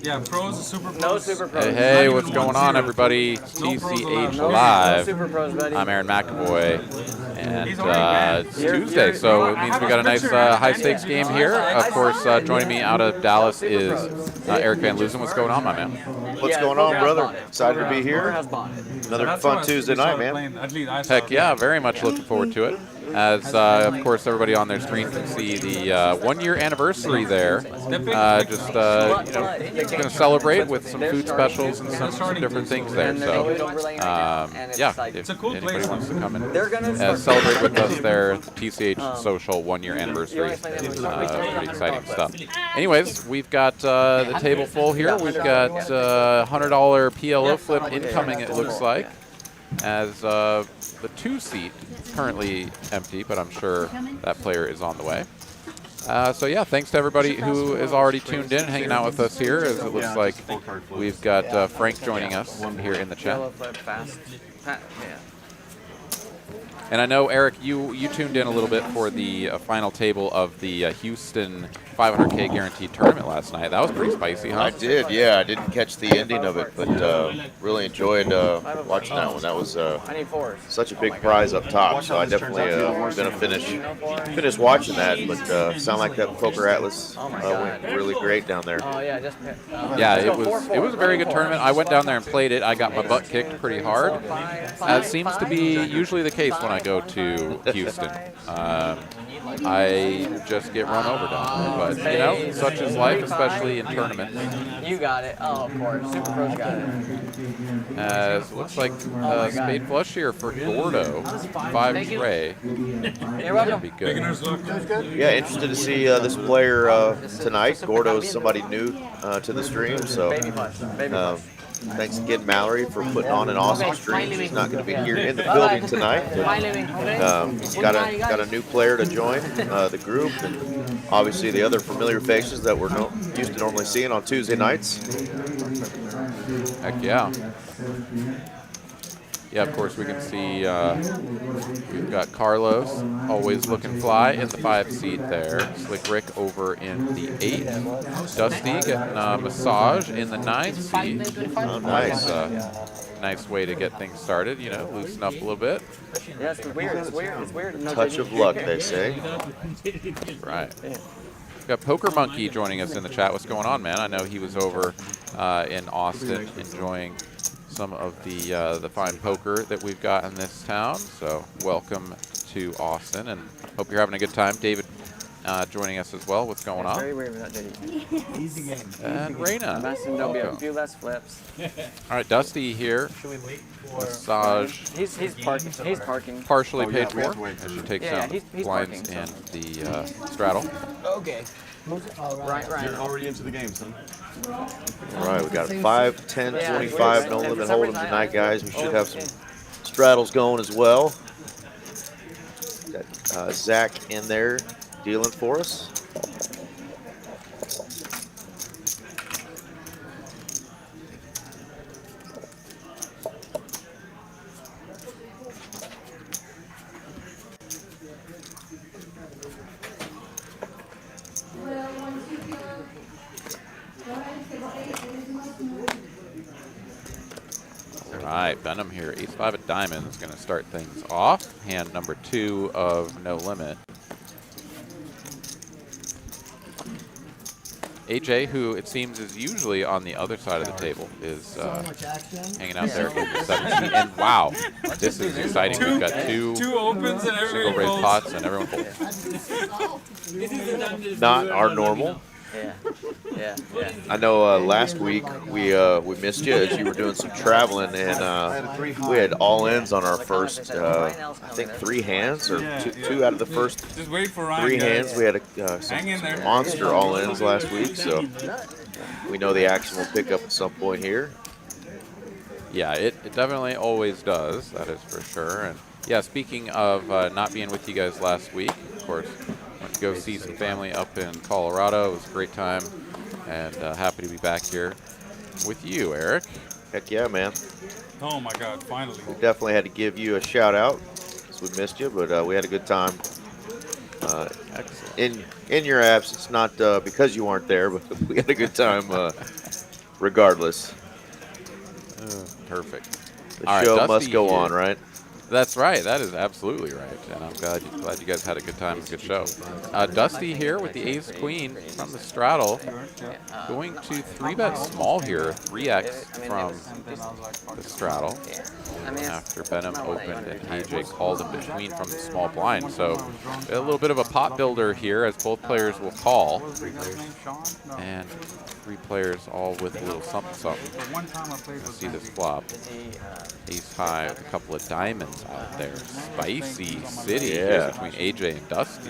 Yeah, pros, super pros. No super pros. Hey, what's going on, everybody? TCH Live. No super pros, buddy. I'm Aaron McAvoy, and it's You're- Tuesday, so it I means have we a got a nice picture. high-stakes game here. Of course, joining me out of Dallas is Eric Van Loosen. What's going on, my man? What's going on, brother? Excited to be here. Another That's fun why Tuesday we night, started man. playing. At least I Heck started yeah, very much looking forward to it. As, of course, everybody on their screen can see the one-year anniversary there. Just going to celebrate with some food specials and some different things there. So, yeah, if anybody wants to come and celebrate with us there, TCH Social one-year anniversary. Pretty exciting stuff. Anyways, we've got the table full here. We've got $100 PLO flip incoming, it looks like, as the 2-seat currently empty, but I'm sure that player is on the way. So yeah, thanks to everybody who is already tuned in, hanging out with us here, as it looks like we've got Frank joining us here in the chat. And I know, Eric, you tuned in a little bit for the final table of the Houston 500K guaranteed tournament last night. That was pretty spicy, huh? I did, yeah. I didn't catch the ending of it, but really enjoyed watching that one. That was such a big prize up top, so I definitely going to finish watching that. But sound like that Poker Atlas went really great down there. Yeah, it was a very good tournament. I went down there and played it. I got my butt kicked pretty hard, as seems to be usually the case when I go to Houston. I just get run over down there. But, you know, such is life, especially in tournaments. You got it. Oh, of course. Super Pros got it. As it looks like spade flush here for Gordo. 5 tray. You're welcome. Be good. Yeah, interested to see this player tonight. Gordo is somebody new to the stream, so thanks again, Mallory, for putting on an awesome stream. She's not going to be here in the building tonight, but got a new player to join the group, and obviously the other familiar faces that we're used to normally seeing on Tuesday nights. Heck yeah. Yeah, of course we can see we've got Carlos, always looking fly in the 5-seat there. Slick Ric over in the 8. Dusty getting a massage in the 9-seat. Oh, nice. Nice way to get things started, you know, loosen up a little bit. Yeah, it's weird. It's weird. It's weird. Touch of luck, they say. Right. We've got Poker Monkey joining us in the chat. What's going on, man? I know he was over in Austin enjoying some of the fine poker that we've got in this town. So welcome to Austin, and hope you're having a good time. David joining us as well. What's going on? Very weird without Diddy. Easy game. And Raina. There'll be a few less flips. All right, Dusty here. Massage. He's parking. He's parking. Partially paid for as she takes Yeah, down he's blinds parking, and the straddle. Okay. Right. You're already into the game, son. All right, we got 5, 10, 25, no limit hold'em tonight, guys. We should have some straddles going as well. Got Zach in there dealing for us. All right, Behnam here, ace-5 of diamonds, going to start things off. Hand number 2 of no limit. AJ, who it seems is usually on the other side of the table, is hanging out there in the 7th. And wow, this is exciting. We've got two opens and single raise pots, and everyone folds. Not our normal. Yeah. I know last week we missed you as you were doing some traveling, and we had all ends on our first, I think 3 hands, or two out of the first Just wait for Ryan, 3 guys. hands. We had some monster all ends last week, so we know the action will pick up at some point here. Yeah, it definitely always does, that is for sure. And yeah, speaking of not being with you guys last week, of course, went to go see some family up in Colorado. It was a great time, and happy to be back here with you, Eric. Heck yeah, man. Oh my God, finally. We definitely had to give you a shout out because we missed you, but we had a good time. Excellent. In your absence, not because you weren't there, but we had a good time regardless. Perfect. The All right, show Dusty must go here. on, right? That's right. That is absolutely right. And I'm glad you guys had a good time. Good show. Dusty here with the ace queen from the straddle. Going to 3-bet small here. 3x from the straddle. After Behnam opened and AJ called in between from the small blind. So a little bit of a pot builder here as both players will call. And 3 players all with a little something something. Let's see this flop. Ace high with a couple of diamonds out there. Spicy city here between AJ and Dusty.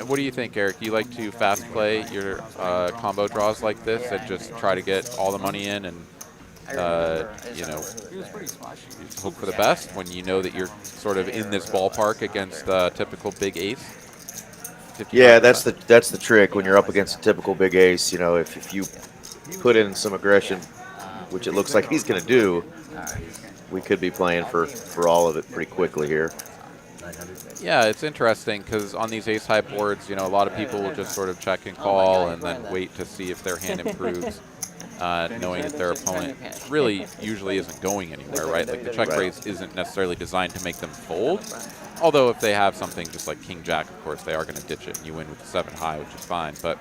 What do you think, Eric? You like to fast play your combo draws like this and just try to get all the money in and you know, hope for the best when you know that you're sort of in this ballpark against typical big ace? Yeah, that's the trick when you're up against a typical big ace. You know, if you put in some aggression, which it looks like he's going to do, we could be playing for all of it pretty quickly here. Yeah, it's interesting because on these ace high boards, you know, a lot of people will just sort of check and call and then wait to see if their hand improves, knowing that their opponent really usually isn't going anywhere, right? Like the check raise isn't necessarily designed to make them fold. Although if they have something just like King Jack, of course, they are going to ditch it and you win with the 7 high, which is fine. But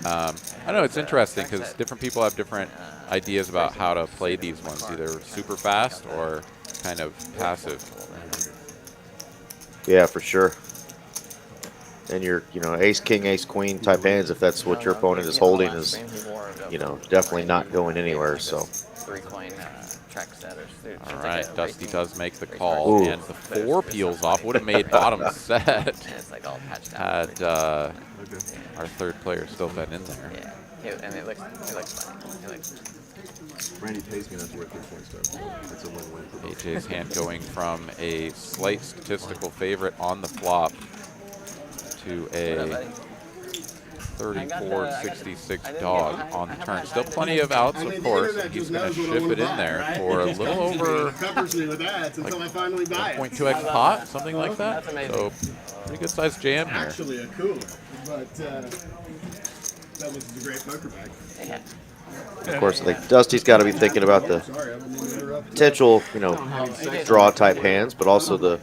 I don't know, it's interesting because different people have different ideas about how to play these ones, either super fast or kind of passive. Yeah, for sure. And your, you know, ace, king, ace, queen type hands, if that's what your opponent is holding, is, you know, definitely not going anywhere. So. All right, Dusty does make the call, and the 4 peels off. Would have made bottom set had our third player still been in there. And it looks funny. Randy pays me not to work 3 points, though. It's a win-win. AJ's hand going from a slight statistical favorite on the flop to a 34-66 dog on the turn. Still plenty of outs, of course, and he's going to ship it in there for a little over like 1.2x pot, something like that. So pretty good sized jam here. Actually a cooler, but that was a great poker bag. Of course, like Dusty's got to be thinking about the potential, you know, draw type hands, but also the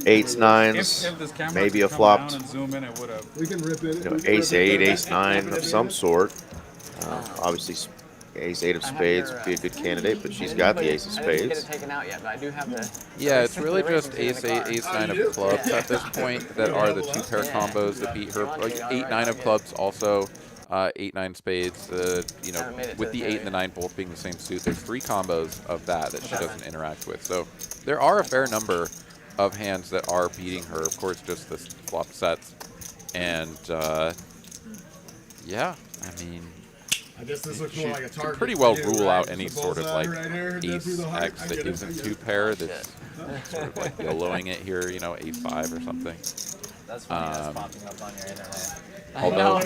8s, 9s, maybe a flopped, you know, ace 8, ace 9 of some sort. Obviously, ace 8 of spades would be a good candidate, but she's got the ace of spades. Yeah, it's really just ace 8, ace 9 of clubs at this point that are the 2 pair combos that beat her. Like 8, 9 of clubs also. 8, 9 spades, you know, with the 8 and the 9 both being the same suit, there's 3 combos of that she doesn't interact with. So there are a fair number of hands that are beating her. Of course, just the flop sets. And, yeah, I mean, I guess this looks she more like a can target pretty well for you, rule right? out any sort of like ace X that isn't 2 pair that's sort of like yellowing it here, you know, ace 5 or something. That's funny, that's popping up on your internet. Although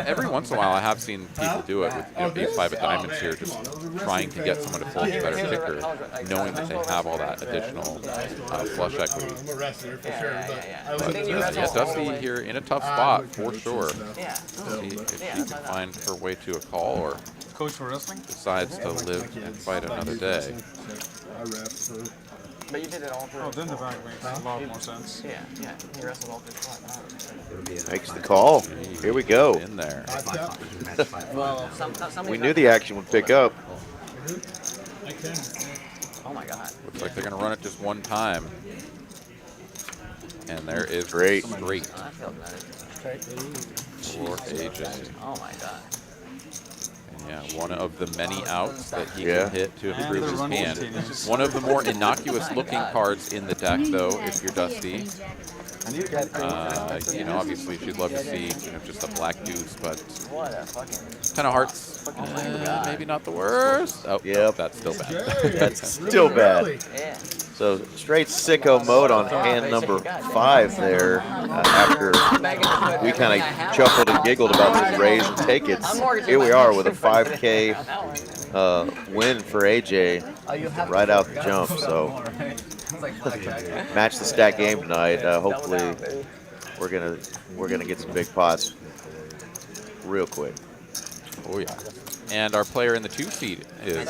every once in a while I have seen people do it with, you know, ace 5 of diamonds here, just trying to get someone to fold a better kicker, knowing that they have all that additional flush equity. I'm a wrestler for sure, But yeah, Dusty here in a tough spot for sure. If she can find her way to a call or Coach for wrestling? decides to live and fight another day. I rep for But you did it all for. Oh, then the back makes a lot more sense. Yeah, he wrestled all through spot. Makes the call. Here we go. In there. Well, We knew the action would pick up. Oh my God. Looks like they're going to run it just one time. And there is Great. straight I feel good. for AJ. Oh my God. Yeah, one of the many outs that he Yeah. can hit to And improve the his run hand. continues. One of the more innocuous looking cards in the deck, though, if you're Dusty. You know, obviously she'd love to see, you know, just a black deuce, but What a fucking. 10 of hearts, maybe not the worst. Oh, Yep. that's still bad. That's still bad. Yeah. So straight sicko mode on hand number 5 there. After we kind of chuckled and giggled about this raise and take it, here we are with a 5K win for AJ right out the jump. So match the stack game tonight. Hopefully we're gonna get some big pots real quick. Oh yeah. And our player in the 2 seat is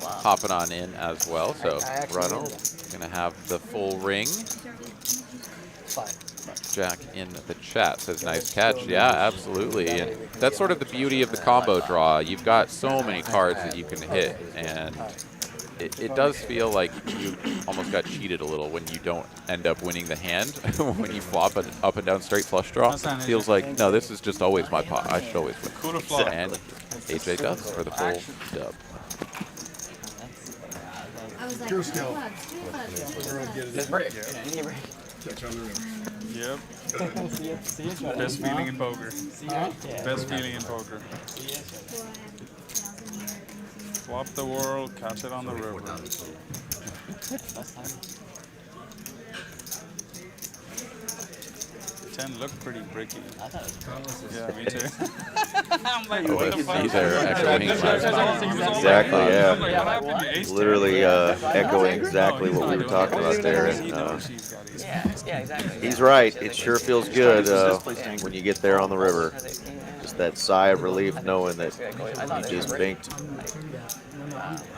hopping on in as well. So Right on. gonna have the full ring. Jack in the chat says nice catch. Yeah, absolutely. And that's sort of the beauty of the combo draw. You've got so many cards that you can hit, and it does feel like you almost got cheated a little when you don't end up winning the hand. When you flop an up and down straight flush draw, feels like, no, this is just always my pot. I should always win. And AJ does for the full dub. Pure skill. Just break. Catch on the river. Yep. Best feeling in poker. Best feeling in poker. Swap the world, catch it on the river. 10 looked pretty bricky. Yeah, me too. I'm like, what the fuck? These are echoing last time. Exactly, yeah. What happened? You aced Literally echoing exactly what we were talking about there. And, Yeah, exactly. he's right. It sure feels good when you get there on the river. Just that sigh of relief knowing that you just banked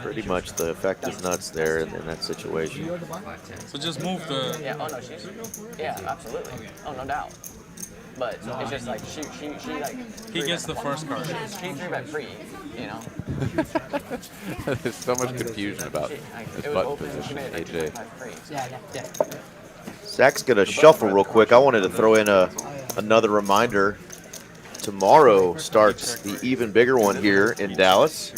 pretty much the effective nuts there in that situation. So just move the... Yeah, oh no, yeah, absolutely. Oh, no doubt. But it's just like, she like... He gets the first card. She 3-bet free, you know? There's so much confusion about this button position, AJ. Zach's going to shuffle real quick. I wanted to throw in another reminder. Tomorrow starts the even bigger one here in Dallas.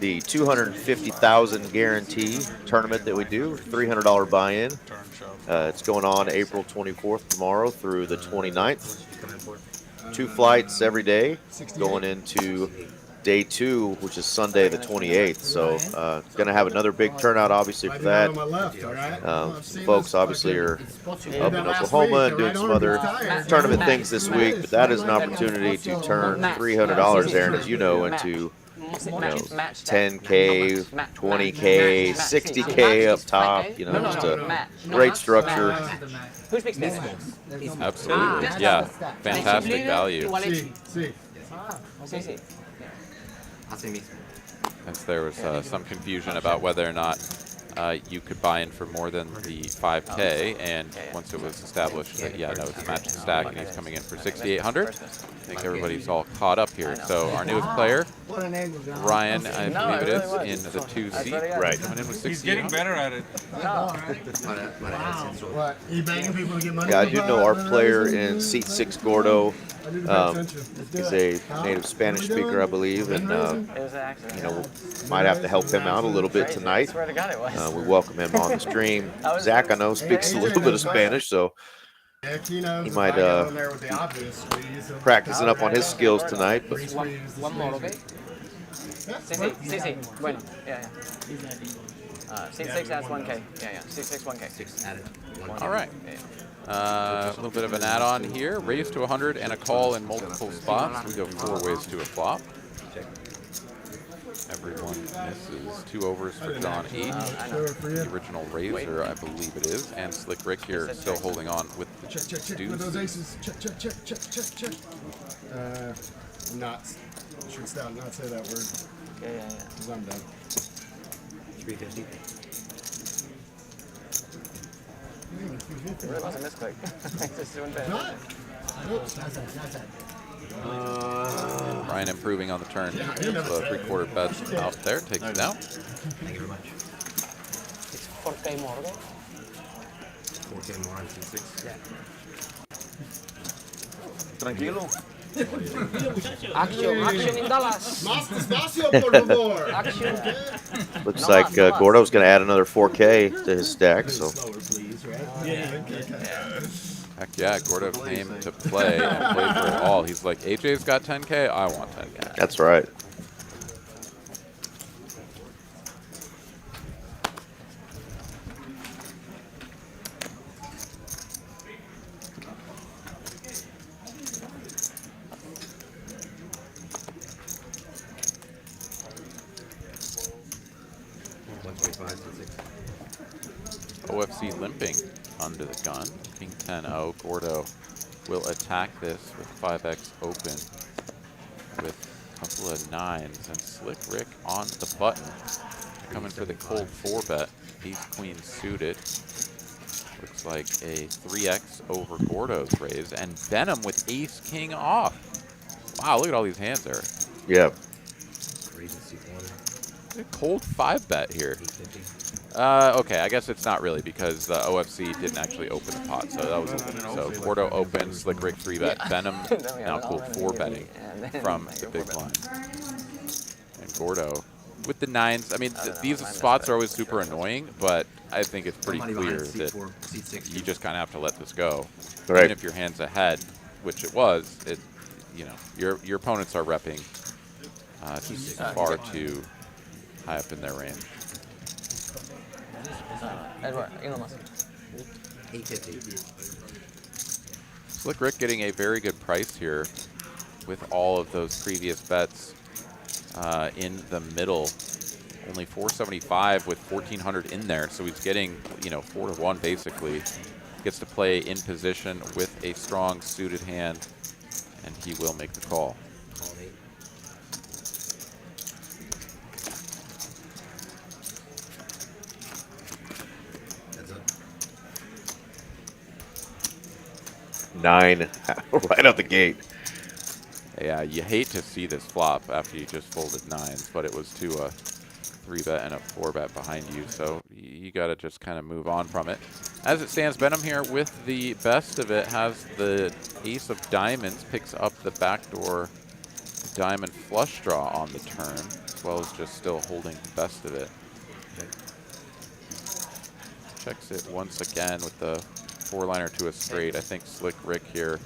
The $250,000 guarantee tournament that we do, $300 buy-in. It's going on April 24th tomorrow through the 29th. 2 flights every day going into day 2, which is Sunday the 28th. So going to have another big turnout, obviously, for that. Folks obviously are up in Oklahoma and doing some other tournament things this week, but that is an opportunity to turn $300, Aaron, as you know, into 10K, 20K, 60K up top, just a great structure. Who speaks Spanish? Absolutely. Yeah, fantastic value. As there was some confusion about whether or not you could buy in for more than the 5K, and once it was established that, yeah, no, it's match the stack, and he's coming in for 6,800. I think everybody's all caught up here. So our newest player, Ryan, I believe it is, in the 2 seat. Right. Coming in with He's getting better at it. What? You begging people to get money? Yeah, I do know our player in seat 6, Gordo, is a native Spanish speaker, I believe, and might have to help him out a little bit tonight. We welcome him on the stream. Zach, I know, speaks a little bit of Spanish, so he might practicing up on his skills tonight. But One more, okay? Sí. Bueno, yeah. Seat 6 adds 1K. Yeah. Seat 6, 1K. 6 added. All right. A little bit of an add-on here. Raise to 100 and a call in multiple spots. We go 4 ways to a flop. Everyone misses 2 overs for John H. The original raiser, I believe it is. And Slick Ric here still holding on with the deuce. Those aces. Check. Not say that word. Yeah. Because I'm done. 350. It really was a misclick. Just doing bad. Ryan improving on the turn. So 3/4 bet out there. Takes it out. Thank you very much. It's 4K more, okay? 4K more on C6. Tranquilo. Action in Dallas. Más despacio, por favor. Action. Looks like Gordo's going to add another 4K to his stack. So Heck yeah, Gordo came to play and play for it all. He's like, AJ's got 10K, I want 10K. that's right. OFC limping under the gun. King 10-0. Gordo will attack this with 5x open with a couple of 9s. And Slick Ric on the button. Coming for the cold 4-bet. Ace queen suited. Looks like a 3x over Gordo's raise. And Behnam with ace king off. Wow, look at all these hands there. Yeah. A cold 5-bet here. Okay, I guess it's not really because the OFC didn't actually open the pot, so that was open. So Gordo open, Slick Ric 3-bet. Behnam now cold 4-betting from the big blind. And Gordo with the 9s. I mean, these spots are always super annoying, but I think it's pretty clear that you just kind of have to let this go. Right. Even if your hand's ahead, which it was, you know, your opponents are repping far too high up in their range. Edward, Elon Musk. 850. Slick Ric getting a very good price here with all of those previous bets in the middle. Only 475 with 1400 in there, so he's getting, you know, 4-1 basically. Gets to play in position with a strong suited hand, and he will make the call. Call 8. Heads up. 9 right out the gate. Yeah, you hate to see this flop after you just folded 9s, but it was to a 3-bet and a 4-bet behind you, so you got to just kind of move on from it. As it stands, Behnam here with the best of it has the ace of diamonds, picks up the backdoor diamond flush draw on the turn, as well as just still holding the best of it. Checks it once again with the 4-liner to a straight. I think Slick Ric here,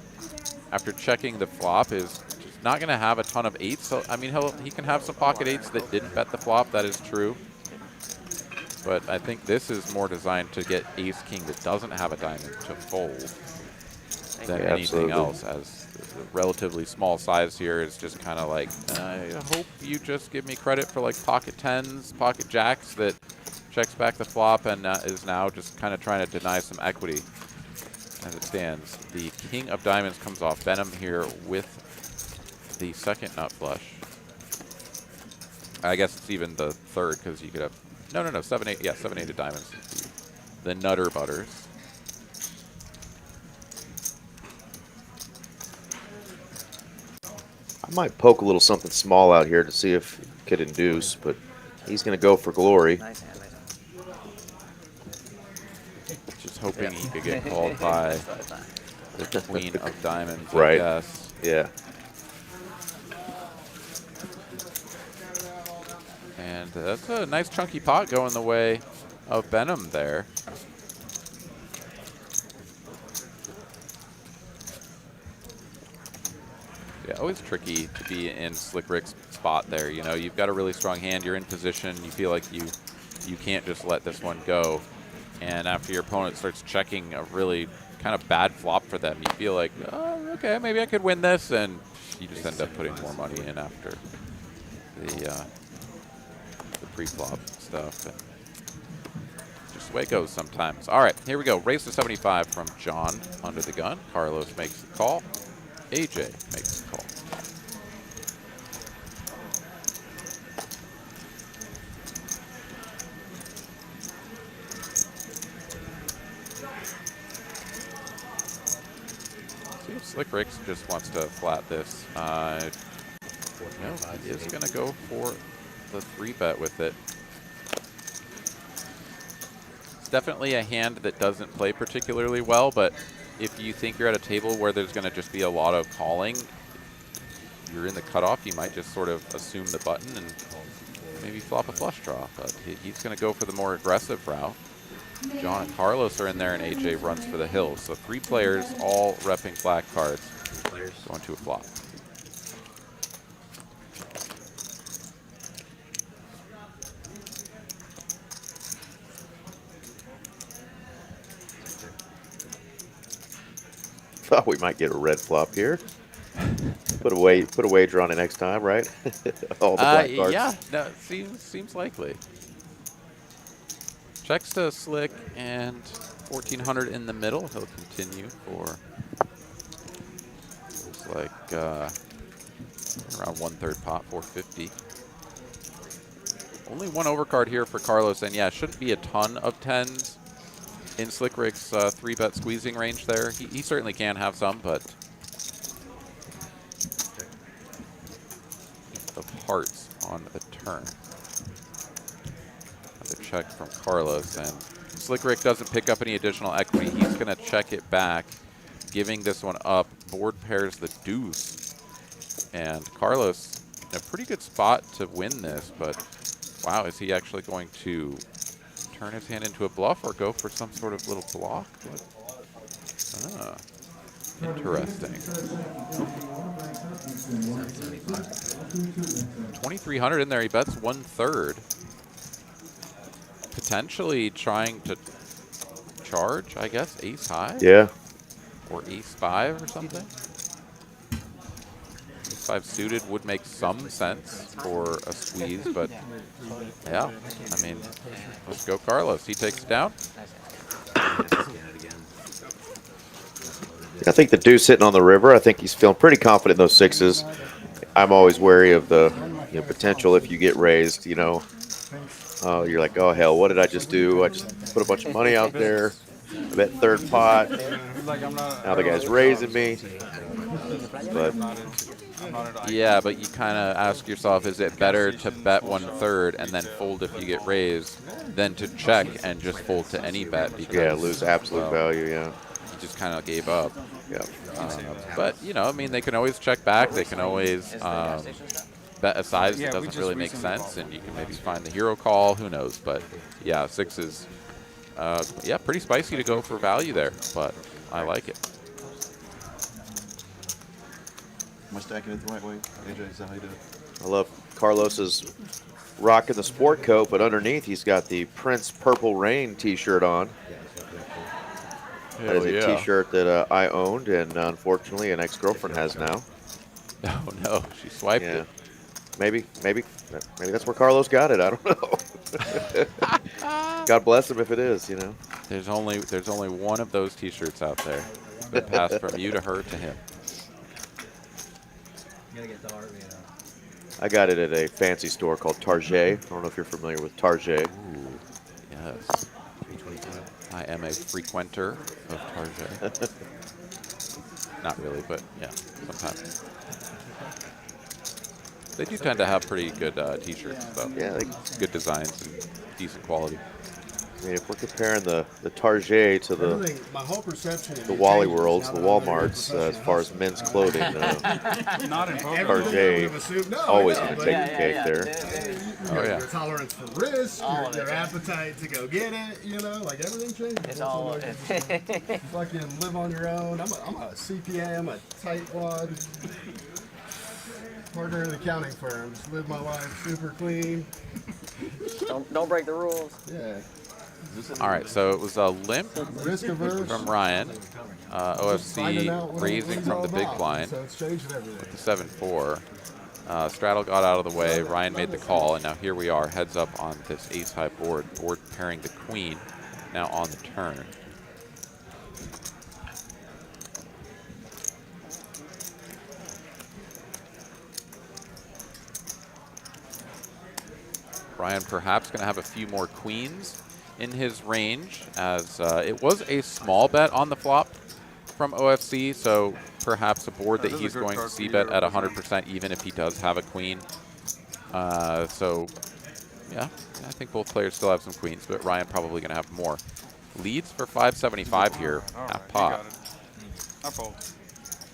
after checking the flop, is just not going to have a ton of 8s. So, I mean, he can have some pocket 8s that didn't bet the flop. That is true. But I think this is more designed to get ace-king that doesn't have a diamond to fold than anything else. As the relatively small size here is just kind of like, I hope you just give me credit for like pocket 10s, pocket jacks that checks back the flop and is now just kind of trying to deny some equity. As it stands, the king of diamonds comes off. Behnam here with the second nut flush. I guess it's even the third because you could have, no, 7-8, yeah, 7-8 of diamonds. The nutter butters. I might poke a little something small out here to see if it could induce, but he's going to go for glory. Nice hand, nice hand. Just hoping he could get called by the queen of diamonds, Right. I guess. Yeah. And that's a nice chunky pot going the way of Behnam there. Yeah, always tricky to be in Slick Ric's spot there. You know, you've got a really strong hand, you're in position, you feel like you can't just let this one go. And after your opponent starts checking a really kind of bad flop for them, you feel like, oh, okay, maybe I could win this, and you just end up putting more money in after the pre-flop stuff. And just the way it goes sometimes. All right, here we go. Race to 75 from John under the gun. Carlos makes the call. AJ makes the call. See if Slick Ric just wants to flat this. No, he is going to go for the 3-bet with it. It's definitely a hand that doesn't play particularly well, but if you think you're at a table where there's going to just be a lot of calling, you're in the cutoff, you might just sort of assume the button and maybe flop a flush draw. But he's going to go for the more aggressive route. John and Carlos are in there, and AJ runs for the hills. So 3 players all repping black cards, going to a flop. Thought we might get a red flop here. Put a wager on it next time, right? All the black cards. Yeah, no, seems likely. Checks to Slick and 1400 in the middle. He'll continue for like around 1/3 pot, 450. Only one overcard here for Carlos, and yeah, shouldn't be a ton of 10s in Slick Ric's 3-bet squeezing range there. He certainly can have some, but of hearts on the turn. Another check from Carlos, and Slick Ric doesn't pick up any additional equity. He's going to check it back, giving this one up. Board pairs the deuce, and Carlos in a pretty good spot to win this, but wow, is he actually going to turn his hand into a bluff or go for some sort of little block? Ah, interesting. 2,300 in there. He bets 1/3. Potentially trying to charge, I guess, ace high? Yeah. Or ace 5 or something? Ace 5 suited would make some sense for a squeeze, but yeah, I mean, let's go Carlos. He takes it down. I think the deuce hitting on the river, I think he's feeling pretty confident in those 6s. I'm always wary of the potential if you get raised, you're like, oh, hell, what did I just do? I just put a bunch of money out there. I bet 3rd pot. Now the guy's raising me. But yeah, but you kind of ask yourself, is it better to bet 1/3 and then fold if you get raised than to check and just fold to any bet? Because, yeah, lose absolute value, yeah. You just kind of gave up. Yeah. But, I mean, they can always check back. They can always bet a size that doesn't really make sense, and you can maybe find the hero call. Who knows? But, yeah, 6s, yeah, pretty spicy to go for value there, but I like it. Am I stacking it the right way? AJ, is that how you do it? I love Carlos's rocking the sport coat, but underneath he's got the Prince Purple Rain t-shirt on. That is a t-shirt that I owned, and unfortunately an ex-girlfriend has now. Oh no, she swiped it. Maybe that's where Carlos got it. I don't know. God bless him if it is, There's only one of those t-shirts out there. It's been passed from you to her to him. I got it at a fancy store called Target. I don't know if you're familiar with Target. Ooh, yes. I am a frequenter of Target. Not really, but yeah, sometimes. They do tend to have pretty good t-shirts, though. Yeah, good designs and decent quality. I mean, if we're comparing the Target to the Wally Worlds, the Walmarts, as far as men's clothing, Target always going to take the cake there. Oh, yeah. Your tolerance for risk, your appetite to go get it, like everything changes. It's all fucking live on your own. I'm a CPA, I'm a tightwad. Partner in an accounting firm. Just live my life super clean. Don't break the rules. Yeah. All right, so it was a limp Risk averse. from Ryan. OFC raising from the big blind. So it's changed everything. 7-4. Straddle got out of the way. Ryan made the call, and now here we are, heads up on this ace-high board. Board pairing the queen, now on the turn. Ryan perhaps going to have a few more queens in his range, as it was a small bet on the flop from OFC, so perhaps a board that he's going to c-bet at 100% even if he does have a queen. So, yeah, I think both players still have some queens, but Ryan probably going to have more. Leads for 575 here, half pot.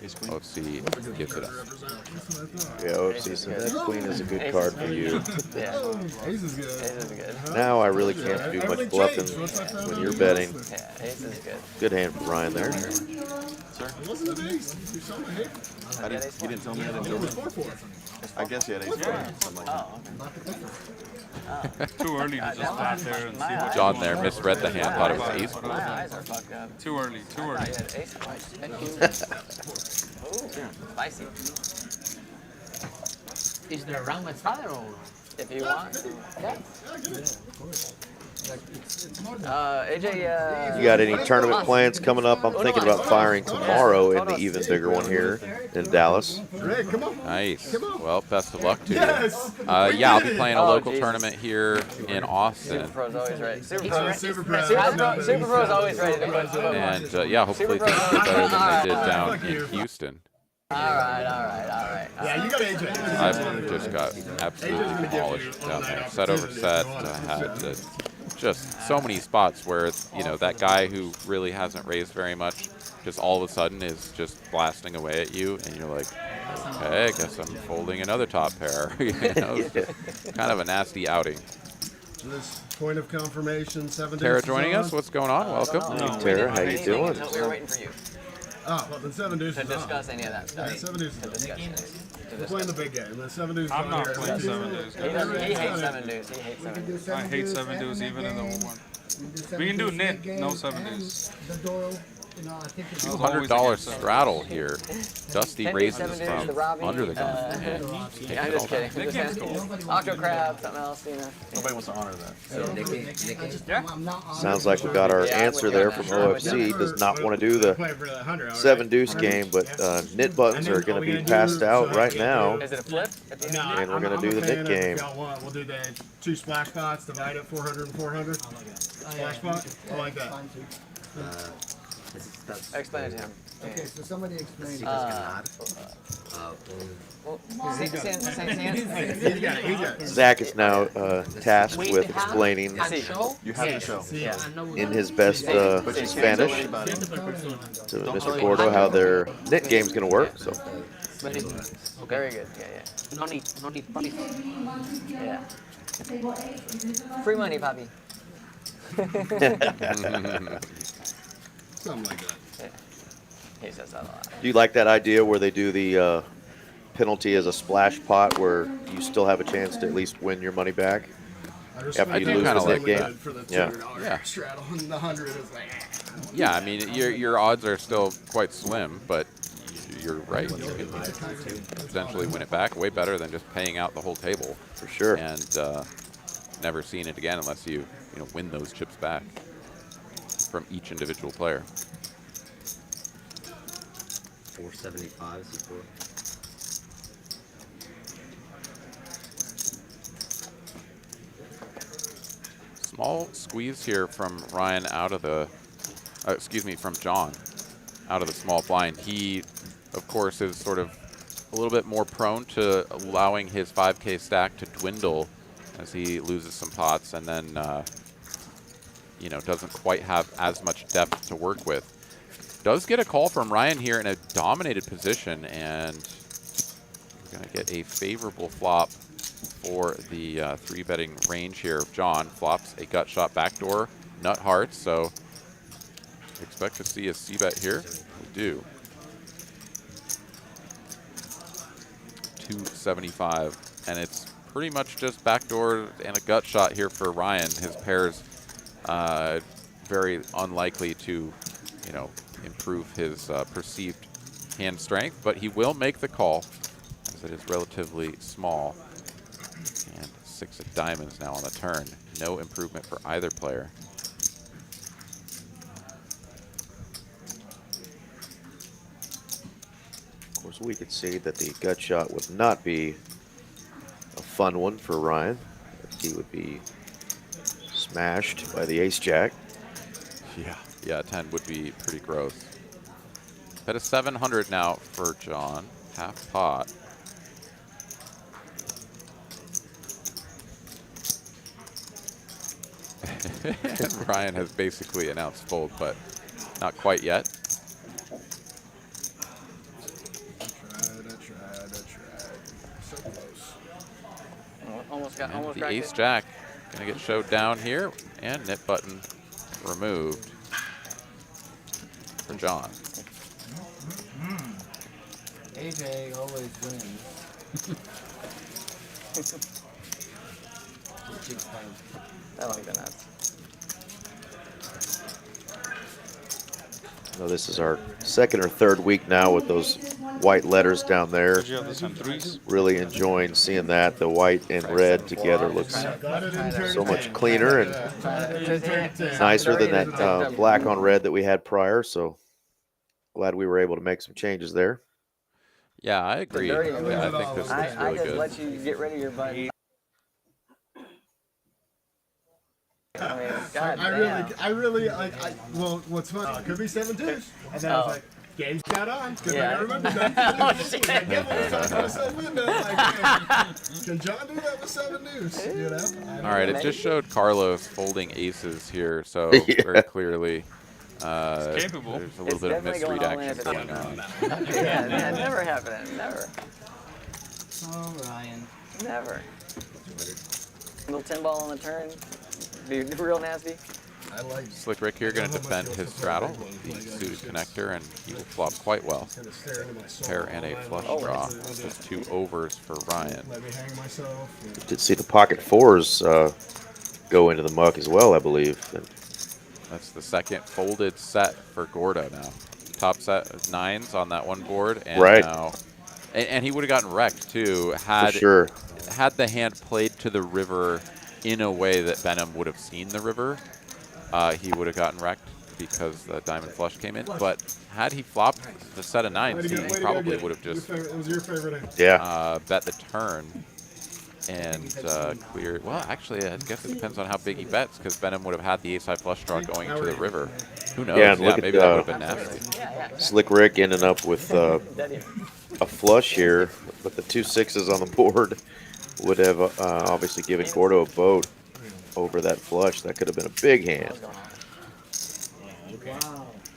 OFC gives it up. Yeah, OFC said that queen is a good card for you. Yeah. Ace is good. Ace is good. Now I really can't do much bluffing when you're betting. Yeah, ace is good. Good hand for Ryan there. Sir? It wasn't an ace. You saw my hand. You didn't tell me I didn't do it. I guess he had ace 4. Something like that. Too early to just stand there and see what John there misread the hand, thought it was ace. My eyes are fucked up. Too early, too early. You had ace twice. Ooh, spicy. Is there a round with father or? If you want. Yeah, get it. Of course. Like, it's AJ, You got any tournament plans coming up? I'm thinking about firing tomorrow in the even bigger one here in Dallas. Rick, come on. Nice. Come on. Well, best of luck to you. Yes. Yeah, I'll be playing a Oh, local Jesus. tournament here in Austin. Super Pro's always ready. Super Super Pro's always ready to put And yeah, hopefully things will get better than they did down Fuck you. in Houston. All right. Yeah, you got AJ. I've just got absolutely demolished down there. Set over set. Had just so many spots where, you know, that guy who really hasn't raised very much just all of a sudden is just blasting away at you, and you're like, okay, I guess I'm folding another top pair. You know, it's just kind of a nasty outing. This point of confirmation, 7 Tara deuces joining on. us. What's going on? Welcome. Hey, Tara, how you doing? We were waiting for you Oh, well, then 7 deuces to on. discuss any of that stuff. Yeah, 7 deuces To on. discuss any- to We're playing the discuss. big game. The 7 deuces I'm on not here. playing 7 deuce. He hates 7 deuce. He hates 7 deuce. I hate 7 deuce even in the 1. We can do knit, no 7 deuce. $200 straddle here. Dusty 10 raises deuce, 7 deuce, from the Robbie, under the gun. And takes I'm it all just down. kidding. I'm just kidding. Octo crab, something else, you know. Nobody wants to honor that. Nicky. Sounds like we got our Yeah, I'm answer with you there on from that. OFC. Does not want to do the Playing for the 100, 7 deuce game, but knit buttons are going to be passed out right now. Is it a flip? At the end? No, And we're I'm- gonna I'm do a the fan knit of game. If y'all want, we'll do the 2 splash pots, divide it 400 and 400. Splash pot? I like that. Explain it to him. Okay, so somebody explain. Chicas ganar. He's got it. He's got it. Zach is now tasked with explaining You have to show. in his best Spanish to Mr. Gordo how their knit game's going to work. So Very good. Yeah. No need, papi. Yeah. Free money, Poppy. Something like that. He says that a lot. do you like that idea where they do the penalty as a splash pot where you still have a chance to at least win your money back? After you lose kinda the like knit that. game? For the Yeah. $200 Yeah. straddle and the 100 is like, Yeah, I mean, your odds are still quite slim, but you're right. You can potentially win it back way better than just paying out the whole table. For sure. And never seeing it again unless you win those chips back from each individual player. 475 support. Small squeeze here from Ryan out of the, from John out of the small blind. He, of course, is sort of a little bit more prone to allowing his 5K stack to dwindle as he loses some pots and then, doesn't quite have as much depth to work with. Does get a call from Ryan here in a dominated position, and we're going to get a favorable flop for the 3-betting range here. John flops a gut shot backdoor nut hearts, so expect to see a c-bet here. We do. 275, and it's pretty much just backdoor and a gut shot here for Ryan. His pair's very unlikely to, improve his perceived hand strength, but he will make the call as it is relatively small. And 6 of diamonds now on the turn. No improvement for either player. Of course, we could see that the gut shot would not be a fun one for Ryan. He would be smashed by the ace-jack. Yeah, 10 would be pretty gross. Bet a 700 now for John. Half pot. And Ryan has basically announced fold, but not quite yet. I tried. So close. Almost got And the cracked it. ace-jack going to get showed down here, and knit button removed for John. AJ always wins. I like the nuts. So this is our second or third week now with those white letters down there. Did you have this on threes? Really enjoying seeing that. The white and red together looks so much cleaner and nicer than that black on red that we had prior. So glad we were able to make some changes there. Yeah, I agree. Yeah, I think this looks I really just good. let you get rid of your button. I mean, God I really like. Well, what's fun? Could be 7 deuce. And then I was like, game's got on. Because I remember that. Oh, shit. Like, yeah, well, it's talking myself window. Like, can John do that with 7 deuce? You know. All right, it just showed Carlos folding aces here, so Yeah. very clearly capable. there's a little bit of definitely misread going all in action if it's going on. yeah, never happened. Never. Oh, Ryan. Never. Little 10 ball on the turn. Be real nasty. I like Slick Ric here going to defend his straddle, the suited connector, and he will flop quite well. Pair and a flush draw. Just 2 overs for Ryan. Let me hang myself. Did see the pocket fours go into the muck as well, I believe. And That's the second folded set for Gordo now. Top set of 9s on that one board, and Right. now, and he would have gotten wrecked too for sure. had the hand played to the river in a way that Behnam would have seen the river. He would have gotten wrecked because the diamond flush came in. But had he flopped the set of 9s, he probably would have just It was your favorite hand. Yeah. bet the turn and cleared. Well, actually, I guess it depends on how big he bets, because Behnam would have had the ace-high flush draw going to the river. Who knows? Yeah, and look at maybe that would have been nasty. Slick Ric ending up with a flush here, but the 2 6s on the board would have obviously given Gordo a vote over that flush. That could have been a big hand.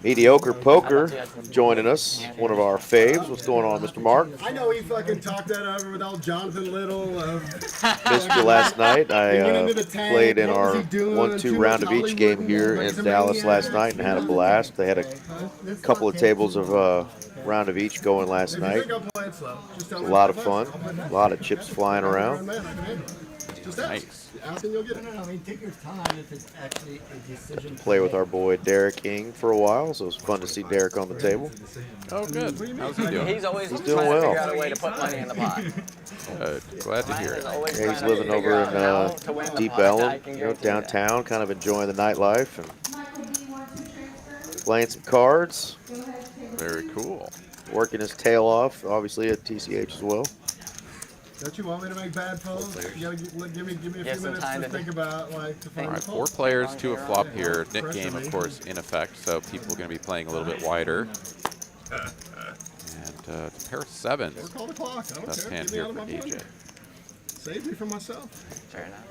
Mediocre Poker joining us, one of our faves. What's going on, Mr. Mark? I know he fucking talked that over with old Jonathan Little. Missed you last night. I played in our 1-2 round of each game here in Dallas last night and had a blast. They had a couple of tables of round of each going last night. It was a lot of fun. A lot of chips flying around. Nice. I mean, take your time if it's actually a decision. Play with our boy Derek Ing for a while, so it was fun to see Derek on the table. Oh, good. How's he doing? He's always doing trying to well. figure out a way to put money in the pot. Good. Glad to hear Ryan is it. always Yeah, he's trying to living figure over out how to win in the Deep pot. I Ellum, can you know, guarantee that. downtown, kind of enjoying the nightlife and playing some cards, Very cool. working his tail off, obviously at TCH as well. Don't you want me to make bad polls? You gotta give me a few Yes, some minutes time to to think about, like, to find All a right, poll. 4 players to a flop here. Nick game, of course, in effect, so people are going to be playing a little bit wider. And it's a pair of 7s. Or call the clock. I don't Best care. hand Get me here out of for my AJ. blender. Save me from myself. Fair enough.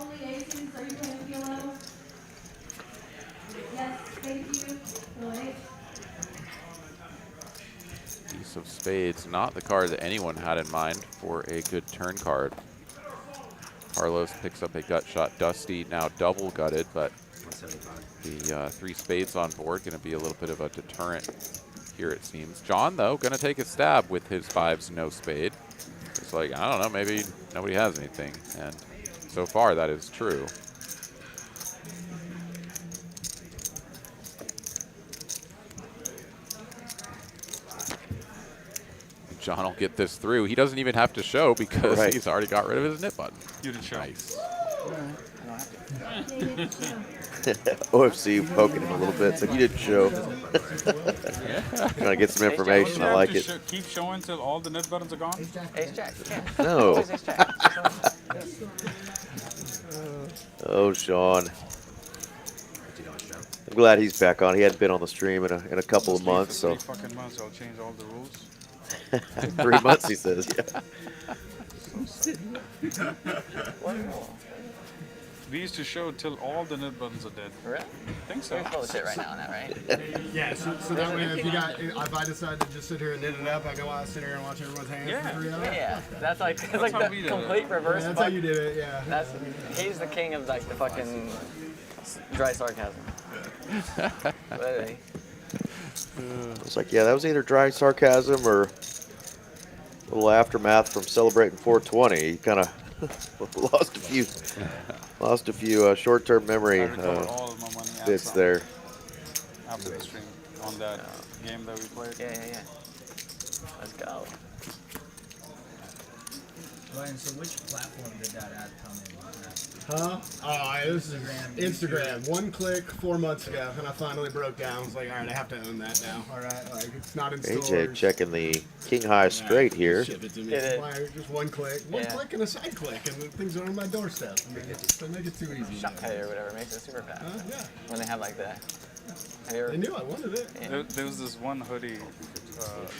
Only aces, are you playing PLO? Yes, thank you. NLH. Ace of spades, not the card that anyone had in mind for a good turn card. Carlos picks up a gut shot. Dusty now double gutted, but the 3 spades on board going to be a little bit of a deterrent here, it seems. John, though, going to take a stab with his 5s, no spade. It's like, I don't know, maybe nobody has anything. And so far, that is true. John will get this through. He doesn't even have to show because Right. he's already got rid of his nip button. You didn't show. Nice. OFC poking him a little bit, so you didn't show. Trying to get some information. I like it. Keep showing till all the net buttons are gone. Ace jack. Yeah. No. Always ace jack. Oh, Sean. I'm glad he's back on. He hadn't been on the stream in a couple of months, so 3 fucking months, I'll change all the rules. 3 months, he says. Yeah. We used to show till all the net buttons are dead. Really? I think so. You're full of shit right now on that, right? Yeah, so that way if I decide to just sit here and knit it up, I go out, sit here and watch everyone's hands Yeah. for 3 hours. Yeah, that's like how the we did it. complete reverse. Yeah, that's how you did it, yeah. He's the king of like the fucking dry sarcasm. Literally. It's like, yeah, that was either dry sarcasm or a little aftermath from celebrating 420. He kind of lost a few short-term memory I recovered all of my money bits outside. there. after the stream on that game that we played. Yeah. Let's go. Ryan, so which platform did that ad come in? Huh? Oh, this is Instagram. 1 click 4 months ago, and I finally broke down. I was like, all right, I have to own that now. All right, like it's not in stores. AJ checking the king high straight here. Ship it to me. Just 1 click, one click and a side click, and the things are on my doorstep. They make it too easy. Shop pay or whatever makes it super fast. Yeah. When they have like that. They knew I wanted it. Yeah. There was this one hoodie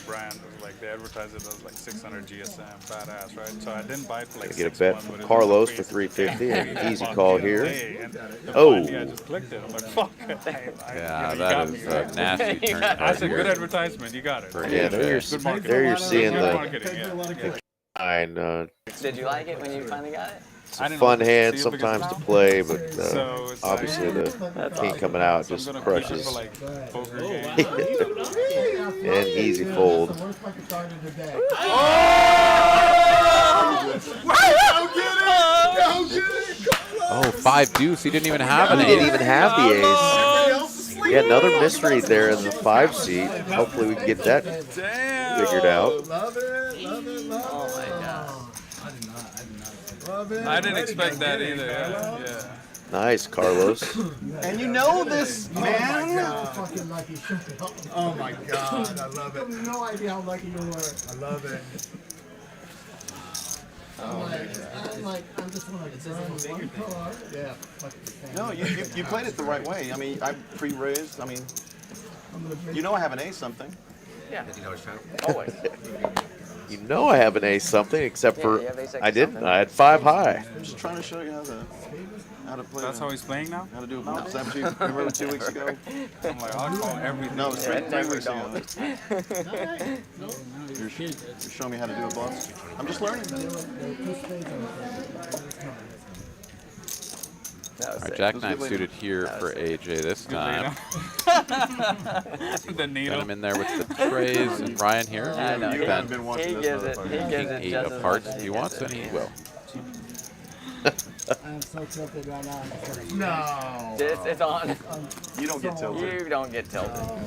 brand, like they advertised it as like 600 GSM, badass, right? So I didn't buy it for like Get a 6 bet months, from but it was Carlos like for crazy. 350. An easy call here. And Oh. finally I just clicked it. I'm like, fuck. Yeah, that is a nasty turn That's card a good here. advertisement. You got it. Yeah, there you're seeing Good the marketing, yeah. nine. Did you like it when you finally got it? It's a fun hand sometimes to play, but obviously the king coming out just crushes. And easy fold. Oh, 5 deuce. He didn't even have an He ace. didn't even have the ace. Yeah, another mystery there in the 5 seat. Hopefully we can get that figured out. Love it, love it, love it. Oh my god. Love it. I didn't expect that either. Yeah. Nice, Carlos. And you know this, man. Fucking lucky. Shut up. Oh my god, I love I it. have no idea how lucky you were. I love it. I'm just want to run 1 card. Yeah. No, you played it the right way. I mean, I pre-raised. I mean, you know I have an ace something. Yeah. You know what's trying? Always. You know I have an ace something, except for you have ace I didn't. something. I had 5 high. I'm just trying to show you how to play. That's how he's playing now? How to do a bluff. Is that what you remember 2 weeks ago? I'm like, I'll call everything. No, it's 3 weeks ago. don't. You're showing me how to do a bluff. I'm just learning. That was Our sick. Jack 9 suited here for AJ this time. The needle. Behnam in there with the trays, and Ryan here. I know. You Ben haven't been watching He this gives it. motherfucker. He gives it 8 just of as hearts much if as he wants, and he will. I'm so tilted right now. No. It's on. You don't get tilted. You don't get tilted. Oh,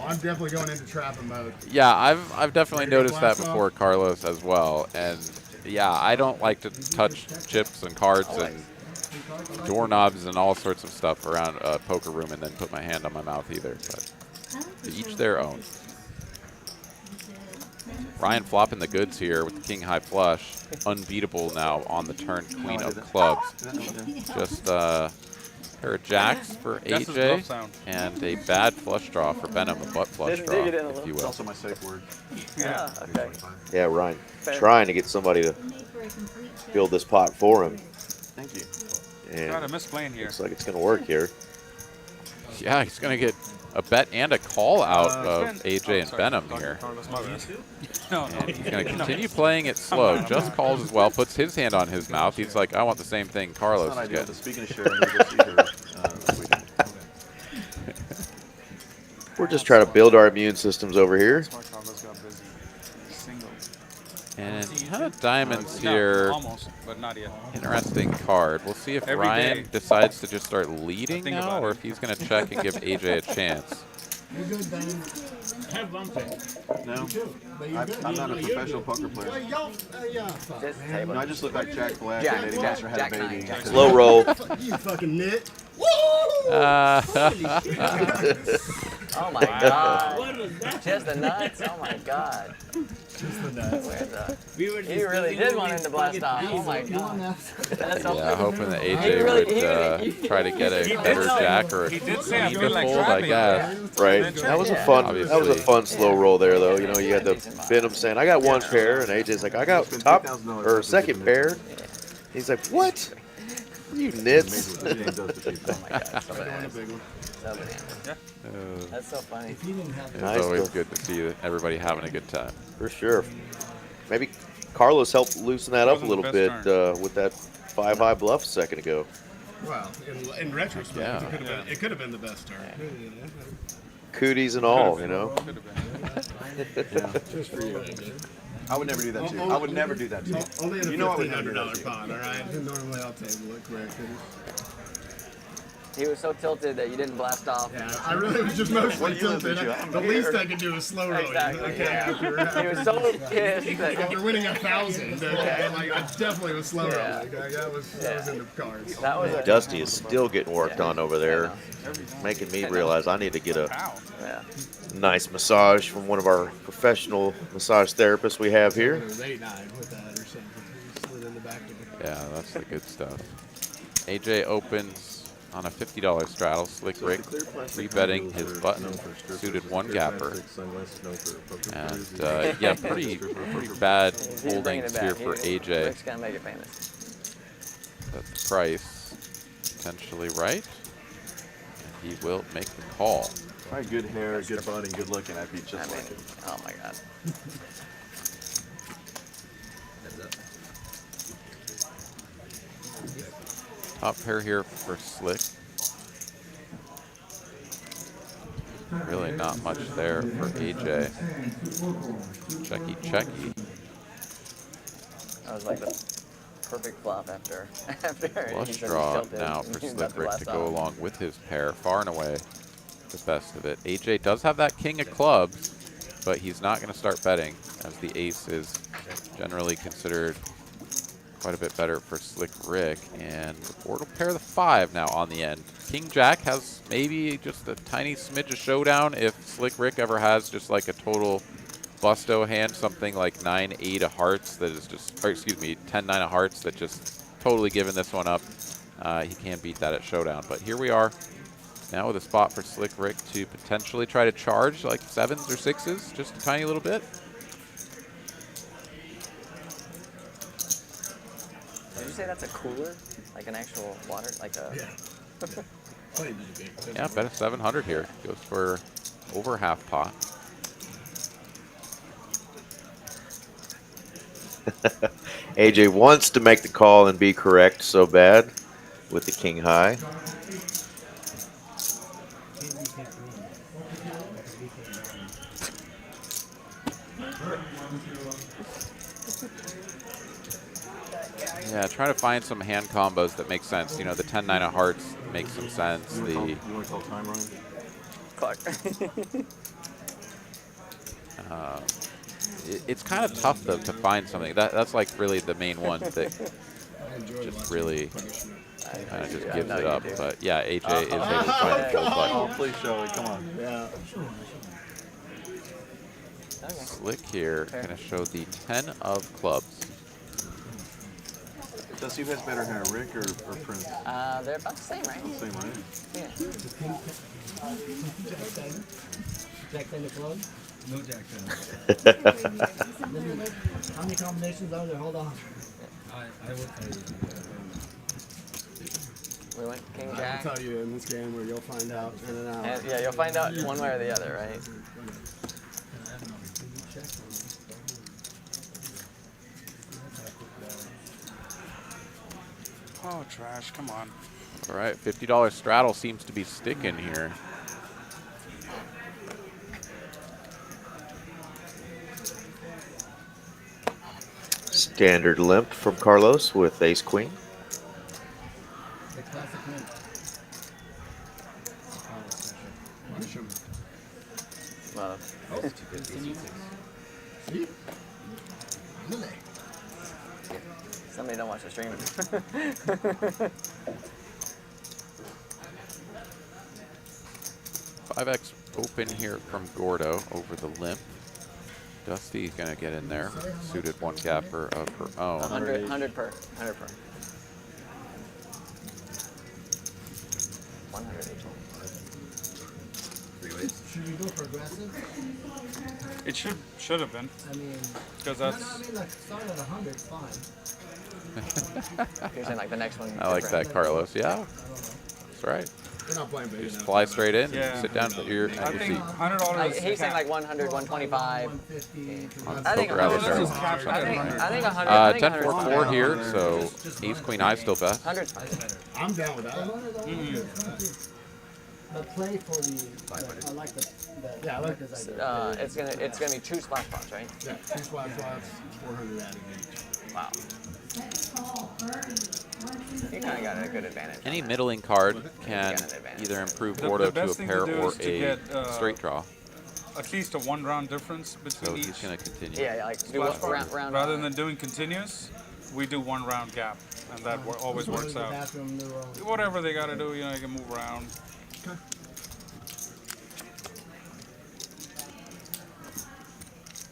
I'm definitely going into trapping mode. Yeah, I've definitely Ready to noticed that blast off? before Carlos as well, and yeah, I don't like to touch chips and cards and doorknobs and all sorts of stuff around a poker room and then put my hand on my mouth either, but to each their own. Ryan flopping the goods here with the king high flush, unbeatable now on the turn, queen of clubs. Just pair of jacks for That's his bluff AJ sound. and a bad flush draw for Behnam, a butt flush Didn't draw, dig it in a if little. you It's will. also my safe word. Yeah. Okay. Yeah, Ryan. Trying to get somebody to build this pot for him. Thank you. God, I And miss playing here. looks like it's going to work here. Yeah, he's going to get a bet and a call out of AJ and sorry. Behnam here. Carlos, my bad. No, And he's going to continue playing it slow. Just calls as well, puts his hand on his mouth. He's like, I want the same thing It's Carlos not is ideal, getting. but speaking of sharing, we'll go see her this weekend. We're just trying to build our immune systems over here. That's why Carlos got busy. Single. And he had diamonds No, here. almost, but not yet. Interesting card. We'll see if Every Ryan day. decides to just start leading Think now, about or it. if he's going to check and give AJ a chance. You're good, Ben. Have banter. No, But you're good. I'm not a professional poker player. This table. No, I just look like Jack Black Jack, and Eddie Jack, Monster had a Jack baby. nine, Jack Slow roll. You fucking nit. Oh my god. Just the nuts? Oh my god. Just the nuts. Where's the... We were He really did want him to blast off. Oh my god. That's so Yeah, hoping that AJ He really- would he- try to get a better jack or a He did say I queen feel to like fold, I trapping. guess. Right. That was a Yeah. fun. That was a Obviously. fun slow roll there, though. You know, you had the Behnam saying, "I got 1 pair," and AJ's like, "I got top or second pair." He's like, "What? You nits." Oh my god. So bananas. So bananas. That's so funny. It's Nice always stuff. good to see everybody having a good time. For sure. Maybe Carlos helped loosen that up a Wasn't little the bit best with that 5 high bluff a second ago. Well, in retrospect, Yeah. it could have been the best turn. Cooties and all, you know. Could have been. Just for you, AJ. I would never do that to you. I would never do that to you. Only in a You know I would never do that $1,500 to you. pot, all right? Normally I'll table it quick. He was so tilted that you didn't blast off. Yeah, I really was just mostly tilted. I'm The least I could do was slow roll. Exactly. Okay, Yeah. He was so pissed that after winning 1,000, okay, like I definitely was slow rolling. Okay, that was in the cards. that was a, Dusty is still getting worked on over there, making me realize I need to get a yeah. nice massage from one of our professional massage therapists we have here. It was 8-9 with that or something. Slid in the back of it. Yeah, that's the good stuff. AJ opens on a $50 straddle. Slick Ric rebetting his button suited one gapper. And yeah, pretty bad holdings here for AJ. Ric's gonna make it famous. That's price potentially right. And he will make the call. All right, good hair, good body, and good looking. I'd be just like it. Oh my god. Top pair here for Slick. Really not much there for AJ. Checky, checky. That was like the perfect flop after Flush draw now for Slick Ric to go along with his pair. Far and away the best of it. AJ does have that king of clubs, but he's not going to start betting, as the ace is generally considered quite a bit better for Slick Ric. And the board will pair the 5 now on the end. King Jack has maybe just a tiny smidge of showdown if Slick Ric ever has just like a total busto hand, something like 9-8 of hearts that is just, or excuse me, 10-9 of hearts that just totally giving this one up. He can't beat that at showdown. But here we are now with a spot for Slick Ric to potentially try to charge like 7s or 6s, just a tiny little bit. Did you say that's a cooler? Like an actual water? Like a... Yeah, bet a 700 here. Goes for over half pot. AJ wants to make the call and be correct so bad with the king high. Yeah, try to find some hand combos that make sense. You know, the 10-9 of hearts makes some sense. You want to call time, Ryan? Clock. It's kind of tough, though, to find something. That's like really the main one that just really kind of just gives it up. But yeah, AJ is able to find the full button. Oh, please show it. Come on. Yeah. Slick here, going to show the 10 of clubs. Dusty, who has better hair, Rick or Prince? They're about the same, right? Same, right? Yeah. Jack 10 of clubs? No Jack 10. How many combinations are there? Hold on. I will tell you. We went King I'll Jack. tell you in this game where you'll find out in an hour. And, yeah, you'll find out one way or the other, right? Oh, trash. Come on. All right, $50 straddle seems to be sticking here. Standard limp from Carlos with ace queen. The classic limp. Well, somebody don't watch the stream. 5x open here from Gordo over the limp. Dusty's gonna get in there. Suited one gapper of her own. 100 per. 100 per. 100 each. Should we go for aggressive? It should have been, I mean, because no, that's. I mean, like, start at 100, fine. You're saying like the next one. I like that, Carlos. Yeah, that's right. We're not playing big Just enough. fly straight in. Yeah. Sit down at your I seat. think $100. Like, he's saying like 100, 125. I think Poker out of 100. there. I think 100. 10 for 4 here, so ace queen I still bet. 100. I'm down with that. But play for the, I like the Yeah, I like this idea. It's gonna be 2 splash pots, right? Yeah, 2 splash slots, 400 added each. Wow. You kind of got a good advantage. Any middling card can got an advantage. either improve The Gordo to best a thing pair to do or is to a get, straight draw. At least a 1 round difference So between he's each going to continue. Yeah, like do splash what, part. round. Rather than doing continuous, we do 1 round gap, and that always works out. Whatever they got to do, you know, you can move around.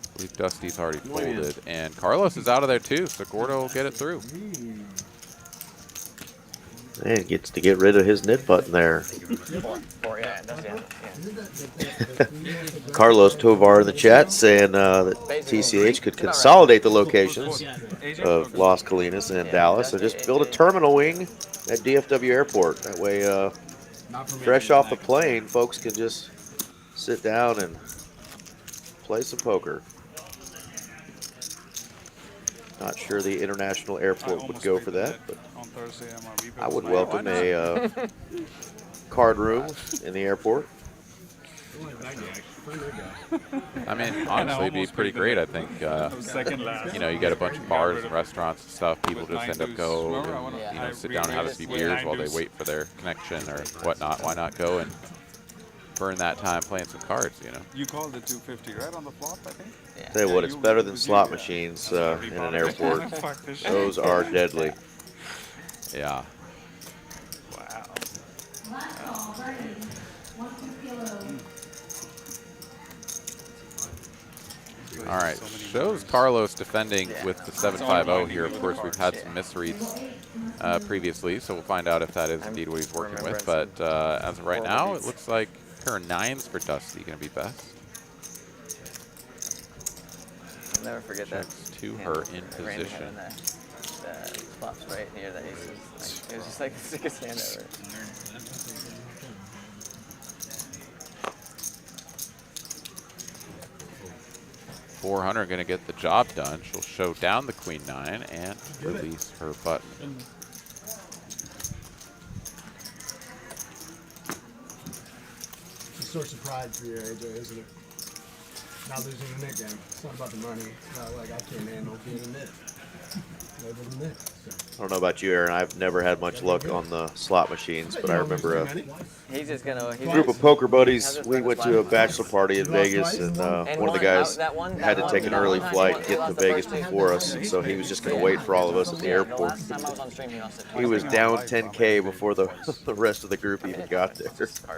I believe Dusty's already folded, and Carlos is out of there too, so Gordo will get it through. And gets to get rid of his nit button there. Four, yeah, that's yeah. Carlos Tovar in the chat saying that TCH could consolidate the locations of Las Colinas and Dallas and just build a terminal wing at DFW Airport. That way, fresh off the plane, folks can just sit down and play some poker. Not sure the international airport would go for that, but On Thursday, I would welcome a card room in the airport. I mean, honestly, it'd be pretty great, I think. You know, you get a bunch of bars and restaurants and stuff. People just end up go and, you know, sit down and have a few beers while they wait for their connection or whatnot. Why not go and burn that time playing some cards, you know? You called it 250, right, on the flop, I think? Yeah. Tell you what, it's better than slot machines in an airport. Fuck this shit. Those are deadly. Yeah. Wow. Last call, Bernie. 1 kilo. All right, shows Carlos defending with the 750 here. Of course, we've had some misreads previously, so we'll find out if that is indeed what he's working with. But as of right now, it looks like pair of 9s for Dusty going to be best. I'll never forget Checks that. to hand her in that Randy had position. in the flops right here, the aces. Like, it was just like the sickest hand ever. $400 going to get the job done. She'll show down the queen 9 and release her button. It's a source of pride for you, AJ, isn't it? Not losing the nit game. It's not about the money. It's not like I can't handle being a nit. Never the nit. So. I don't know about you, Aaron. I've never had much luck on the slot machines, but I remember a He's just gonna. group of poker buddies. We went to a bachelor party in Vegas, and one of the guys had to take an early flight and get to Vegas before us, and so he was just going to wait for all of us at the airport. Last time I was on stream, he lost it. He was down 10K before the rest of the group even got there.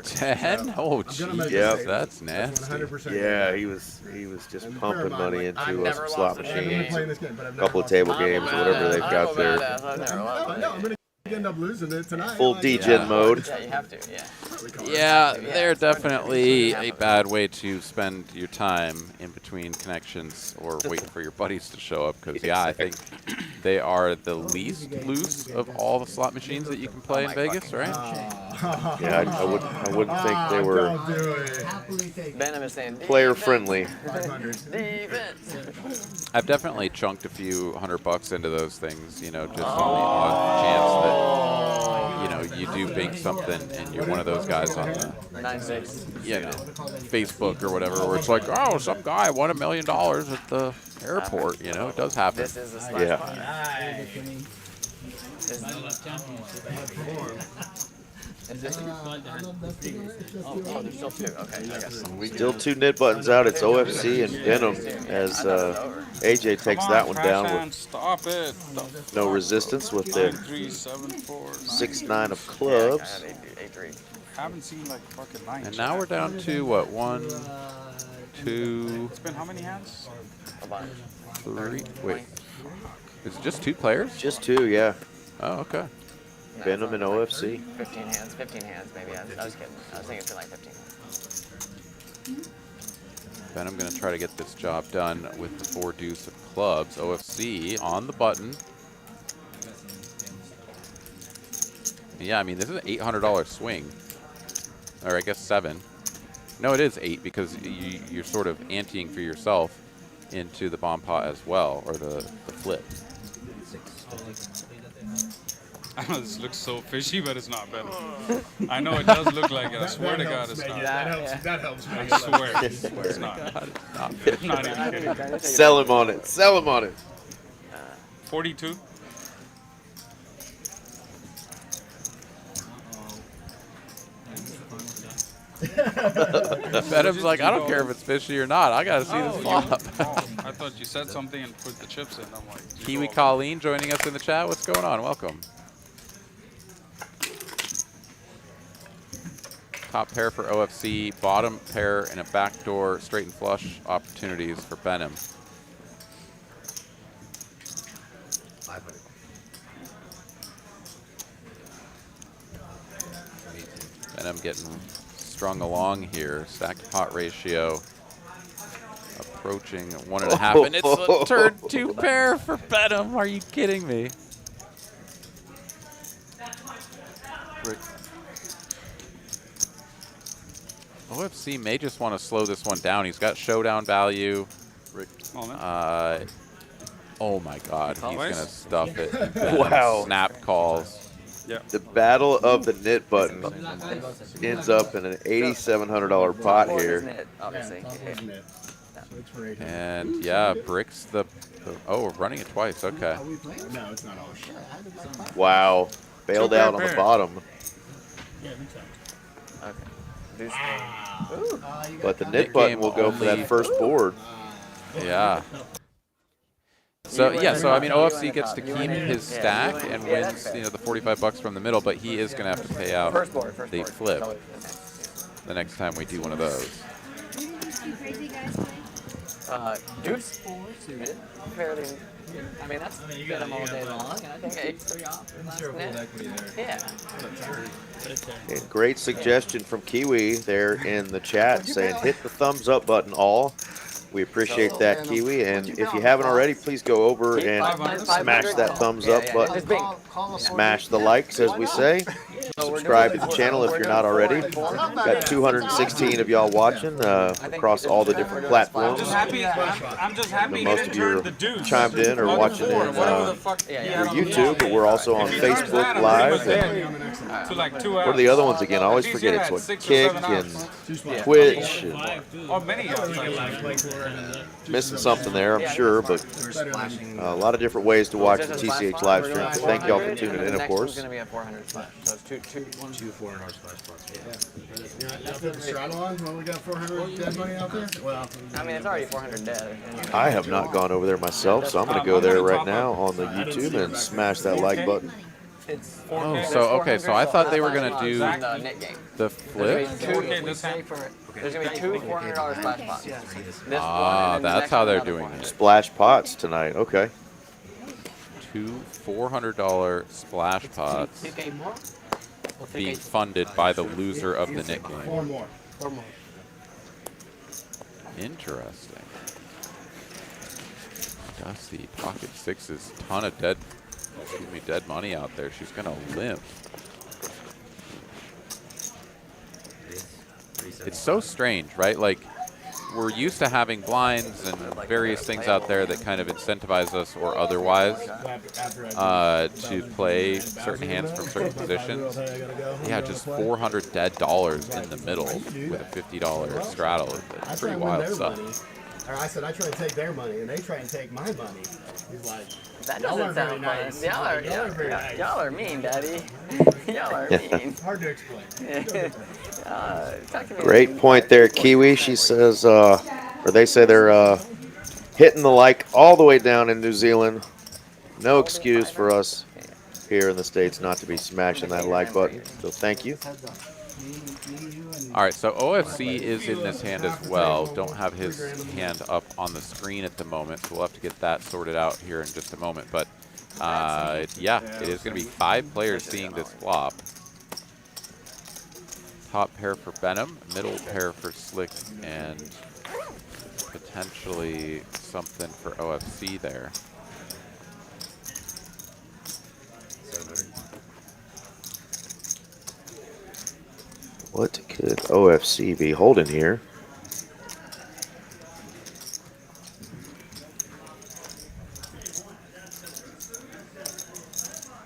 10? Oh, jeez. Yeah. That's nasty. Yeah, he was just pumping money into some slot machines, playing this game, but I've a never couple of lost table games, or whatever they've got there. No, I'm gonna end up losing it tonight. Full degen mode. Yeah, you have to. Yeah. Yeah, they're definitely a bad way to spend your time in between connections or waiting for your buddies to show up. Because yeah, I think they are the least loose of all the slot machines that you can play in Vegas, right? Yeah, I wouldn't think they were Behnam is saying player friendly. defense. I've definitely chunked a few $100 into those things, you know, just on the odd chance that, you know, you do bink something and you're one of those guys on the 9-6. you know, Facebook or whatever, where it's like, oh, some guy won $1 million at the airport. You know, it does happen. This is the slash Yeah. Oh, there's still two. Okay, I guess. Still 2 nit buttons out. It's OFC and Behnam as AJ takes that one down with Stop it. no resistance with the 9-3-7-4. 6-9 of clubs. Haven't seen like fucking 9. And now we're down to what? 1, 2, It's been how many hands? 3. Wait, is it just 2 players? Just 2, yeah. Oh, okay. Behnam and OFC. 15 hands maybe. I was kidding. I was thinking it's been like 15 hands. Then I'm going to try to get this job done with the 4 deuce of clubs. OFC on the button. Yeah, I mean, this is an $800 swing. Or I guess 7. No, it is 8 because you're sort of anteing for yourself into the bomb pot as well, or the flip. I know this looks so fishy, but it's not better. I know it does look like it. I swear to God, it's not. That helps me. I swear. It's not. I'm not even kidding. Sell him on it. Sell him on it. 42. Behnam's like, I don't care if it's fishy or not. I gotta see this flop. I thought you said something and put the chips in. I'm like, Kiwi Colleen joining us in the chat. What's going on? Welcome. Top pair for OFC, bottom pair and a backdoor straight and flush opportunities for Behnam. 500. Behnam getting strung along here. Stack to pot ratio approaching 1.5, and it's a turn 2 pair for Behnam. Are you kidding me? OFC may just want to slow this one down. He's got showdown value. Oh my God, he's gonna stuff it. Wow. Snap calls. Yeah. The battle of the knit button ends up in an $8,700 pot here. Obviously. And yeah, bricks the oh, we're running it twice. Okay. No, it's not all. Wow. Bailed out on the bottom. But the knit button will go for that first board. Yeah. So yeah, so I mean, OFC gets to keep his stack and wins, you know, the $45 from the middle, but he is going to have to pay out the flip the next time we do one of those. Deuce suited, fairly. I mean, that's been him all day long, and I think 8-3 off in last minute. Yeah. And great suggestion from Kiwi there in the chat saying hit the thumbs up button all. We appreciate that, Kiwi. And if you haven't already, please go over and smash that thumbs up button. Smash the likes, as we say. Subscribe to the channel if you're not already. Got 216 of y'all watching across all the different platforms. I'm just happy Most of you are chimed in or watching in your YouTube, but we're also on Facebook Live. And what are the other ones again? I always forget. It's what, Kick and Twitch. Missing something there, I'm sure, but a lot of different ways to watch the TCH live stream. So thank y'all for tuning in, of course. Going to be a 400 splash, so it's two $400 splash pots. Let's put the straddle on when we got 400 dead money out there. Well, I mean, it's already 400 dead. I have not gone over there myself, so I'm going to go there right now on the YouTube and smash that like button. Oh, so okay, so I thought they were going to do the flip. There's going to be two $400 splash pots. Ah, that's how they're doing it. Splash pots tonight, okay. 2 $400 splash pots being funded by the loser of the knit game. Four more. Interesting. Dusty, pocket sixes, ton of dead money out there. She's gonna limp. It's so strange, right? Like, we're used to having blinds and various things out there that kind of incentivize us or otherwise to play certain hands from certain positions. Yeah, just 400 dead dollars in the middle with a $50 straddle. It's pretty wild stuff. Or I said I try to take their money, and they try and take my money. He's like, that doesn't sound nice. Y'all are mean, Daddy. Y'all are mean. Hard to explain. Great point there, Kiwi. She says, or they say they're hitting the like all the way down in New Zealand. No excuse for us here in the States not to be smashing that like button. So thank you. All right, so OFC is in this hand as well. Don't have his hand up on the screen at the moment, so we'll have to get that sorted out here in just a moment. But yeah, it is going to be 5 players seeing this flop. Top pair for Behnam, middle pair for Slick, and potentially something for OFC there. What could OFC be holding here?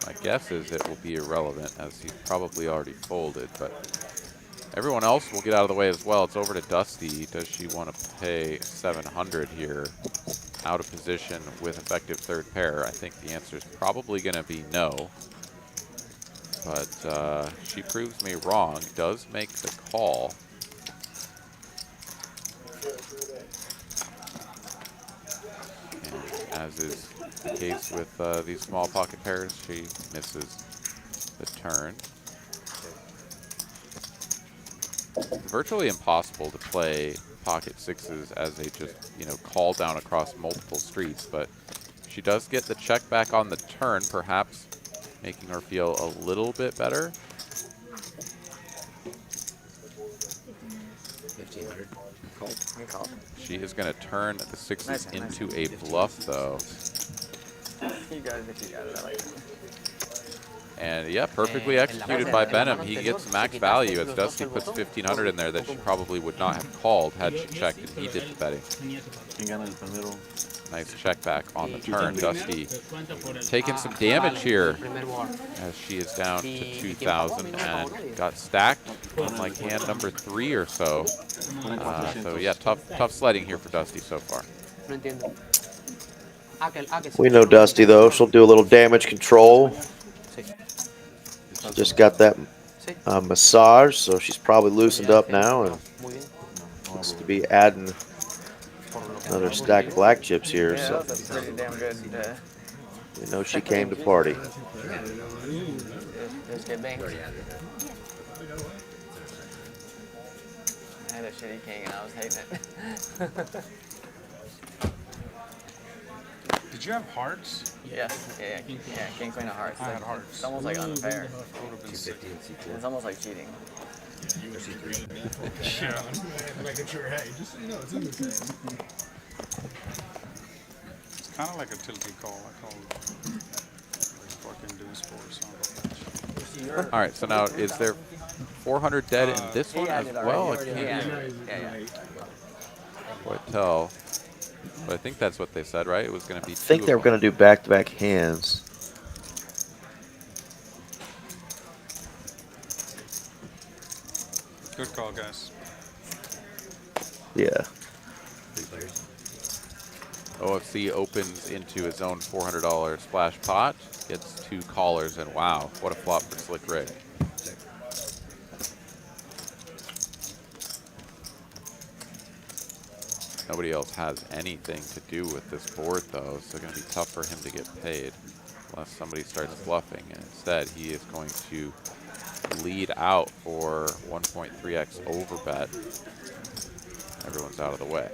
My guess is it will be irrelevant, as he's probably already folded, but everyone else will get out of the way as well. It's over to Dusty. Does she want to pay 700 here out of position with effective third pair? I think the answer is probably going to be no. But she proves me wrong, does make the call. as is the case with these small pocket pairs, she misses the turn. It's virtually impossible to play pocket sixes as a just, you know, call down across multiple streets, but she does get the check back on the turn, perhaps making her feel a little bit better. 1500. Call. She is going to turn the sixes into a bluff, though. You got it if you got it. I like it. And yeah, perfectly executed by Behnam. He gets max value as Dusty puts 1500 in there that she probably would not have called had she checked, and he did the betting. Nice check back on the turn. Dusty taking some damage here as she is down to 2,000 and got stacked on like hand number 3 or so. So yeah, tough sledding here for Dusty so far. We know Dusty, though. She'll do a little damage control. Just got that massage, so she's probably loosened up now and looks to be adding another stack of black chips here. Yeah, So that's pretty damn good. we know she came to party. Just get banked. I had a shitty king and I was hating it. Did you have hearts? Yeah, king, queen of hearts. I had hearts. It's almost like unfair. That would have been sick. It's almost like cheating. Yeah. Making sure, hey, just so you know, it's in the thing. It's kind of like a tilty call. I call it fucking deuce four, son of a bitch. All right, so now is there 400 dead in this one as well? I can't Yeah. quite tell. But I think that's what they said, right? It was going to be I think they were going to do back-to-back hands. Good call, guys. Yeah. OFC opens into his own $400 splash pot, gets 2 callers, and wow, what a flop for Slick Ric. Nobody else has anything to do with this board, though, so it's going to be tough for him to get paid unless somebody starts bluffing. And instead, he is going to lead out for 1.3x overbet. Everyone's out of the way.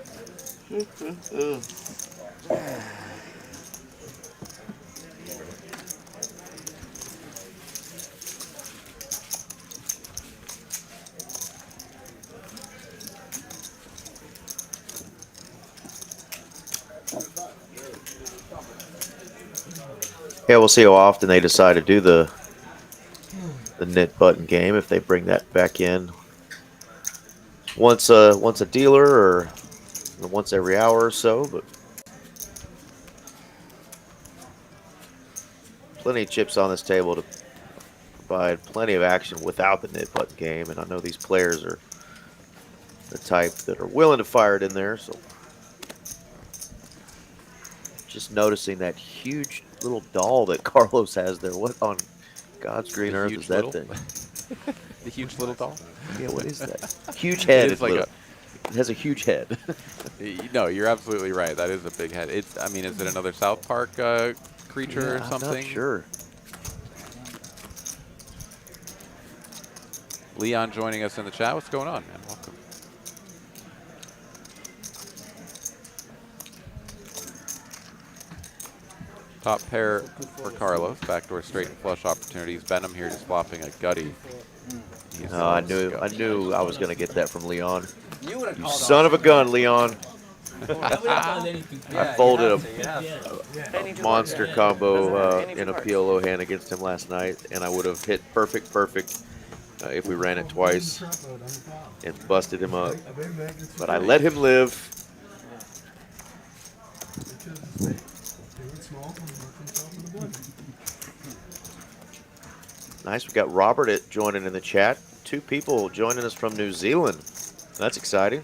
Yeah, we'll see how often they decide to do the knit button game, if they bring that back in once a dealer or once every hour or so. But plenty of chips on this table to provide plenty of action without the knit button game, and I know these players are the type that are willing to fire it in there. So just noticing that huge little doll that Carlos has there. What on God's green earth is that thing? The huge little doll? Yeah, what is that? Huge head. It's like it has a huge head. No, you're absolutely right. That is a big head. It's. I mean, is it another South Park creature or something? I'm not sure. Leon joining us in the chat. What's going on, man? Welcome. Top pair for Carlos. Backdoor straight and flush opportunities. Behnam here just flopping a gutty. Oh, I knew I was going to get that from Leon. You son of a gun, Leon. I folded a monster combo in a PLO hand against him last night, and I would have hit perfect if we ran it twice and busted him up. But I let him live. Nice. We got Robert joining in the chat. 2 people joining us from New Zealand. That's exciting.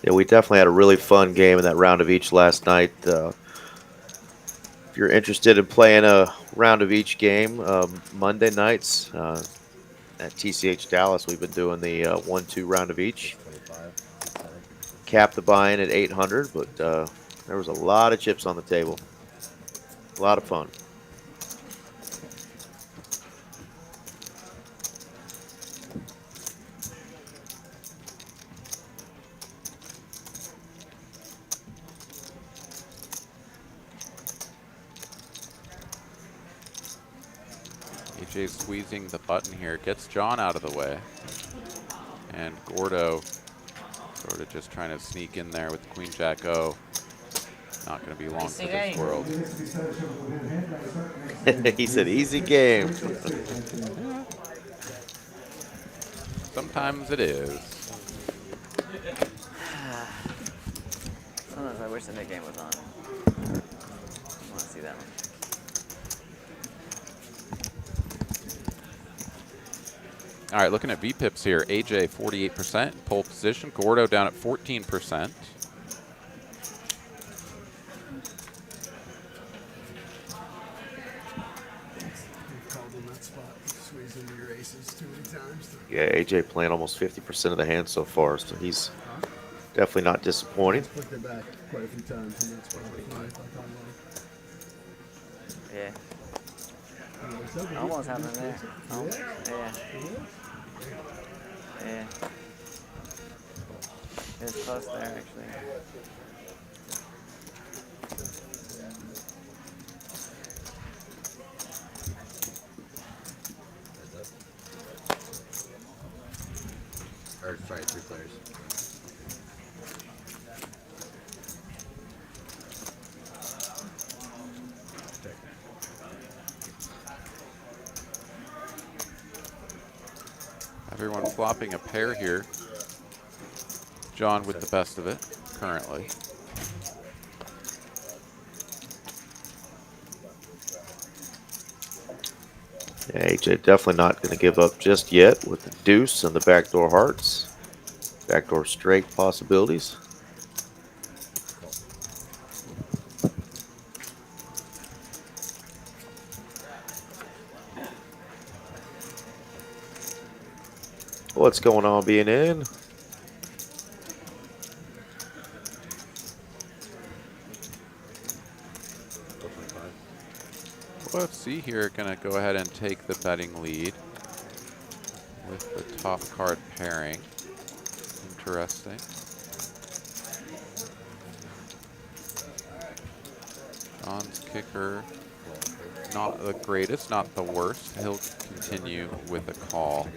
Yeah, we definitely had a really fun game in that round of each last night. If you're interested in playing a round of each game, Monday nights at TCH Dallas, we've been doing the 1-2 round of each. Cap the buy-in at 800, but there was a lot of chips on the table. A lot of fun. AJ's squeezing the button here, gets John out of the way. And Gordo sort of just trying to sneak in there with the Queen Jack O. Not going to be long for this world. He said, easy game. Sometimes it is. Sometimes I wish the mid game was on. I want to see that one. All right, looking at VPIPs here. AJ 48%, pole position. Gordo down at 14%. Yeah, AJ playing almost 50% of the hand so far, so he's definitely not disappointing. Flicked it back quite a few times. And that's Yeah. Almost happened there. Oh, yeah. Yeah. It's close there, actually. Or sorry, 3 players. Everyone flopping a pair here. John with the best of it, currently. Yeah, AJ definitely not going to give up just yet with the deuce and the backdoor hearts. Backdoor straight possibilities. What's going on, being in? OFC here going to go ahead and take the betting lead with the top card pairing. Interesting. John's kicker, not the greatest, not the worst. He'll continue with a call.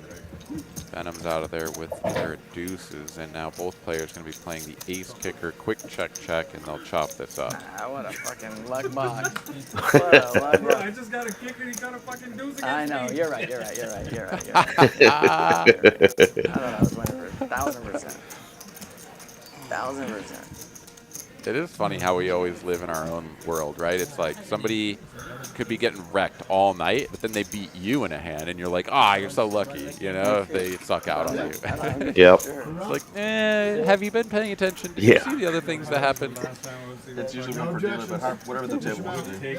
Behnam's out of there with their deuces, and now both players going to be playing the ace kicker, quick check, and they'll chop this up. Ah, what a fucking luck box. What a luck box. I just got a kicker, you got a fucking deuce against I know, me. you're right. I thought I was winning for 1,000%. 1,000%. It is funny how we always live in our own world, right? It's like somebody could be getting wrecked all night, but then they beat you in a hand, and you're like, ah, you're so lucky, you know, if they suck out on you. Yep. It's like, have you been paying attention? Did Yeah. you see the other things that happened? It's usually one per dealer, but whatever the table wants to do.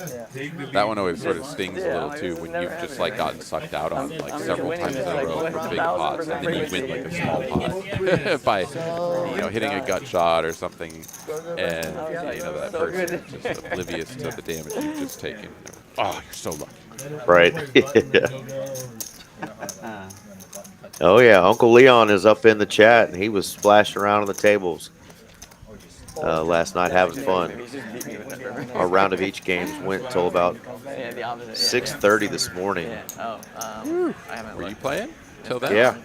That one always sort of stings a little too when you've just like gotten sucked out on like several times in a row for big pots, and then you win like a small pot by hitting a gut shot or something, and that person is just oblivious to the damage you've just taken. Oh, you're so lucky. Right. Oh yeah, Uncle Leon is up in the chat, and he was splashing around on the tables last night having fun. Our round of each games went until about 6:30 this morning. Were you playing till then? Yeah.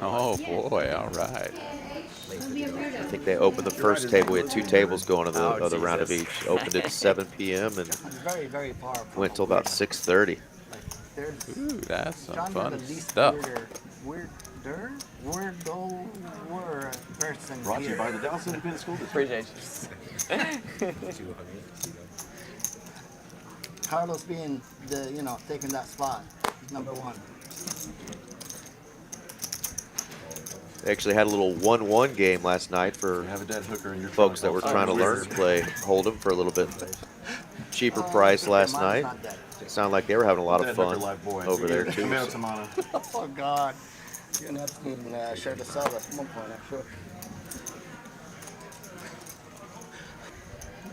Oh boy, all right. I think they opened the first table. We had 2 tables going to the other round of each. Opened at 7 p.m. and went till about 6:30. Ooh, that's some fun stuff. Brought to you by the Dallas Independent School District. Appreciate you. Carlos being the, taking that spot, number 1. They actually had a little 1-1 game last night for Have a dead hooker in your folks that were trying to learn to play Hold'em for a little bit cheaper price last night. It sounded like they were having a lot of fun over there too. Oh God, you're gonna have to share the cell at one point, I'm sure.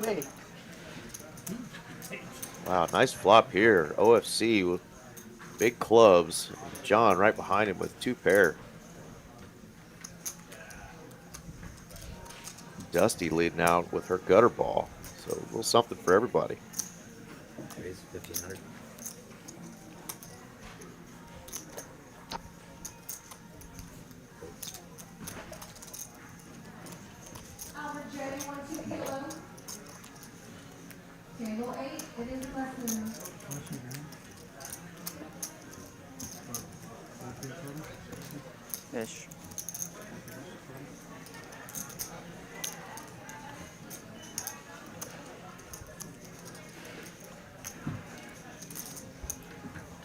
Wait. Wow, nice flop here. OFC with big clubs. John right behind him with 2 pair. Dusty leading out with her gutter ball. So a little something for everybody. Raise 1,500. Albert J, 1 2 kilo. Table 8, it is less than. Ish.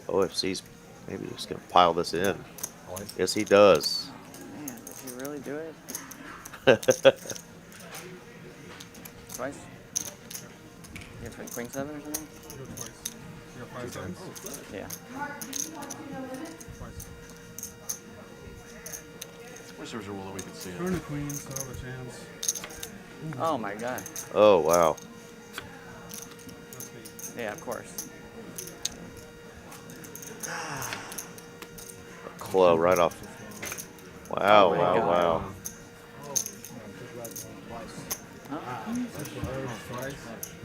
OFC's maybe just going to pile this in. Yes, he does. Man, did he really do it? Twice? You have Queen 7 or something? You go twice. You got 5 cents? Yeah. Wish there was a rule that we could see Turn it. the queen, so have a chance. Oh my god. Oh, wow. Yeah, of course. Club right off. Wow, Oh my wow, God. wow.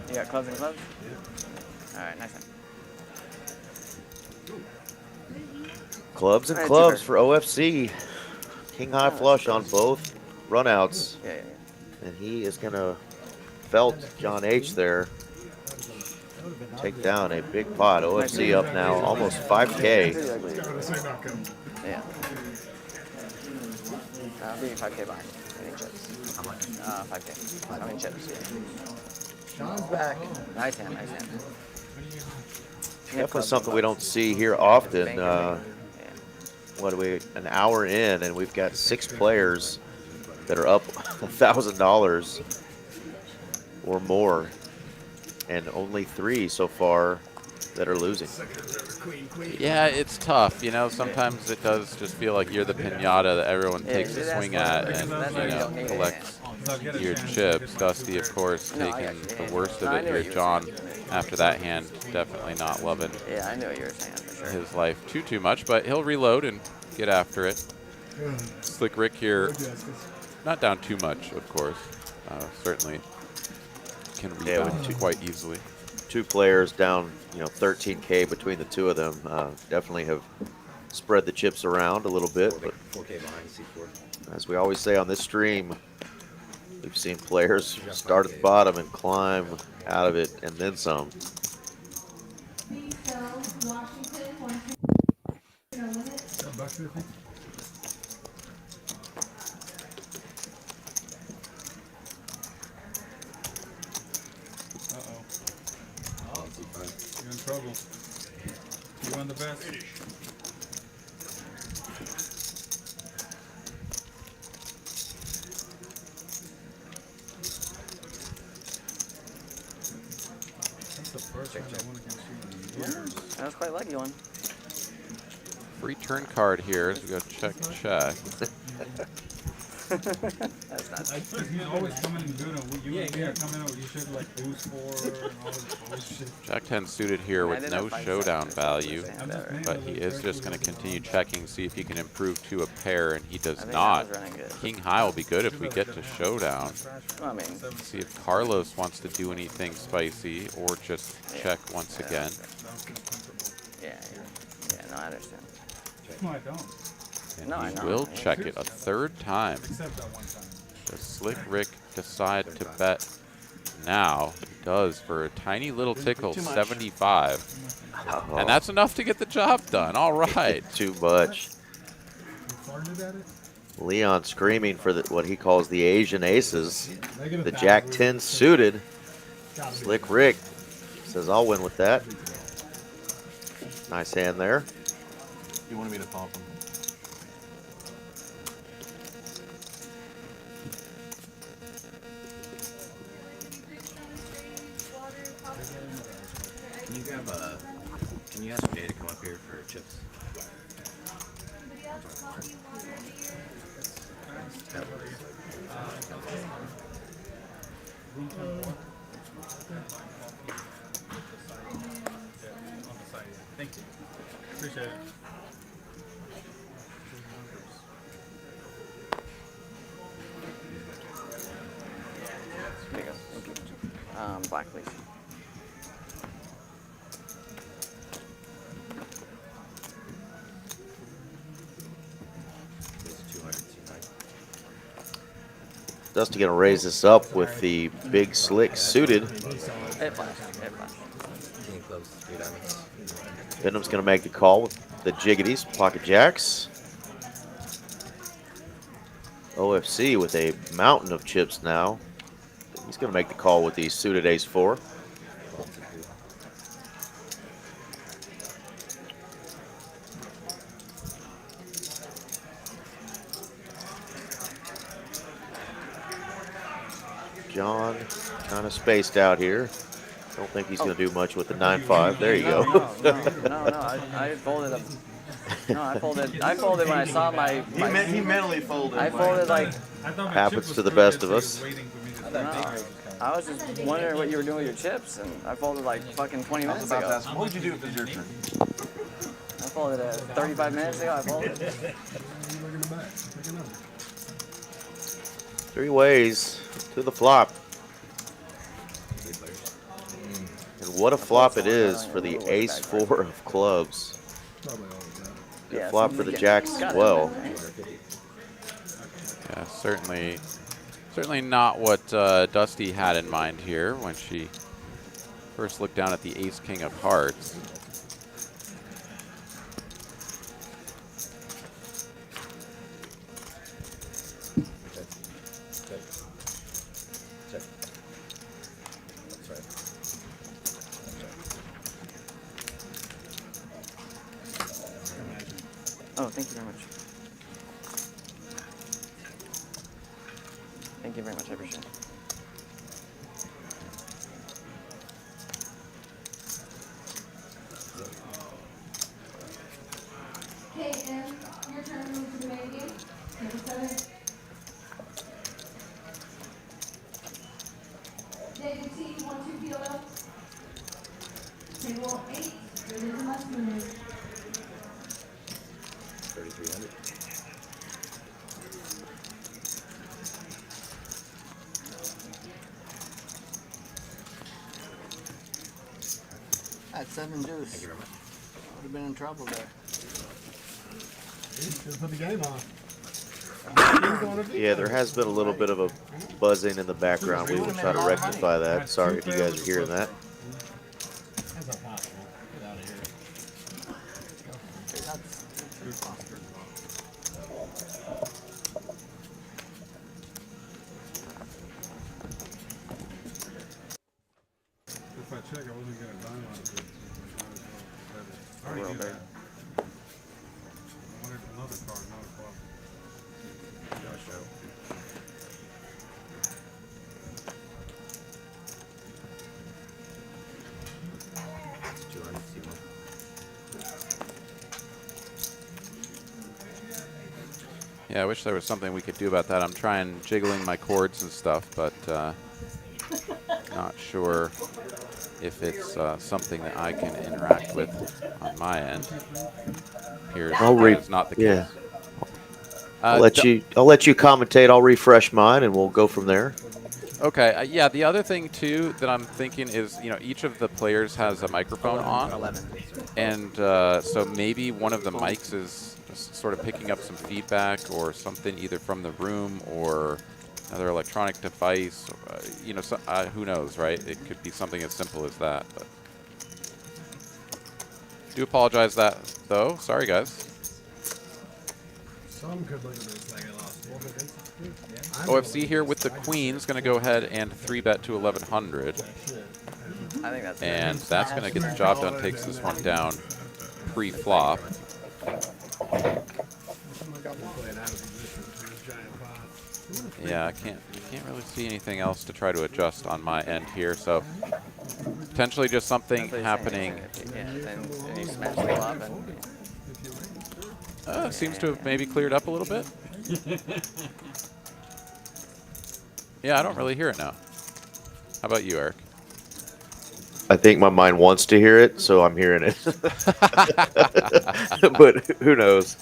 You got clubs and clubs? Alright, nice one. Clubs and Alright, clubs cheaper. for OFC. King high flush on both runouts. Yeah. And he is going to felt John H there. Take down a big pot. OFC up now almost 5K. Yeah. I'll be 5K behind. Any chips? How much? 5K. I mean chips. John's back. Nice hand, nice hand. Definitely something we don't see here often. What are we, an hour in, and we've got 6 players that are up $1,000 or more, and only 3 so far that are losing. Yeah, it's tough. You know, sometimes it does just feel like you're the pinata that everyone takes a swing at and, you know, collects your chips. Dusty, of course, taking the worst of it here. John, after that hand, definitely not loving Yeah, I knew what you were saying for sure. his life too much, but he'll reload and get after it. Slick Ric here, not down too much, of course. Certainly can rebound quite easily. 2 players down, you know, 13K between the 2 of them. Definitely have spread the chips around a little bit. But 4K behind C4. as we always say on this stream, we've seen players start at the bottom and climb out of it and then some. Washington, 1 2 limit. You're in trouble. You won the best. That's the first time I won against you in years. That was quite a lucky one. Free turn card here as we go check. That's not. He's always coming in good, and you are coming out. You should like boost 4 and all this bullshit. Jack 10 suited here with no showdown value, but he is just going to continue checking, see if he can improve to a pair, and he does not. King high will be good if we get to showdown. Well, I mean, See if Carlos wants to do anything spicy or just check once again. yeah, no, I understand. No, I don't. And No, I he know. will check it a 3rd time. Except that one time. Does Slick Ric decide to bet now? He does for a tiny little tickle, 75. Oh, And that's enough to get the job done. All right. too much. Leon screaming for what he calls the Asian aces. The Jack 10 suited. Slick Ric says, I'll win with that. Nice hand there. You wanted me to pop him. Can you grab can you ask Jay to come up here for chips? Thank you. Appreciate it. There you go. Thank you. Black, please. Dusty gonna raise this up with the big slick suited. It flashed. It flashed. Getting close. 3 diamonds. Behnam's gonna make the call with the jiggities, pocket jacks. OFC with a mountain of chips now. He's gonna make the call with the suited ace-4. John kind of spaced out here. Don't think he's going to do much with the 9-5. There you go. No. I folded them. No, I folded when I saw my. He mentally folded. I folded like. Happens to the best of us. I was just wondering what you were doing with your chips, and I folded like fucking 20 minutes ago. What would you do if it was your turn? I folded 35 minutes ago. I folded. 3 ways to the flop. And what a flop it is for the ace-4 of clubs. Good flop for the jacks as well. Yeah, certainly not what Dusty had in mind here when she first looked down at the ace-king of hearts. Oh, thank you very much. Thank you very much. I appreciate it. Okay, and your turn to move to the main game. Table 7. David T, 1-2 PLL. Table 8, there is a must move. 3,300. At 7 deuce. Thank you very much. Would have been in trouble there. Put the game on. Yeah, there has been a little bit of a buzzing in the background. We will try to rectify that. Sorry if you guys are hearing that. That's not possible. Get out of here. If I check, I wasn't going to dime on it. I already Well, knew there. that. I wanted another card, not a club. No show. It's 200. See one. Yeah, I wish there was something we could do about that. I'm trying jiggling my cords and stuff, but not sure if it's something that I can interact with on my end. Here's not the case. Yeah. I'll let you commentate. I'll refresh mine, and we'll go from there. Okay. Yeah. The other thing too that I'm thinking is, each of the players has a microphone on, 11. and so maybe one of the mics is sort of picking up some feedback or something, either from the room or another electronic device. Who knows, right? It could be something as simple as that. But do apologize that though. Sorry, guys. Some could look at this like I lost. OFC here with the queens, going to go ahead and 3-bet to 1100. I think that's. And that's going to get the job done. Takes this one down pre-flop. Yeah, I can't really see anything else to try to adjust on my end here. So Potentially just something That's what he's happening. saying. Yeah, then you smash the flop and Seems to have maybe cleared up a little bit. Yeah, I don't really hear it now. How about you, Eric? I think my mind wants to hear it, so I'm hearing it. But who knows?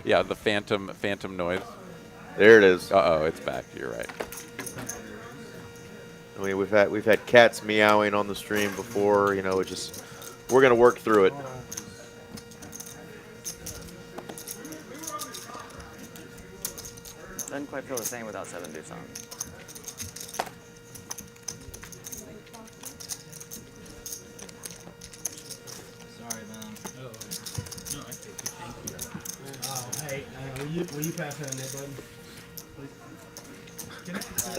Yeah, the phantom noise. There it is. Uh-oh, it's back. You're right. I mean, we've had cats meowing on the stream before. You know, it just we're gonna work through it. doesn't quite feel the same without 7 deuce on. Sorry, man. Oh. No, I take it. Thank you. Oh, hey, will you pass that Nick button? Wait,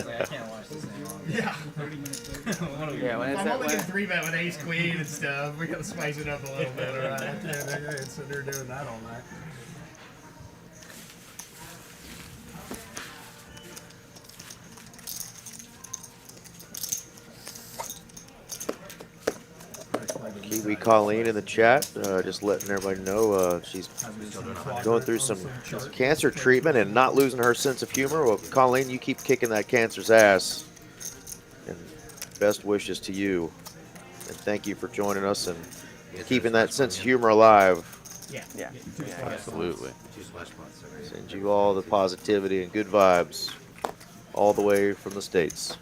I can't watch this anymore. Yeah. 30 minutes later. Yeah, when it's I'm that only way. gonna 3-bet with ace queen and stuff. We gotta spice it up a little bit, all right? So they're doing that all night. Kiwi Colleen in the chat, just letting everybody know she's going through some cancer treatment and not losing her sense of humor. Well, Colleen, you keep kicking that cancer's ass. And best wishes to you. And thank you for joining us and keeping that sense of humor alive. Yeah. Absolutely. Send you all the positivity and good vibes all the way from the States.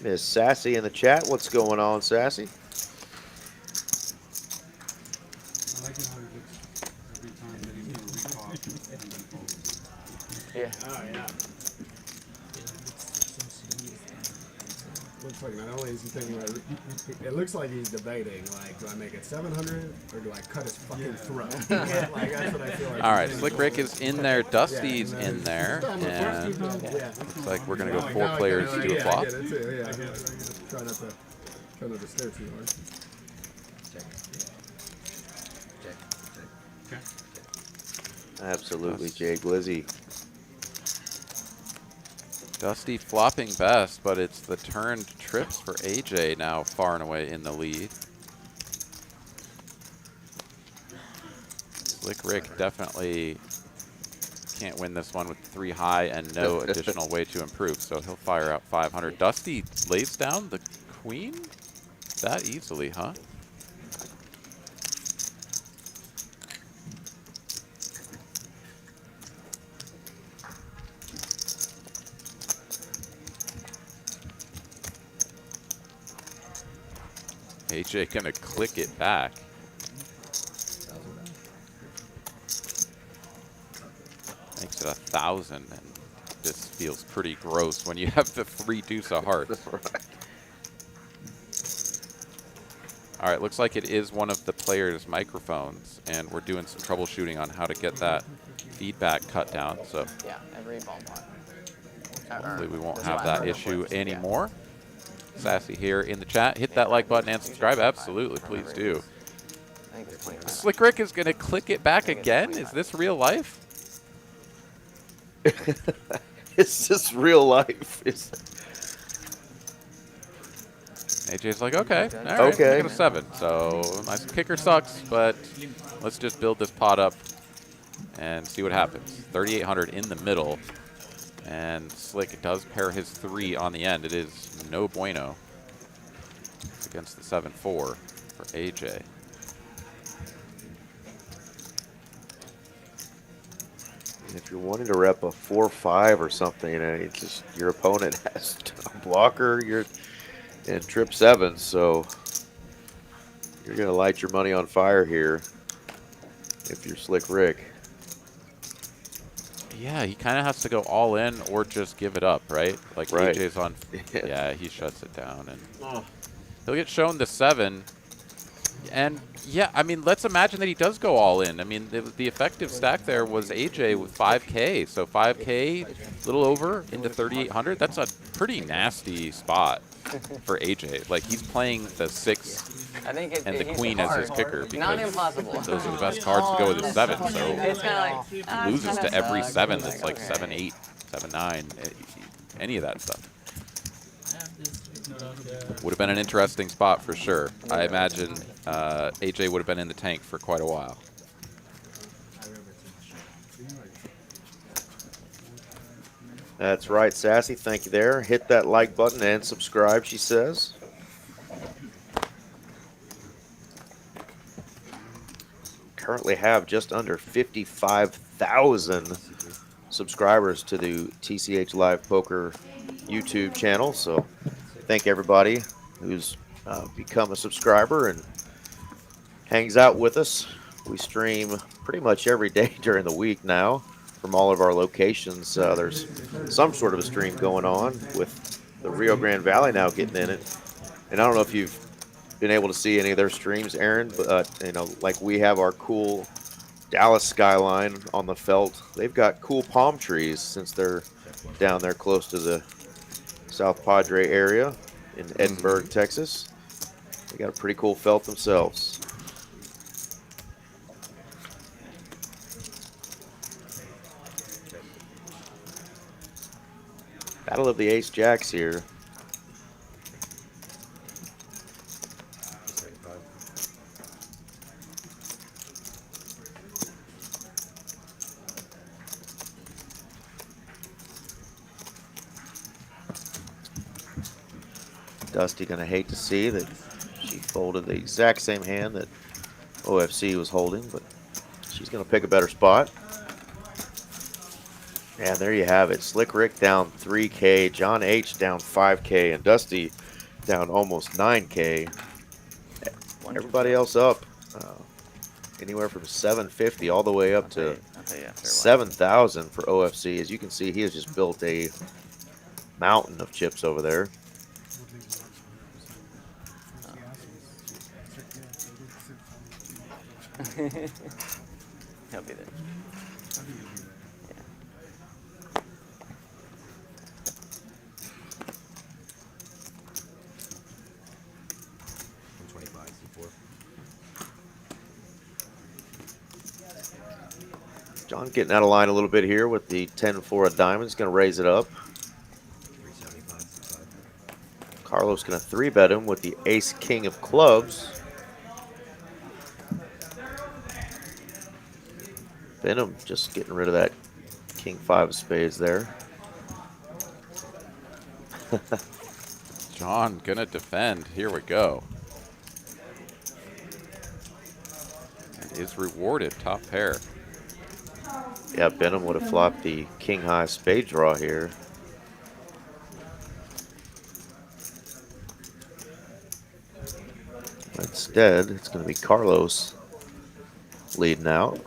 Miss Sassy in the chat. What's going on, Sassy? I like it how he looks every time that he's going to recall and then fold. Yeah. Oh, yeah. Looks like not only is he thinking about it looks like he's debating, like, do I make it 700 or do I cut his fucking throat? Like, that's what I feel like. All right, Slick Ric is in there. Dusty's in there. And Yeah. looks like we're going to go 4 players to do a flop. Yeah, that's it. Yeah, try not to stare too hard. Absolutely, Jay Glizzy. Dusty flopping best, but it's the turned trips for AJ now far and away in the lead. Slick Ric definitely can't win this one with 3 high and no additional way to improve, so he'll fire out 500. Dusty lays down the queen that easily, huh? AJ gonna click it back. Makes it 1,000, and this feels pretty gross when you have the 3 deuce of hearts. All right, looks like it is one of the players' microphones, and we're doing some troubleshooting on how to get that feedback cut down. So Yeah, every ballpark. hopefully we won't have that issue anymore. Sassy here in the chat. Hit that like button and subscribe. Absolutely, please do. I think it's 25. Slick Ric is going to click it back again. Is this real life? Is this real life? AJ's like, okay, all right, Okay. I got a 7. So my kicker sucks, but let's just build this pot up and see what happens. 3,800 in the middle, and Slick does pair his 3 on the end. It is no bueno against the 7-4 for AJ. If you're wanting to rep a 4-5 or something, you know, it's just your opponent has a blocker, you're in trip 7, so you're gonna light your money on fire here if you're Slick Ric. Yeah, he kind of has to go all in or just give it up, right? Like Right. AJ's on. Yeah, he shuts it down, and he'll get shown the 7. And yeah, I mean, let's imagine that he does go all in. I mean, the effective stack there was AJ with 5K. So 5K, a little over into 3,800. That's a pretty nasty spot for AJ. Like, he's playing the 6 and the queen as his kicker Not because impossible. those are the best cards to go with his 7. So It's kind of like he loses to every 7 that's like 7-8, 7-9, any of that stuff. Would have been an interesting spot for sure. I imagine AJ would have been in the tank for quite a while. That's right, Sassy. Thank you there. Hit that like button and subscribe, she says. Currently have just under 55,000 subscribers to the TCH Live Poker YouTube channel. So thank everybody who's become a subscriber and hangs out with us. We stream pretty much every day during the week now from all of our locations. There's some sort of a stream going on with the Rio Grande Valley now getting in it. And I don't know if you've been able to see any of their streams, Aaron, but you know, like we have our cool Dallas skyline on the Felt. They've got cool palm trees since they're down there close to the South Padre area in Edinburgh, Texas. They got a pretty cool Felt themselves. Battle of the Ace Jacks here. Dusty gonna hate to see that she folded the exact same hand that OFC was holding, but she's gonna pick a better spot. And there you have it. Slick Ric down 3K, John H down 5K, and Dusty down almost 9K. Everybody else up anywhere from 750 all the way up to 7,000 for OFC. As you can see, he has just built a mountain of chips over there. He'll be there. John getting out of line a little bit here with the 10-4 of diamonds. Going to raise it up. Carlos going to 3-bet him with the ace-king of clubs. Behnam just getting rid of that king-5 of spades there. John going to defend. Here we go. And is rewarded. Top pair. Yeah, Behnam would have flopped the king-high spade draw here. Instead, it's going to be Carlos leading out.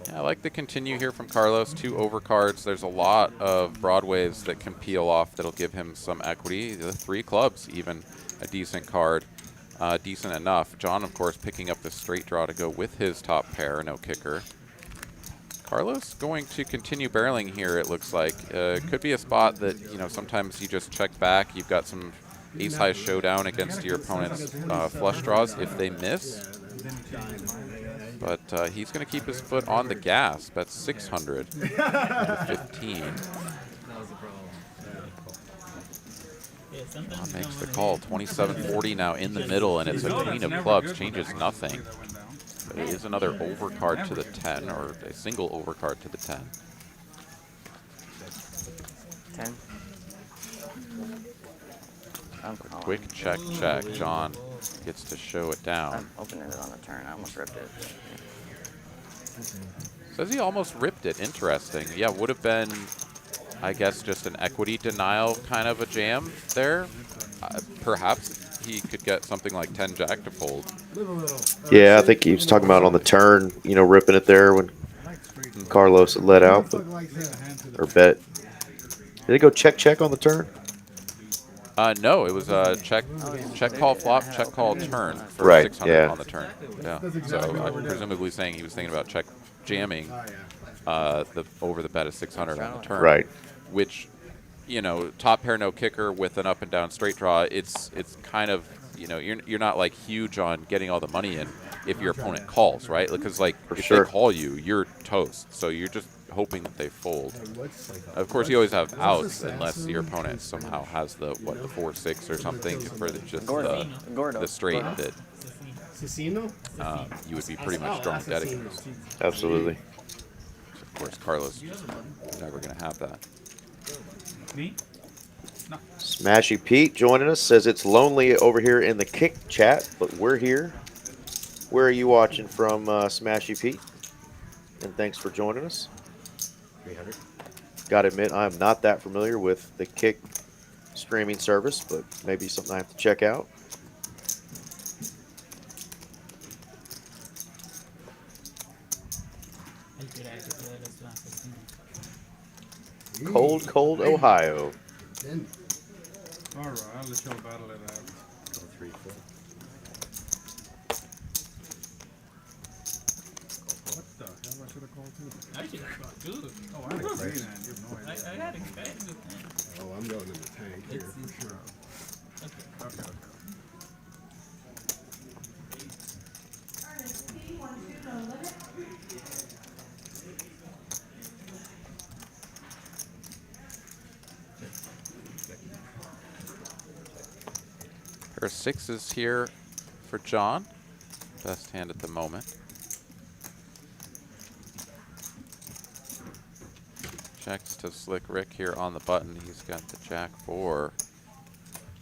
Yeah, I like the continue here from Carlos. 2 overcards. There's a lot of broadways that can peel off that'll give him some equity. The 3 clubs, even a decent card. Decent enough. John, of course, picking up the straight draw to go with his top pair. No kicker. Carlos going to continue barreling here, it looks like. Could be a spot that, you know, sometimes you just check back. You've got some ace-high showdown against your opponent's flush draws if they miss. But he's going to keep his foot on the gas. That's 600 to 15. John makes the call. 2740 now in the middle, and it's a queen of clubs. Changes nothing. But it is another overcard to the 10, or a single overcard to the 10. 10. Quick check. John gets to show it down. I'm opening it on the turn. I almost ripped it. Says he almost ripped it. Interesting. Yeah, would have been, I guess, just an equity denial kind of a jam there. Perhaps he could get something like 10-jack to fold. Yeah, I think he was talking about on the turn, you know, ripping it there when Carlos had let out, or bet. Did it go check on the turn? No, it was check call flop, check call turn for Right, 600 yeah. on the turn. Yeah. So I'm presumably saying he was thinking about check jamming the over the bet of 600 on the turn. Right. Which, you know, top pair no kicker with an up and down straight draw. It's kind of, you know, you're not like huge on getting all the money in if your opponent calls, right? Because like if sure. they call you, you're toast. So you're just hoping that they fold. Of course, you always have outs unless your opponent somehow has the 4-6 or something for just the straight that you would be pretty much drawing dead against. Absolutely. Of course, Carlos is never going to have that. Me? No. Smashy Pete joining us says it's lonely over here in the kick chat, but we're here. Where are you watching from, Smashy Pete? And thanks for joining us. 300. Gotta admit, I'm not that familiar with the kick streaming service, but maybe something I have to check out. Cold, cold Ohio. All right, I'll let you battle it out. 3, 4. What the hell? I should have called too. I should have called too. Oh, I didn't say that. You have no idea. I had a good thing. Oh, I'm going in the tank here for sure. Okay. Ernest P. 1-2, no limit. Pair of sixes here for John. Best hand at the moment. Checks to Slick Ric here on the button. He's got the jack 4.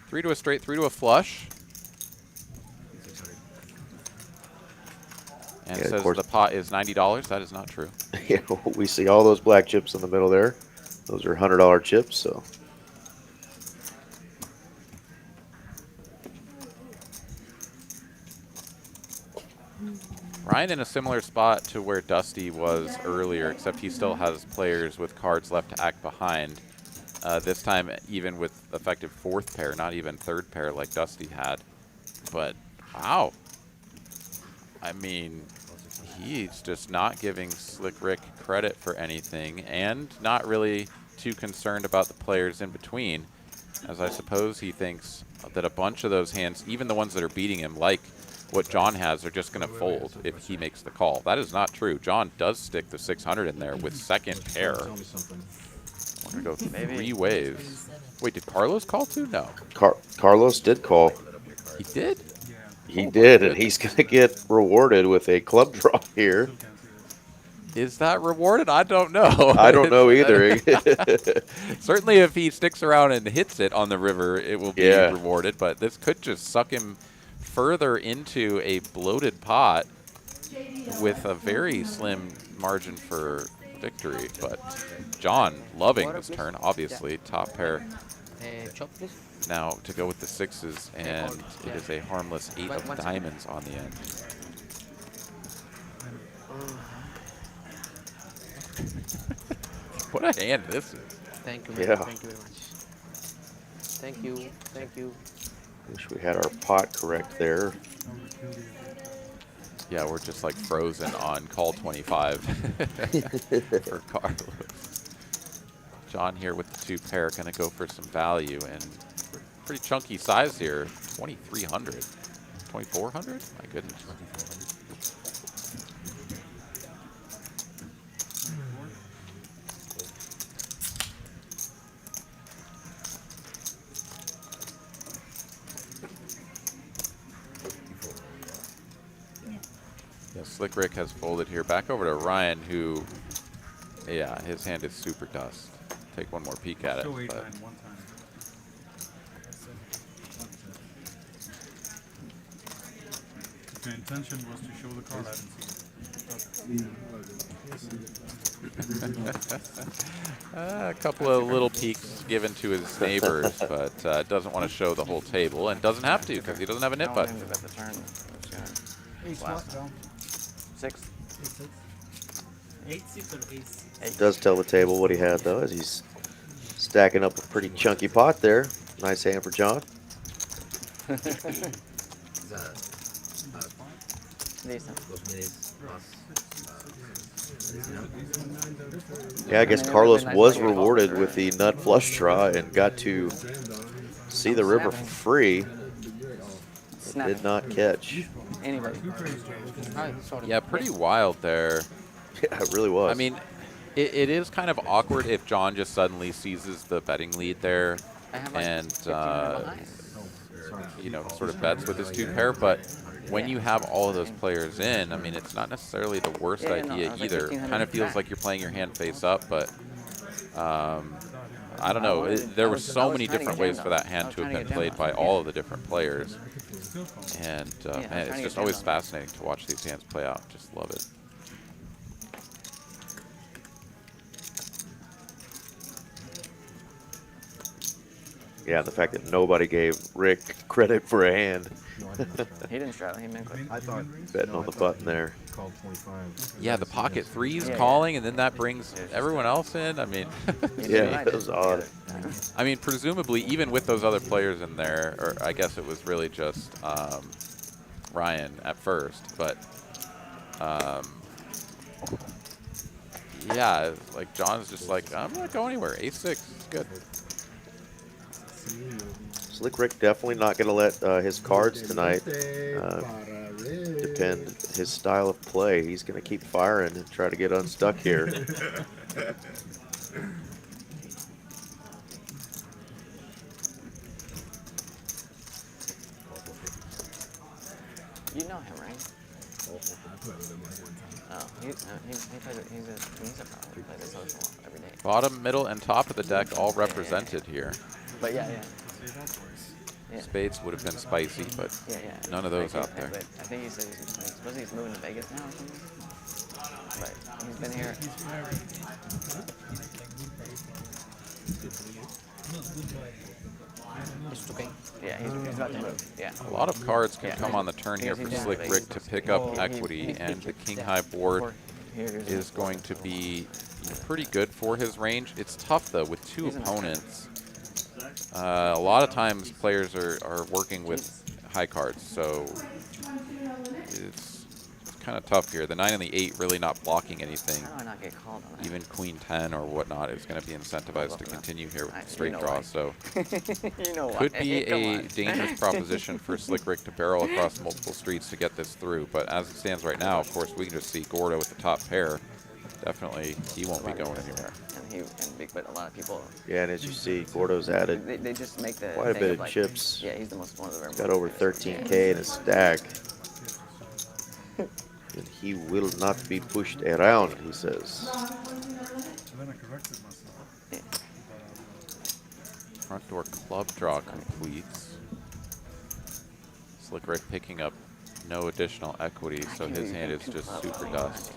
3 to a straight, 3 to a flush. And Yeah, says the pot is $90. That is not true. Yeah, we see all those black chips in the middle there. Those are $100 chips, so. Ryan in a similar spot to where Dusty was earlier, except he still has players with cards left to act behind. This time, even with effective 4th pair, not even 3rd pair like Dusty had. But, wow. I mean, he's just not giving Slick Ric credit for anything and not really too concerned about the players in between, as I suppose he thinks that a bunch of those hands, even the ones that are beating him, like what John has, are just going to fold if he makes the call. That is not true. John does stick the 600 in there with 2nd pair. We're going to go 3 ways. Wait, did Carlos call too? No. Carlos did call. He did? He did, and he's going to get rewarded with a club draw here. Is that rewarded? I don't know. I don't know either. Certainly if he sticks around and hits it on the river, it will be rewarded, but this could just suck him further into a bloated pot with a very slim margin for victory. But John loving this turn, obviously. Top pair now to go with the 6s, and it is a harmless 8 of diamonds on the end. What a hand this is. Thank you, man. Thank you very much. Thank you. Thank you. Wish we had our pot correct there. Yeah, we're just like frozen on call 25 for Carlos. John here with the 2 pair, going to go for some value, and pretty chunky size here, 2,300, 2,400. My goodness. Yeah, Slick Ric has folded here. Back over to Ryan, who, yeah, his hand is super dust. Take one more peek at it. Show 8-9 but one time. If your intention was to show the card, I didn't see it. a couple of little peeks given to his neighbors, but doesn't want to show the whole table, and doesn't have to because he doesn't have a nip button. Six. 8-6 or 8-6? It does tell the table what he had, though, as he's stacking up a pretty chunky pot there. Nice hand for John. Decent. Yeah, I guess Carlos was rewarded with the nut flush draw and got to see the river for free. But did not catch. Anybody. Yeah, pretty wild there. Yeah, it really was. I mean, it is kind of awkward if John just suddenly seizes the betting lead there and, you know, sort of bets with his 2-pair. But when you have all of those players in, I mean, it's not necessarily the worst idea either. Kind of feels like you're playing your hand face up, but I don't know. There were so many different ways for that hand to have been played by all of the different players. And, man, it's just always fascinating to watch these hands play out. Just love it. Yeah, the fact that nobody gave Rick credit for a hand. He didn't straddle, he meant quick. I thought betting on the button there. Called 25. Yeah, the pocket threes calling, and then that brings everyone else in. I mean, yeah, that was odd. I mean, presumably, even with those other players in there, or I guess it was really just Ryan at first, but yeah, like John's just like, I'm not going anywhere. Ace-6, it's good. Slick Ric definitely not going to let his cards tonight depend his style of play. He's going to keep firing and try to get unstuck here. You know him, right? Oh, he's a problem. He plays a social every day. Bottom, middle, and top of the deck all represented here. But yeah. Spades would have been spicy, but none of those out there. But I think he said he's moving to Vegas now or something. But he's been here. Yeah, he's about to move. Yeah. A lot of cards can come on the turn here for Slick Ric to pick up equity, and the king-high board is going to be pretty good for his range. It's tough, though, with 2 opponents. A lot of times players are working with high cards, so it's kind of tough here. The 9 and the 8 really not blocking anything. How do I not get called on that? Even Queen 10 or whatnot is going to be incentivized to continue here with the straight draw. So could be a dangerous proposition for Slick Ric to barrel across multiple streets to get this through. But as it stands right now, of course, we can just see Gordo with the top pair. Definitely, he won't be going anywhere. But a lot of people. Yeah, and as you see, Gordo's added they just make the quite a bit of chips. Yeah, he's the most one of the. Got over 13K in his stack. And he will not be pushed around, he says. Front door club draw completes. Slick Ric picking up no additional equity, so his hand is just super dust.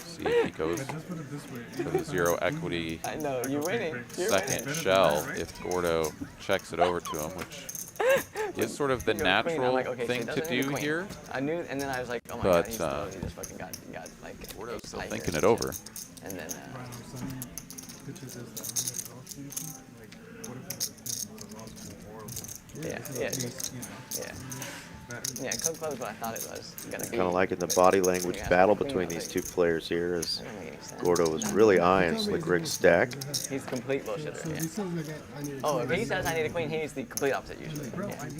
See if he goes for the 0 equity second shell if Gordo checks it over to him, which is sort of the natural thing to do here. I knew, and then I was like, oh my god, he just fucking got like. Gordo's still thinking it over. And then. Yeah, Coke Club is what I thought it was. Kind of liking the body language battle between these 2 players here, as Gordo was really eyeing Slick Ric's stack. He's complete bullshitter. Oh, if he says I need a queen, he needs the complete opposite usually.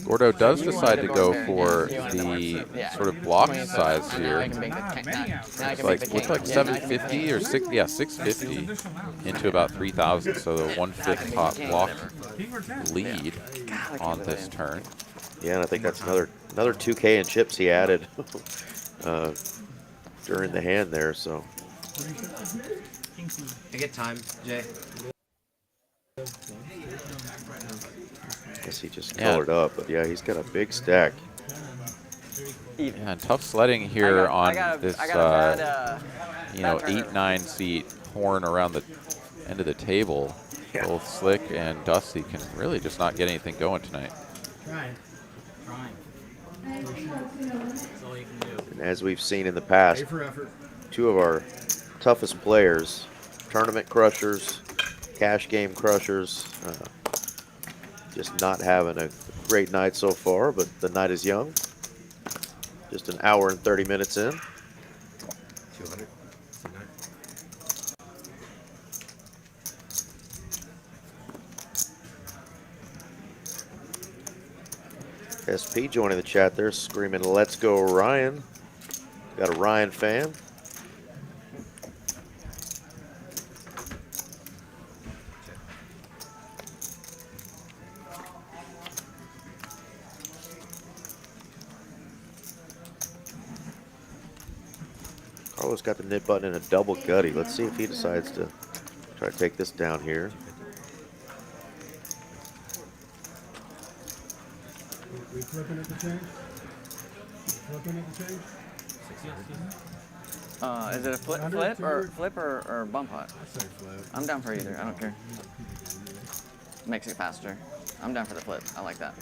Gordo does decide to go for the sort of block size here. It's like, looks like 750 or 650 into about 3,000, so the 1/5 pot block lead on this turn. Yeah, and I think that's another 2K in chips he added during the hand there. So I get time, Jay. guess he just colored up, but yeah, he's got a big stack. Yeah, and tough sledding here on this, you know, 8-9 seat horn around the end of the table. Yeah. Both Slick and Dusty can really just not get anything going tonight. And as we've seen in the past, 2 of our toughest players, tournament crushers, cash game crushers. Just not having a great night so far, but the night is young. Just an hour and 30 minutes in. 200. SP joining the chat there, screaming, "Let's go, Ryan." Got a Ryan fan. Carlos got the nit button in a double gutty. Let's see if he decides to try to take this down here. We flipping at the change? Flipping at the change? Is it a flip or bump pot? I say flip. I'm down for either. I don't care. Makes it faster. I'm down for the flip. I like that.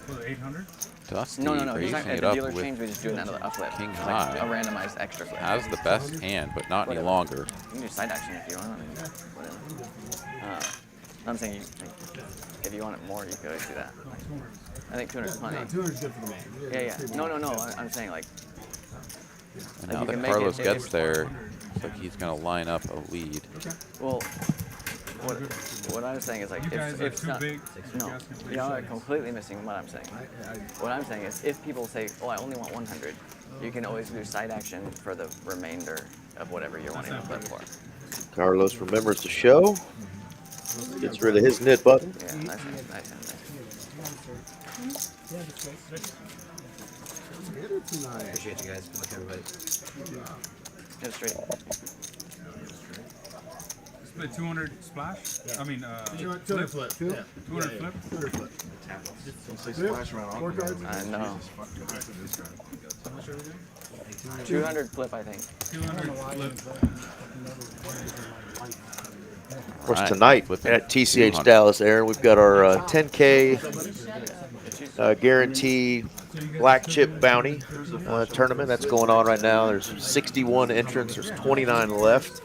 For 800? Dusty No. He's raising not, at it the up dealer with change, we just do another flip. King Like high. a randomized extra flip. Has the best hand, but not any longer. You can do side action if you want. I mean, whatever. I'm saying if you want it more, you could always do that. I think 200 is plenty. No, 200 is good for the man. Yeah. No. I'm saying like. And Like now you that can make Carlos it- gets there, looks like he's going to line up a lead. Well, what I was saying is like You guys if are it's too not, big. no, You guys can play y'all are sides. completely missing what I'm saying. What I'm saying is if people say, oh, I only want 100, you can always do side action for the remainder of whatever you're wanting to flip for. Carlos remembers the show. Gets rid of his nit button. Yeah, nice. Appreciate you guys. Good luck, everybody. Hit it straight. Split 200 splash? I mean, 200 flip. 200 flip? 200 flip. Splash around. 4 cards. I know. 200 flip, I think. 200 flip. Of course, Right. tonight With at TCH 200. Dallas, Aaron, we've got our 10K guarantee black chip bounty tournament that's going on right now. There's 61 entrants. There's 29 left.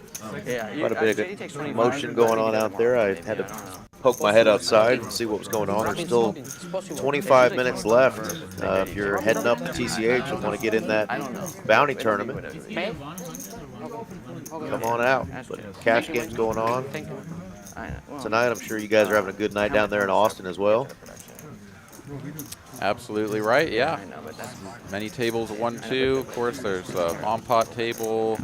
Yeah, Quite a bit JD of takes 25, motion but going we on can do out that there. tomorrow, I maybe, had to I don't know. poke my head outside and see what was going on. There's still 25 minutes left. If you're heading up to TCH and want to get in that bounty tournament, come on out. But cash games going on I know. Well, tonight. I'm sure you guys are having a good night down there in Austin as well. Absolutely right, yeah. I know, but that's Many tables, 1-2. Of course, there's a on-pot table.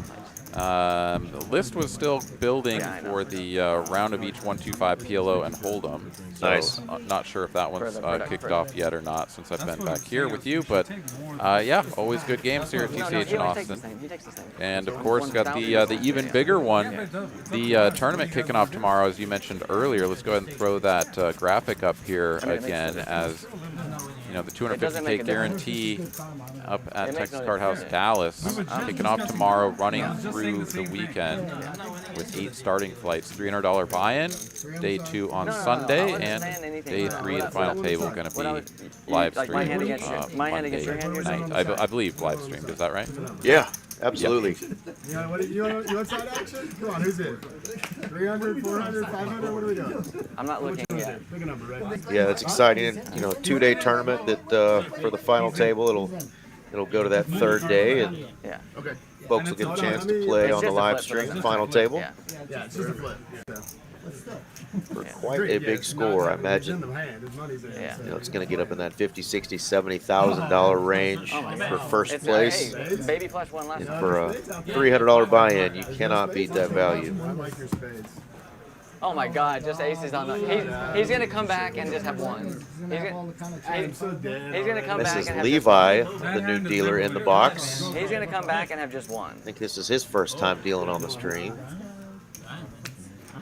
The list was still building Yeah, I know. for the round of each 125 PLO and Hold'em. So Nice. Not sure if that one's For the product- kicked for- off yet or not since I've been what back I'm here saying. with We you. should But take more. yeah, always good games here at no, TCH he in always takes the Austin. same. He takes the same. And of One- course, got 1,000. the even bigger one, Yeah, but the tournament kicking off tomorrow, as you mentioned earlier. Let's go ahead and throw that graphic up here I mean, it makes again, sense. as you know, the It doesn't 250K make a guarantee up at It makes Texas no Card House difference. Dallas, kicking off tomorrow, running through the weekend with 8 starting flights. $300 buy-in, day 2 on No, Sunday, I wasn't and saying anything. day What 3, I- the final what I- table, going to what I be was- live like my hand streamed against your- my hand against your hand, you're Monday saying? night. I believe live streamed. Is that right? Yeah, absolutely. You want side action? Come on, who's it? 300, 400, 500? What are we doing? I'm not looking yet. Pick a number, right? Yeah, it's exciting. You know, 2-day tournament that for the final table. It'll go to that 3rd day, and Yeah. Okay. folks will get a chance to play It's on the just a live flip, stream, though. the final table, Yeah. Yeah, it's just a flip. for quite a big score. I imagine. Yeah. You know, it's going to get up in that $50,000, $60,000, $70,000 range for first It's, place. hey, baby flush won last time. For a $300 buy-in, you cannot beat that value. I like your spades. Oh my God, just aces on the. He's gonna come back and just have one. I'm so dead. He's gonna come This back is and have Levi, the new dealer in the box. He's gonna come back and have just one. I think this is his first time dealing on the stream.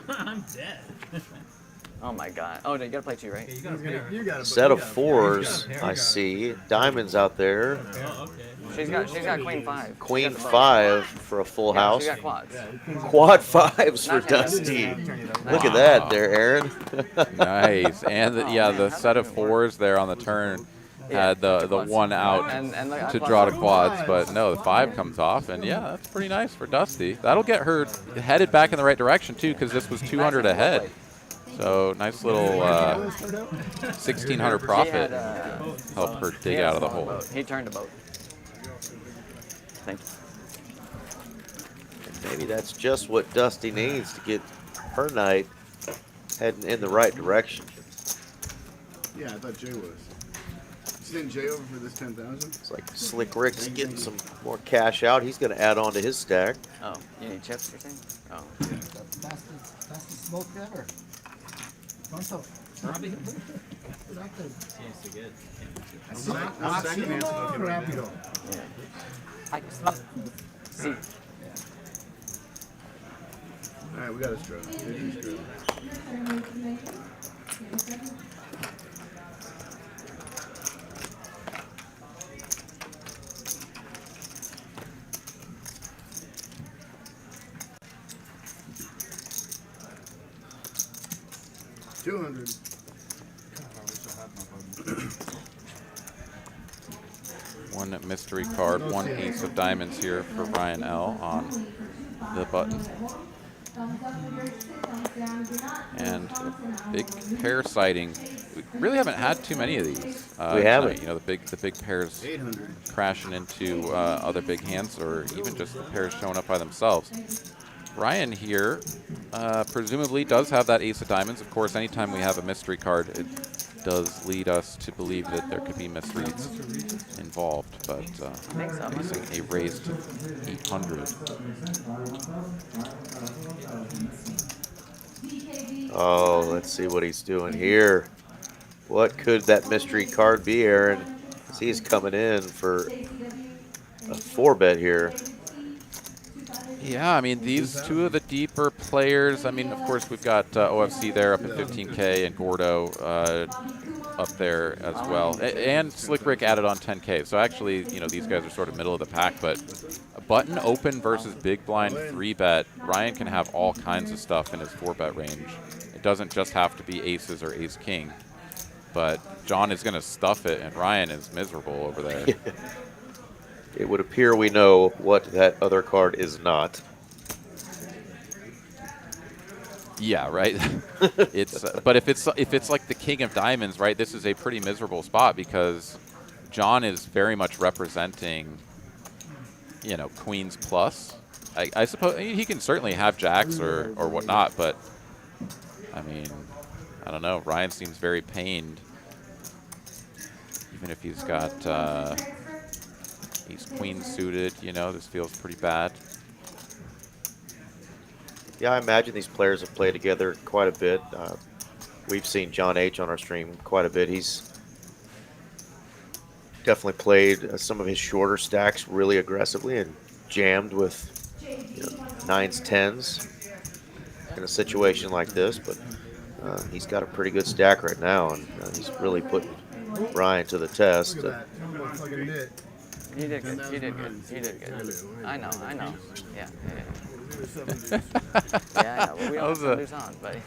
I'm dead. Oh my God. Oh, no, you gotta play 2, right? You got a Set of 4s, I see. Diamonds out there. Oh, okay. She's got queen 5. Queen 5 for a full Yeah, house. she got quads. Quad 5s for Not him. Dusty. Look at that there, Aaron. Nice. And the set of 4s there on the turn. had the 1 out And to draw to quads, but no, the 5 comes off, and yeah, that's pretty nice for Dusty. That'll get her headed back in the right direction too, because this was 200 ahead. So nice little 1,600 profit helped her dig out of the hole. He turned a boat. Thank you. And maybe that's just what Dusty needs to get her night heading in the right direction. Yeah, I thought Jay was. You sent Jay over for this 10,000? It's like Slick Ric's getting some more cash out. He's going to add on to his stack. Oh, you need chips or something? Oh. Fastest smoke ever. I'm second hand smoking right now. See. All right, we got a stroke. $200. One mystery card, 1 ace of diamonds here for Ryan L on the button. And a big pair sighting. We really haven't had too many of these. We haven't. You know, the big pairs crashing into other big hands, or even just the pairs showing up by themselves. Ryan here presumably does have that ace of diamonds. Of course, anytime we have a mystery card, it does lead us to believe that there could be mysteries involved, but facing a raise to 800. Oh, let's see what he's doing here. What could that mystery card be, Aaron? He's coming in for a 4-bet here. Yeah, I mean, these two of the deeper players, I mean, of course, we've got OFC there up at 15K and Gordo up there as well. And Slick Ric added on 10K. So actually, you know, these guys are sort of middle of the pack, but a button open versus big blind 3-bet, Ryan can have all kinds of stuff in his 4-bet range. It doesn't just have to be aces or ace-king, but John is going to stuff it, and Ryan is miserable over there. It would appear we know what that other card is not. Yeah, right. But if it's like the king of diamonds, right? This is a pretty miserable spot because John is very much representing, you know, queens plus. I suppose he can certainly have jacks or whatnot, but I mean, I don't know. Ryan seems very pained, even if he's got ace queen suited. You know, this feels pretty bad. Yeah, I imagine these players have played together quite a bit. We've seen John H on our stream quite a bit. He's definitely played some of his shorter stacks really aggressively and jammed with, you know, 9s, 10s in a situation like this. But he's got a pretty good stack right now, and he's really putting Ryan to the test. You did good. You did good. You did good. I know. Yeah. Yeah, I know. Well, we don't have to lose on, buddy.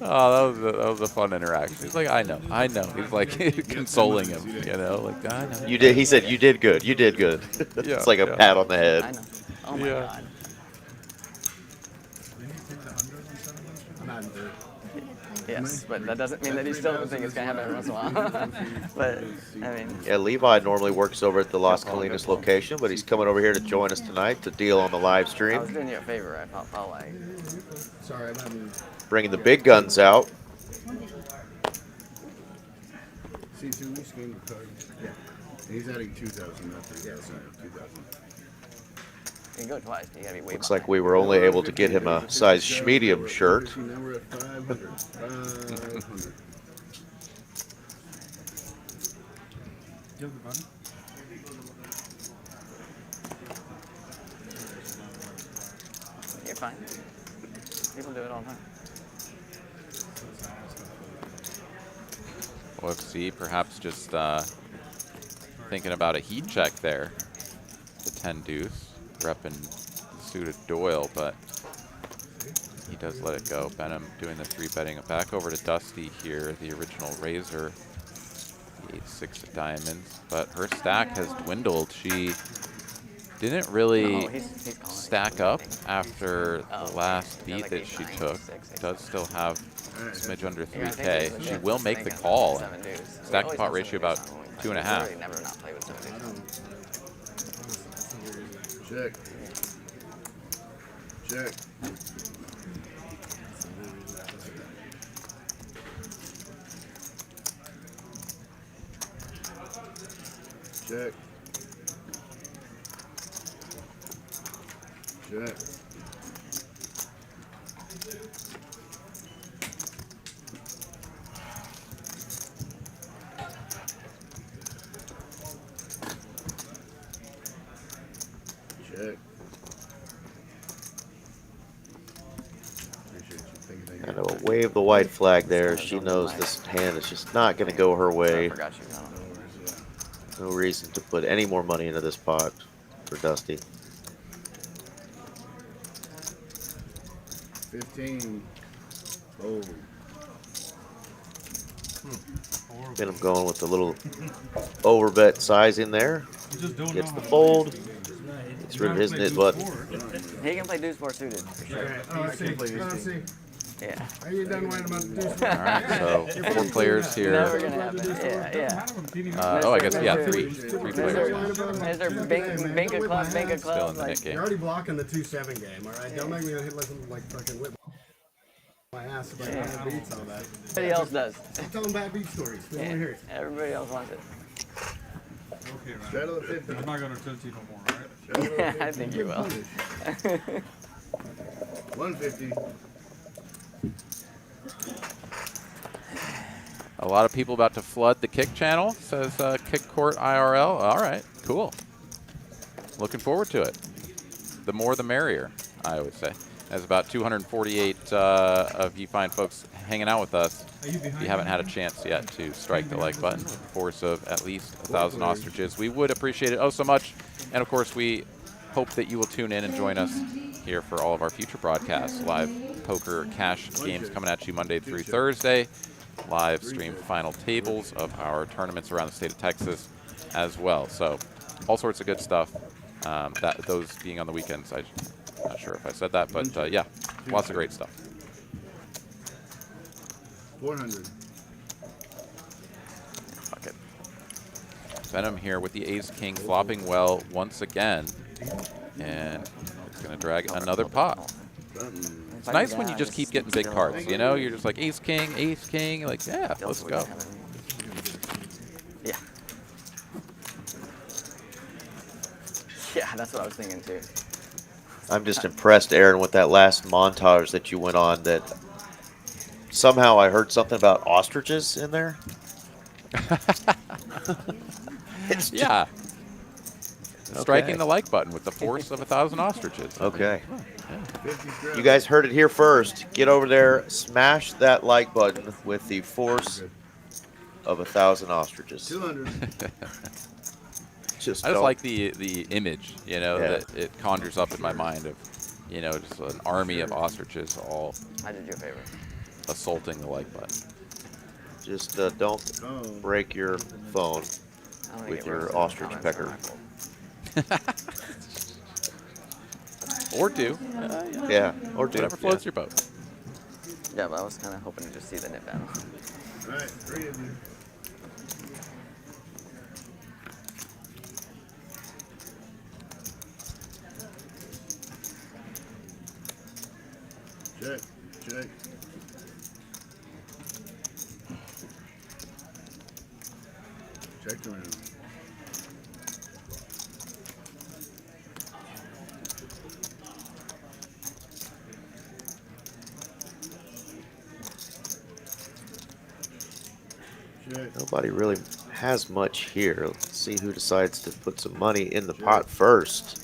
Oh, that was a fun interaction. He's like, I know. He's like consoling him, you know, like I know. You did. He said, "You did good. You did good." Yeah, it's like a pat on the head. I know. Oh my God. Yes, but that doesn't mean that he still doesn't think it's going to happen every once in a while. But, I mean... Yeah, Levi normally works over at the Las Colinas location, but he's coming over here to join us tonight to deal on the live I stream. was doing you a favor. I felt like... Sorry, I'm having... Bringing the big guns out. C2, we scanned the card. Yeah. He's adding 2,000, not 3,000. 2,000. You can go twice, but you got to be way Looks like we were only able to get him a size medium shirt. Now we're at 500. 500. You're fine. People do it all the time. OFC perhaps just thinking about a heat check there. The 10 deuce, repping the suited Doyle, but he does let it go. Behnam doing the 3-betting. Back over to Dusty here, the original raiser. The 8-6 of diamonds. But her stack has dwindled. She didn't really stack up after the last beat that she took. Does still have a smidge under 3K. She will make the call. Stack to pot ratio about 2.5. Check. Check. Check. Check. Check. And a wave the white flag there. She knows this hand is just not going to go her way. No reason to put any more money into this pot for Dusty. 15. Oh. Get him going with a little overbet sizing there. Gets the fold. Gets rid of his nit button. He can play deuce 4 suited for sure. Oh, I see. Oh, I see. Yeah. Are you done worrying about the deuce? All right, so 4 players here. Never gonna happen. Yeah. Oh, I guess, yeah, 3 players. Mr. Bank of Club, Bank of Club. Still in the nit game. You're already blocking the 2-7 game, all right? Don't make me hit like fucking whip my ass about bad beats all that. Everybody else does. I'm telling bad beat stories. We want to hear it. Everybody else wants it. Okay, man. Straddle of 50. I'm not going to tilt you no more, right? Yeah, I think you will. 150. A lot of people about to flood the kick channel, says Kick Court IRL. All right, cool. Looking forward to it. The more the merrier, I always say. There's about 248 of you fine folks hanging out with us. If you haven't had a chance yet to strike the like button with a force of at least 1,000 ostriches, we would appreciate it oh so much. And of course, we hope that you will tune in and join us here for all of our future broadcasts. Live poker cash games coming at you Monday through Thursday. Live stream final tables of our tournaments around the state of Texas as well. So all sorts of good stuff. Those being on the weekends, I'm not sure if I said that, but yeah, lots of great stuff. 400. Fuck it. Behnam here with the ace-king flopping well once again. And it's going to drag another pot. It's nice when you just keep getting big cards, you know? You're just like ace-king, like, yeah, let's go. Yeah. Yeah, that's what I was thinking too. I'm just impressed, Aaron, with that last montage that you went on that somehow I heard something about ostriches in there. Yeah. Striking the like button with the force of 1,000 ostriches. Okay. You guys heard it here first. Get over there, smash that like button with the force of 1,000 ostriches. 200. I just like the image, you know, that it conjures up in my mind of, you know, just an army of ostriches all I did your favor. Assaulting the like button. Just don't break your phone with your ostrich pecker. Or do. Yeah, or do. Whatever floats your boat. Yeah, but I was kind of hoping to just see the nip down. All right, 3 of you. Check, check. Check around. Nobody really has much here. Let's see who decides to put some money in the pot first.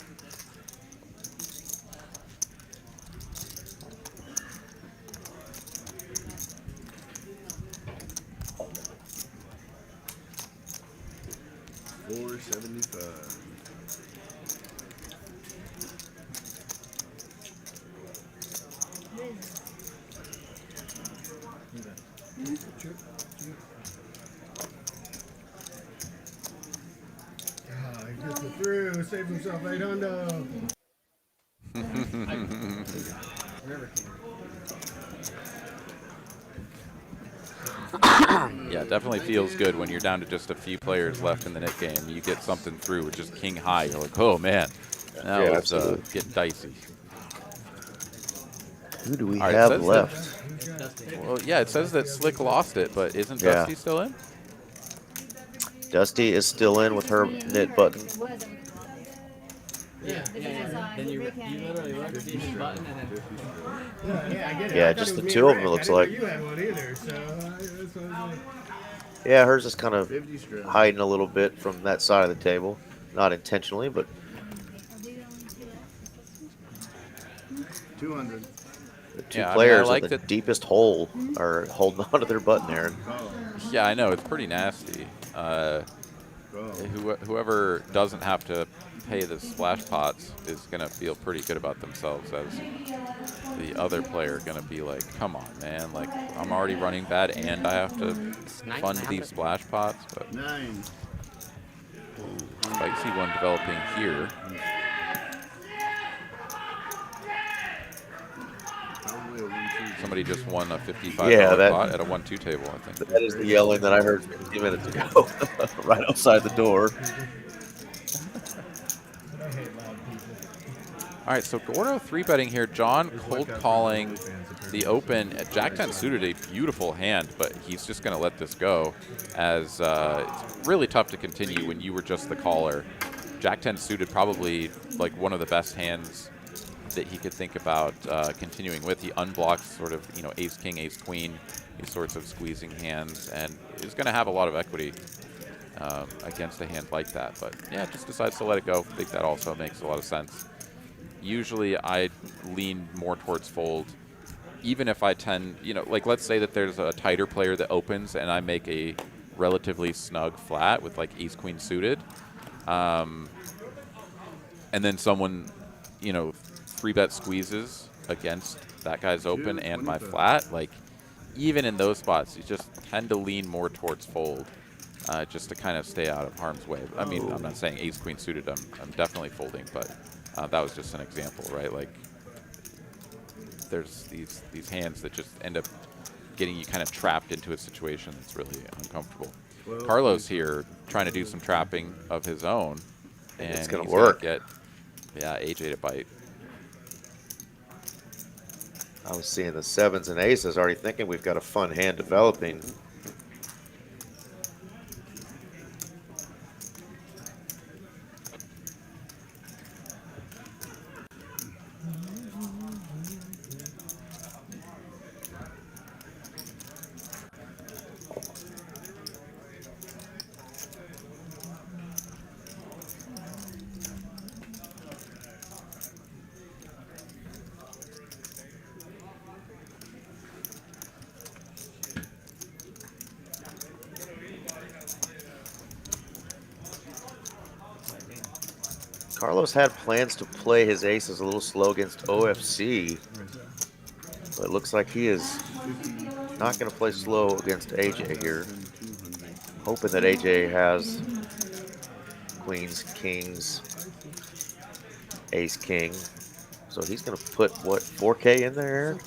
$475. through. Save himself 800. Yeah, it definitely feels good when you're down to just a few players left in the net game. You get something through with just king high. You're like, oh man, that was getting dicey. Who do we All right, have left? Well, yeah, it says that Slick lost it, but isn't Dusty still in? Dusty is still in with her knit button. Then you literally look, see his button, and then. Yeah, just the two of them, it looks like. You had one either, so that's what I was like. Yeah, hers is kind of hiding a little bit from that side of the table. Not intentionally, but 200. the two players at the deepest hole are holding on to their button there. Yeah, I know. It's pretty nasty. Whoever doesn't have to pay the splash pots is going to feel pretty good about themselves, as the other player going to be like, come on, man. Like, I'm already running bad and I have to fund these splash pots. But spicy one developing here. Somebody just won a $55 pot at a 1-2 table, I think. That is the yelling that I heard 15 minutes ago, right outside the door. All right, so Gordo 3-betting here. John cold calling the open. Jack 10 suited, a beautiful hand, but he's just going to let this go, as it's really tough to continue when you were just the caller. Jack 10 suited, probably like one of the best hands that he could think about continuing with. He unblocks sort of, ace king, ace queen, these sorts of squeezing hands, and is going to have a lot of equity against a hand like that. But yeah, just decides to let it go. I think that also makes a lot of sense. Usually I lean more towards fold, even if I tend, like let's say that there's a tighter player that opens and I make a relatively snug flat with like ace queen suited, and then someone, 3-bet squeezes against that guy's open and my flat. Like, even in those spots, you just tend to lean more towards fold, just to kind of stay out of harm's way. I mean, I'm not saying ace queen suited. I'm definitely folding, but that was just an example, right? Like, there's these hands that just end up getting you kind of trapped into a situation that's really uncomfortable. Carlos here trying to do some trapping of his own, and it's gonna work. Get AJ to bite. I was seeing the sevens and aces, already thinking we've got a fun hand developing. Carlos had plans to play his aces a little slow against OFC, but it looks like he is not going to play slow against AJ here. Hoping that AJ has queens, kings, ace, king. So he's going to put, what, 4K in there?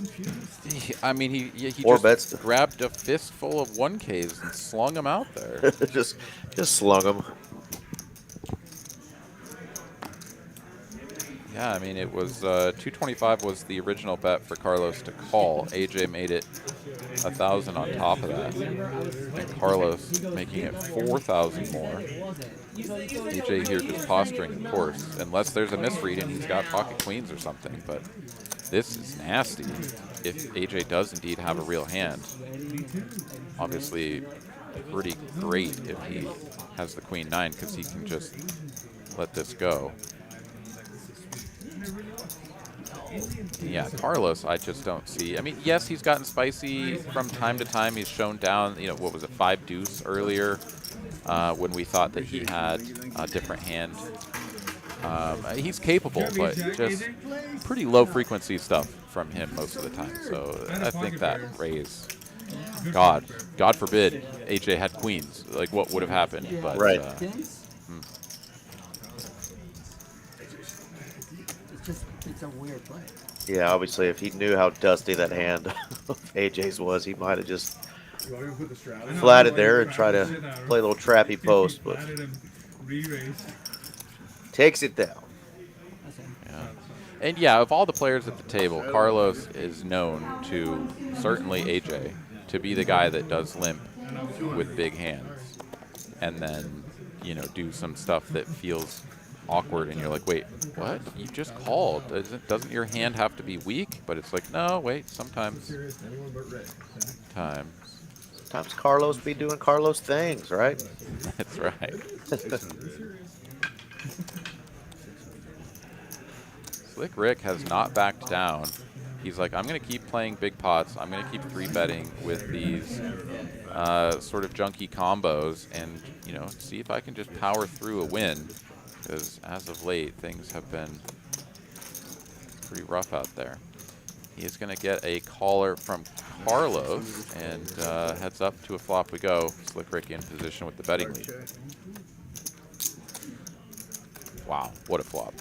I mean, he Four just bets. grabbed a fistful of 1Ks and slung them out there. just slung them. Yeah, I mean, it was 225 was the original bet for Carlos to call. AJ made it 1,000 on top of that, and Carlos making it 4,000 more. AJ here just posturing, of course, unless there's a misread and he's got pocket queens or something. But this is nasty if AJ does indeed have a real hand. Obviously, pretty great if he has the queen 9, because he can just let this go. Yeah, Carlos, I just don't see. I mean, yes, he's gotten spicy from time to time. He's shown down, what was it, 5 deuce earlier, when we thought that he had a different hand. He's capable, but just pretty low frequency stuff from him most of the time. So I think that raise, God forbid AJ had queens. Like, what would have happened? But, right. it's a weird play. Yeah, obviously, if he knew how dusty that hand of AJ's was, he might have just flatted there and try to play a little trappy post, but takes it down. Yeah. And yeah, of all the players at the table, Carlos is known to, certainly AJ, to be the guy that does limp with big hands. And then, you know, do some stuff that feels awkward and you're like, wait, what? You just called. Doesn't your hand have to be weak? But it's like, no, wait, sometimes Carlos be doing Carlos things, right? That's right. Slick Ric has not backed down. He's like, I'm going to keep playing big pots. I'm going to keep 3-betting with these sort of junky combos and, you know, see if I can just power through a win. Because as of late, things have been pretty rough out there. He is going to get a caller from Carlos, and heads up to a flop we go. Slick Ric in position with the betting lead. Wow, what a flop.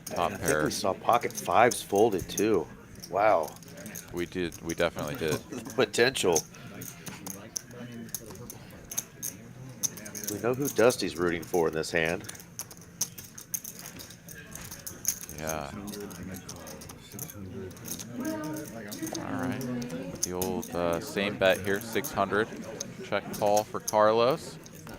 Top I think pair. we saw pocket fives folded too. Wow. We did. We definitely did. Potential. We know who Dusty's rooting for in this hand. Yeah. All right. The old same bet here, 600. Check call for Carlos.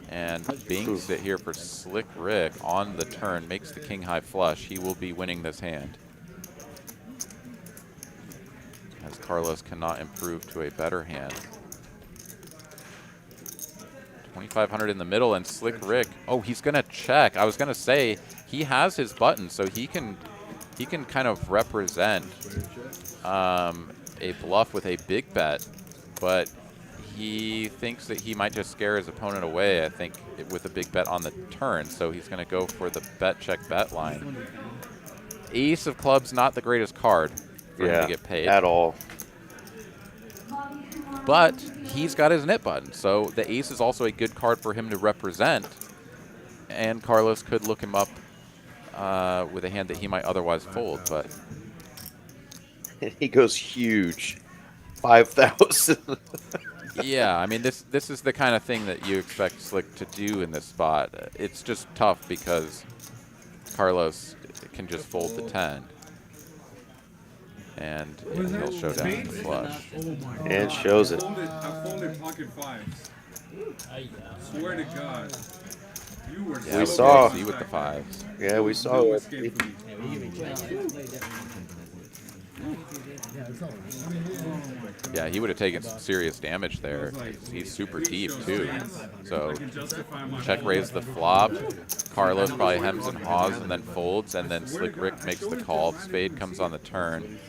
And Binks it here for Slick Ric on the turn. Makes the king high flush. He will be winning this hand. As Carlos cannot improve to a better hand. 2,500 in the middle, and Slick Ric. Oh, he's gonna check. I was gonna say he has his button, so he can kind of represent a bluff with a big bet, but he thinks that he might just scare his opponent away. I think with a big bet on the turn, so he's gonna go for the bet check bet line. Ace of clubs, not the greatest card for him to get paid at all. But he's got his nit button, so the ace is also a good card for him to represent. And Carlos could look him up with a hand that he might otherwise fold, but he goes huge, 5,000. yeah, I mean this is the kind of thing that you expect Slick to do in this spot. It's just tough because Carlos can just fold the 10. And he'll show down the flush. And shows it. I folded pocket fives. Swear to God. You were We saw crazy with the fives. Yeah, we saw it. Yeah, he would have taken some serious damage there. He's super deep too. So check raise the flop. Carlos probably hems and haws and then folds, and then Slick Ric makes the call. Spade comes on the turn.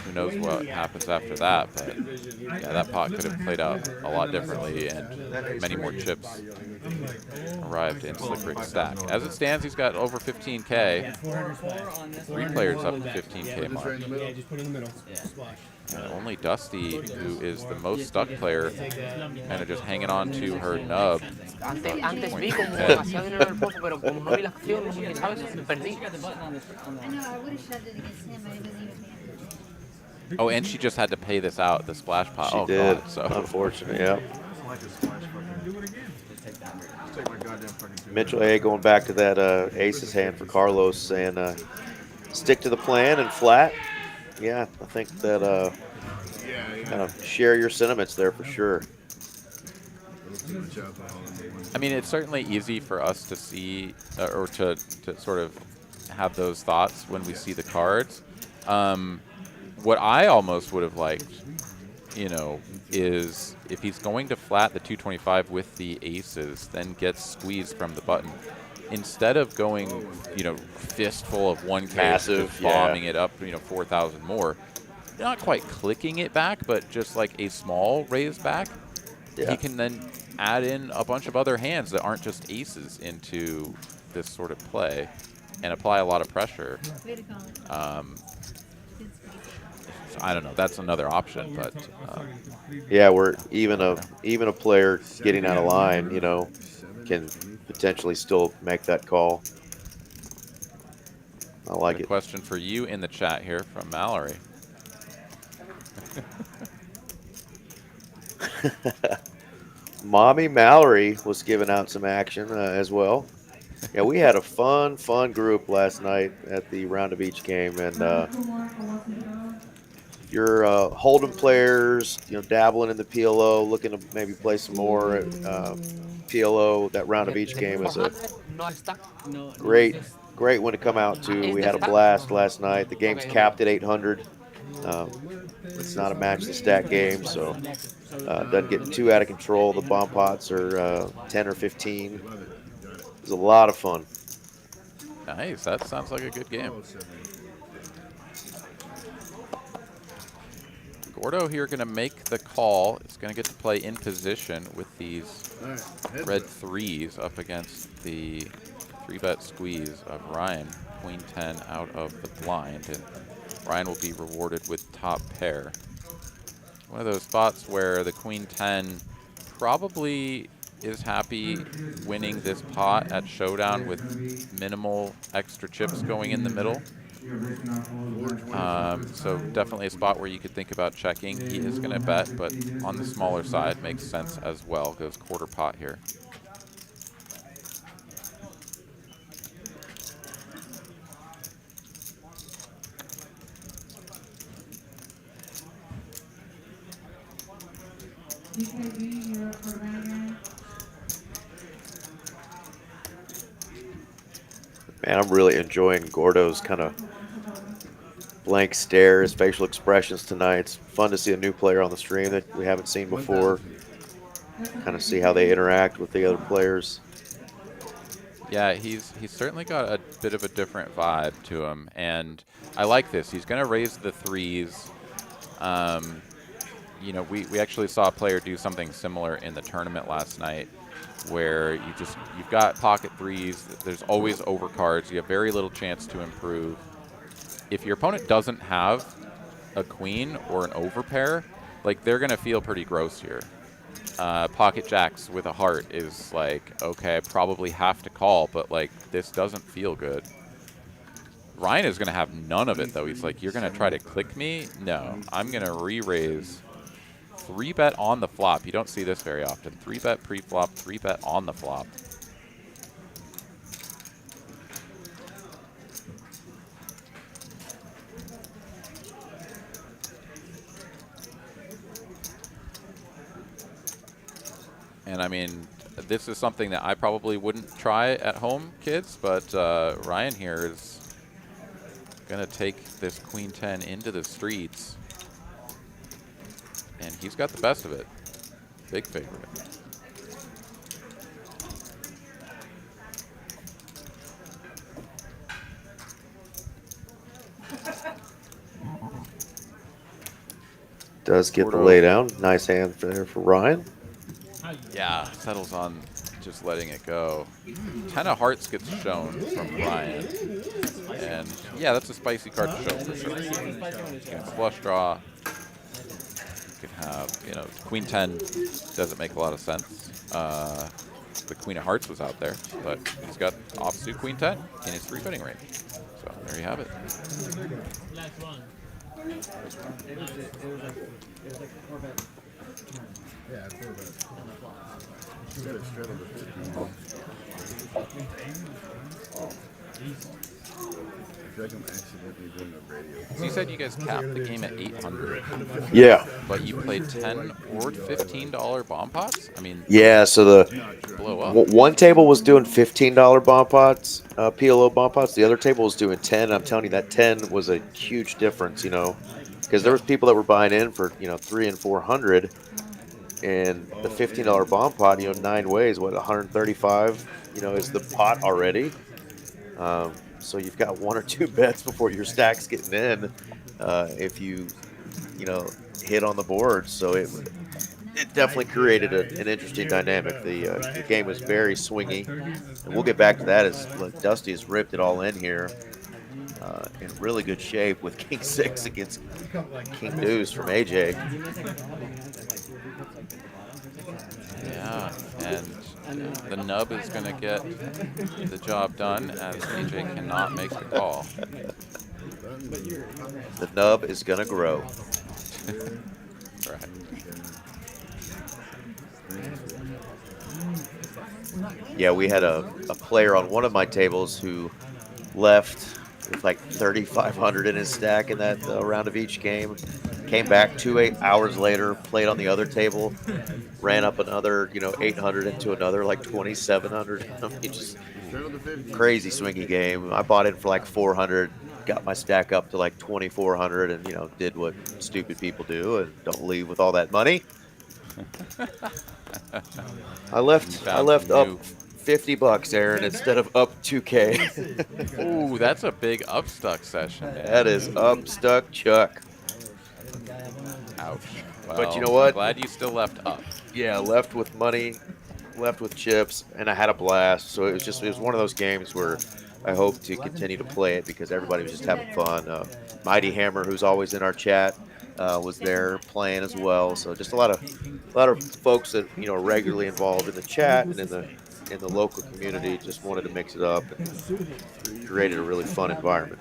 Who knows what happens after that? But yeah, that pot could have played out a lot differently, and many more chips arrived in Slick Ric's stack. As it stands, he's got over 15K. 3 players up to 15K mark. And only Dusty, who is the most stuck player, kind of just hanging on to her nub. Antes vi como demasiado dinero en el pozo, pero como no vi la acción, ¿sabes? Perdí. I know, I would have shoved it against him, but it wasn't even. Oh, and she just had to pay this out, the splash pot. She oh, did. God, so. Unfortunate, yeah. Mitchell A going back to that aces hand for Carlos, saying stick to the plan and flat. Yeah, I think that kind of share your sentiments there for sure. I mean, it's certainly easy for us to see or to sort of have those thoughts when we see the cards. What I almost would have liked, you know, is if he's going to flat the 225 with the aces, then gets squeezed from the button. Instead of going, you know, fistful of 1K, Massive, bombing it up, you know, 4,000 more, not quite clicking it back, but just like a small raise back, he can then add in a bunch of other hands that aren't just aces into this sort of play and apply a lot of pressure. I don't know. That's another option, but yeah, where even a player getting out of line, you know, can potentially still make that call. I like a it. question for you in the chat here from Mallory. Mommy Mallory was giving out some action as well. Yeah, we had a fun group last night at the Round of Each game, and if you're Holden players, dabbling in the PLO, looking to maybe play some more PLO. That Round of Each game is a great one to come out to. We had a blast last night. The game's capped at 800. It's not a match the stat game, so doesn't get too out of control. The bomb pots are 10 or 15. It was a lot of fun. Nice. That sounds like a good game. Gordo here going to make the call. It's going to get to play in position with these red threes up against the 3-bet squeeze of Ryan. Queen 10 out of the blind, and Ryan will be rewarded with top pair. One of those spots where the Queen 10 probably is happy winning this pot at showdown with minimal extra chips going in the middle. So definitely a spot where you could think about checking. He is going to bet, but on the smaller side makes sense as well. Goes quarter pot here. Man, I'm really enjoying Gordo's kind of blank stare, his facial expressions tonight. It's fun to see a new player on the stream that we haven't seen before. Kind of see how they interact with the other players. Yeah, he's certainly got a bit of a different vibe to him, and I like this. He's going to raise the threes. You know, we actually saw a player do something similar in the tournament last night, where you've got pocket threes. There's always overcards. You have very little chance to improve. If your opponent doesn't have a queen or an overpair, like, they're going to feel pretty gross here. Pocket jacks with a heart is like, okay, I probably have to call, but like, this doesn't feel good. Ryan is going to have none of it, though. He's like, you're going to try to click me? No, I'm going to re-raise. 3-bet on the flop. You don't see this very often. 3-bet pre-flop, 3-bet on the flop. And I mean, this is something that I probably wouldn't try at home, kids, but Ryan here is going to take this Queen 10 into the streets. And he's got the best of it. Big favorite. Does get the lay down. Nice hand there for Ryan. Yeah, settles on just letting it go. 10 of hearts gets shown from Ryan. And yeah, that's a spicy card to show for sure. Against flush draw. You could have, you know, Queen 10 doesn't make a lot of sense. The Queen of Hearts was out there, but he's got offsuit Queen 10 in his 3-betting range. So there you have it. Yeah, 4-bet. So you said you guys capped the game at 800. Yeah. But you played 10 or $15 bomb pots? I mean, yeah, so the blow up. one table was doing $15 bomb pots, PLO bomb pots. The other table was doing 10. I'm telling you, that 10 was a huge difference, you know, because there was people that were buying in for, you know, 300 and 400, and the $15 bomb pot, you know, 9 ways, what, 135, you know, is the pot already. So you've got 1 or 2 bets before your stack's getting in, if you know, hit on the board. So it definitely created an interesting dynamic. The game was very swingy, and we'll get back to that as Dusty has ripped it all in here. In really good shape with King 6 against King Deuce from AJ. Yeah, and The nub is going to get the job done as AJ cannot make the call. The nub is going to grow. Right. Yeah, we had a player on one of my tables who left with like 3,500 in his stack in that round of each game. Came back 2 hours later, played on the other table, ran up another, 800 into another like 2,700. I mean, just crazy swingy game. I bought in for like 400, got my stack up to like 2,400, and did what stupid people do and don't leave with all that money. I left up $50, Aaron, instead of up 2K. Ooh, that's a big upstuck session, man. That is upstuck Chuck. Ouch. Well, But you know what? I'm glad you still left up. Yeah, left with money, left with chips, and I had a blast. So it was one of those games where I hope to continue to play it because everybody was just having fun. Mighty Hammer, who's always in our chat, was there playing as well. So just a lot of folks that are regularly involved in the chat and in the local community just wanted to mix it up and created a really fun environment.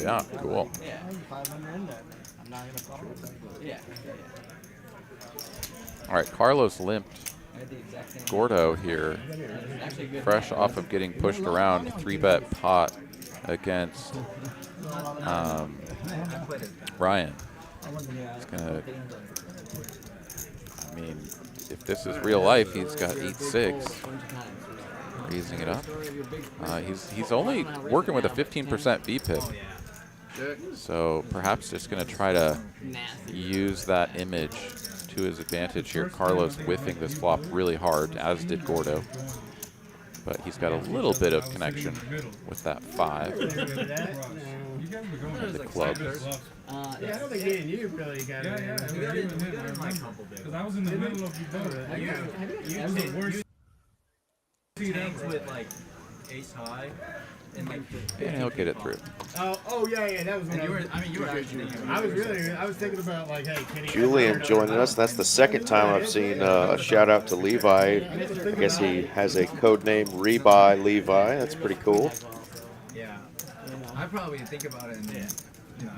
Yeah, cool. All right, Carlos limped Gordo here, fresh off of getting pushed around 3-bet pot against Ryan. He's gonna, I mean, if this is real life, he's got 8-6, raising it up. He's only working with a 15% VPIP. So perhaps just going to try to use that image to his advantage here. Carlos whiffing this flop really hard, as did Gordo. But he's got a little bit of connection with that 5. And the club. I don't think me and you really got it. Because I was in the middle of the boat. That was the worst seat ever. With like ace high. And he'll get it through. Oh yeah, that was when you were actually. I was thinking about like, hey, can he Julian joining us. That's the second time I've seen a shout out to Levi. I guess he has a code name Rebuy Levi. That's pretty cool. Yeah, I probably think about it and then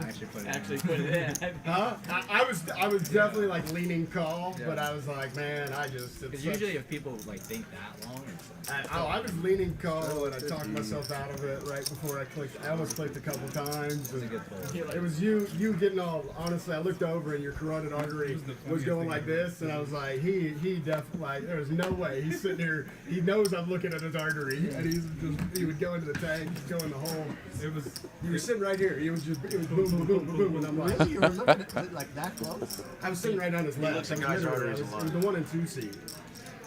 actually put it in. I was definitely like leaning call, but I was like, man, Because usually if people like think that long. I was leaning call and I talked myself out of it right before I clicked. I almost clicked a couple times. And it was you getting all. Honestly, I looked over and your carotid artery was going like this, and I was like, he definitely like. There's no way he's sitting here. He knows I'm looking at his artery, and he would go into the tank, go in the hole. He was sitting right here. It was boom, boom, boom, boom, and I'm like, you were looking at it like that close? I was sitting right on his left. It was the 1 and 2 seat.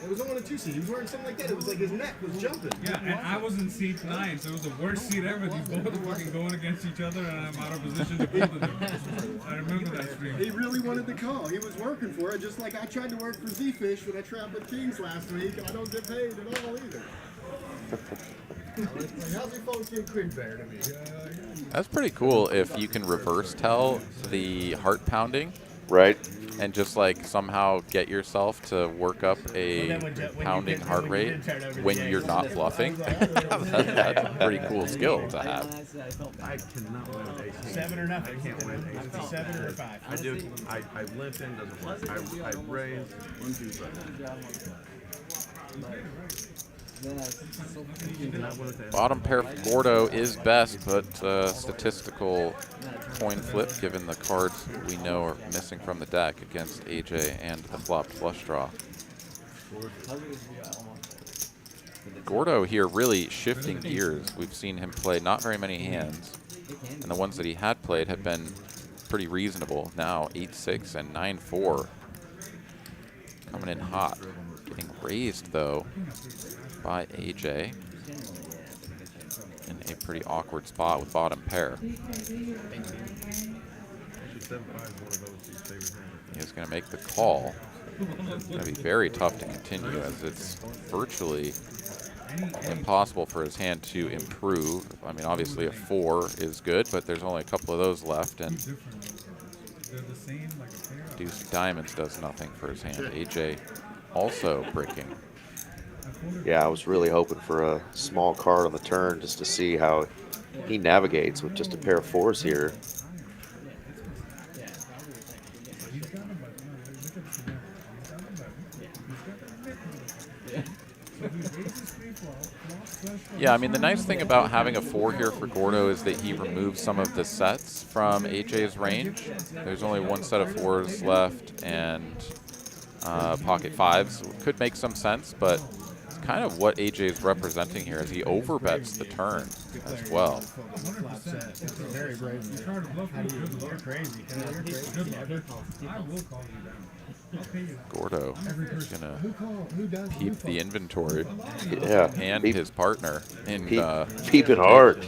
It was the 1 and 2 seat. He was wearing something like that. It was like his neck was jumping. Yeah, and I was in seat 9, so it was the worst seat ever. These both are fucking going against each other, and I'm out of position to both of them. I remember that stream. He really wanted the call. He was working for it, just like I tried to work for Z-Fish when I traveled with Kings last week, and I don't get paid at all either. Like, how's your phone getting quick there to me? That's pretty cool if you can reverse tell the heart pounding. Right. And just like somehow get yourself to work up a pounding heart rate when you're not bluffing. That's a pretty cool skill to have. I cannot win with ace. 7 or nothing. I can't win ace. It's a 7 or a 5. I do. I limp in, doesn't work. I raise 1, 2, 7. Bottom pair for Gordo is best, but statistical coin flip given the cards we know are missing from the deck against AJ and the flopped flush draw. Gordo here really shifting gears. We've seen him play not very many hands, and the ones that he had played have been pretty reasonable. Now 8-6 and 9-4. Coming in hot. Getting raised though by AJ in a pretty awkward spot with bottom pair. He's going to make the call. It's going to be very tough to continue as it's virtually impossible for his hand to improve. I mean, obviously a 4 is good, but there's only a couple of those left, and Deuce of Diamonds does nothing for his hand. AJ also breaking Yeah, I was really hoping for a small card on the turn just to see how he navigates with just a pair of 4s here. Yeah, I mean, the nice thing about having a 4 here for Gordo is that he removes some of the sets from AJ's range. There's only one set of 4s left, and pocket 5s could make some sense, but it's kind of what AJ is representing here as he overbets the turn as well. Very brave. You're crazy. Gordo is gonna peep the inventory, yeah, and his partner, and peeping hard.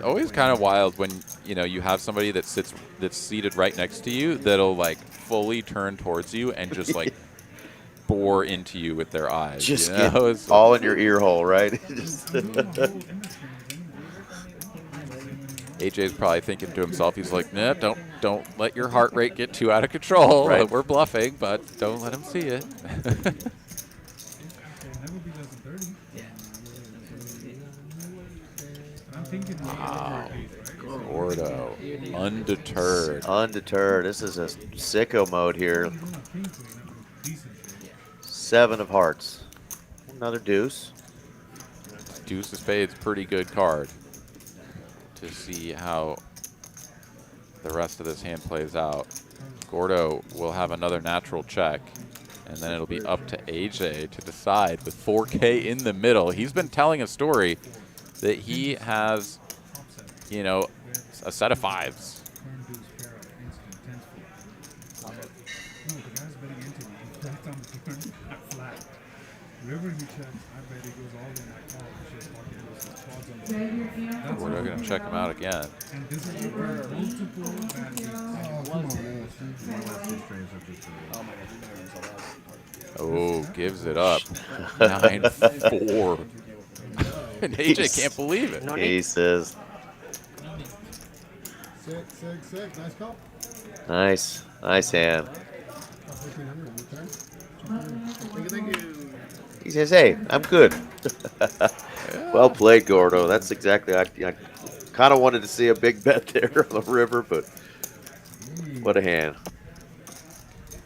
Always kind of wild when you have somebody that's seated right next to you that'll like fully turn towards you and just like bore into you with their eyes. Just get all in your ear hole, right? AJ's probably thinking to himself, he's like, nah, don't let your heart rate get too out of control. Right. We're bluffing, but don't let him see it. Wow. Gordo, undeterred. Undeterred. This is a sicko mode here. 7 of hearts. Another deuce. Deuce of spades, pretty good card. To see how the rest of this hand plays out. Gordo will have another natural check, and then it'll be up to AJ to decide with 4K in the middle. He's been telling a story that he has, a set of 5s. We're going to check him out again. Oh, gives it up. 9-4. And AJ can't believe it. He says. 6. Nice call. Nice hand. He says, hey, I'm good. Well played, Gordo. That's exactly, I kind of wanted to see a big bet there on the river, but what a hand.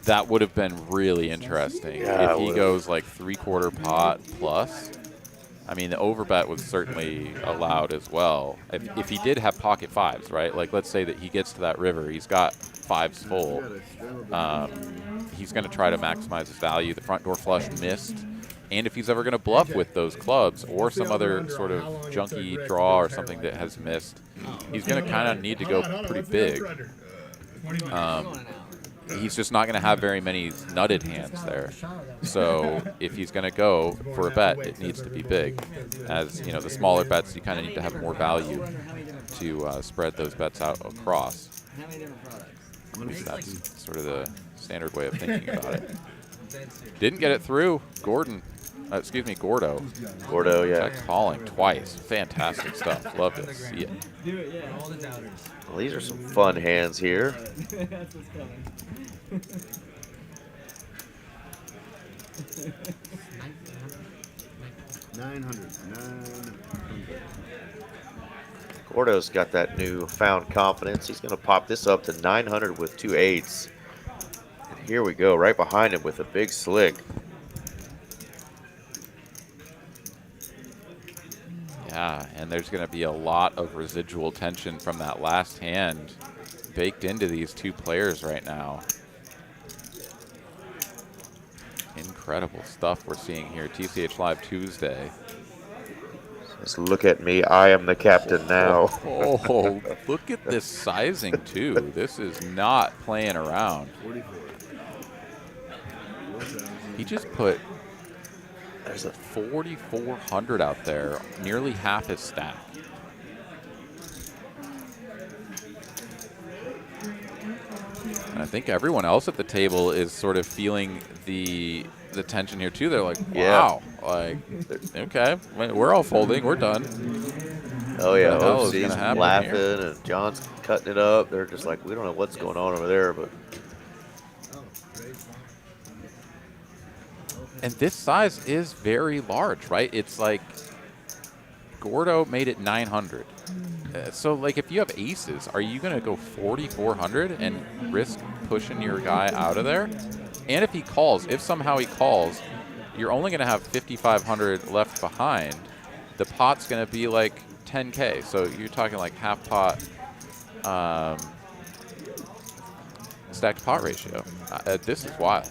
That would have been really interesting if he goes like 3/4 pot plus. I mean, the overbet was certainly allowed as well. If he did have pocket 5s, right? Like, let's say that he gets to that river, he's got 5s full. He's going to try to maximize his value. The front door flush missed. And if he's ever going to bluff with those clubs or some other sort of junky draw or something that has missed, he's going to kind of need to go pretty big. He's just not going to have very many nutted hands there. So if he's going to go for a bet, it needs to be big. As the smaller bets, you kind of need to have more value to spread those bets out across. At least that's sort of the standard way of thinking about it. Didn't get it through. Gordo. Gordo, yeah. Check calling twice. Fantastic stuff. Love to see it. Well, these are some fun hands here. That's what's coming. 900. Gordo's got that newfound confidence. He's going to pop this up to 900 with 2 8s. And here we go, right behind him with a big slick. Yeah, and there's going to be a lot of residual tension from that last hand baked into these two players right now. Incredible stuff we're seeing here. TCH Live Tuesday. Just look at me. I am the captain now. Oh, look at this sizing, too. This is not playing around. He just put there's a 4,400 out there, nearly half his stack. And I think everyone else at the table is sort of feeling the tension here too. They're like, wow, like, okay, we're all folding, we're done. Oh yeah, OFC's laughing here? And John's cutting it up. They're just like, we don't know what's going on over there, but And this size is very large, right? It's like Gordo made it 900. So, like, if you have aces, are you going to go 4,400 and risk pushing your guy out of there? And if he calls, if somehow he calls, you're only going to have 5,500 left behind. The pot's going to be like 10K. So you're talking like half pot stacked pot ratio. This is wild.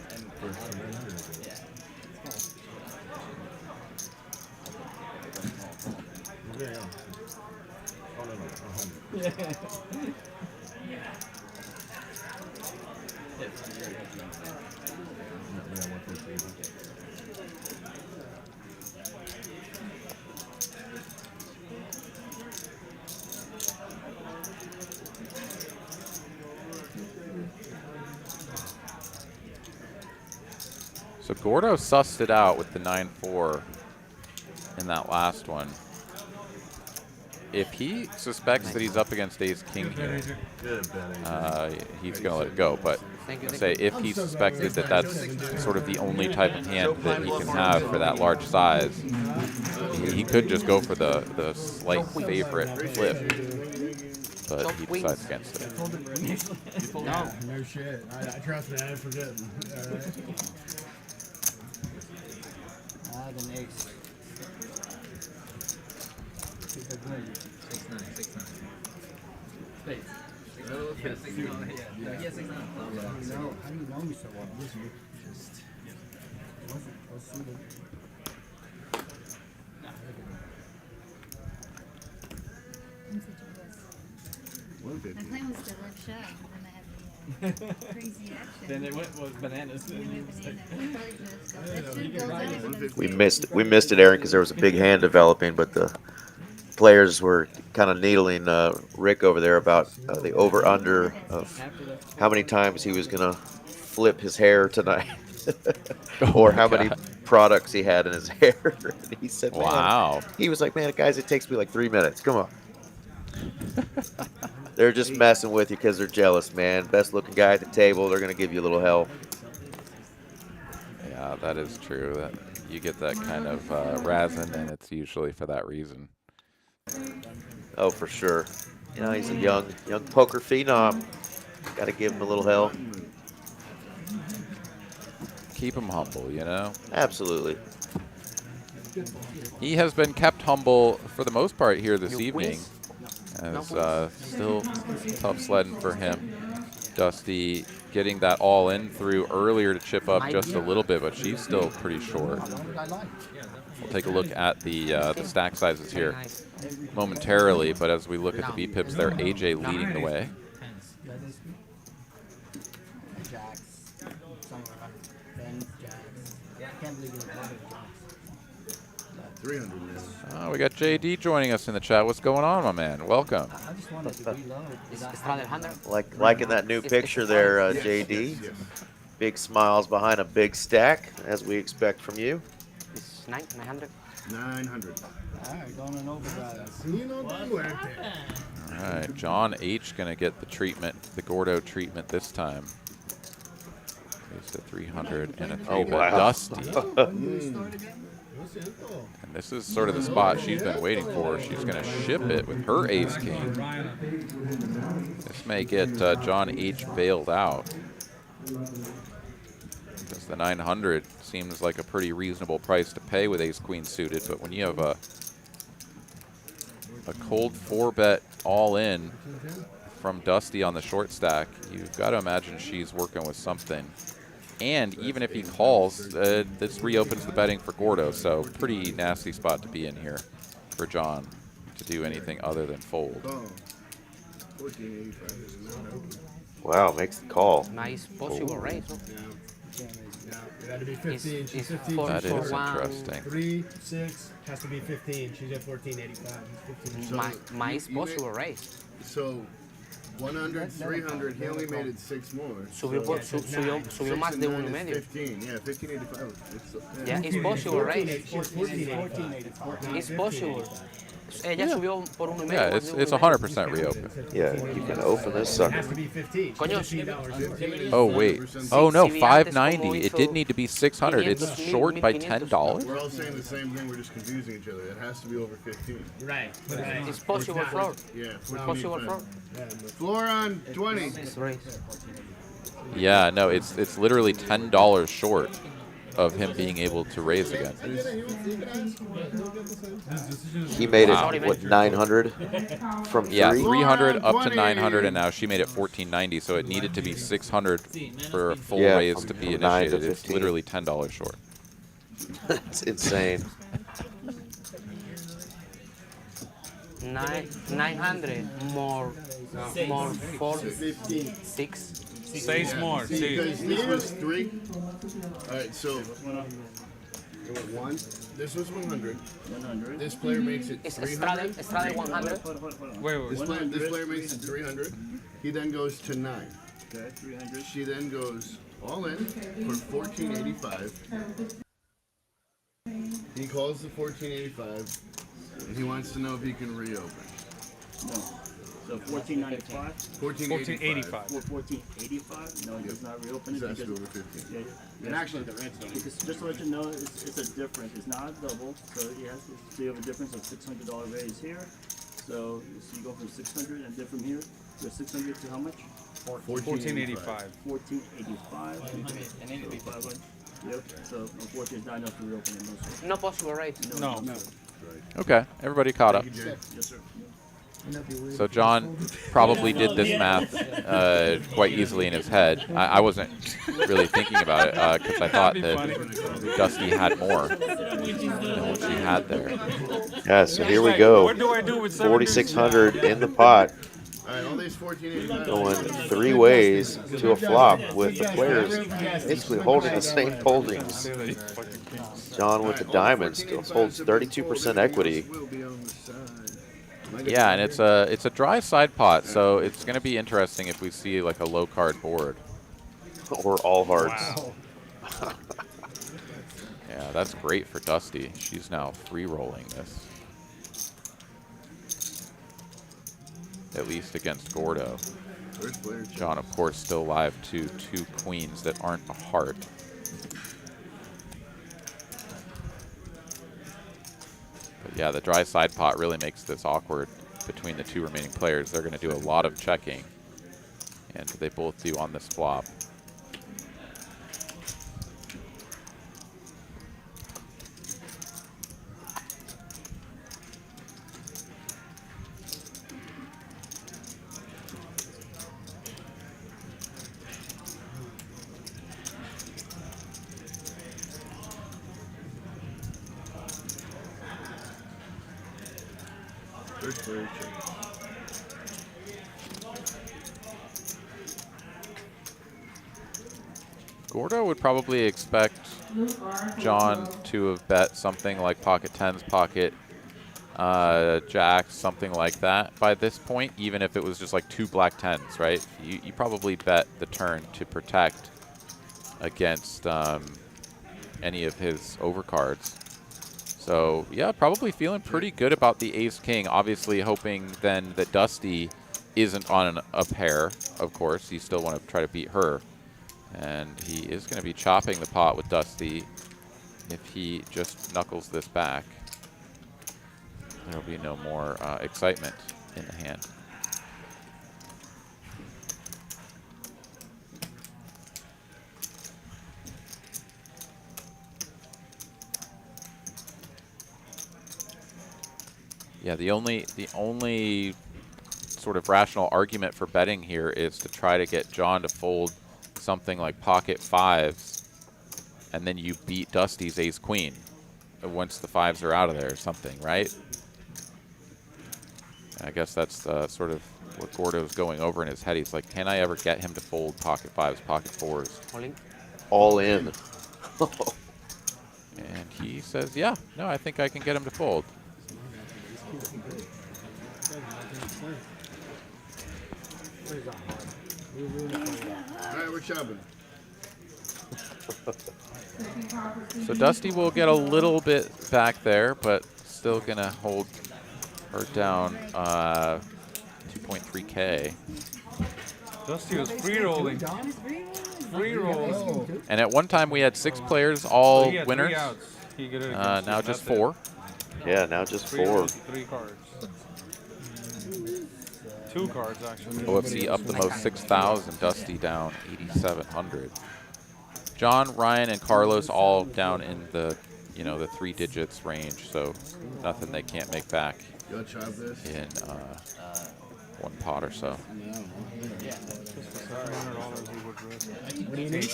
So Gordo sussed it out with the 9-4 in that last one. If he suspects that he's up against ace king here, he's going to let it go. But say if he suspected that that's sort of the only type of hand that he can have for that large size, he could just go for the slight favorite flip. But he decides against it. No shit. I trust me, I ain't forgetting. All right. The next. 6-9. Spades. Oh, yeah, 6-9. Yeah, 6-9. How do you know me so well? Just, My plan was to live show, and then I had the crazy action. Then it was bananas. We missed it, Aaron, because there was a big hand developing, but the players were kind of needling Rick over there about the over-under of how many times he was going to flip his hair tonight. Or how many products he had in his hair. And he said, wow. He was like, man, guys, it takes me like 3 minutes. Come on. They're just messing with you because they're jealous, man. Best looking guy at the table, they're going to give you a little hell. Yeah, that is true. That you get that kind of razzing, and it's usually for that reason. Oh, for sure. You know, he's a young poker phenom. Got to give him a little hell. Keep him humble, you know? Absolutely. He has been kept humble for the most part here this evening. As still tough sledding for him. Dusty getting that all in through earlier to chip up just a little bit, but she's still pretty short. We'll take a look at the stack sizes here momentarily, but as we look at the B-pips there, AJ leading the way. Oh, we got JD joining us in the chat. What's going on, my man? Welcome. Liking that new picture there, JD. Big smiles behind a big stack, as we expect from you. It's 900. 900. All right, going in overdrive. All right, John H. going to get the treatment, the Gordo treatment this time. He's to 300 and a 3-bet Dusty. And this is sort of the spot she's been waiting for. She's going to ship it with her ace-king. This may get John H. bailed out. Because the 900 seems like a pretty reasonable price to pay with ace-queen suited. But when you have a cold 4-bet all-in from Dusty on the short stack, you've got to imagine she's working with something. And even if he calls, this reopens the betting for Gordo. So pretty nasty spot to be in here for John to do anything other than fold. Wow, makes the call. Nice possible raise. Got to be 15. She's 15. That is interesting. 3, 6 has to be 15. She's at 1485. Mais possible raise. So 100, 300, he only made it 6 more. Subió más de 1.5. 15, yeah, 1585. Yeah, it's possible, right? She's 1485. It's possible. Ya subió por 1.5. Yeah, it's 100% reopen. Yeah, you can open this sucker. Coño, Oh wait. Oh no, 590. It did need to be 600. It's short by $10. We're all saying the same thing. We're just confusing each other. It has to be over 15. Right. it's possible floor. Yeah. Possible floor. Floor on 20. Yeah, no, it's literally $10 short of him being able to raise again. He made it, what, 900 from 3? Yeah, 300 up to 900, and now she made it 1490, so it needed to be 600 for a full raise to be from 9 to initiated. It's 15. literally $10 short. It's insane. 900 more 4, 6. 6 more. See. Because this was 3. All right, so it was 1. This was 100. 100. This player makes it 300. Estrade 100. Wait. This player makes it 300. He then goes to 9. Okay, 300. She then goes all in for 1485. He calls the 1485, and he wants to know if he can reopen. No. So 1495? 1485. 1485? No, it does not reopen it. It has to because, be over 15. Yeah, and actually the red's don't. Because just to let you know, it's a difference. It's not a double. So you have to, so you have a difference of $600 raise here. So you go from 600 and then from here, you're 600 to how much? 1485. 1485. And 85. Yep. So unfortunately, it's not enough to reopen it. No possible, right? No. Okay, everybody caught up. Yes, sir. So John probably did this math quite easily in his head. I wasn't really thinking about it because I thought that Dusty had more than what she had there. Yeah, so here we go. What do I do with 4,600 in the pot. All right, all these 1485. Going 3 ways to a flop with the players basically holding the same holdings. John with the diamonds still holds 32% equity. Yeah, and it's a dry side pot, so it's going to be interesting if we see like a low card board. Or all hearts. Wow. Yeah, that's great for Dusty. She's now free rolling this. At least against Gordo. John, of course, still live to 2 queens that aren't a heart. But yeah, the dry side pot really makes this awkward between the 2 remaining players. They're going to do a lot of checking, and they both do on this flop. Gordo would probably expect John to have bet something like pocket 10s, pocket jacks, something like that by this point, even if it was just like 2 black 10s, right? You probably bet the turn to protect against any of his overcards. So yeah, probably feeling pretty good about the ace-king. Obviously hoping then that Dusty isn't on a pair, of course. You still want to try to beat her. And he is going to be chopping the pot with Dusty if he just knuckles this back. There will be no more excitement in the hand. Yeah, the only sort of rational argument for betting here is to try to get John to fold something like pocket 5s, and then you beat Dusty's ace-queen once the 5s are out of there or something, right? I guess that's sort of what Gordo's going over in his head. He's like, can I ever get him to fold pocket 5s, pocket 4s? All in. And he says, yeah, no, I think I can get him to fold. All right, we're chopping. So Dusty will get a little bit back there, but still going to hold We're down 2.3K. Dusty was free rolling. Free rolls. And at one time we had 6 players, all So he had 3 winners. outs. He get it against Now you, just that's it. 4. Yeah, now just 4. 3 cards. 2 cards actually. OFC up the most 6,000. Dusty down 8,700. John, Ryan, and Carlos all down in the, the 3 digits range. So nothing they can't make back You want to try this? in 1 pot or so. What do you need?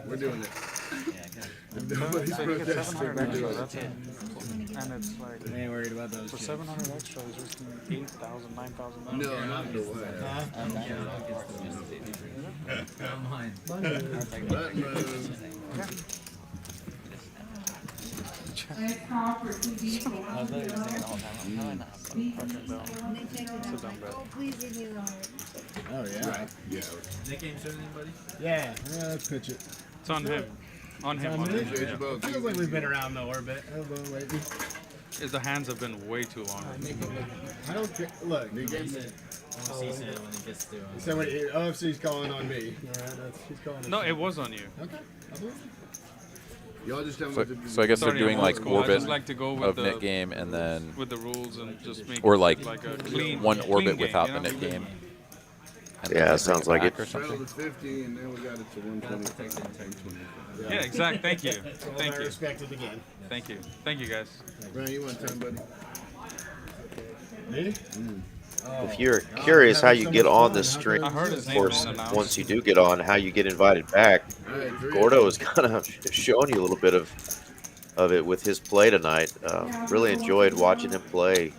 We're doing it. Nobody's protesting. We're doing it. That's it. And it's like, I ain't worried about those. for 700 extra, he's risking 8,000, 9,000. No, not the way. Please give me the heart. Oh, yeah. Yeah. Nick ain't showing anybody? Yeah, let's pitch it. It's on him. On him. On him. Change your boat. Feels like we've been around the orbit. Lately. The hands have been way too long. I don't think. Look, New game. OFC said when it gets to. so what, OFC's calling on me. All right, he's calling. No, it was on you. Okay, I believe it. Y'all just tell me So, what to do. so I guess they're Sorry, doing I'm like old school. I orbit just like to go with of the- net game and then With the rules and just make or like a clean 1 orbit clean without game, the net game. And Yeah, then bring sounds like back it. or something. Settled at 50, and then we got it to 120. Yeah, exactly. Thank you. Thank I you. respect it again. Thank you. Thank you, guys. Ryan, you want time, buddy? Me? If you're curious how you get on this stream, I heard his of name course, was announced. once you do get on, how you get invited back. All right, 3. Gordo is kind of showing you a little bit of it with his play tonight. Really enjoyed watching him play.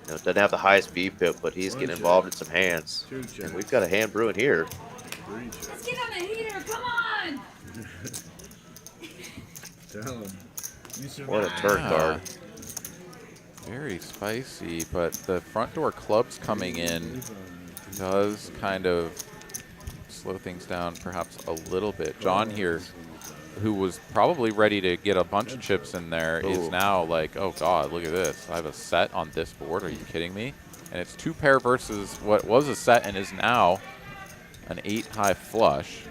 Doesn't have the highest VPIP, but he's getting involved in some hands. And we've got a hand brewing here. 3 check. Let's get on the heater, come on! Tell him. What a turn card. Very spicy, but the front door clubs coming in does kind of slow things down perhaps a little bit. John here, who was probably ready to get a bunch of chips in there, is now like, oh God, look at this. I have a set on this board. Are you kidding me? And it's 2 pair versus what was a set and is now an 8 high flush.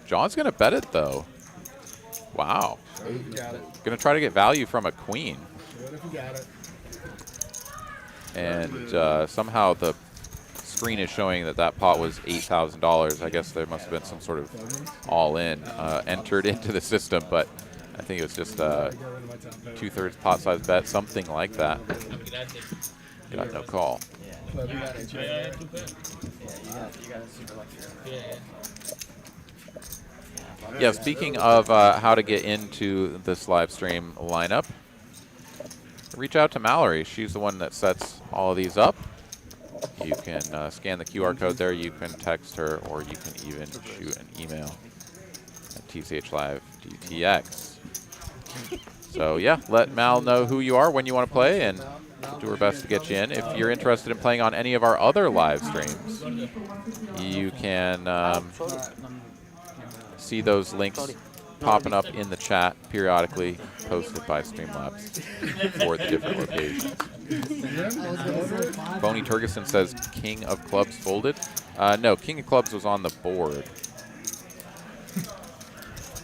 John's going to bet it though. Wow. Got it. Going to try to get value from a queen. What if you got it? And somehow the screen is showing that pot was $8,000. I guess there must have been some sort of all-in entered into the system, but I think it was just a 2/3 pot size bet, something like that. Got no call. Yeah, speaking of how to get into this live stream lineup, reach out to Mallory. She's the one that sets all of these up. You can scan the QR code there. You can text her, or you can even shoot an email at TCHLiveDTX. So yeah, let Mal know who you are, when you want to play, and we'll do our best to get you in. If you're interested in playing on any of our other live streams, you can see those links popping up in the chat periodically, posted by Streamlabs for the different locations. Boney Turgeson says King of Clubs folded. No, King of Clubs was on the board.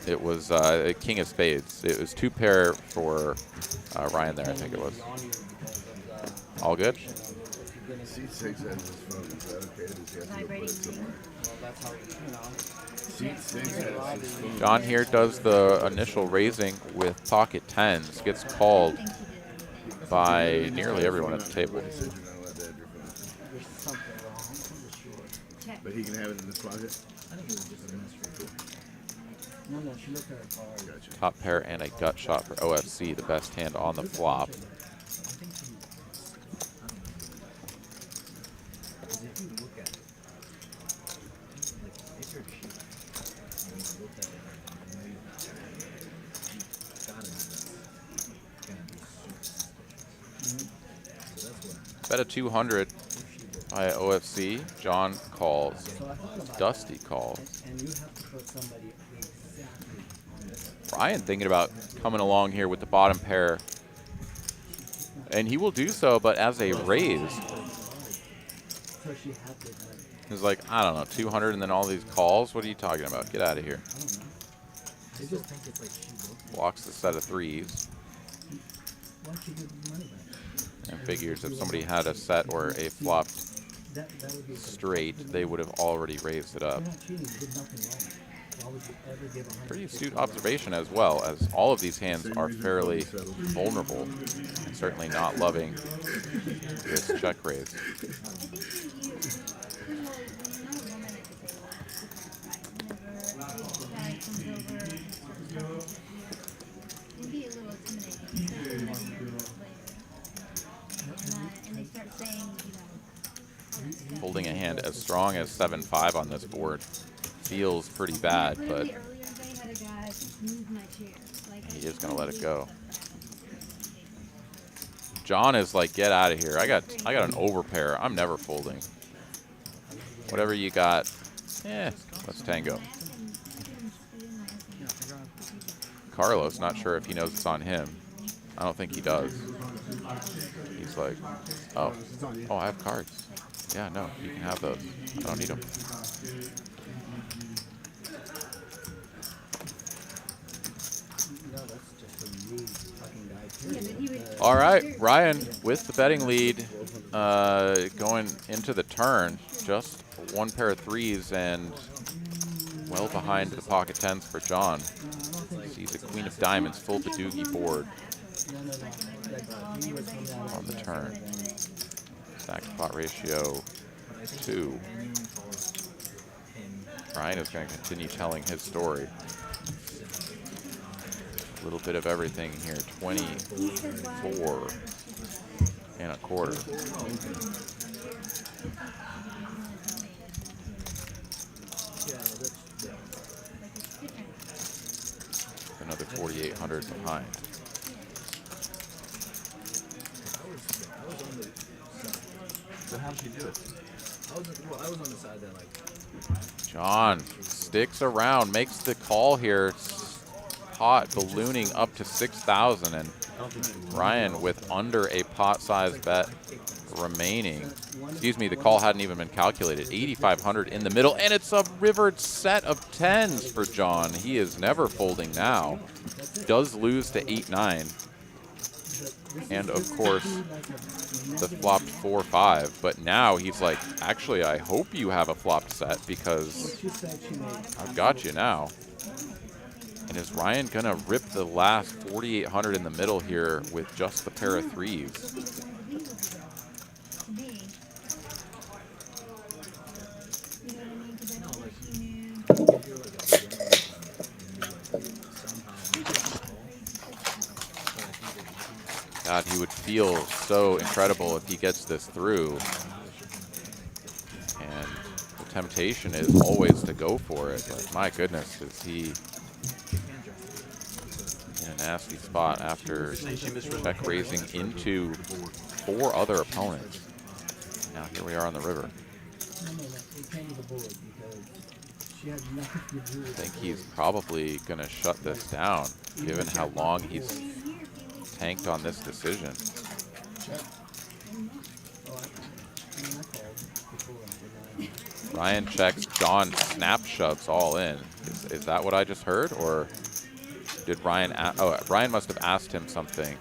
It was King of Spades. It was 2 pair for Ryan there, I think it was. All good? Seat 6 has his phone. Is that okay? Does he have to go put it somewhere? Seat 6 has his phone. John here does the initial raising with pocket 10s. Gets called by nearly everyone at the table. He said you're not allowed to have your phone. But he can have it in his pocket? I think it was just a mystery. No, she looked at her car. Gotcha. Top pair and a gut shot for OFC, the best hand on the flop. Bet a 200 by OFC. John calls. Dusty calls. And you have to put somebody exactly on this. Ryan thinking about coming along here with the bottom pair. And he will do so, but as a raise. He's like, I don't know, 200 and then all these calls? What are you talking about? Get out of here. Blocks the set of threes. And figures if somebody had a set or a flopped straight, they would have already raised it up. Pretty astute observation as well, as all of these hands are fairly vulnerable and certainly not loving this check raise. Holding a hand as strong as 7-5 on this board feels pretty bad, but he is going to let it go. John is like, get out of here. I got an overpair. I'm never folding. Whatever you got, let's tango. Carlos, not sure if he knows it's on him. I don't think he does. He's like, oh, I have cards. Yeah, no, you can have those. I don't need them. All right, Ryan with the betting lead going into the turn. Just one pair of threes and well behind the pocket tens for John. Sees a queen of diamonds, full Badoogie board on the turn. Stack to pot ratio 2. Ryan is going to continue telling his story. A little bit of everything here. 24 and a quarter. Another 4,800 behind. So how did you do it? I was on the side that like. John sticks around, makes the call here. Pot ballooning up to 6,000, and Ryan with under a pot size bet remaining. Excuse me, the call hadn't even been calculated. 8,500 in the middle, and it's a rivered set of tens for John. He is never folding now. Does lose to 8-9. And of course, the flopped 4-5. But now he's like, actually, I hope you have a flopped set because I've got you now. And is Ryan gonna rip the last 4,800 in the middle here with just the pair of threes? God, he would feel so incredible if he gets this through. And the temptation is always to go for it. But my goodness, is he in a nasty spot after check raising into 4 other opponents. Now here we are on the river. I think he's probably going to shut this down, given how long he's tanked on this decision. Ryan checks, John snap shoves all in. Is that what I just heard, or did Ryan? Ryan must have asked him something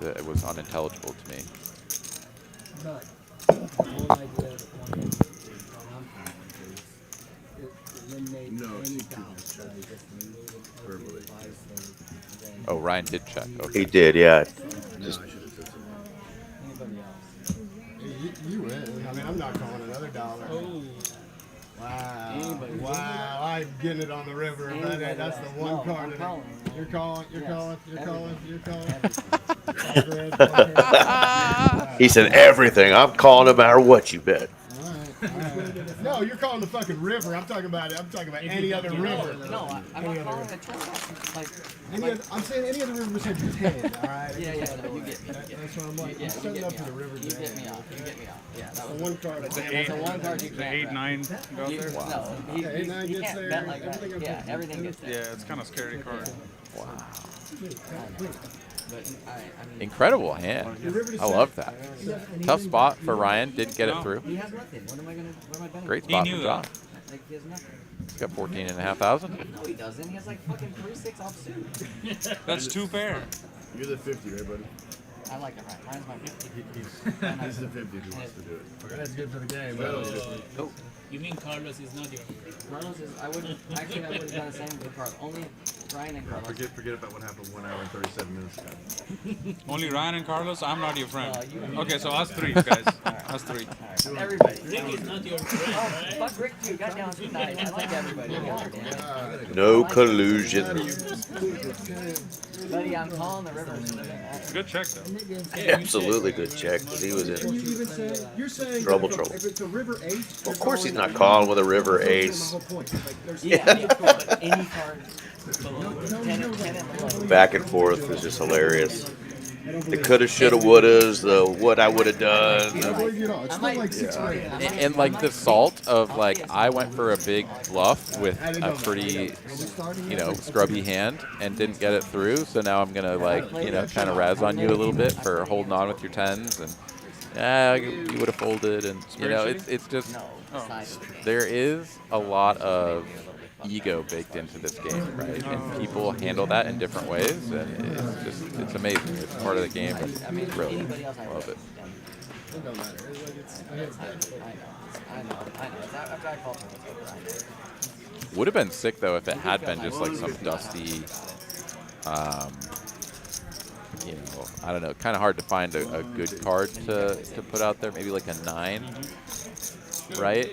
that it was unintelligible to me. Oh, Ryan did check. Okay. He did, yeah. Just You win. I mean, I'm not calling another dollar. Oh. Wow. Wow. I'm getting it on the river. That's the one card. You're calling. he said everything. I'm calling no matter what you bet. All right. No, you're calling the fucking river. I'm talking about any other river. No, I'm not calling it a trip. Like, I'm saying any other river besides 10, all right? Yeah, no, you get me. That's what I'm like. I'm setting up for the river. You get me off. Yeah, that was one card. That's a one card you can't. 8-9 go there. No, you can't bet like that. Yeah, everything gets there. Yeah, it's kind of scary card. Wow. But I mean, Incredible hand. I love that. Tough spot for Ryan. Didn't get it through. he has nothing. What am I betting? Great spot for John. Like, he has nothing. He's got 14,500. No, he doesn't. He has like fucking 3-6 offsuit. That's 2 pair. You're the 50, right, buddy? I like it, right? Ryan's my 50. He's the 50 who wants to do it. Okay. That's good for the game. Nope. You mean Carlos is not your Carlos is, I would have done the same with Carlos. Only Ryan and Carlos. Forget about what happened 1 hour and 37 minutes ago. Only Ryan and Carlos? I'm not your friend. You- Okay, so us 3, guys. Us 3. Everybody. Rick is not your friend, Oh, right? fuck Rick too. Goddamn, he's nice. I like everybody. Goddamn. No collusion. Buddy, I'm calling the river. Good check, though. Absolutely good check, because he was in You're saying trouble. if it's a river ace, Of course he's not calling with a river ace. Yeah, but any card. 10 Back and forth is just hilarious. The coulda, shoulda, wouldas, the what I would have done. I believe you know. It's still like 6 grand. And like the salt of like, I went for a big bluff with a pretty, scrubby hand and didn't get it through. So now I'm gonna like, kind of razz on you a little bit for holding on with your 10s and you would have folded, and it's just there is a lot of ego baked into this game, right? And people handle that in different ways, and it's amazing. It's part of the game. It's brilliant. Love it. It don't matter. I know. Would have been sick though if it had been just like some dusty, I don't know, kind of hard to find a good card to put out there. Maybe like a 9, right?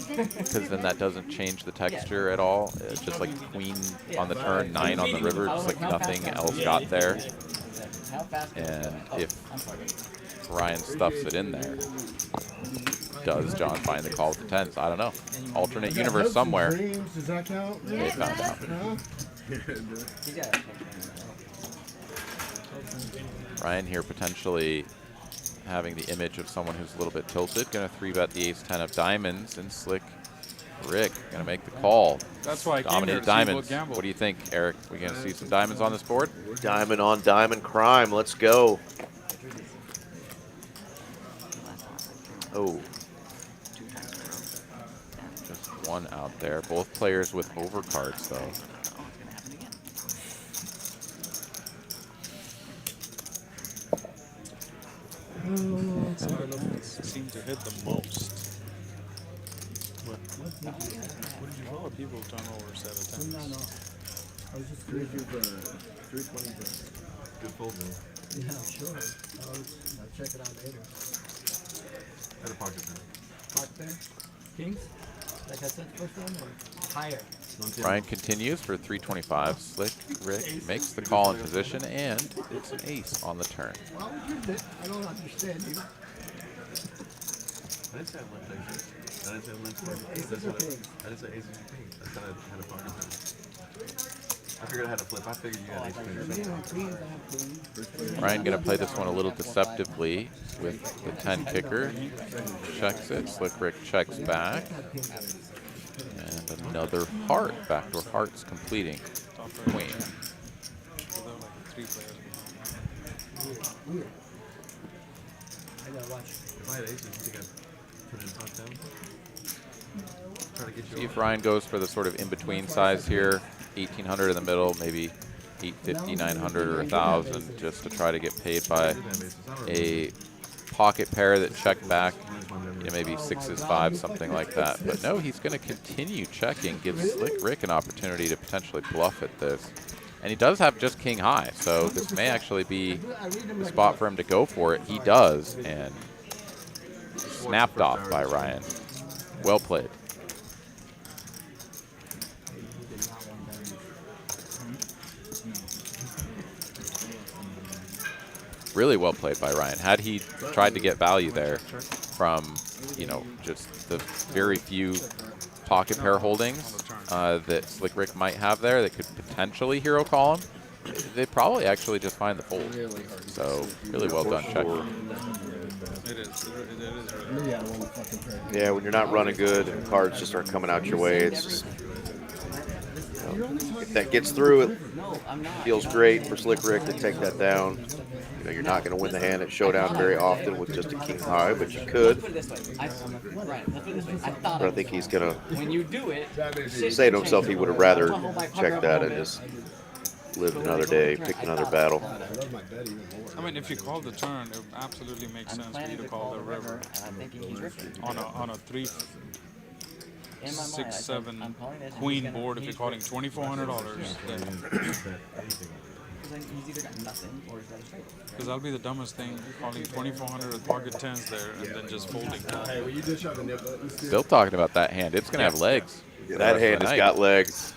Because then that doesn't change the texture at all. It's just like queen on the turn, 9 on the river, just like nothing else got there. And if Ryan stuffs it in there, does John find the call with the 10s? I don't know. Alternate universe somewhere. Does that count? They found out. Ryan here potentially having the image of someone who's a little bit tilted. Going to 3-bet the ace-10 of diamonds, and Slick Ric going to make the call. That's why I came here Dominated to see diamonds. Will gamble. What do you think, Eric? We going to see some diamonds on this board? Diamond on diamond crime. Let's go. Oh. Just one out there. Both players with overcards, though. Seem to hit the most. What did you call it? People turn over set of 10s. I was just curious if 320 Good fold, man. Yeah, sure. I'll check it out later. Had a pocket pair. Pocket pair? Kings? Like I said, first one or higher? Ryan continues for 325. Slick Ric makes the call in position, and it's an ace on the turn. Well, I don't understand you. I didn't say I went aces. I didn't say I went Aces or kings? I didn't say aces or kings. I said I had a pocket pair. I figured I had a flip. I figured you had ace queen. Ryan going to play this one a little deceptively with the 10 kicker. Checks it. Slick Ric checks back. And another heart. Backdoor hearts completing queen. I gotta watch. If I had aces, you think I'd put it in pot down? Try to get you See if Ryan goes for the sort of in-between size here. 1,800 in the middle, maybe 850, 900, or 1,000, just to try to get paid by a pocket pair that check back, maybe 6s, 5s, something like that. But no, he's going to continue checking, give Slick Ric an opportunity to potentially bluff at this. And he does have just king high, so this may actually be the spot for him to go for it. He does, and snapped off by Ryan. Well played. Really well played by Ryan. Had he tried to get value there from you know, just the very few pocket pair holdings that Slick Ric might have there that could potentially hero call him, they probably actually just find the fold. So really well done check. It is really. Yeah, when you're not running good and cards just aren't coming out your way, it's just, you know, if that gets through, it feels great for Slick Ric to take that down. You know, you're not going to win the hand at showdown very often with just a king high, but you could. But I think he's going to say to himself he would have rather checked that and just lived another day, picked another battle. I mean, if you call the turn, it absolutely makes sense for you to call the river on a 3, 6, 7 queen board. If you're calling $2,400, then because that'll be the dumbest thing, calling 2,400 with pocket 10s there and then just folding. Still talking about that hand. It's going to have legs. Yeah, that hand has got legs.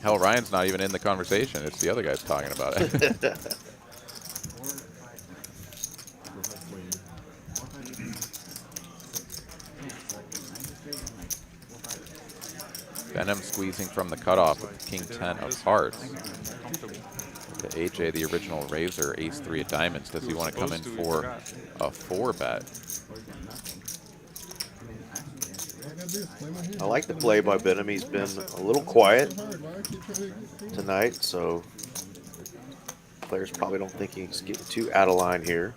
Hell, Ryan's not even in the conversation. It's the other guys talking about it. Behnam squeezing from the cutoff with king 10 of hearts. The AJ, the original raiser, ace 3 of diamonds. Does he want to come in for a 4-bet? I like the play by Behnam. He's been a little quiet tonight, so players probably don't think he's getting too out of line here.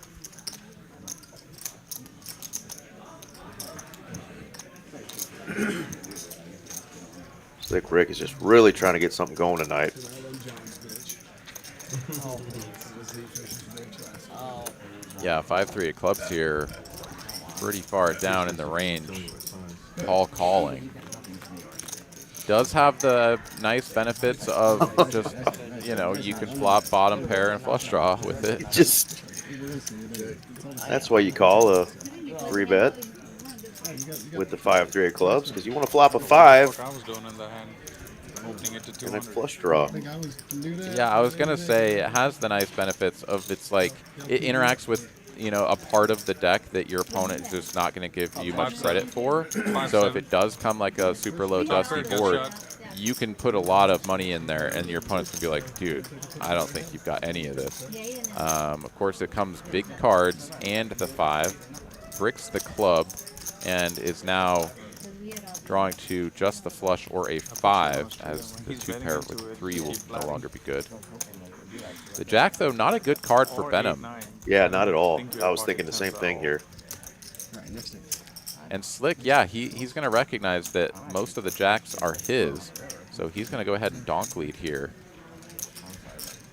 Slick Ric is just really trying to get something going tonight. Yeah, 5-3 of clubs here, pretty far down in the range. Call calling. Does have the nice benefits of just, you know, you can flop bottom pair and flush draw with it. Just that's why you call a 3-bet with the 5-3 of clubs, because you want to flop a 5 and then flush draw. Yeah, I was gonna say it has the nice benefits of it's like it interacts with, you know, a part of the deck that your opponent is just not going to give you much credit for. So if it does come like a super low dusty board, you can put a lot of money in there and your opponent's going to be like, dude, I don't think you've got any of this. Of course, it comes big cards and the 5, bricks the club, and is now drawing to just the flush or a 5, as the 2 pair with 3 will no longer be good. The jack, though, not a good card for Behnam. Yeah, not at all. I was thinking the same thing here. And Slick, yeah, he's going to recognize that most of the jacks are his, so he's going to go ahead and donk lead here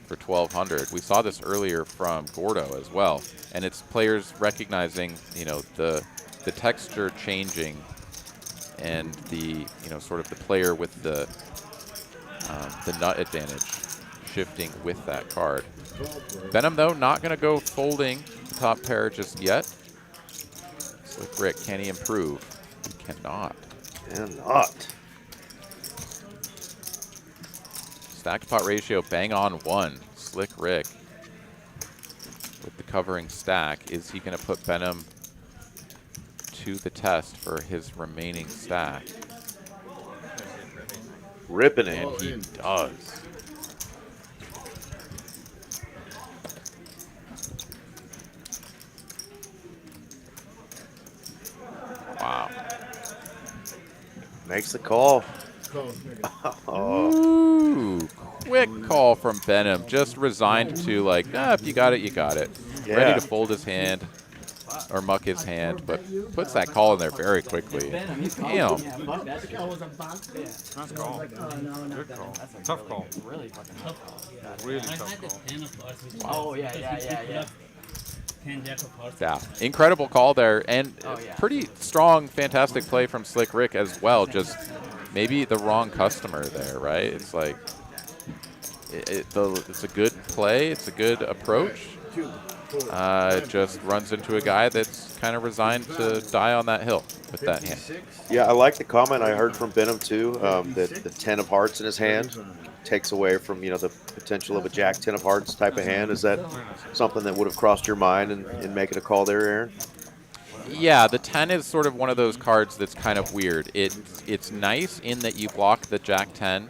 for 1,200. We saw this earlier from Gordo as well, and it's players recognizing, you know, the texture changing and the, you know, sort of the player with the nut advantage shifting with that card. Behnam, though, not going to go folding the top pair just yet. Slick Ric, can he improve? He cannot. Cannot. Stack to pot ratio, bang on 1. Slick Ric with the covering stack. Is he going to put Behnam to the test for his remaining stack? Ripping it. And he does. Wow. Makes the call. Ooh, quick call from Behnam. Just resigned to, like, if you got it, you got it. Yeah. Ready to fold his hand or muck his hand, but puts that call in there very quickly. Damn. Nice call. Good call. Tough call. Really fucking tough call. Really tough Oh, call. yeah. Yeah, incredible call there, and pretty strong, fantastic play from Slick Ric as well. Just maybe the wrong customer there, right? It's like it's a good play, it's a good approach. Just runs into a guy that's kind of resigned to die on that hill with that hand. Yeah, I like the comment I heard from Behnam too. That the 10 of hearts in his hand takes away from, you know, the potential of a Jack 10 of hearts type of hand. Is that something that would have crossed your mind in making a call there, Aaron? Yeah, the 10 is sort of one of those cards that's kind of weird. It's nice in that you block the Jack 10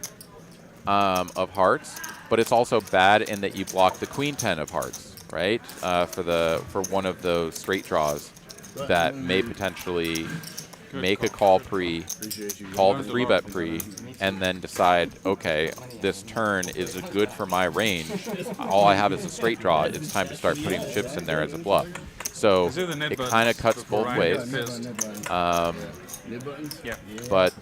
of hearts, but it's also bad in that you block the Queen 10 of hearts, right? For one of those straight draws that may potentially make a call pre, call the 3-bet pre, and then decide, okay, this turn is good for my range. All I have is a straight draw. It's time to start putting the chips in there as a bluff. So it kind of cuts both ways. But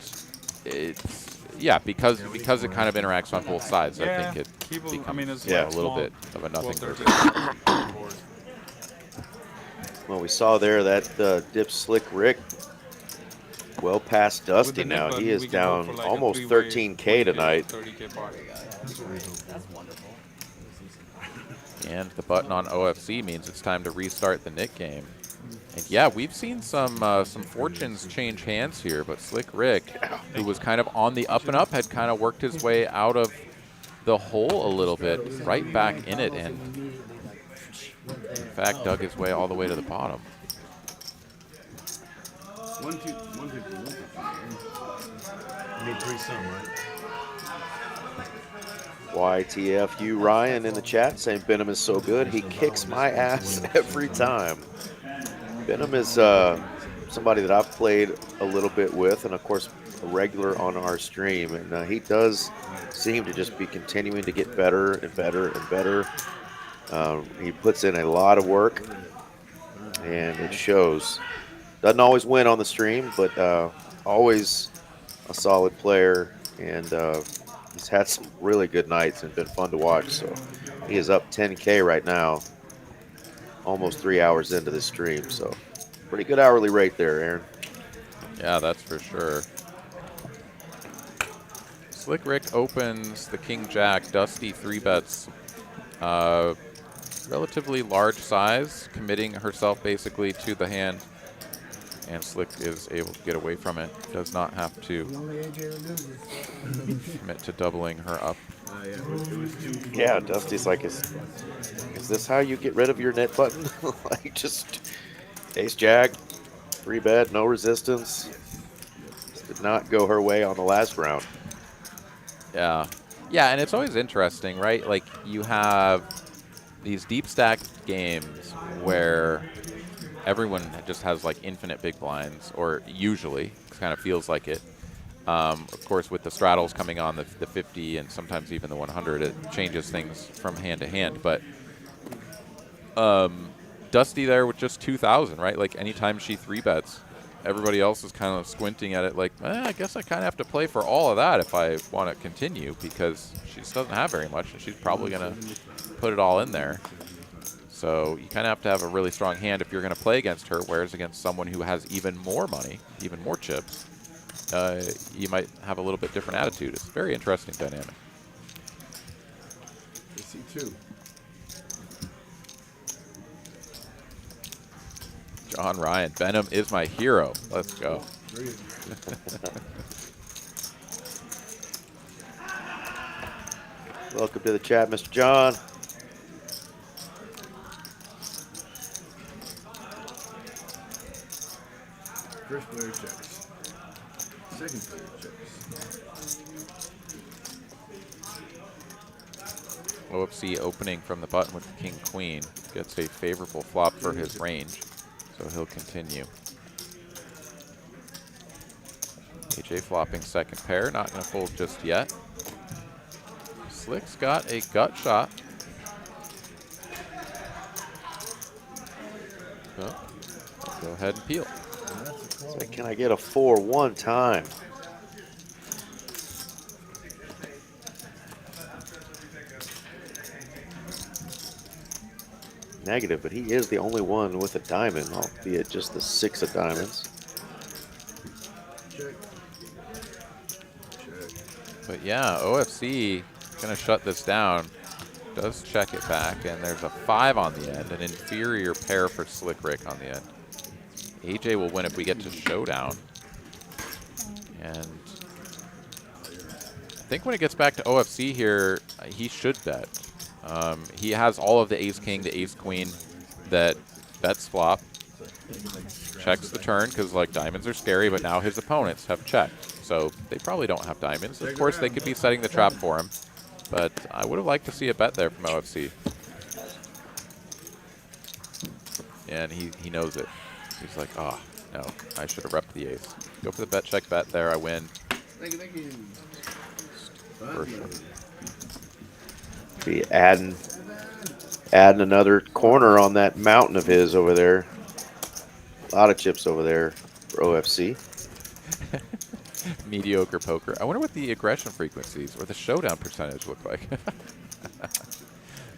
it's, yeah, because it kind of interacts on both sides, I think it becomes a little bit of a nothing burger. Well, we saw there that dip Slick Ric well past Dusty now. He is down almost 13K tonight. That's wonderful. And the button on OFC means it's time to restart the Nick game. And yeah, we've seen some fortunes change hands here, but Slick Ric, who was kind of on the up and up, had kind of worked his way out of the hole a little bit, right back in it, and in fact dug his way all the way to the bottom. 150. You need 3 some, right? YTFU Ryan in the chat saying Behnam is so good, he kicks my ass every time. Behnam is somebody that I've played a little bit with, and of course a regular on our stream, and he does seem to just be continuing to get better and better and better. He puts in a lot of work, and it shows. Doesn't always win on the stream, but always a solid player, and he's had some really good nights and been fun to watch. So he is up 10K right now, almost 3 hours into the stream. So pretty good hourly rate there, Aaron. Yeah, that's for sure. Slick Ric opens the King Jack. Dusty 3-bets. Relatively large size, committing herself basically to the hand. And Slick is able to get away from it. Does not have to commit to doubling her up. Yeah, Dusty's like, is this how you get rid of your net button? Like, just ace jack, 3-bet, no resistance. This did not go her way on the last round. Yeah. Yeah, and it's always interesting, right? Like, you have these deep stacked games where everyone just has like infinite big blinds, or usually kind of feels like it. Of course, with the straddles coming on, the 50 and sometimes even the 100, it changes things from hand to hand. But Dusty there with just 2,000, right? Like anytime she 3-bets, everybody else is kind of squinting at it like, I guess I kind of have to play for all of that if I want to continue, because she just doesn't have very much, and she's probably going to put it all in there. So you kind of have to have a really strong hand if you're going to play against her, whereas against someone who has even more money, even more chips, you might have a little bit different attitude. It's a very interesting dynamic. I see 2. John Ryan, Behnam is my hero. Let's go. Welcome to the chat, Mr. John. First player checks. Second player checks. OFC opening from the button with the King Queen. Gets a favorable flop for his range, so he'll continue. AJ flopping second pair, not going to fold just yet. Slick's got a gut shot. So, go ahead and peel. So can I get a 4 one time? Negative, but he is the only one with a diamond, albeit just the 6 of diamonds. But yeah, OFC going to shut this down. Does check it back, and there's a 5 on the end, an inferior pair for Slick Ric on the end. AJ will win if we get to showdown. And I think when it gets back to OFC here, he should bet. He has all of the ace-king, the ace-queen that bets flop, checks the turn, because like diamonds are scary, but now his opponents have checked. So they probably don't have diamonds. Of course, they could be setting the trap for him, but I would have liked to see a bet there from OFC. And he knows it. He's like, oh, no, I should have repped the ace. Go for the bet, check, bet there, I win. Thank you. For sure. Be adding another corner on that mountain of his over there. A lot of chips over there for OFC. Mediocre poker. I wonder what the aggression frequencies or the showdown percentage look like.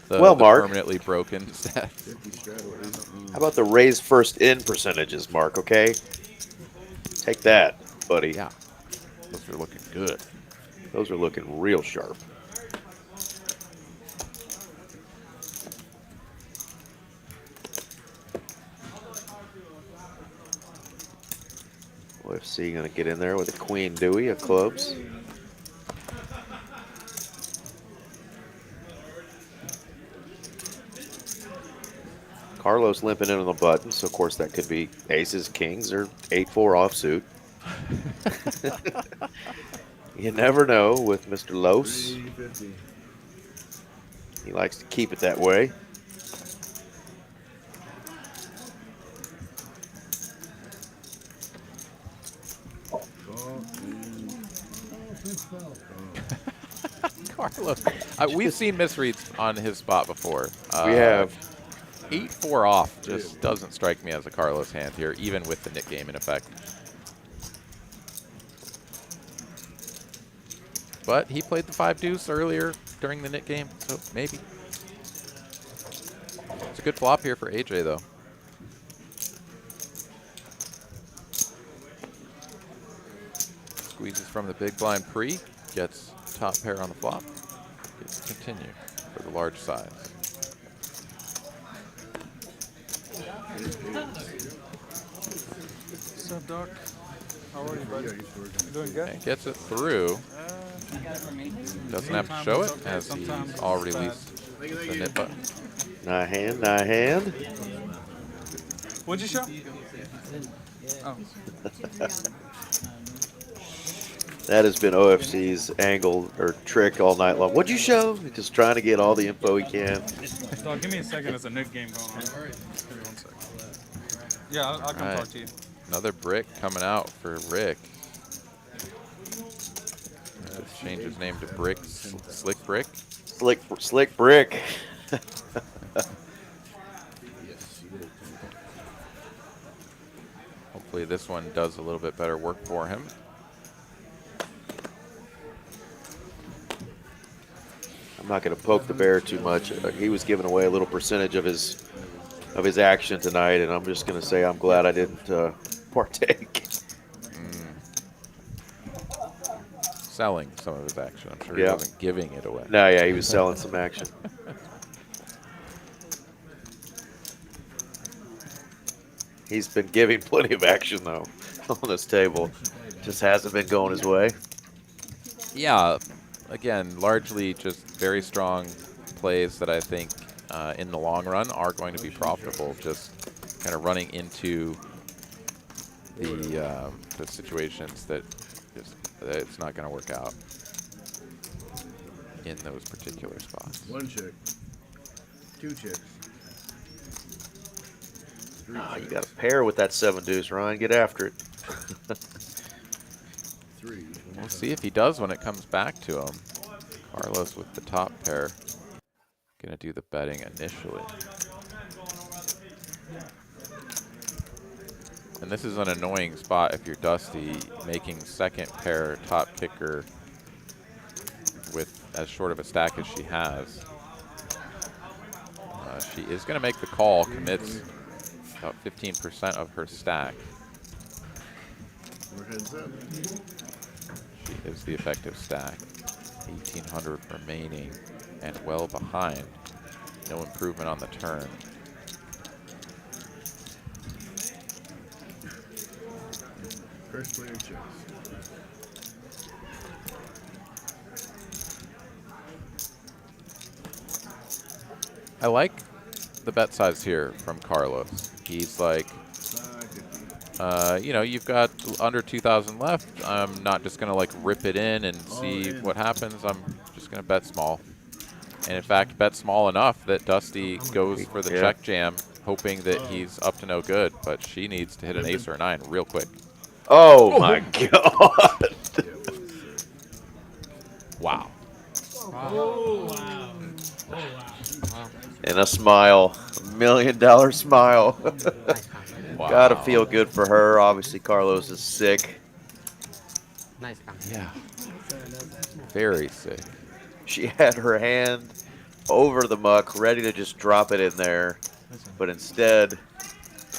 the Mark. Permanently broken stats. How about the raise first in percentages, Mark, okay? Take that, buddy. Yeah. Those are looking good. Those are looking real sharp. OFC going to get in there with a Queen Dewey of clubs. Carlos limping in on the button, so of course that could be aces, kings, or 8-4 offsuit. You never know with Mr. Los. He likes to keep it that way. Carlos. We've seen misreads on his spot before. We have. 8-4 off just doesn't strike me as a Carlos hand here, even with the nit game in effect. But he played the 5 deuce earlier during the nit game, so maybe. It's a good flop here for AJ, though. Squeezes from the big blind pre, gets top pair on the flop, gets to continue for the large size. What's up, Doc? How are you, buddy? You doing good? And gets it through. Doesn't have to show it, as he's all released the nit button. Nice hand, nice hand. What'd you show? Oh. That has been OFC's angle or trick all night long. What'd you show? He's just trying to get all the info he can. Dog, give me a second. There's a nit game going on. Give me 1 second. Yeah, I'll come talk to you. Another brick coming out for Rick. Change his name to Brick, Slick Ric. Slick Ric. Hopefully this one does a little bit better work for him. I'm not going to poke the bear too much. He was giving away a little percentage of his action tonight, and I'm just going to say I'm glad I didn't partake. Selling some of his action. I'm sure he wasn't giving it away. No, yeah, he was selling some action. He's been giving plenty of action, though, on this table. Just hasn't been going his way. Yeah, again, largely just very strong plays that I think in the long run are going to be profitable. Just kind of running into the situations that it's not going to work out in those particular spots. 1 chick, 2 chicks. You got a pair with that 7 deuce, Ryan. Get after it. 3. We'll see if he does when it comes back to him. Carlos with the top pair. Going to do the betting initially. And this is an annoying spot if you're Dusty, making second pair top kicker with as short of a stack as she has. She is going to make the call, commits about 15% of her stack. She is the effective stack. 1,800 remaining and well behind. No improvement on the turn. First player checks. I like the bet size here from Carlos. He's like, you know, you've got under 2,000 left. I'm not just going to like rip it in and see what happens. I'm just going to bet small. And in fact, bet small enough that Dusty goes for the check jam, hoping that he's up to no good, but she needs to hit an ace or a 9 real quick. Oh my God. Wow. Oh, wow. Oh, wow. And a smile. $1 million smile. Wow. Gotta feel good for her. Obviously, Carlos is sick. Nice. Yeah. Very sick. She had her hand over the muck, ready to just drop it in there, but instead,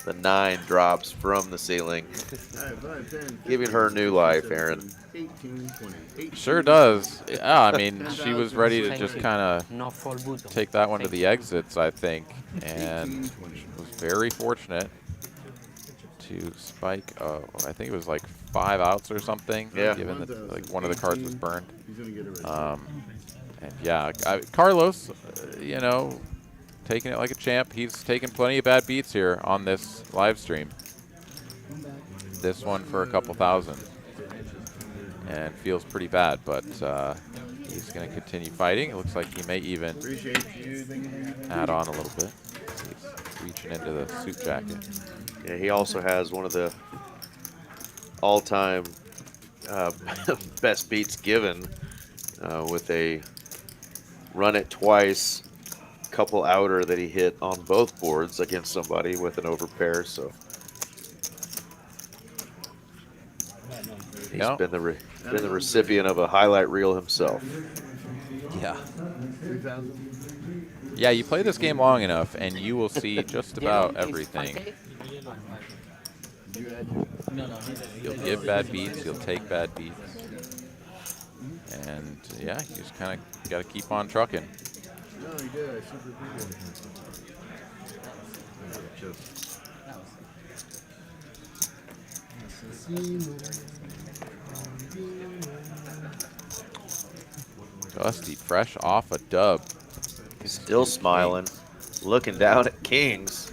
the 9 drops from the ceiling, giving her new life, Aaron. 18, 20, 18. Sure does. Yeah, I mean, she was ready to just kind of take that one to the exits, I think, and was very fortunate to spike. I think it was like 5 outs or something. Yeah. Given that like one of the cards was burned. And yeah, Carlos, you know, taking it like a champ. He's taken plenty of bad beats here on this live stream. This one for a couple thousand. And feels pretty bad, but he's going to continue fighting. It looks like he may even add on a little bit. He's reaching into the suit jacket. Yeah, he also has one of the all-time best beats given with a run it twice, couple outer that he hit on both boards against somebody with an overpair. So he's been the recipient of a highlight reel himself. Yeah. Yeah, you play this game long enough, and you will see just about everything. You'll give bad beats, you'll take bad beats. And yeah, you just kind of got to keep on trucking. No, he did. I super Dusty, fresh off a dub. Still smiling, looking down at Kings.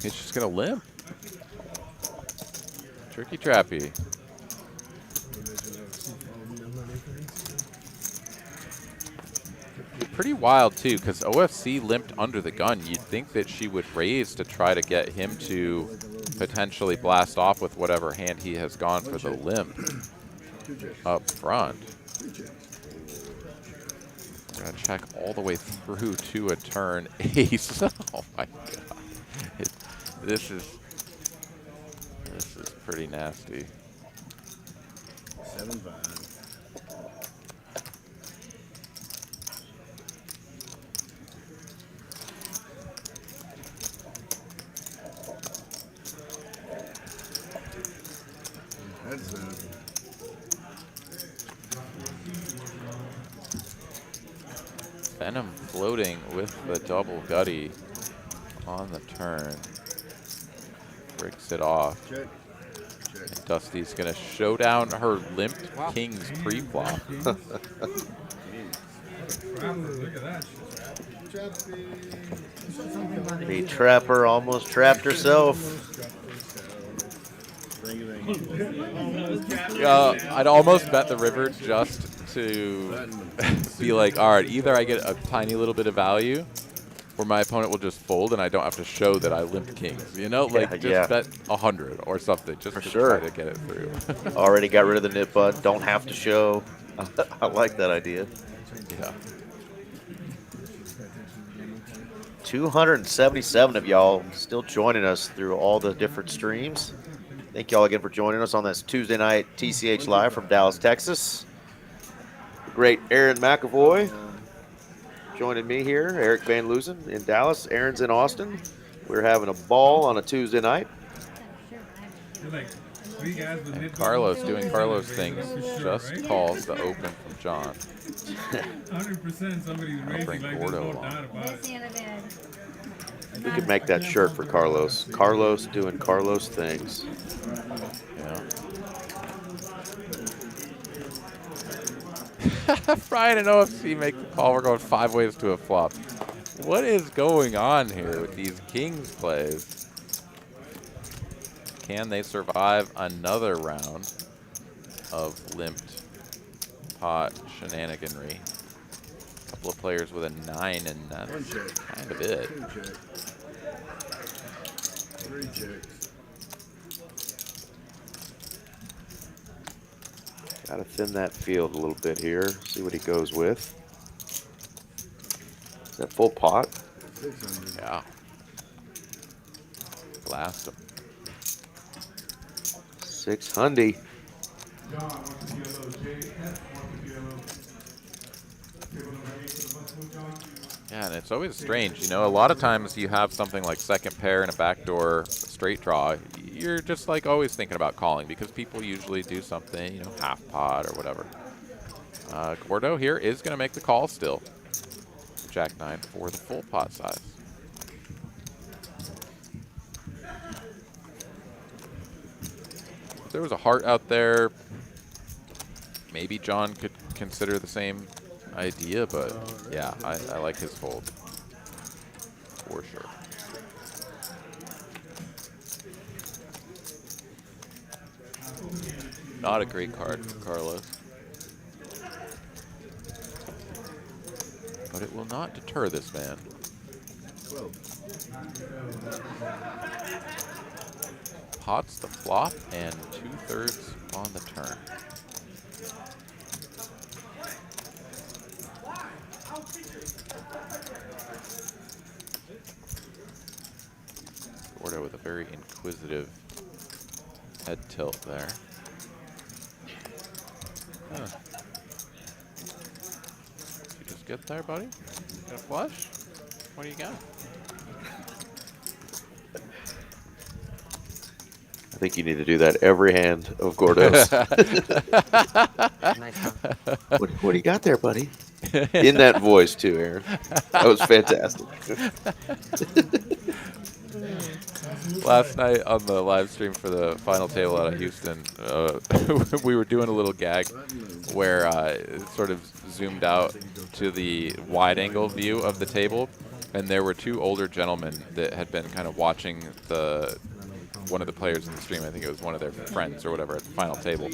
He's just going to limp. Tricky trappy. Pretty wild too, because OFC limped under the gun. You'd think that she would raise to try to get him to potentially blast off with whatever hand he has gone for the limp up front. We're gonna check all the way through to a turn ace. Oh my god, this is pretty nasty. 7-5. Behnam floating with the double gutty on the turn. Breaks it off. Check. And Dusty's going to show down her limped kings pre-flop. The trapper almost trapped herself. I'd almost bet the river just to be like, all right, either I get a tiny little bit of value or my opponent will just fold and I don't have to show that I limped kings. You know, like just bet 100 or something just to try to get it through. Already got rid of the nip bud. Don't have to show. I like that idea. Yeah. 277 of y'all still joining us through all the different streams. Thank y'all again for joining us on this Tuesday night TCH Live from Dallas, Texas. The great Aaron McAvoy joining me here. Eric Van Loosen in Dallas. Aaron's in Austin. We're having a ball on a Tuesday night. And Carlos doing Carlos things just calls the open from John. 100% somebody's I'll bring Gordo along. We could make that shirt for Carlos. Carlos doing Carlos things. Yeah. Brian and OFC make the call. We're going 5 ways to a flop. What is going on here with these kings plays? Can they survive another round of limped pot shenaniganry? A couple of players with a 9, and that's kind of it. 3 checks. Got to thin that field a little bit here. See what he goes with. Is that full pot? 600. Yeah. Blast him. 600. Yeah, and it's always strange, you know, a lot of times you have something like second pair and a backdoor straight draw, you're just like always thinking about calling because people usually do something, you know, half pot or whatever. Gordo here is going to make the call still. Jack 9 for the full pot size. If there was a heart out there, maybe John could consider the same idea, but yeah, I like his fold for sure. Not a great card for Carlos, but it will not deter this man. 12. Pots the flop and 2/3 on the turn. Gordo with a very inquisitive head tilt there. Huh. You just get there, buddy? Got a flush? What do you got? I think you need to do that every hand of Gordo's. What do you got there, buddy? In that voice, too, Aaron. That was fantastic. Last night on the live stream for the final table out of Houston, we were doing a little gag where it sort of zoomed out to the wide-angle view of the table, and there were 2 older gentlemen that had been kind of watching one of the players in the stream. I think it was one of their friends or whatever at the final table.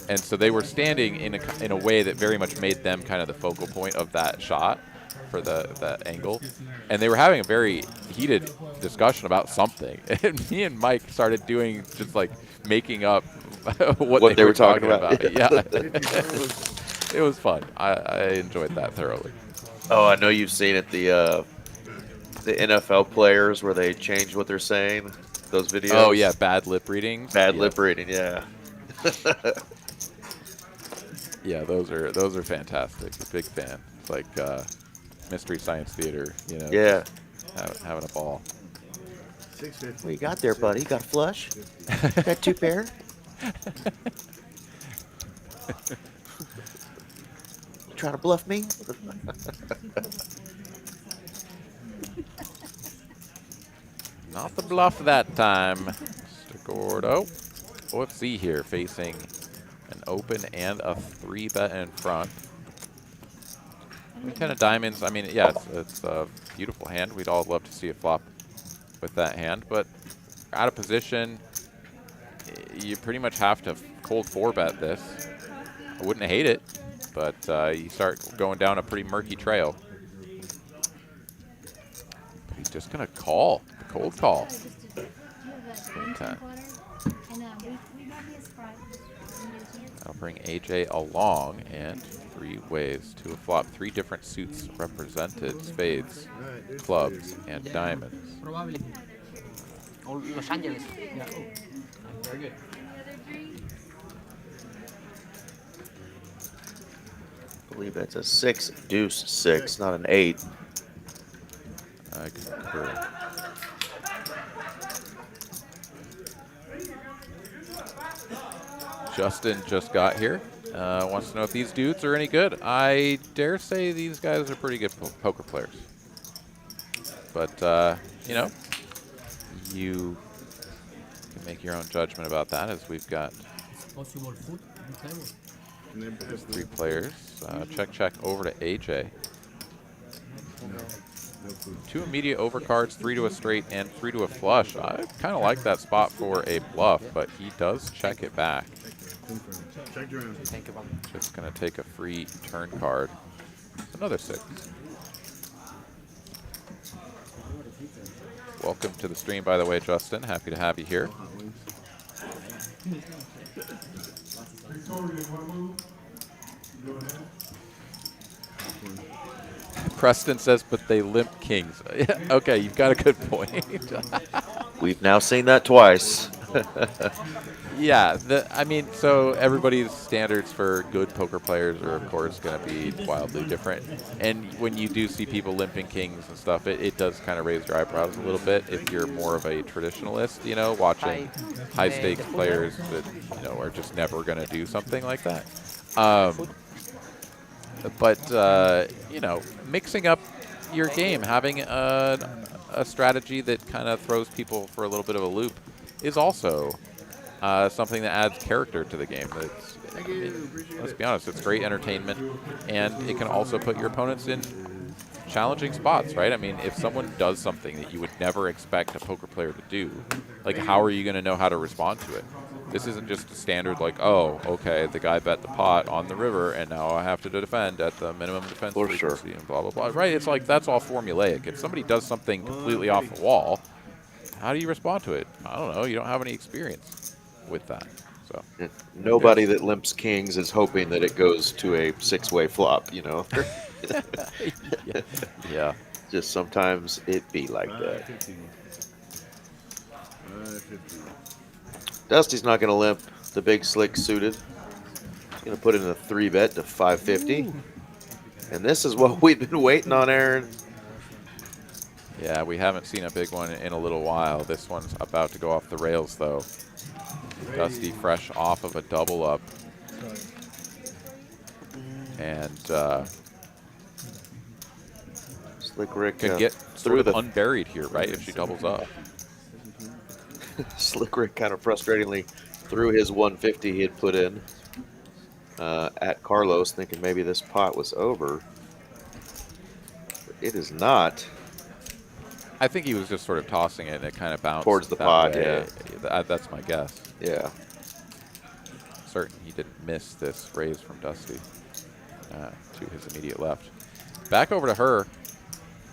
And so they were standing in a way that very much made them kind of the focal point of that shot for that angle. And they were having a very heated discussion about something. And me and Mike started doing just like making up what they were talking about. Yeah. It was fun. I enjoyed that thoroughly. Oh, I know you've seen it, the NFL players where they change what they're saying. Those videos. Oh yeah, bad lip readings. Bad lip reading, yeah. Yeah, those are fantastic. Big fan. It's like Mystery Science Theater, you know. Yeah. Having a ball. 650. What you got there, buddy? Got a flush? Got 2 pair? You trying to bluff me? Not the bluff that time, Mr. Gordo. OFC here facing an open and a 3-bet in front. 10 of diamonds. I mean, yeah, it's a beautiful hand. We'd all love to see a flop with that hand, but out of position, you pretty much have to cold 4-bet this. I wouldn't hate it, but you start going down a pretty murky trail. But he's just gonna call, cold call. Okay. I'll bring AJ along, and 3 ways to a flop. 3 different suits represented: spades, clubs, and diamonds. Probably. Or Los Angeles. Yeah. Oh. Very good. I believe that's a 6 deuce 6, not an 8. I concur. Justin just got here. Wants to know if these dudes are any good. I dare say these guys are pretty good poker players. But, you know, you can make your own judgment about that, as we've got Possible food on the table. 3 players. Check over to AJ. 2 immediate overcards, 3 to a straight, and 3 to a flush. I kind of like that spot for a bluff, but he does check it back. Just going to take a free turn card. Another 6. Welcome to the stream, by the way, Justin. Happy to have you here. Preston says, but they limp kings. Okay, you've got a good point. We've now seen that twice. Yeah, I mean, so everybody's standards for good poker players are, of course, going to be wildly different. And when you do see people limping kings and stuff, it does kind of raise your eyebrows a little bit if you're more of a traditionalist, you know, watching high-stakes players that, you know, are just never going to do something like that. But you know, mixing up your game, having a strategy that kind of throws people for a little bit of a loop is also something that adds character to the game. It's, I mean, let's be honest, it's great entertainment, and it can also put your opponents in challenging spots, right? I mean, if someone does something that you would never expect a poker player to do, like, how are you going to know how to respond to it? This isn't just a standard, like, oh, okay, the guy bet the pot on the river, and now I have to defend at the minimum defense frequency and blah, blah, blah. Right? It's like, that's all formulaic. If somebody does something completely off the wall, how do you respond to it? I don't know. You don't have any experience with that. So nobody that limps kings is hoping that it goes to a 6-way flop, you know? Yeah. Just sometimes it be like that. Dusty's not going to limp the big slick suited. He's going to put in a 3-bet to 550. And this is what we've been waiting on, Aaron. Yeah, we haven't seen a big one in a little while. This one's about to go off the rails, though. Dusty fresh off of a double up. And Slick Ric can get sort of unburied here, right, if she doubles up. Slick Ric kind of frustratingly threw his 150 he had put in at Carlos, thinking maybe this pot was over. But it is not. I think he was just sort of tossing it, and it kind of bounced towards the pot. Way. Yeah, that's my guess. Yeah. Certain he didn't miss this raise from Dusty to his immediate left. Back over to her,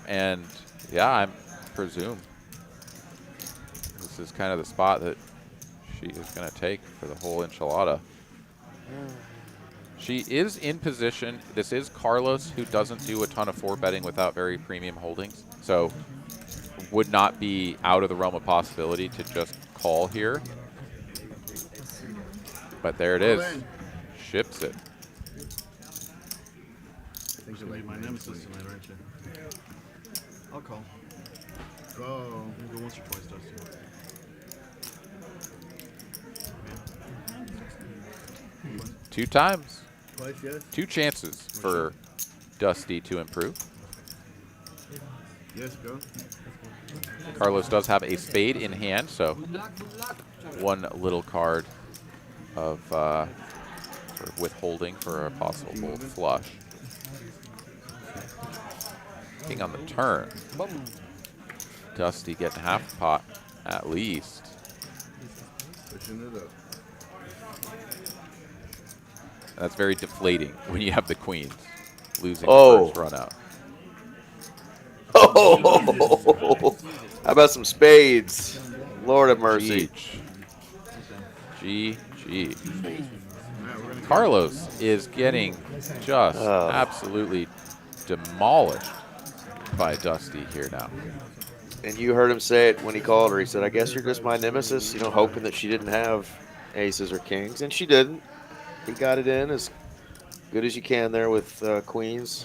and yeah, I presume this is kind of the spot that she is going to take for the whole enchilada. She is in position. This is Carlos, who doesn't do a ton of 4-betting without very premium holdings. So would not be out of the realm of possibility to just call here. But there it is. Ships it. I think you'll be my nemesis tonight, aren't you? I'll call. Go. Go once or twice, Dusty. 2 times. Twice, yes. 2 chances for Dusty to improve. Yes, go. Carlos does have a spade in hand, so one little card of sort of withholding for a possible flush. King on the turn. Dusty getting half the pot at least. Pushing it up. And that's very deflating when you have the queens losing the first run out. Oh, how about some spades? Lord of mercy. GG. Carlos is getting just absolutely demolished by Dusty here now. And you heard him say it when he called her. He said, I guess you're just my nemesis, you know, hoping that she didn't have aces or kings. And she didn't. He got it in as good as you can there with queens.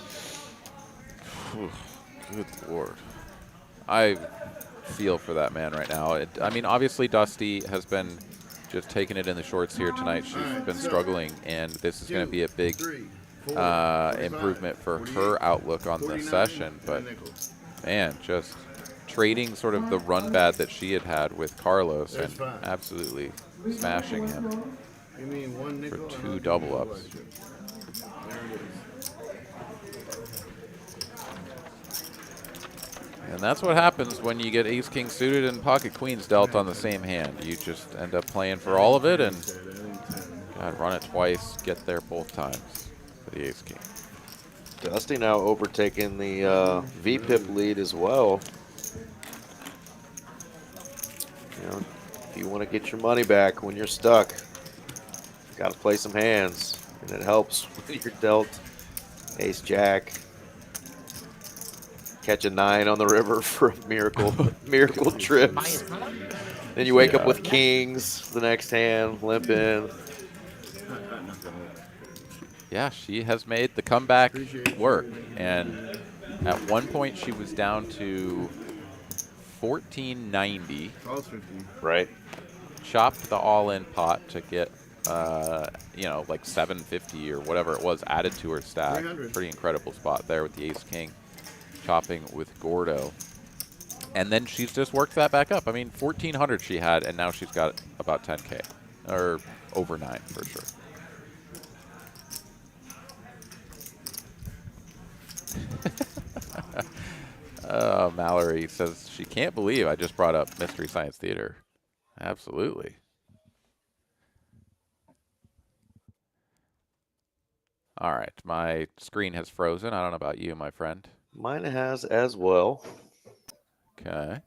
Good Lord. I feel for that man right now. I mean, obviously Dusty has been just taking it in the shorts here tonight. She's been struggling, and this is going to be a big improvement for her outlook on the session. But, man, just trading sort of the run bad that she had with Carlos and absolutely smashing him. You mean one for nickel? 2 double ups. There it is. And that's what happens when you get ace king suited and pocket queens dealt on the same hand. You just end up playing for all of it and God, run it twice, get there both times for the ace king. Dusty now overtaking the VPIP lead as well. You know, if you want to get your money back when you're stuck, got to play some hands, and it helps when you're dealt ace jack. Catch a 9 on the river for a miracle trips. Then you wake up with kings the next hand, limp in. Yeah, she has made the comeback work. And at one point, she was down to 1490. Right. Chopped the all-in pot to get, you know, like 750 or whatever it was added to her stack. Pretty incredible spot there with the ace-king, chopping with Gordo. And then she's just worked that back up. I mean, 1,400 she had, and now she's got about 10K, or over 9 for sure. Oh, Mallory says she can't believe I just brought up Mystery Science Theater. Absolutely. All right, my screen has frozen. I don't know about you, my friend. Mine has as well. Okay.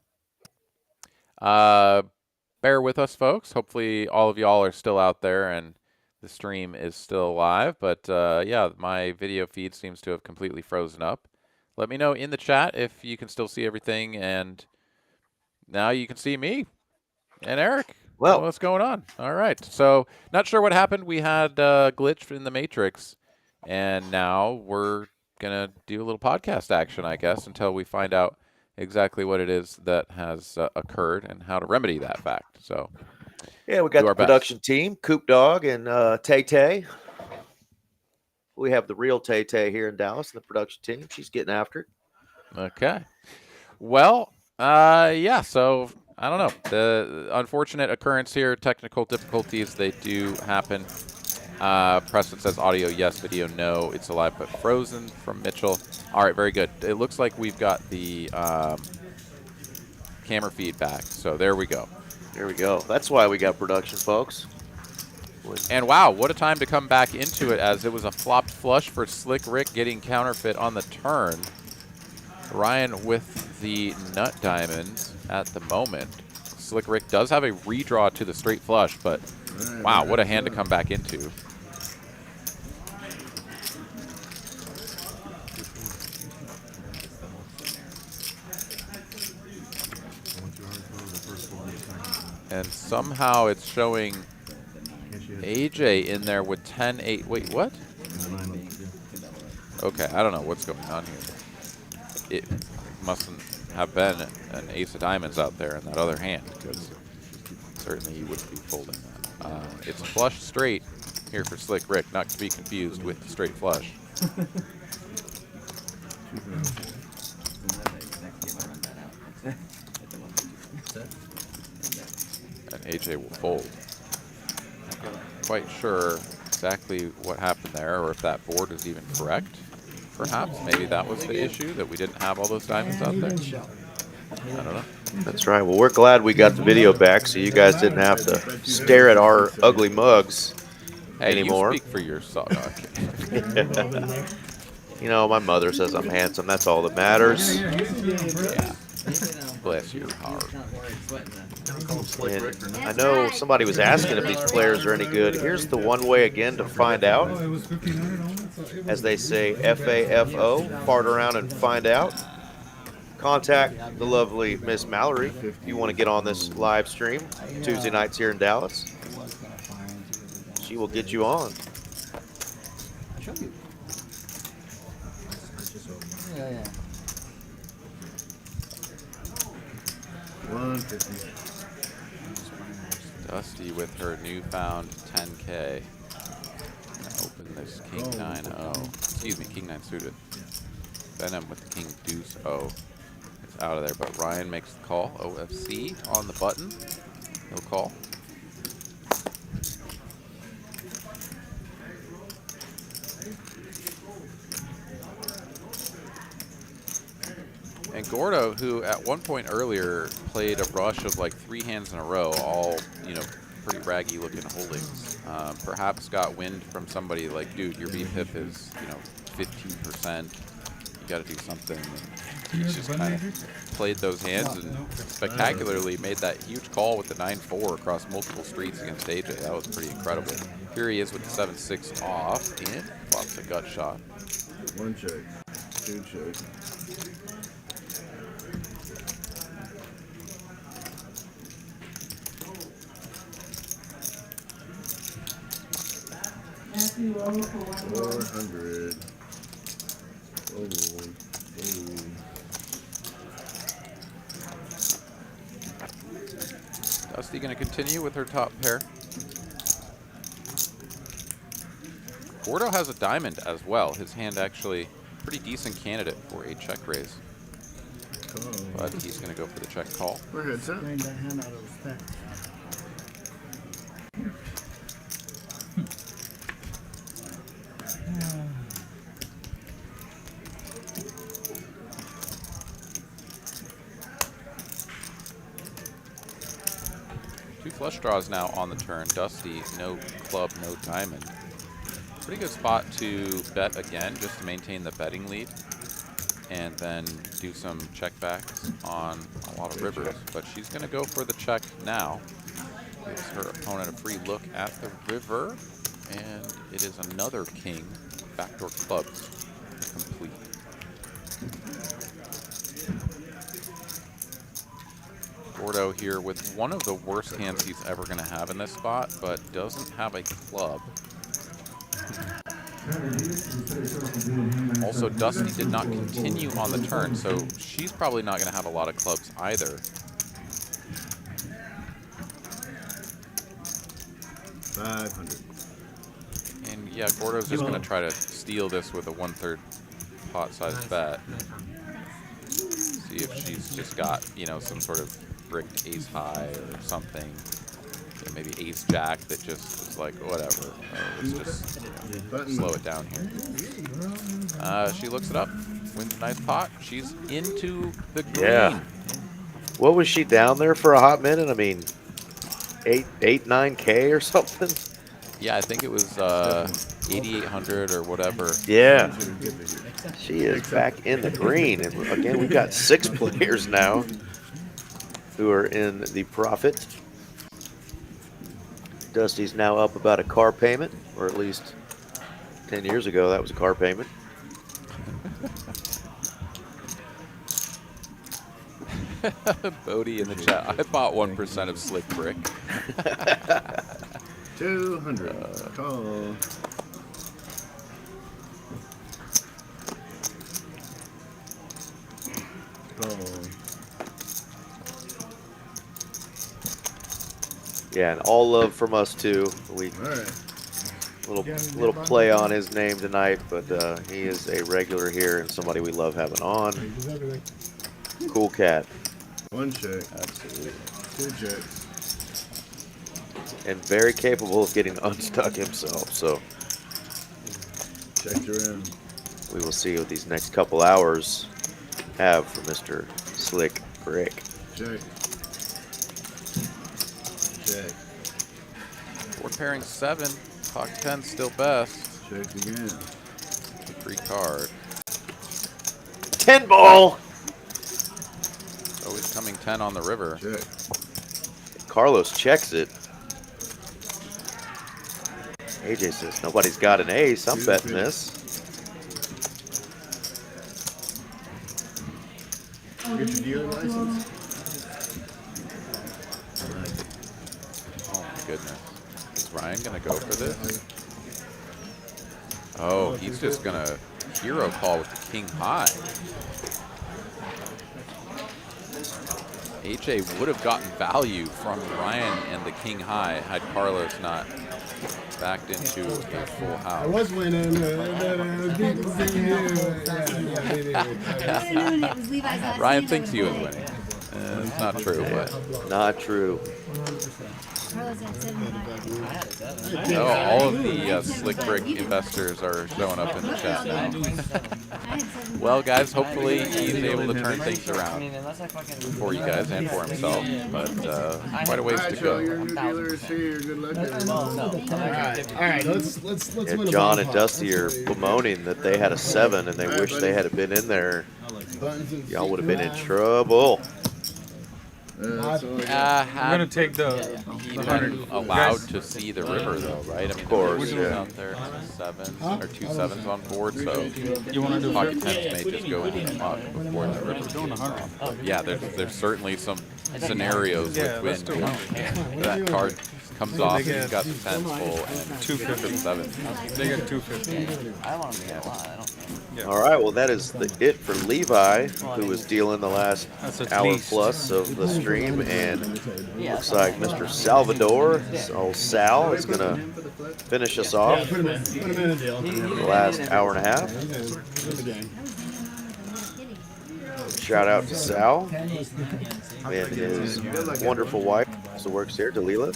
Bear with us, folks. Hopefully all of y'all are still out there and the stream is still live. But yeah, my video feed seems to have completely frozen up. Let me know in the chat if you can still see everything. And now you can see me and Eric. Well, what's going on? All right. So not sure what happened. We had a glitch in the Matrix. And now we're going to do a little podcast action, I guess, until we find out exactly what it is that has occurred and how to remedy that fact. So, yeah, we got the production team, Coop Dog and Tay Tay. We have the real Tay Tay here in Dallas, the production team. She's getting after it. Okay. Well, yeah, so I don't know. The unfortunate occurrence here, technical difficulties, they do happen. Preston says audio yes, video no. It's alive but frozen from Mitchell. All right, very good. It looks like we've got the camera feedback. So there we go. There we go. That's why we got production, folks. And wow, what a time to come back into it, as it was a flopped flush for Slick Ric getting counterfeit on the turn. Ryan with the nut diamonds at the moment. Slick Ric does have a redraw to the straight flush, but wow, what a hand to come back into. And somehow it's showing AJ in there with 10-8. Wait, what? Okay, I don't know what's going on here. It mustn't have been an ace of diamonds out there in that other hand, because certainly he wouldn't be folding that. It's a flush straight here for Slick Ric, not to be confused with the straight flush. And AJ will fold. Not quite sure exactly what happened there, or if that board is even correct. Perhaps maybe that was the issue, that we didn't have all those diamonds out there. I don't know. That's right. Well, we're glad we got the video back, so you guys didn't have to stare at our ugly mugs anymore. You speak for yourself. Okay. You know, my mother says I'm handsome. That's all that matters. Yeah. Bless your heart. And I know somebody was asking if these players are any good. Here's the one way again to find out. As they say, FAFO, fart around and find out. Contact the lovely Miss Mallory if you want to get on this live stream Tuesday nights here in Dallas. She will get you on. Yeah. 150. Dusty with her newfound 10K. Open this King 9-0. Excuse me, King 9 suited. Behnam with the King Deuce O. It's out of there, but Ryan makes the call. OFC on the button. He'll call. And Gordo, who at one point earlier played a rush of like 3 hands in a row, all, you know, pretty raggy looking holdings, perhaps got wind from somebody like, dude, your VPIP is, you know, 15%. You got to do something. And he just kind of played those hands and spectacularly made that huge call with the 9-4 across multiple streets against AJ. That was pretty incredible. Here he is with the 7-6 off and flops a gut shot. 1 check, 2 check. $400. Oh. Dusty going to continue with her top pair. Gordo has a diamond as well. His hand actually pretty decent candidate for a check raise. But he's going to go for the check call. We're good, sir. Bring that hand out of respect. Two flush draws now on the turn. Dusty, no club, no diamond. Pretty good spot to bet again, just to maintain the betting lead, and then do some checkbacks on a lot of rivers. But she's going to go for the check now. Gives her opponent a free look at the river, and it is another king. Backdoor clubs complete. Gordo here with one of the worst hands he's ever going to have in this spot, but doesn't have a club. Also, Dusty did not continue on the turn, so she's probably not going to have a lot of clubs either. $500. And yeah, Gordo's just going to try to steal this with a 1/3 pot size bet. See if she's just got, you know, some sort of bricked ace high or something. Maybe ace jack that just is like, whatever. Let's just, you know, slow it down here. She looks it up, wins a nice pot. She's into the green. Yeah. What was she down there for a hot minute? I mean, 9K or something? Yeah, I think it was 8,800 or whatever. Yeah. She is back in the green. And again, we've got 6 players now who are in the profit. Dusty's now up about a car payment, or at least 10 years ago that was a car payment. Bodie in the chat. I bought 1% of Slick Ric. 200. Call. Yeah, and all love from us too. We little play on his name tonight, but he is a regular here and somebody we love having on. Cool cat. 1 check. Absolutely. 2 checks. And very capable of getting unstuck himself. So check your in. We will see what these next couple hours have for Mr. Slick Ric. Check. Check. Board pairing 7. Pocket 10 still best. Check again. Free card. 10 ball. Always coming 10 on the river. Check. Carlos checks it. AJ says nobody's got an ace. I'm betting this. Get your dealer license. Oh my goodness. Is Ryan gonna go for this? Oh, he's just gonna hero call with the king high. AJ would have gotten value from Ryan and the king high had Carlos not backed into a full house. I was winning. Ryan thinks he was winning. It's not true, but not true. Carlos had 75. oh, all of the Slick Ric investors are showing up in the chat now. Well, guys, hopefully he's able to turn things around for you guys and for himself, but quite a ways to go. All right, let's Yeah, win a John ball and pop. Dusty are bemoaning that they had a 7 and they wish they had been in there. Y'all would have been in trouble. I'm gonna take the. He'd been allowed to see the river, though, right? I mean, of course, the yeah. out there, 7s or 2 7s on board, so You want to do pocket 10s may just go in and up before the river. Doing 100. Yeah, there's certainly some scenarios Yeah, let's with do wind. That card comes off, and he's got the 10s full and 250. 7. They get 250. I want to get a lot. I don't care. All right, well, that is it for Levi, who was dealing the last hour plus of the stream, and looks like Mr. Salvador, old Sal, is going to finish us off Put him in a deal. the last hour and a half. Shout out to Sal and his wonderful wife, also works here, Dalila.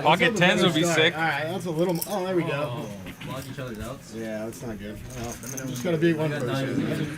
Pocket 10s would be sick. All right, that's a little. Oh, there we go. Block each other's outs. Yeah, that's not good. Well, I'm just gonna beat one person.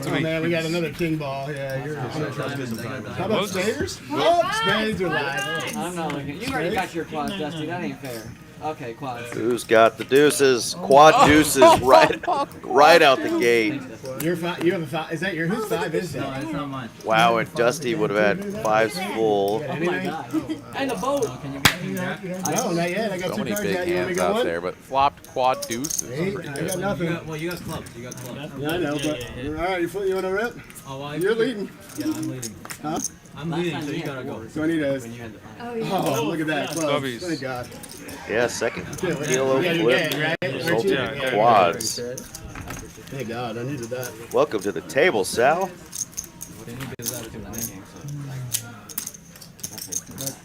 Oh man, we got another king ball. Yeah, you're. How about spades? Oh, spades are live. I'm not looking. You already got your quads, Dusty. That ain't fair. Okay, quads. Who's got the deuces? Quad deuces right out the gate. You're five. You have a five. Is that your? Whose five is that? No, it's not mine. Wow, and Dusty would have had 5s full. Oh my god. And the boat. Can you get king jack? No, not yet. I got So two many cards big out. You want me to hands go out one? there, but flopped quad deuces. is Eight. pretty I good. got nothing. Well, you got clubs. You got clubs. Yeah, I know, but all right. You want to rip? Oh, well, You're leading. Yeah, I'm leading. Huh? I'm leading, so you gotta go. So I need a. Oh, yeah. Oh, look at that. Close. W's. Thank God. Yeah, second kilo Yeah, you're flip. gay, right? Resulted Yeah, in yeah. quads. Thank God. I needed that. Welcome to the table, Sal.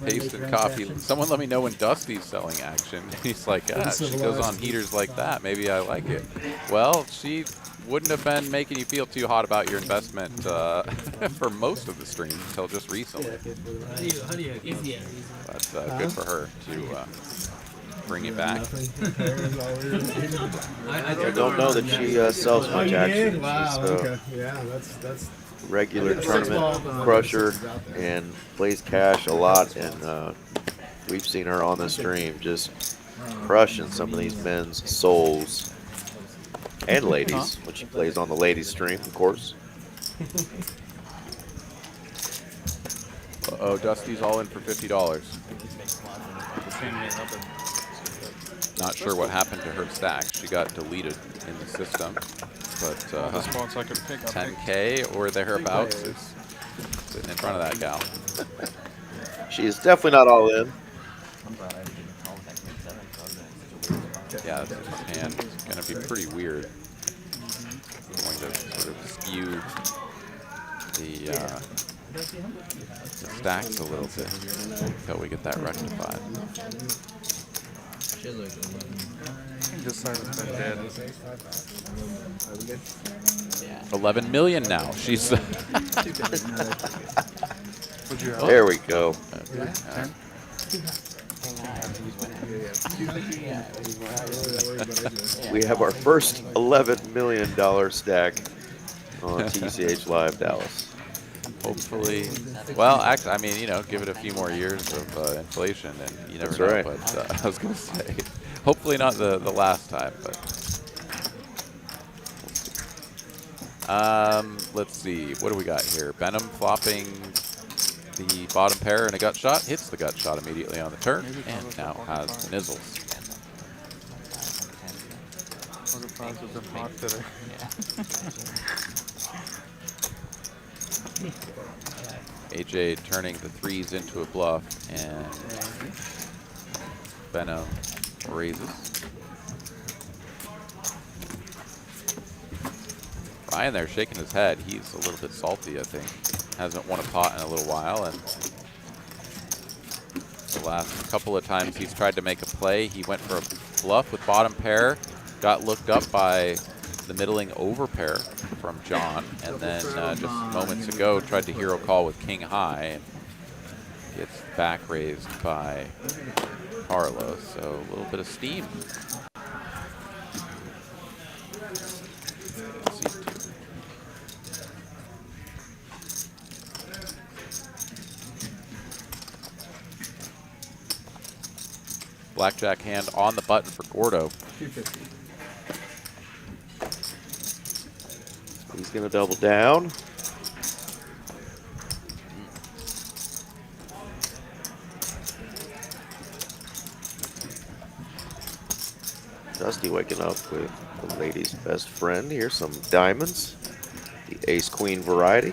Paste and coffee. Someone let me know when Dusty's selling action. He's like, she goes on heaters like that. Maybe I like it. Well, she wouldn't have been making you feel too hot about your investment for most of the stream until just recently. How do you But good for her to bring it back. I don't know that she sells much action. Wow. She's Okay. Yeah, that's. regular tournament crusher and plays cash a lot, and we've seen her on the stream just crushing some of these men's souls and ladies when she plays on the ladies stream, of course. Uh-oh, Dusty's all in for $50. Not sure what happened to her stack. She got deleted in the system, but The spots I could pick up. 10K or thereabouts is sitting in front of that gal. She is definitely not all in. Yeah, this hand is going to be pretty weird. Going to sort of skew the stacks a little bit until we get that rectified. This side has been dead. 11 million now. She's. There we go. We have our first $11 million stack on TCH Live Dallas. Hopefully, well, actually, I mean, you know, give it a few more years of inflation, and you never That's know. right. But I was going to say, hopefully not the last time. But let's see, what do we got here? Behnam flopping the bottom pair and a gut shot, hits the gut shot immediately on the turn, and now has the nizzles. What the price has been hot today. AJ turning the 3s into a bluff, and Behnam raises. Ryan there shaking his head. He's a little bit salty, I think. Hasn't won a pot in a little while, and the last couple of times he's tried to make a play. He went for a bluff with bottom pair, got looked up by the middling overpair from John, and then just moments ago tried to hero call with king high and gets back raised by Carlos. So a little bit of steam. Blackjack hand on the button for Gordo. 250. He's going to double down. Dusty waking up with the lady's best friend. Here's some diamonds, the ace-queen variety.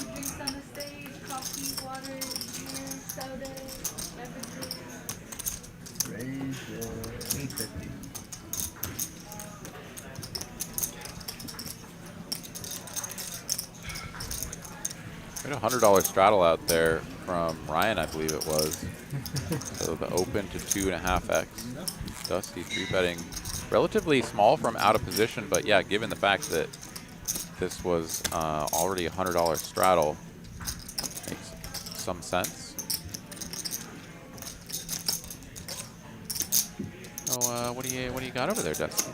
Drinks on the stage, coffee, water, beer, soda, beverages. Raise 850. We had a $100 straddle out there from Ryan, I believe it was. So the open to 2.5x. Dusty 3-betting relatively small from out of position, but yeah, given the fact that this was already a $100 straddle, makes some sense. Oh, what do you got over there, Dusty?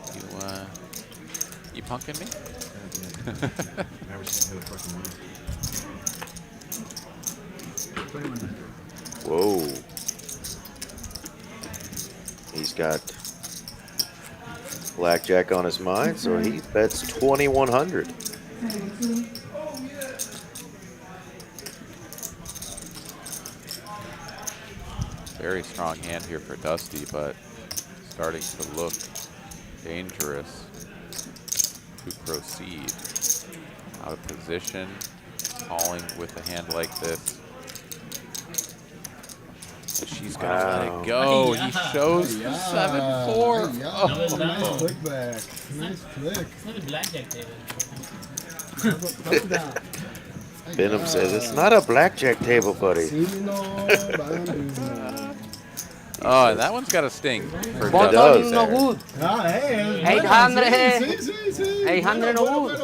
You punking me? Whoa. He's got blackjack on his mind, so he bets 2,100. Very strong hand here for Dusty, but starting to look dangerous to proceed. Out of position, calling with a hand like this. She's gonna let it go. He shows the 7-4. Nice click back. Nice click. It's not a blackjack table. Behnam says it's not a blackjack table, buddy. Oh, and that one's got a sting for Bottom Dusty no there. good. 800. 800 no good.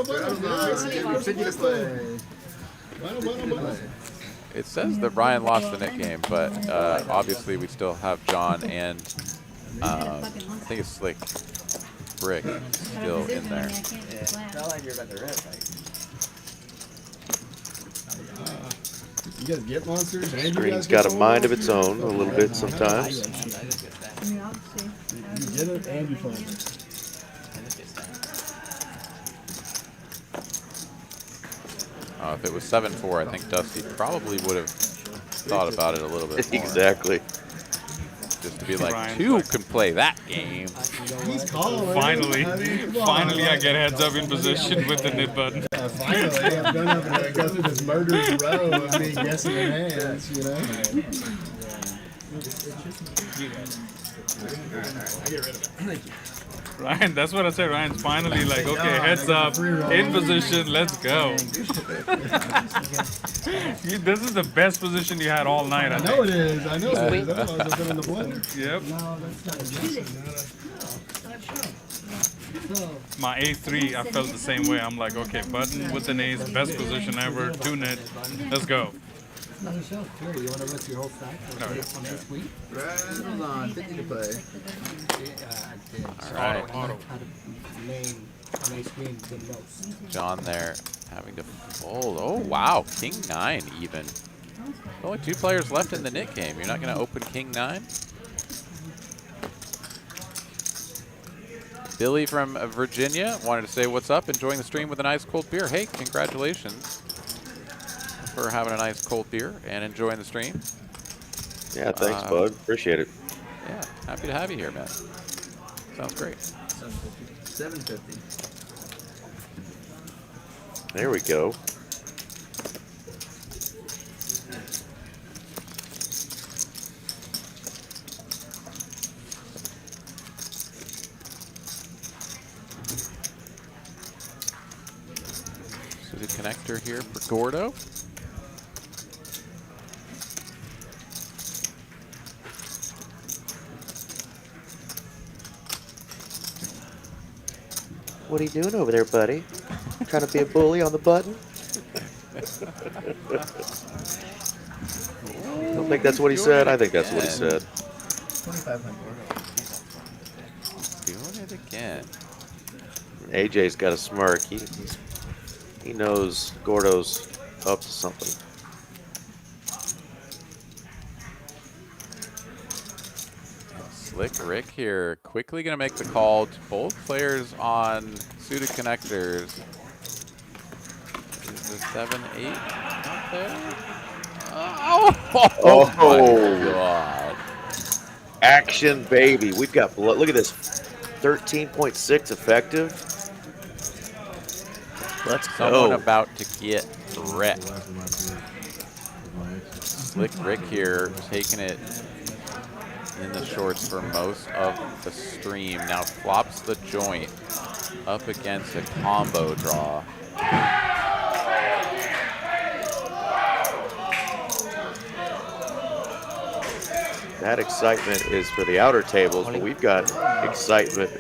It says that Ryan lost the net game, but obviously we still have John and I think it's Slick Ric still in there. Not like you're about to rip, like. You guys get monsters? Screen's got a mind of its own a little bit sometimes. You get it and you fold. If it was 7-4, I think Dusty probably would have thought about it a little bit more. Exactly. Just to be like, two can play that game. He's calling. Finally, finally I get heads up in position with the nib button. Finally, I'm done having to go through this murderous row of me guessing in hands, you know? I get rid of it. Thank you. Ryan, that's what I said. Ryan's finally like, okay, heads up, in position, let's go. This is the best position you had all night, I think. I know it is. I know it is. Otherwise I've been in the blender. Yep. No, that's not My A3, I felt the same way. I'm like, okay, button with an ace, best position ever, 2-net, let's go. Another show. Sure, you want to risk your whole stack on this week? Hold on, 50 to play. All right. Auto. John there having to fold. Oh, wow. King 9 even. Only 2 players left in the knit game. You're not going to open King 9? Billy from Virginia wanted to say what's up, enjoying the stream with a nice cold beer. Hey, congratulations for having a nice cold beer and enjoying the stream. Yeah, thanks, bud. Appreciate it. Yeah, happy to have you here, man. Sounds great. 750. There we go. Suited connector here for Gordo. What are you doing over there, buddy? Trying to be a bully on the button? I don't think that's what he said. I think that's what he said. 2,500. Doing it again. AJ's got a smirk. He knows Gordo's up to something. Slick Ric here, quickly going to make the call to both players on suited connectors. Is the 7-8 out there? Oh my God. Action, baby. We've got blood. Look at this. 13.6 effective. Let's go. Someone about to get wrecked. Slick Ric here, taking it in the shorts for most of the stream. Now flops the joint up against a combo draw. That excitement is for the outer tables, but we've got excitement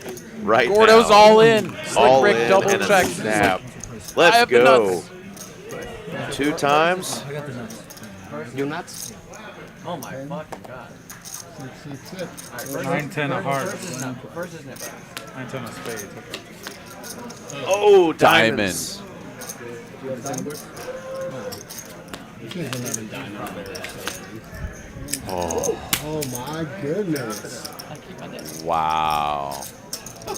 right Gordo's now. all in. Slick Ric in double and a check. snap. Let's go. 2 times. You nuts? Oh my fucking God. 9-10 of hearts. First is never. 9-10 of spades. Okay. Oh, diamonds. Oh my goodness. Wow. I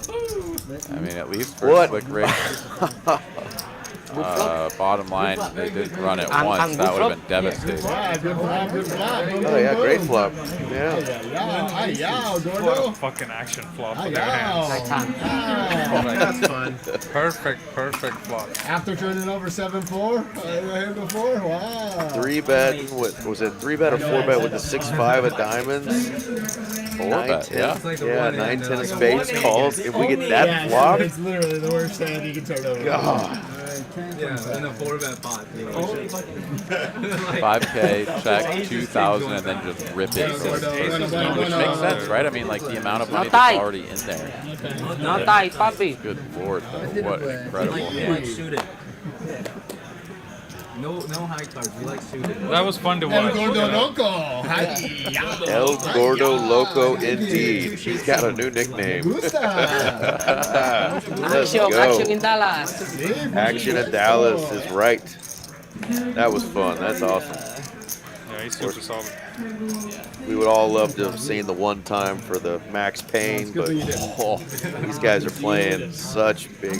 mean, at least for Slick Ric, bottom line, they did run it once. That would have been devastating. Yeah, good flop, good flop. Boom, Oh, yeah, boom, great boom. flop. Yeah. Ay-yow, What Gordo. a fucking action flop for their hands. That's fun. Perfect flop. After turning over 7-4 the hand before, wow. 3-bet, what was it? 3-bet or 4-bet with the 6-5 of diamonds? 4-bet, yeah. Yeah, 9-10 of spades calls. If we get that flop, It's literally the worst hand you can turn over. God. Yeah, in a 4-bet pot. 5K, check, 2,000, and then just rip it. Which makes sense, right? I mean, like the amount of money that's already in there. Not tight, puppy. Good Lord, though. What an incredible We hand. like suited. No high cards. We like suited. That was fun to El watch. Gordo Loco. El Gordo Loco indeed. He's got a new nickname. Let's Action go. in Dallas. Action in Dallas is right. That was fun. That's awesome. Yeah, he's super solid. We would all love to have seen the one time for the Max Payne, but these guys are playing such big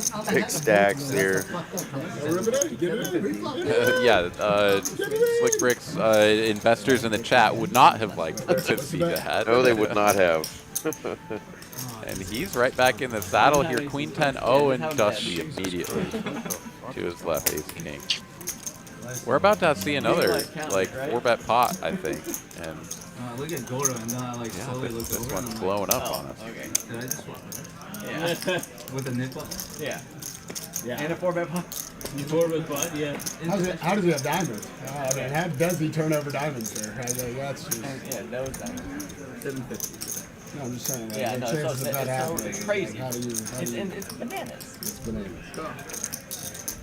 stacks here. Yeah, Slick Ric's investors in the chat would not have liked to see that. No, they would not have. And he's right back in the saddle here. Queen 10-0 and Dusty immediately to his left, ace king. We're about to see another like 4-bet pot, I think. And Look at Gordo and then I like slowly look this over. one's and I'm blowing like, up on us. Okay. Did I just swap? Yeah. With a nipple? Yeah. Yeah. And a 4-bet pot. 4-bet pot, yeah. How does he have diamonds? Oh, man, how does he turn over diamonds there? That's just... Yeah, those diamonds. 750. No, I'm just saying. Yeah, the no, chances of that happening. it's crazy. Like, how do you, It's bananas. It's bananas.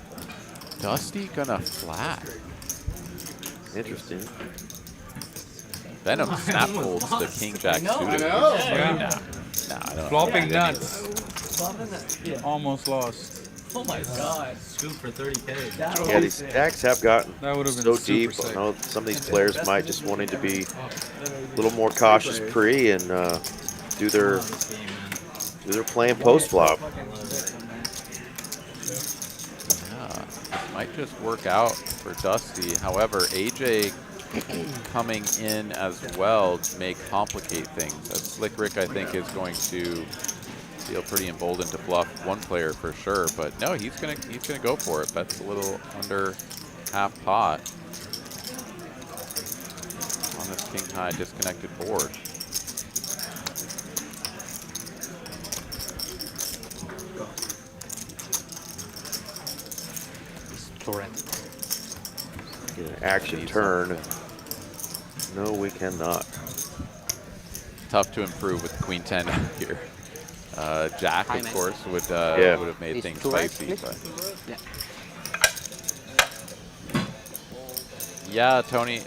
Dusty gonna flat. Interesting. Behnam snap folds the king jack suited. I know. Yeah. Nah, I don't Flopping know. nuts. Almost lost. Oh my God. Scoop for 30K. Yeah, these stacks have gotten That would have been so super deep. sick. I know some of these players might just wanting to be a little more cautious pre and do their playing post flop. Yeah, it might just work out for Dusty. However, AJ coming in as well may complicate things. As Slick Ric, I think, is going to feel pretty emboldened to bluff one player for sure. But no, he's gonna go for it. Bets a little under half pot on this king high disconnected board. Get an action turn. No, we cannot. Tough to improve with Queen 10 here. Jack, Hi, of man. course, would Yeah. have made Is things 2x, spicy. please? But Yeah. yeah, Tony,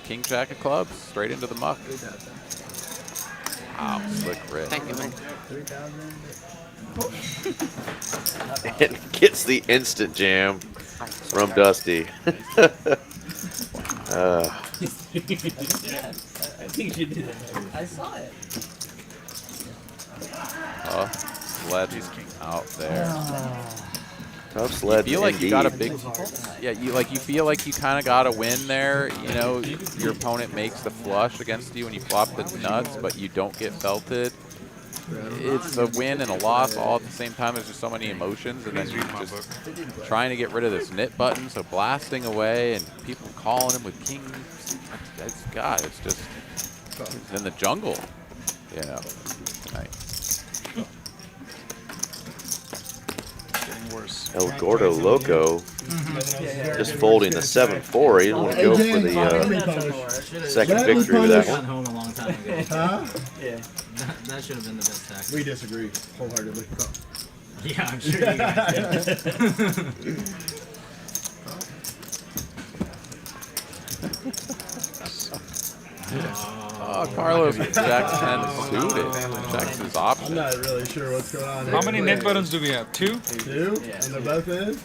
King Jack of clubs, straight into the muck. Wow, Slick Ric. Thank you, man. It gets the instant jam from Dusty. I think you did it. I saw it. Sledge out there. Tough sled. You feel like indeed. you got a big, you feel like you kind of got a win there. You know, your opponent makes the flush against you when you flop the nuts, but you don't get belted. It's a win and a loss all at the same time. There's just so many emotions, and then you're just trying to get rid of this knit button, so blasting away, and people calling him with king. God, it's just it's in the jungle, you know. Nice. El Gordo Loco just folding the 7-4. He didn't want to go for the second victory with that one. Home a long time ago. Huh? Yeah. That should have been the best tactic. We disagree wholeheartedly. Yeah, I'm sure you guys did. Oh, Carlos Jacks 10 suited. Checks his option. I'm not really sure what's going on. How many net buttons do we have? 2? 2? And they're both in?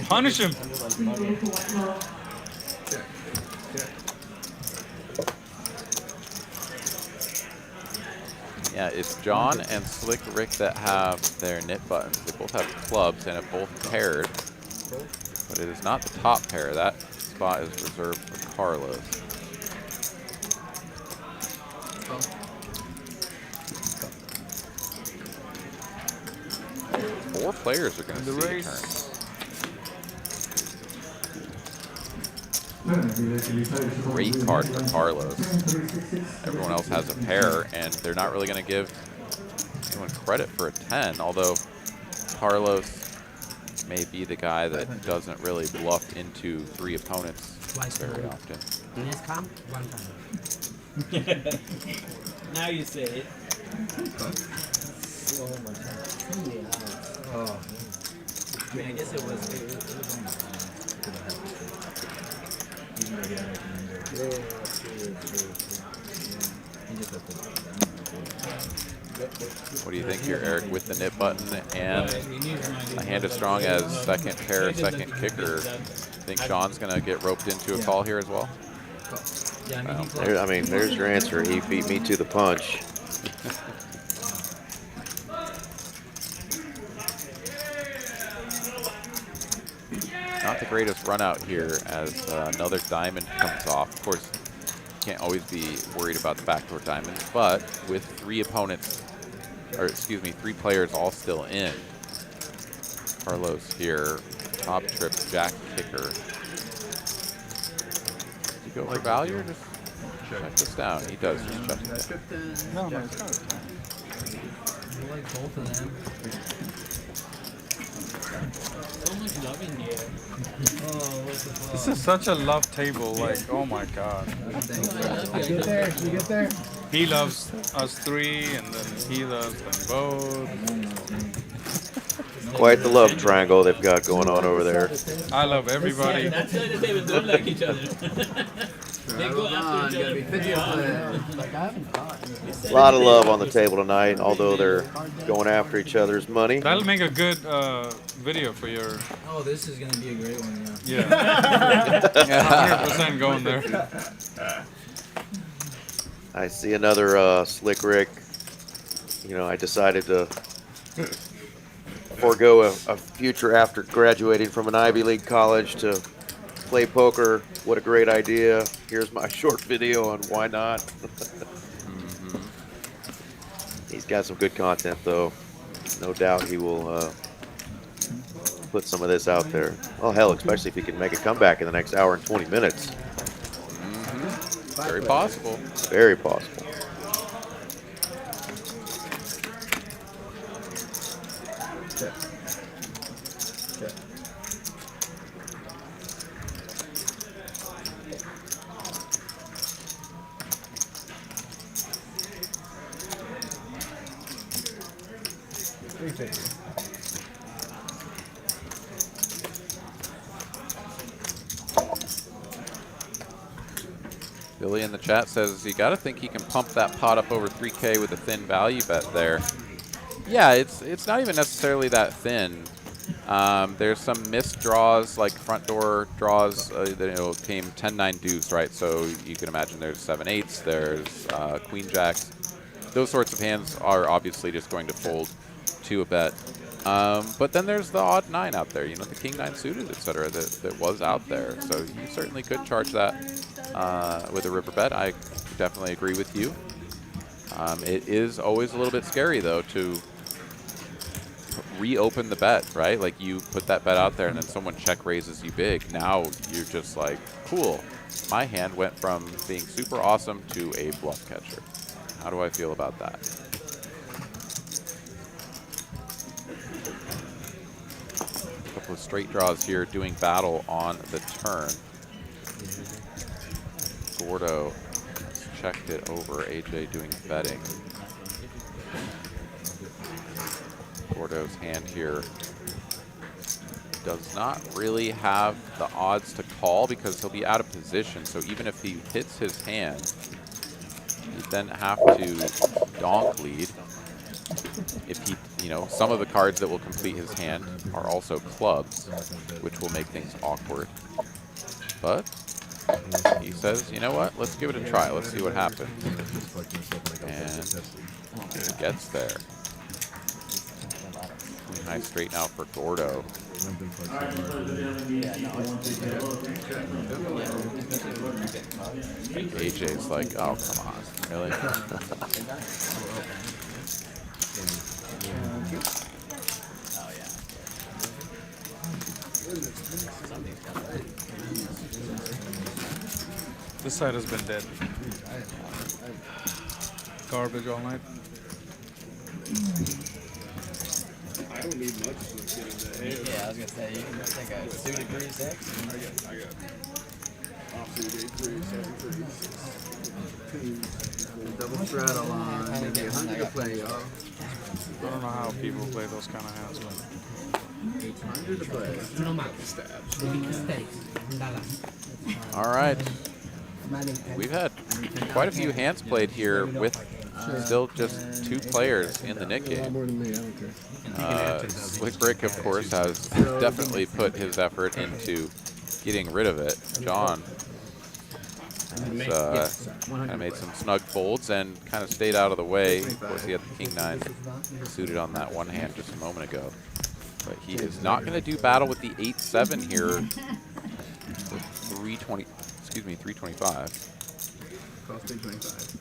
Punish him. Yeah, it's John and Slick Ric that have their knit buttons. They both have clubs and have both paired, but it is not the top pair. That spot is reserved for Carlos. Four players are going to see a turn. Great card for Carlos. Everyone else has a pair, and they're not really going to give anyone credit for a 10, although Carlos may be the guy that doesn't really bluff into 3 opponents very often. Now you say it. Oh. I mean, I guess it was. What do you think here, Eric, with the knit button and a hand as strong as second pair, second kicker? Think Sean's going to get roped into a call here as well? I mean, there's your answer. He beat me to the punch. Not the greatest run out here as another diamond comes off. Of course, you can't always be worried about the backdoor diamonds, but with 3 opponents, or excuse me, 3 players all still in. Carlos here, top trip, jack kicker. Does he go for value or just check this down? He does just check it down. No, it's not. I like both of them. So much love in here. Oh, what the fuck? This is such a love table. Like, oh my god. You get there? You get there? He loves us 3, and then he loves them both. Quite the love triangle they've got going on over there. I love everybody. That's why they don't like each other. They go after each other. A lot of love on the table tonight, although they're going after each other's money. That'll make a good video for your. Oh, this is gonna be a great one. Yeah. 100% going there. I see another Slick Ric. You know, I decided to forego a future after graduating from an Ivy League college to play poker. What a great idea. Here's my short video on why not. He's got some good content, though. No doubt he will put some of this out there. Well, hell, especially if he can make a comeback in the next hour and 20 minutes. Very possible. Very possible. 350. Billy in the chat says you got to think he can pump that pot up over 3K with a thin value bet there. Yeah, it's not even necessarily that thin. There's some missed draws, like front door draws that came 10-9 deuce, right? So you can imagine there's 7-8s, there's queen jacks. Those sorts of hands are obviously just going to fold to a bet. But then there's the odd 9 out there, the king 9 suited, etc. That was out there. So you certainly could charge that with a river bet. I definitely agree with you. It is always a little bit scary though to reopen the bet, right? Like you put that bet out there and then someone check raises you big. Now you're just like, cool. My hand went from being super awesome to a bluff catcher. How do I feel about that? A couple of straight draws here doing battle on the turn. Gordo has checked it over. AJ doing betting. Gordo's hand here does not really have the odds to call because he'll be out of position. So even if he hits his hand, he'd then have to donk lead. If he, some of the cards that will complete his hand are also clubs, which will make things awkward. But he says, you know what? Let's give it a try. Let's see what happens. And he gets there. High straight now for Gordo. AJ's like, oh, come on. Really? This side has been dead. Garbage all night. I don't need much to get into the Yeah, I was gonna say you can take a suited 3-6. I got offsuit 8-3, 7-3, 6. Double straddle on, maybe 100 to play, y'all. I don't know how people play those kind of hands, man. 100 to play. All right. We've had quite a few hands played here with still just 2 players in the Nick game. Slick Ric, of course, has definitely put his effort into getting rid of it. John has kind of made some snug folds and kind of stayed out of the way. Of course, he had the king 9 suited on that one hand just a moment ago. But he is not going to do battle with the 8-7 here with 320. Excuse me, 325. Cost 325.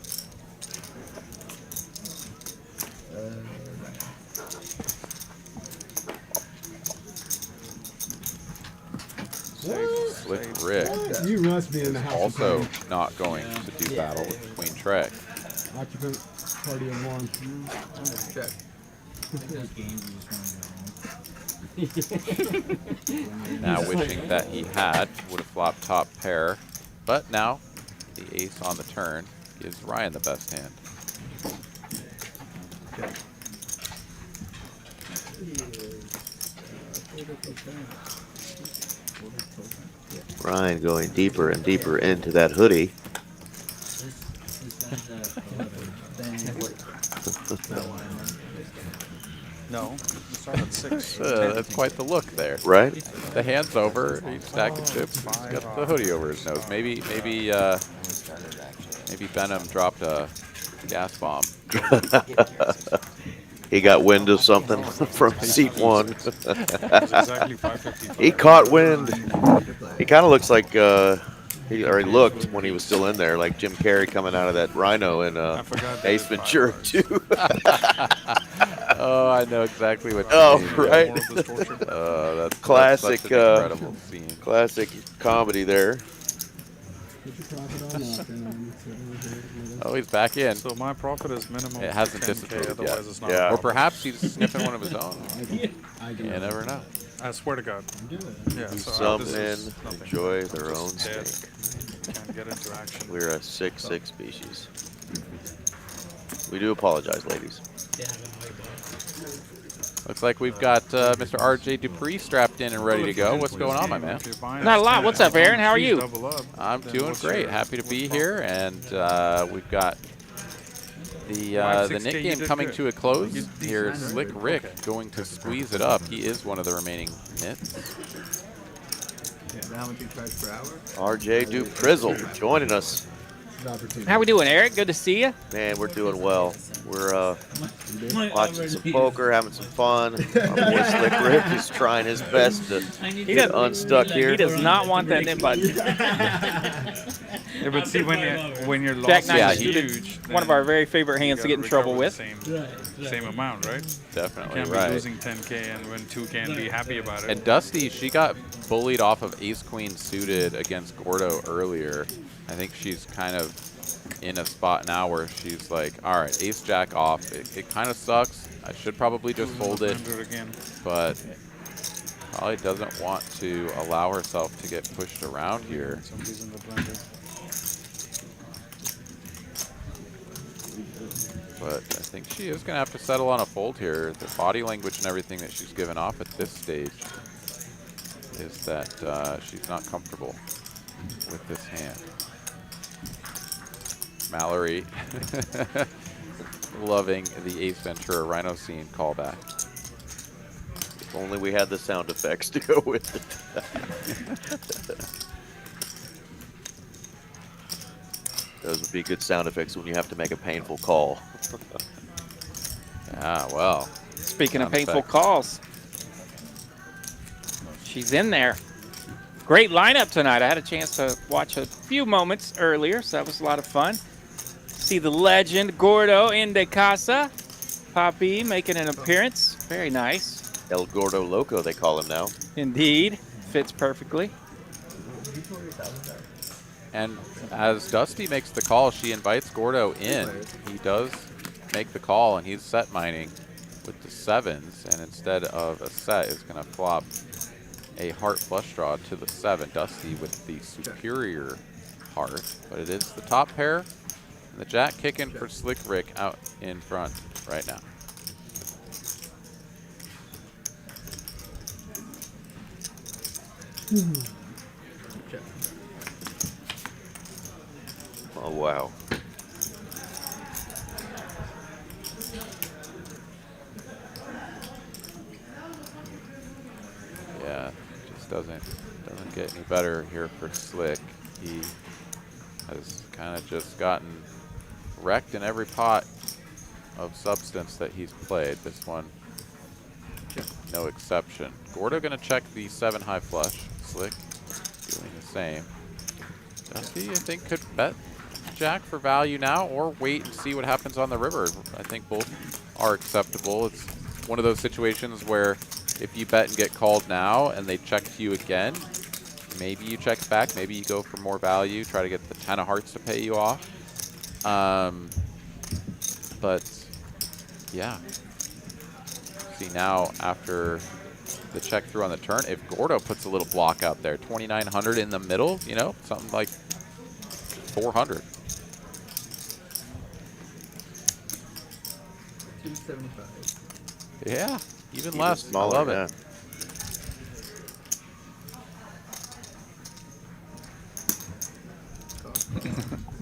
Slick Ric You must be in the house. Also not going to do battle with Queen Trek. Occupant party of 1. Check. Now wishing that he would have flopped top pair, but now the ace on the turn gives Ryan the best hand. Ryan going deeper and deeper into that hoodie. No, you start at 6. That's quite the look there. Right? The hand's over. He's stacking chips. He's got the hoodie over his nose. Maybe Behnam dropped a gas bomb. He got wind of something from seat 1. Exactly 550. He caught wind. He kind of looks like he looked when he was still in there, like Jim Carrey coming out of that rhino in Ace Ventura 2. Oh, I know exactly what you mean. Right. That's classic, such an incredible scene. Classic comedy there. Oh, he's back in. So my profit is minimum. It hasn't 10K, dissipated otherwise yet. it's not. Yeah. Or perhaps he's sniffing one of his own. You never know. I swear to God. Yeah. So Some this men is nothing. enjoy their own Just dead. steak. Can't get into action. We're a 6-6 species. We do apologize, ladies. Looks like we've got Mr. RJ Dupree strapped in and ready to go. What's going on, my man? Not a lot. What's up, Aaron? How are you? I'm doing great. Happy to be here, and we've got the Nick game coming to a close. Here's Slick Ric going to squeeze it up. He is one of the remaining nits. RJ Duprizzle joining us. How we doing, Eric? Good to see you. Man, we're doing well. We're watching some poker, having some fun. Our boy Slick Ric is trying his best to get unstuck here. He does not want that nip button. Yeah, but see, when you're Jack lost, Knight is is huge. one of our very favorite hands to get in trouble with. Same amount, right? Definitely, You can't right. be losing 10K and win 2K and be happy about it. And Dusty, she got bullied off of ace-queen suited against Gordo earlier. I think she's kind of in a spot now where she's like, all right, ace-jack off. It kind of sucks. I should probably just fold it, but probably doesn't want to allow herself to get pushed around here. Somebody's in the blender. But I think she is going to have to settle on a fold here. The body language and everything that she's given off at this stage is that she's not comfortable with this hand. Mallory loving the Ace Ventura Rhino Scene callback. If only we had the sound effects to go with it. Those would be good sound effects when you have to make a painful call. Yeah, well. Speaking of painful calls, she's in there. Great lineup tonight. I had a chance to watch a few moments earlier, so that was a lot of fun. See the legend Gordo in de casa. Papi making an appearance. Very nice. El Gordo Loco, they call him now. Indeed. Fits perfectly. And as Dusty makes the call, she invites Gordo in. He does make the call, and he's set mining with the sevens, and instead of a set is going to flop a heart flush draw to the 7. Dusty with the superior heart, but it is the top pair, and the jack kicking for Slick Ric out in front right now. Oh, wow. Yeah, just doesn't get any better here for Slick. He has kind of just gotten wrecked in every pot of substance that he's played. This one, no exception. Gordo gonna check the 7 high flush. Slick doing the same. Dusty, I think, could bet jack for value now or wait and see what happens on the river. I think both are acceptable. It's one of those situations where if you bet and get called now and they check to you again, maybe you check back, maybe you go for more value, try to get the 10 of hearts to pay you off. But yeah. See now after the check through on the turn, if Gordo puts a little block out there, 2,900 in the middle, you know, something like 400. 275. Yeah, even less. Smaller, I love it.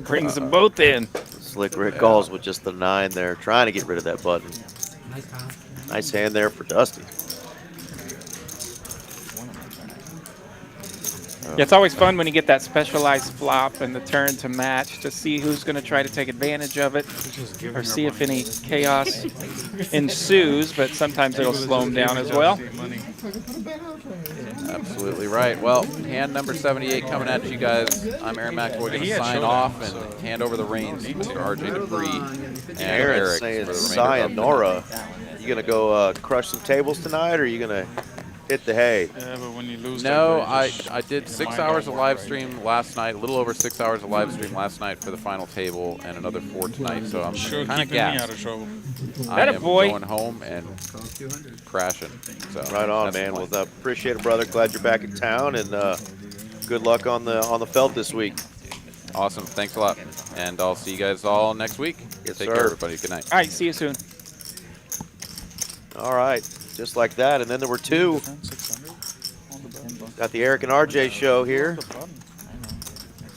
Brings them both in. Slick Ric calls with just the 9 there, trying to get rid of that button. Nice hand there for Dusty. Yeah, it's always fun when you get that specialized flop and the turn to match to see who's going to try to take advantage of it or see if any chaos ensues, but sometimes it'll slow them down as well. Absolutely right. Well, hand number 78 coming at you guys. I'm Aaron McAvoy, going to sign off and hand over the reins to Mr. RJ Dupree and Aaron's Eric saying for the remainder of the sayonara. You going to go crush some tables tonight, or are you going to hit the hay? Yeah, but when you lose No, I did 6 hours of live stream last night, a little over 6 hours of live stream last night for the final table, and another 4 tonight, so I'm kind of gassed. Out of trouble. I am going home and crashing. So Right on, man. Well, appreciate it, brother. Glad you're back in town, and good luck on the felt this week. Awesome. Thanks a lot. And I'll see you guys all next week. Yes, Take sir. care, everybody. Good night. All right, see you soon. All right, just like that. And then there were two. Got the Eric and RJ show here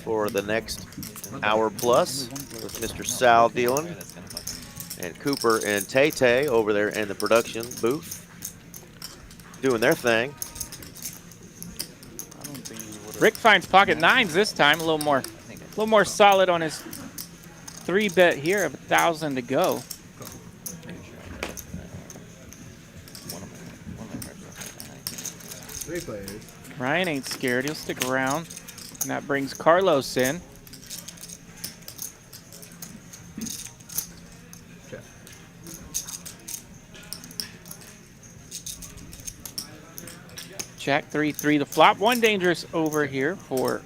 for the next hour plus with Mr. Sal dealing and Cooper and Tay-Tay over there in the production booth doing their thing. Rick finds pocket nines this time, a little more solid on his 3-bet here of 1,000 to go. Ryan ain't scared. He'll stick around. And that brings Carlos in. Jack 3-3 the flop. One dangerous over here for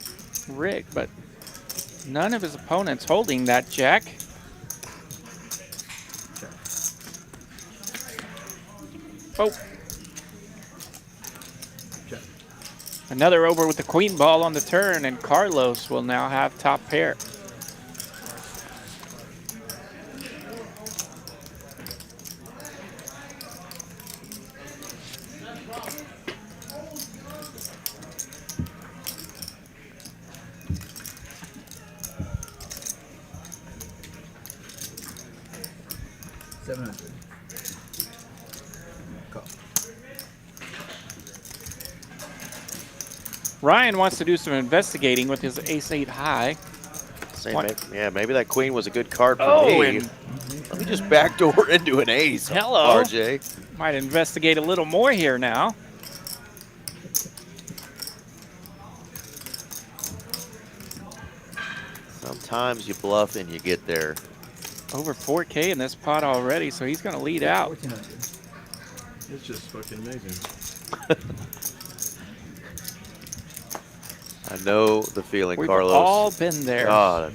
Rick, but none of his opponents holding that jack. Oh. Another over with the queen ball on the turn, and Carlos will now have top pair. Ryan wants to do some investigating with his ace-8 high. Yeah, maybe that queen was a good card for me. Let me just backdoor into an ace. Hello. RJ. Might investigate a little more here now. Sometimes you bluff and you get there. Over 4K in this pot already, so he's going to lead out. It's just fucking amazing. I know the feeling, We've Carlos. all been there. God,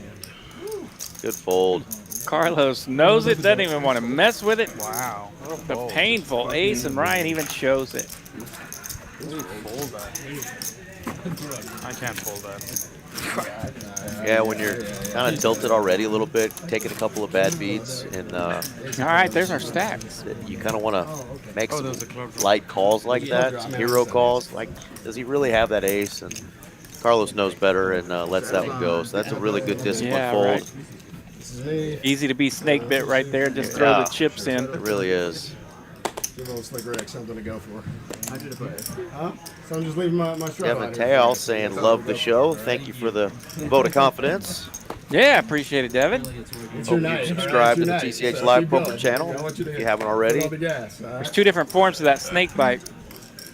good fold. Carlos knows it, doesn't even want to mess with it. Wow. The painful ace, and Ryan even shows it. Fold that. I can't fold that. Yeah, when you're kind of tilted already a little bit, taking a couple of bad beats, and all right, there's our stacks. You kind of want to make some light calls like that, some hero calls. Like, does he really have that ace? And Carlos knows better and lets that one go. So that's a really good discipline fold. Right. Easy to be snake bit right there. Just throw the chips in. It really is. Give old Slick Ric something to go for. I did it. Huh? So I'm just leaving my straw. Devin Teal saying, love the show. Thank you for the vote of confidence. Yeah, appreciate it, Devin. Hope you subscribe to the TCH Live Poker channel if you haven't already. There's two different forms of that snake bite,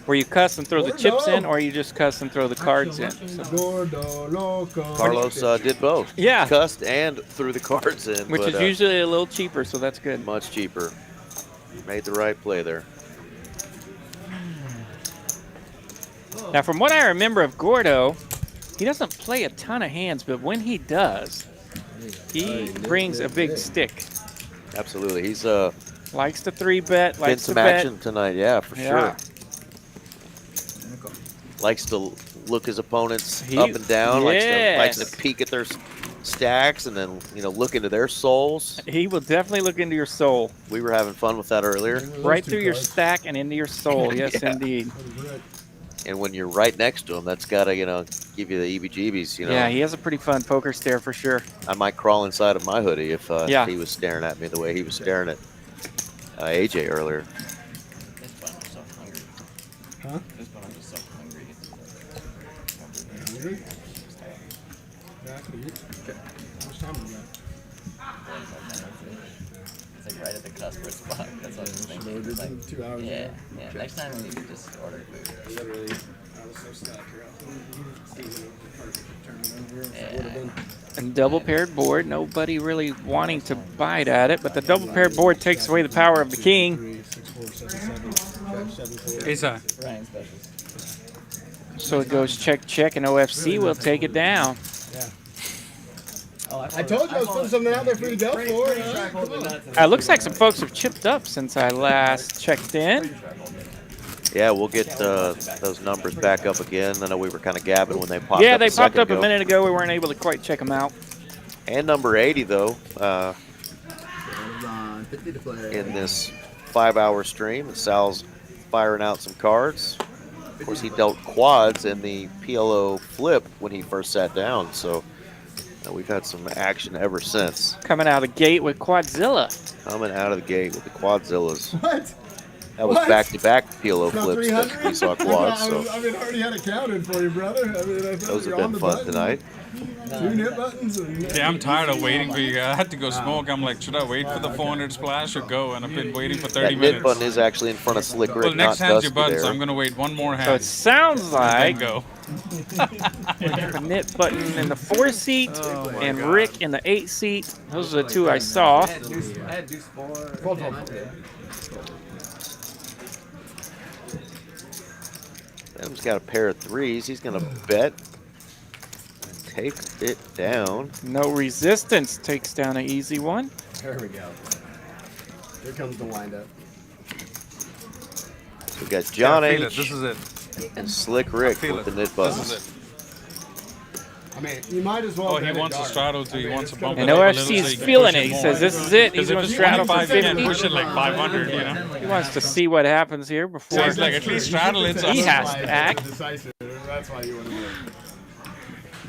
where you cuss and throw the chips in, or you just cuss and throw the cards in. So. Carlos did both. Yeah. Cussed and threw the cards in. Which is usually a little cheaper, so that's good. Much cheaper. Made the right play there. Now, from what I remember of Gordo, he doesn't play a ton of hands, but when he does, he brings a big stick. Absolutely. He's likes to 3-bet, likes to some bet. action tonight, yeah, for sure. Likes to look his opponents up and down, likes to peek at their stacks and then, look into their souls. He will definitely look into your soul. We were having fun with that earlier. Right through your stack and into your soul, yes, indeed. And when you're right next to him, that's got to, give you the EBGBs, Yeah, he has a pretty fun poker stare for sure. I might crawl inside of my hoodie if he was staring at me the way he was staring at AJ earlier. Huh? Hungry? Yeah, I could eat. Okay. How much time we got? It's like right at the cusp or spot. That's what I was thinking. It's like, 2 hours. Yeah. Next time we could just order food. Literally, I was so stuck here. And double paired board, nobody really wanting to bite at it, but the double paired board takes away the power of the king. Ace-high. So it goes check, check, and OFC will take it down. I told you I was putting something out there for you to go for. Looks like some folks have chipped up since I last checked in. Yeah, we'll get those numbers back up again. I know we were kind of gabbing when they popped up. Yeah, they popped up a minute ago. We weren't able to quite check them out. And number 80, though, in this 5-hour stream, and Sal's firing out some cards. Of course, he dealt quads in the PLO flip when he first sat down, so we've had some action ever since. Coming out of the gate with Quadzilla. Coming out of the gate with the Quadzillas. What? That was back-to-back PLO flips that we saw quads. So I mean, I already had it counted for you, brother. I mean, I those have been fun tonight. 2 nip buttons. Yeah, I'm tired of waiting for you guys. I had to go smoke. I'm like, should I wait for the 400 splash or go? And I've been waiting for 30 that minutes. nip button is actually in front of Slick Ric, well, next not hand's your Dusty button, so there. I'm going to wait one more hand. So it sounds like go. the knit button in the 4 seat and Rick in the 8 seat. Those are the 2 I saw. I had deuce 4. Adam's got a pair of 3s. He's going to bet. Take it down. No resistance takes down an easy one. There we go. Here comes the windup. We got John I feel H. it. This is it. and Slick Ric with the knit buttons. This is it. I mean, you might as well. Oh, he wants a straddle too. He wants a bump. And OFC is feeling it. He says this is it. He's going to straddle for 50. Push it like 500, you know. He wants to see what happens here before. So he's like, at least straddle it. He has to act. That's why you want to win.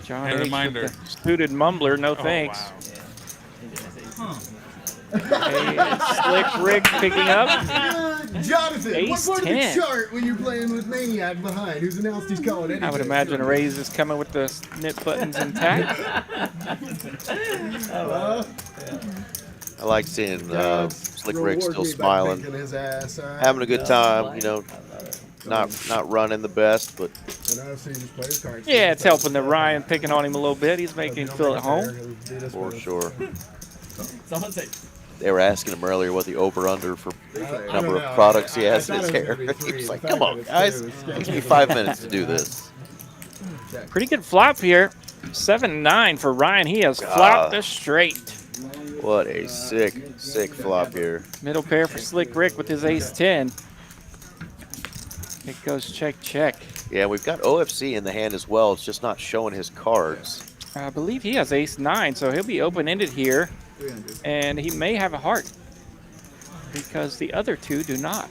John And H. reminder. with the suited mumbler, no thanks. Okay, Slick Ric picking up. Jonathan, what Ace part 10. of the chart when you're playing with Maniac behind, who's announced he's calling anything? I would imagine a raise is coming with the knit buttons intact. I like seeing Slick Ric still smiling, having a good time. You know, not running the best, but Yeah, it's helping that Ryan picking on him a little bit. He's making him feel at home. for sure. Someone say. They were asking him earlier what the over/under for number of products he has in his hair. He was like, "Come on, guys, give me 5 minutes to do this." Pretty good flop here. 7-9 for Ryan. He has flopped a straight. What a sick flop here. Middle pair for Slick Ric with his ace-10. It goes check, check. Yeah, we've got OFC in the hand as well. It's just not showing his cards. I believe he has ace-9, so he'll be open-ended here. And he may have a heart because the other 2 do not.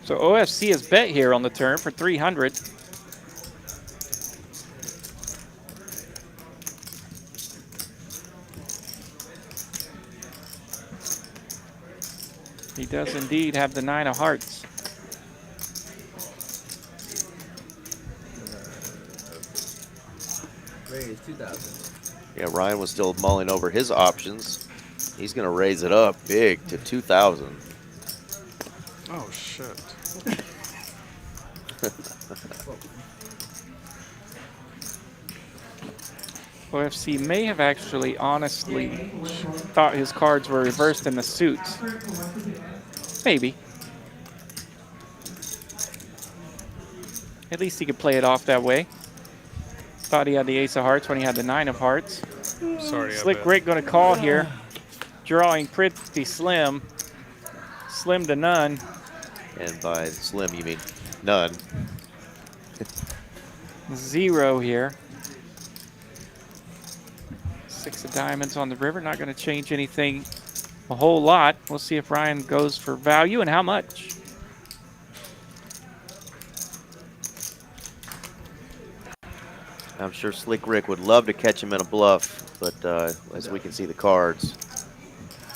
So OFC is bet here on the turn for 300. He does indeed have the 9 of hearts. Raise 2,000. Yeah, Ryan was still mulling over his options. He's going to raise it up big to 2,000. Oh, shit. OFC may have actually honestly thought his cards were reversed in the suits. Maybe. At least he could play it off that way. Thought he had the ace of hearts when he had the 9 of hearts. Sorry. Slick Ric going to call here. Drawing pretty slim. Slim to none. And by slim, you mean none. 0 here. 6 of diamonds on the river. Not going to change anything a whole lot. We'll see if Ryan goes for value and how much. I'm sure Slick Ric would love to catch him in a bluff, but as we can see the cards,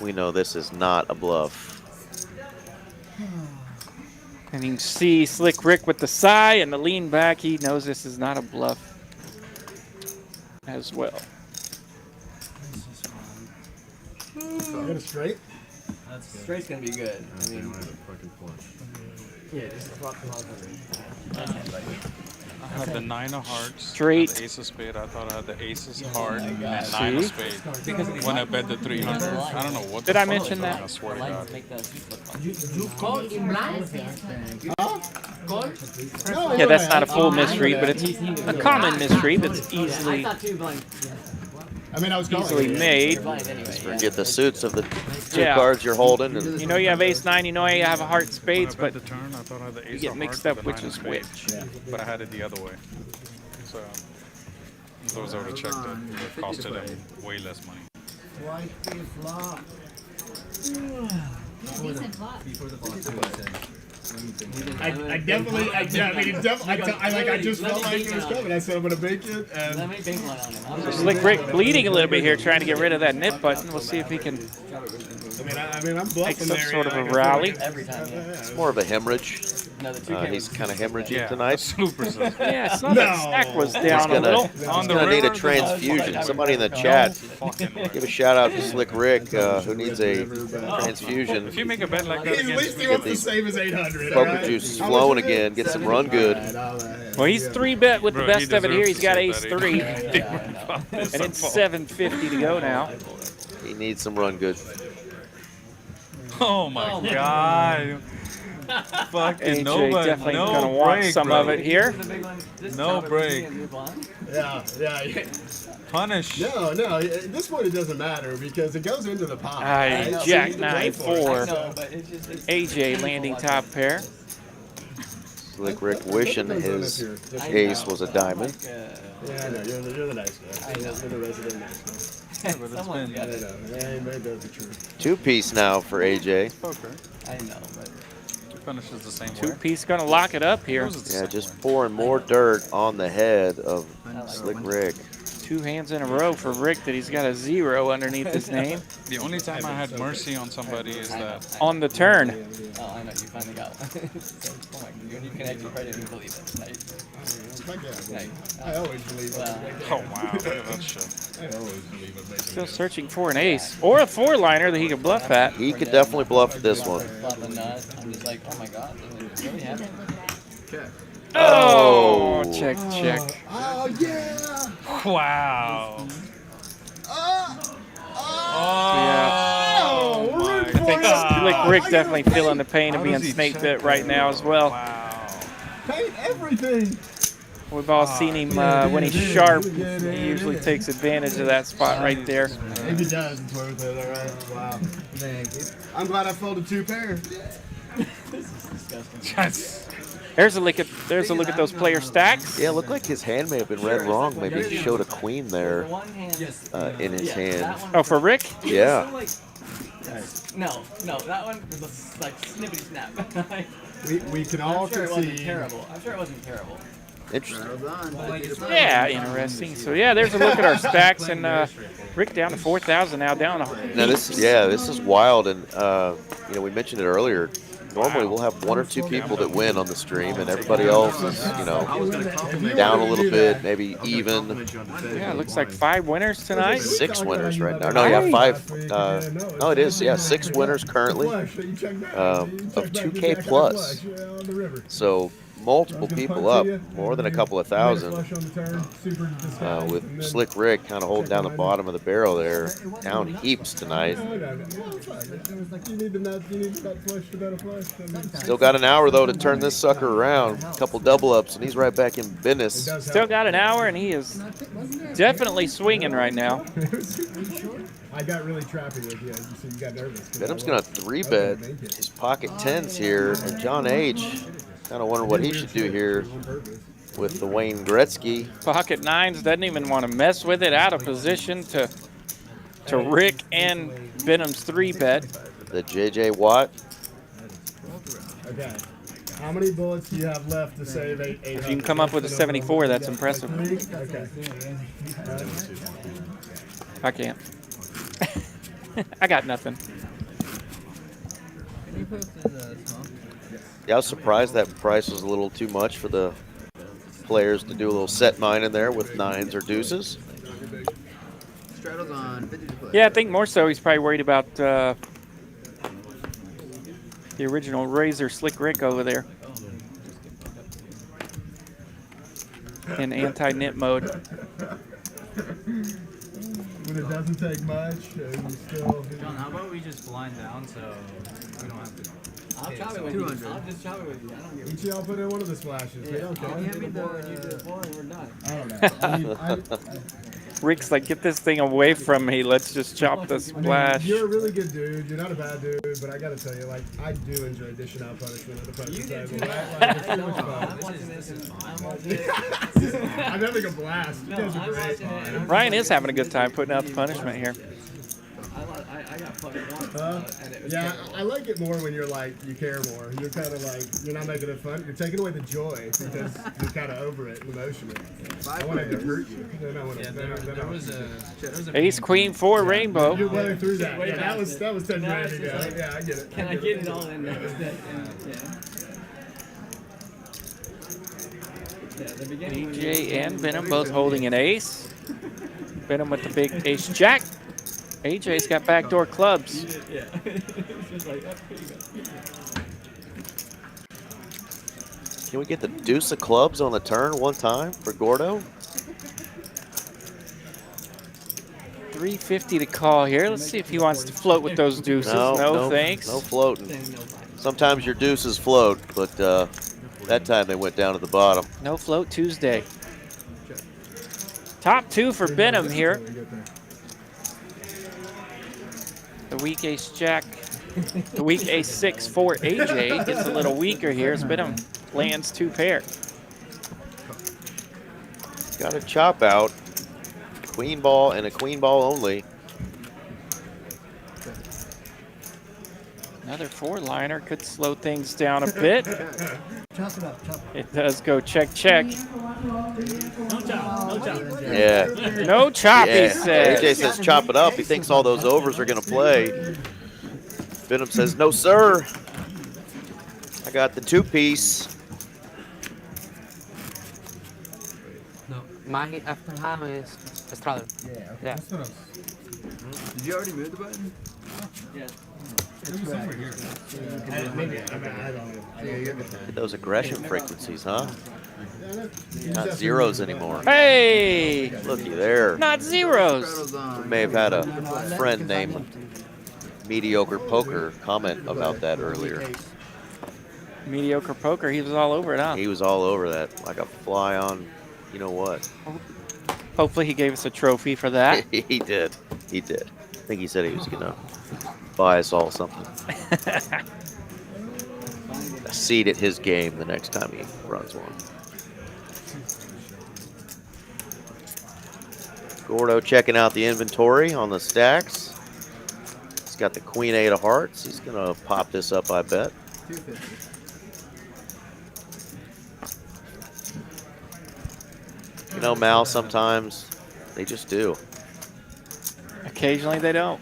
we know this is not a bluff. And you can see Slick Ric with the sigh and the lean back. He knows this is not a bluff as well. Get a straight? That's good. Straight's going to be good. I mean, yeah, this is about 1,200. I had the 9 of hearts. Straight. The ace of spade. I thought I had the aces heart and 9 of spade. When I bet the 300, I don't know what. Did I mention that? I swear to God. You call in blind? Call? Yeah, that's not a full misread, but it's a common misread that's easily easily made. Just forget the suits of the 2 Yeah. cards you're holding. And You know you have ace-9, you know you have a heart spades, but The turn, I thought I had the ace you get of mixed hearts up with which the 9 is of which. spades. But I had it the other way. So those I would have checked it. It costed him way less money. White the flop. Decent flop. Before the flop. I definitely, I just felt like it was coming. I said I'm gonna bake it, and Let me think one on him. So Slick Ric bleeding a little bit here, trying to get rid of that nip button. We'll see if he can I mean, I'm make bluffing some there. sort of a rally. Every time, yeah. It's more of a hemorrhage. No, the 2K He's kind of hemorrhaging Yeah. tonight. Super. Yeah, it's not that stack was down a little. On the gonna need a river, transfusion. Somebody in the chat, give a shout out to Slick Ric, who needs a transfusion. If you make a bet like that At against least he wants the same as 800. Poker juice is flowing again. Get some run good. Well, he's 3-bet with the Bro, he best of it here. He's got deserves to ace-3, say that. and it's 750 to go now. He needs some run good. Oh my God. Fucking AJ nobody. definitely No gonna want break, some bro. of it here. No break. Yeah. Punish. No, at this point it doesn't matter because it goes into the pot. Aye, right? Jack So you can play for it. 9-4. No, but it's just it's AJ landing top pair. Slick Ric wishing his ace was a diamond. Yeah, I know. You're the nice guy. You're the resident nice guy. someone's got it. That does the truth. Two-piece now for AJ. Poker. I know, but Finishes the same way. Two-piece gonna lock it up here. Yeah, just pouring more dirt on the head of Slick Ric. 2 hands in a row for Rick that he's got a 0 underneath his name. The only time I had mercy on somebody is that On the turn. oh, I know you finally got one. Oh my God, you can actually probably didn't believe it. Nice. I always believe it. oh wow, look at that shit. I always believe it. Still searching for an ace or a 4-liner that he could bluff at. He could definitely bluff this one. Flop a nut. I'm just like, oh my God, does it really happen? Oh, check. Oh yeah! Wow. Yeah. Oh, we're I think Slick Ric definitely feeling the pain of How being does he snake check bit that? right now as well. Wow. paint everything. We've all seen him when he's sharp. He usually takes advantage of that spot right there. If he does, it's worth it. All right. Wow. Thank you. I'm glad I folded 2 pair. This is disgusting. Yes. There's a look at those player stacks. Yeah, it looked like his hand may have been read wrong. Maybe he showed a queen there in his hand. Oh, for Rick? Yeah. No, that one was like snippety snap. We can all I'm sure it wasn't concede. terrible. I'm sure it wasn't terrible. Interesting. Yeah, interesting. So yeah, there's a look at our stacks, and Rick down to 4,000 now, down. Now this is wild, and we mentioned it earlier. Normally we'll have 1 or 2 people that win on the stream, and everybody else is down a little bit, maybe even. Yeah, it looks like 5 winners tonight. 6 winners right now. No, yeah, 5. No, it is. Yeah, 6 winners currently of 2K plus. So multiple people up, more than a couple of thousand. With Slick Ric kind of holding down the bottom of the barrel there, down heaps tonight. Still got an hour though to turn this sucker around. A couple double ups and he's right back in business. Still got an hour, and he is definitely swinging right now. I got really trappy with you. So you got nervous. Behnam's gonna 3-bet his pocket 10s here, and John H. kind of wondering what he should do here with the Wayne Gretzky. Pocket 9s, doesn't even want to mess with it. Out of position to Rick and Behnam's 3-bet. The JJ Watt. Okay. How many bullets do you have left to save 800? If you can come up with a 74, that's impressive. Okay. I can't. I got nothing. Yeah, I was surprised that price was a little too much for the players to do a little set mine in there with 9s or deuces. Yeah, I think more so he's probably worried about the original Razor Slick Ric over there in anti-nip mode. When it doesn't take much, you still. John, how about we just blind down so we don't have to. I'll chop it with you. I'll just chop it with you. I don't give a Each of y'all put in one of the splashes. We don't care. I'll hand me the 4 and you do the 4 and we're done. I don't know. Rick's like, get this thing away from me. Let's just chop the splash. You're a really good dude. You're not a bad dude, but I gotta tell you, like, I do enjoy dishing out punishment at the punishment table. Like, it's too much fun. I'm watching this and I'm watching this. I'm having a blast. You guys are great. Ryan is having a good time putting out the punishment here. Yeah, I like it more when you're like, you care more. You're kind of like, you're not making it fun. You're taking away the joy because you're kind of over it emotionally. I want it to hurt you. Then I want to. There was a Ace, Queen, 4, rainbow. You're running through that. Yeah, that was 10 grand ago. Yeah, I get it. Can I get it all in there? DJ and Behnam both holding an ace. Behnam with the big ace jack. AJ's got backdoor clubs. Yeah. It's just like, oh, here you go. Can we get the deuce of clubs on the turn one time for Gordo? 350 to call here. Let's see if he wants to float with those deuces. No, thanks. No floating. Sometimes your deuces float, but that time they went down to the bottom. No float Tuesday. Top 2 for Behnam here. The weak ace jack, the weak ace 6 for AJ gets a little weaker here as Behnam lands 2 pair. Got a chop out. Queen ball and a queen ball only. Another 4-liner could slow things down a bit. Chop it up, chop it. It does go check, check. No chop, no chop. Yeah. No chop, Yeah. he says. AJ says chop it up. He thinks all those overs are going to play. Behnam says, no, sir. I got the 2-piece. No, my aficionado is Estrada. Yeah. Did you already move the button? Yes. It was over here. Maybe. I mean, I don't. Those aggression frequencies, huh? Not zeros anymore. Hey! Looky there. Not zeros. We may have had a friend named Mediocre Poker comment about that earlier. Mediocre poker, he was all over it, huh? He was all over that, like a fly on, you know what? Hopefully he gave us a trophy for that. He did. He did. I think he said he was going to buy us all something. A seat at his game the next time he runs one. Gordo checking out the inventory on the stacks. He's got the queen 8 of hearts. He's going to pop this up, I bet. 250. You know, Mal, sometimes they just do. Occasionally they don't.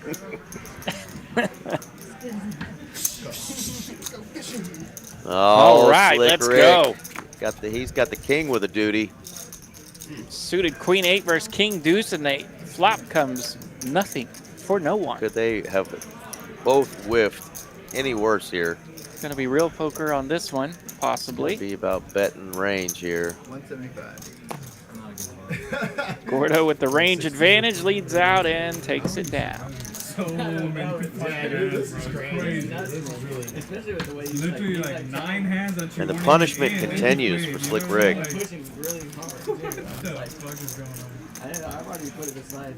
All right, Slick let's Ric. go. He's got the king with a duty. Suited Queen 8 versus King Deuce, and the flop comes nothing for no one. Could they have both whiffed any worse here? It's going to be real poker on this one, possibly. Be about betting range here. 175. Gordo with the range advantage leads out and takes it down. So many people. Yeah, dude, this is crazy. Especially with the way you literally like 9 hands that you And the weren't punishment even in continues anyway, for Slick you know, Ric. like- pushing really hard. What the fuck is going on? I don't know, I've already put it aside.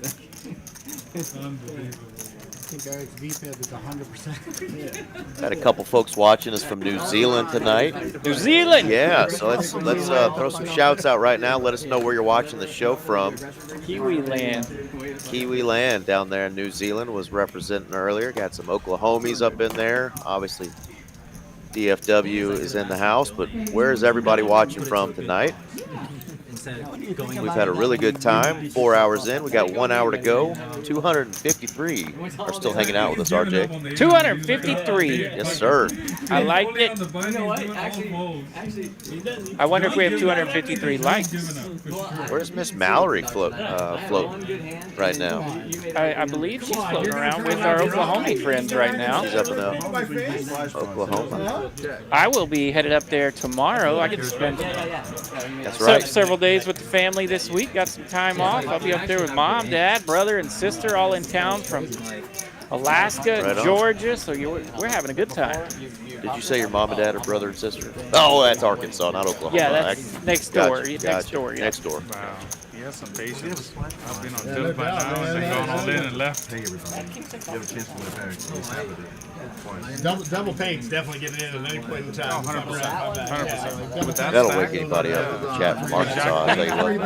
Unbelievable. I think Eric's VPIP is 100%. Got a couple folks watching us from New Zealand tonight. New Zealand! Yeah, so let's throw some shouts out right now. Let us know where you're watching the show from. Kiwi land. Kiwi land down there in New Zealand was representing earlier. Got some Oklahomies up in there. Obviously, DFW is in the house, but where is everybody watching from tonight? We've had a really good time. 4 hours in. We got 1 hour to go. 253 are still hanging out with us, RJ. 253. Yes, sir. I like it. You know what? Actually, he does. I wonder if we have 253 likes. Where's Miss Mallory floating right now? I believe she's floating around with our Oklahoma friends right now. She's up in Oklahoma. I will be headed up there tomorrow. I get to spend That's right. several days with the family this week. Got some time off. I'll be up there with mom, dad, brother, and sister all in town from Alaska, Right on. Georgia. So we're having a good time. Did you say your mom and dad are brother and sister? Oh, that's Arkansas, not Oklahoma. Yeah, that's next door. Gotcha, Next gotcha. door. Yeah. Next door. Wow. He has some patience. I've been on tilt by now and then gone all in and left. Take everything. You have a chance to win it back. Double paint's definitely getting in at any point in time. 100%. That'll wake anybody up in the chat from Arkansas. I'll tell you what.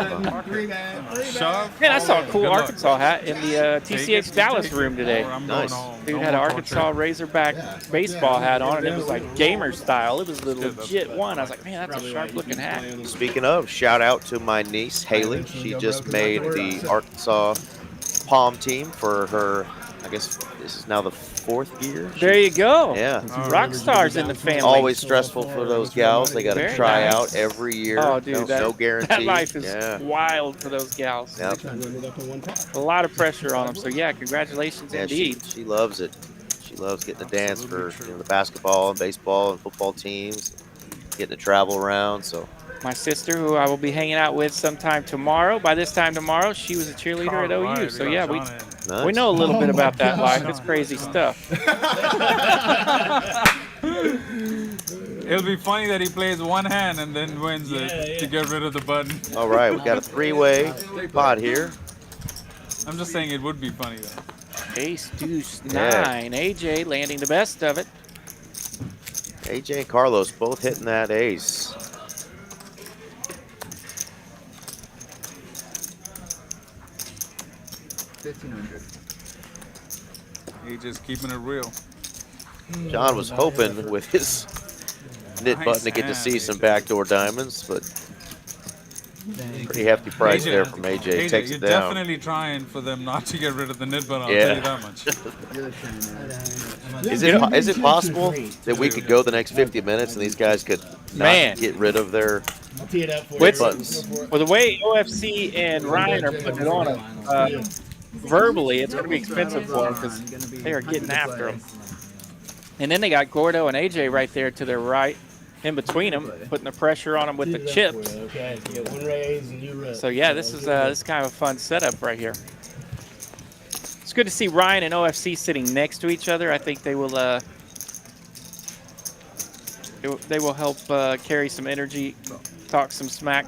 Man, I saw a cool Arkansas hat in the TCH Dallas room today. Nice. Dude had an Arkansas Razorback baseball hat on, and it was like gamer style. It was the legit one. I was like, man, that's a sharp looking hat. Speaking of, shout out to my niece, Haley. She just made the Arkansas Palm team for her, I guess this is now the 4th year. There you go. Yeah. Rock stars in the family. Always stressful for those gals. They got to try out every year. Oh, dude, no guarantee. That life is wild for those gals. Yep. A lot of pressure on them. So, yeah, congratulations indeed. She loves it. She loves getting to dance for the basketball and baseball and football teams, getting to travel around. So. My sister, who I will be hanging out with sometime tomorrow. By this time tomorrow, she was a cheerleader at OU. So, yeah, we know a little bit about that life. It's crazy stuff. It'll be funny that he plays one hand and then wins it to get rid of the button. All right, we got a 3-way pot here. I'm just saying it would be funny, though. Ace, deuce, 9. AJ landing the best of it. AJ and Carlos both hitting that ace. He's just keeping it real. John was hoping with his knit button to get to see some backdoor diamonds, but pretty hefty price there from AJ. Takes you're it down. Definitely trying for them not to get rid of the knit button, I'll tell you that much. Is it possible that we could go the next 50 minutes and these guys could not get rid of their buttons? Well, the way OFC and Ryan are putting it on them, verbally, it's going to be expensive for them because they are getting after them. And then they got Gordo and AJ right there to their right, in between them, putting the pressure on them with the chips. So yeah, this is kind of a fun setup right here. It's good to see Ryan and OFC sitting next to each other. I think they will help carry some energy, talk some smack.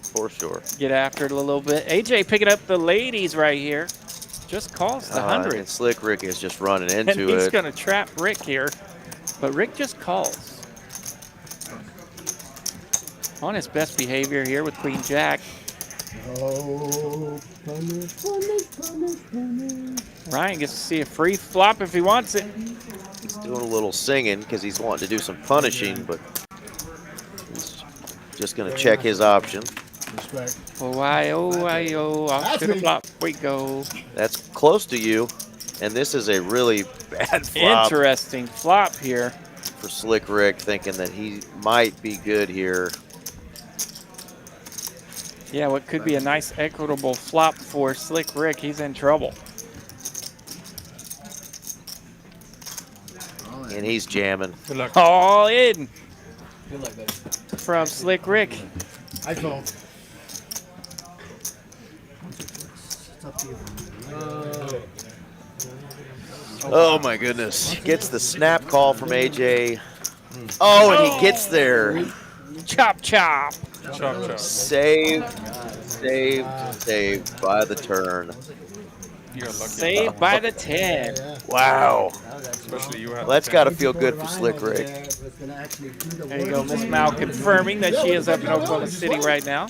For sure. Get after it a little bit. AJ picking up the ladies right here. Just calls the 100. And Slick Ric is just running into and he's going to trap Rick here, but Rick just calls. On his best behavior here with Queen Jack. Oh, Ryan gets to see a free flop if he wants it. He's doing a little singing because he's wanting to do some punishing, but he's just going to check his option. Oh, off to the flop we go. That's close to you, and this is a really bad flop. Interesting flop here. For Slick Ric, thinking that he might be good here. Yeah, what could be a nice equitable flop for Slick Ric. He's in trouble. And he's jamming. Good luck. All in. Good luck, buddy. From Slick Ric. I fold. Oh my goodness. Gets the snap call from AJ. Oh, and he gets there. Chop, chop. Chop, chop. Saved by the turn. You're lucky. Saved by the 10. Wow. Especially you have. Well, that's got to feel good for Slick Ric. There you go, Miss Mal confirming that she is up in Oklahoma City right now.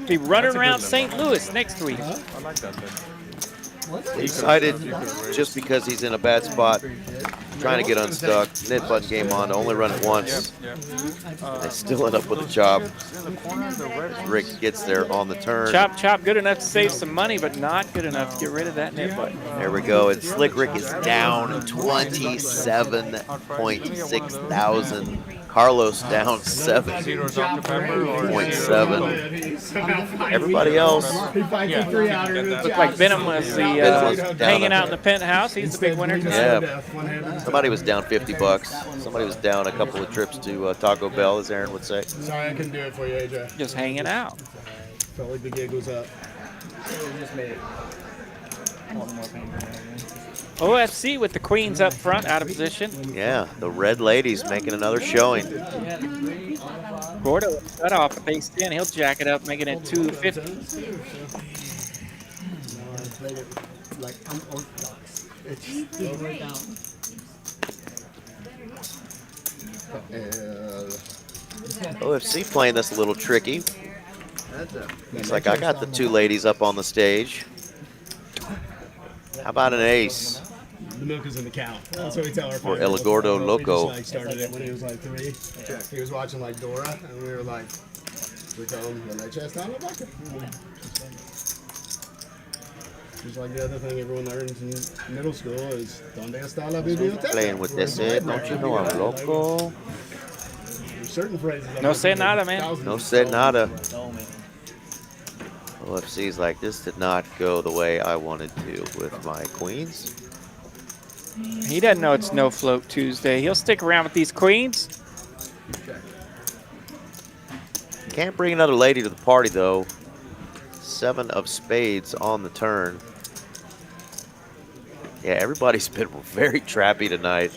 Be running around St. Louis next week. I like that bit. Excited just because he's in a bad spot, trying to get unstuck. Knit button game on, only run it once. They still end up with a chop. Rick gets there on the turn. Chop, chop, good enough to save some money, but not good enough to get rid of that knit button. There we go, and Slick Ric is down 27.6 thousand. Carlos down 7.7. Everybody else. Looked like Behnam was hanging out in the penthouse. He's the big winner. Yeah. Somebody was down $50. Somebody was down a couple of trips to Taco Bell, as Aaron would say. Sorry, I couldn't do it for you, AJ. Just hanging out. Felt like the gig was up. Just made it. OFC with the queens up front, out of position. Yeah, the red ladies making another showing. Gordo cut off at base 10. He'll jack it up, making it 250. OFC playing this a little tricky. Looks like I got the two ladies up on the stage. How about an ace? The milk is in the cow. That's what we tell our For family. El Gordo We Loco. just, like, started it when he was like 3. He was watching like Dora, and we were like, we tell him, "La leche está en la vaca." Just like the other thing everyone learns in middle school is, "Donde está la biblioteca?" Playing with this head, don't you know I'm loco? There's certain phrases. No say nada, man. No say nada. OFC's like, this did not go the way I wanted to with my queens. He doesn't know it's No Float Tuesday. He'll stick around with these queens. Can't bring another lady to the party, though. 7 of spades on the turn. Yeah, everybody's been very trappy tonight.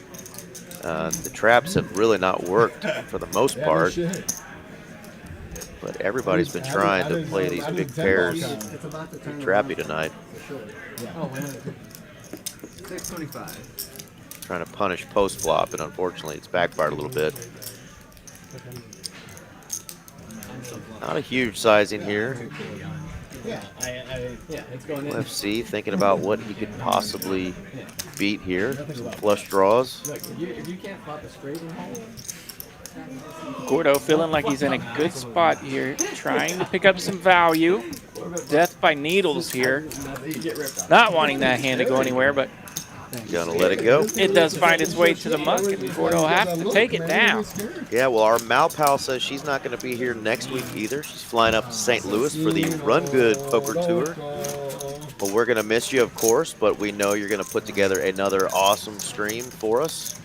The traps have really not worked for the most part. But everybody's been trying to play these big pairs. Trappy tonight. Oh, 625. Trying to punish post flop, and unfortunately it's backfired a little bit. Not a huge sizing here. Yeah, it's going in. OFC thinking about what he could possibly beat here. Some flush draws. Look, if you can't flop a straight in home, Gordo feeling like he's in a good spot here, trying to pick up some value. Death by needles here. Not wanting that hand to go anywhere, but Gonna let it go. it does find its way to the muck, and Gordo will have to take it down. Yeah, well, our Mal pal says she's not going to be here next week either. She's flying up to St. Louis for the Run Good Poker Tour. Well, we're going to miss you, of course, but we know you're going to put together another awesome stream for us.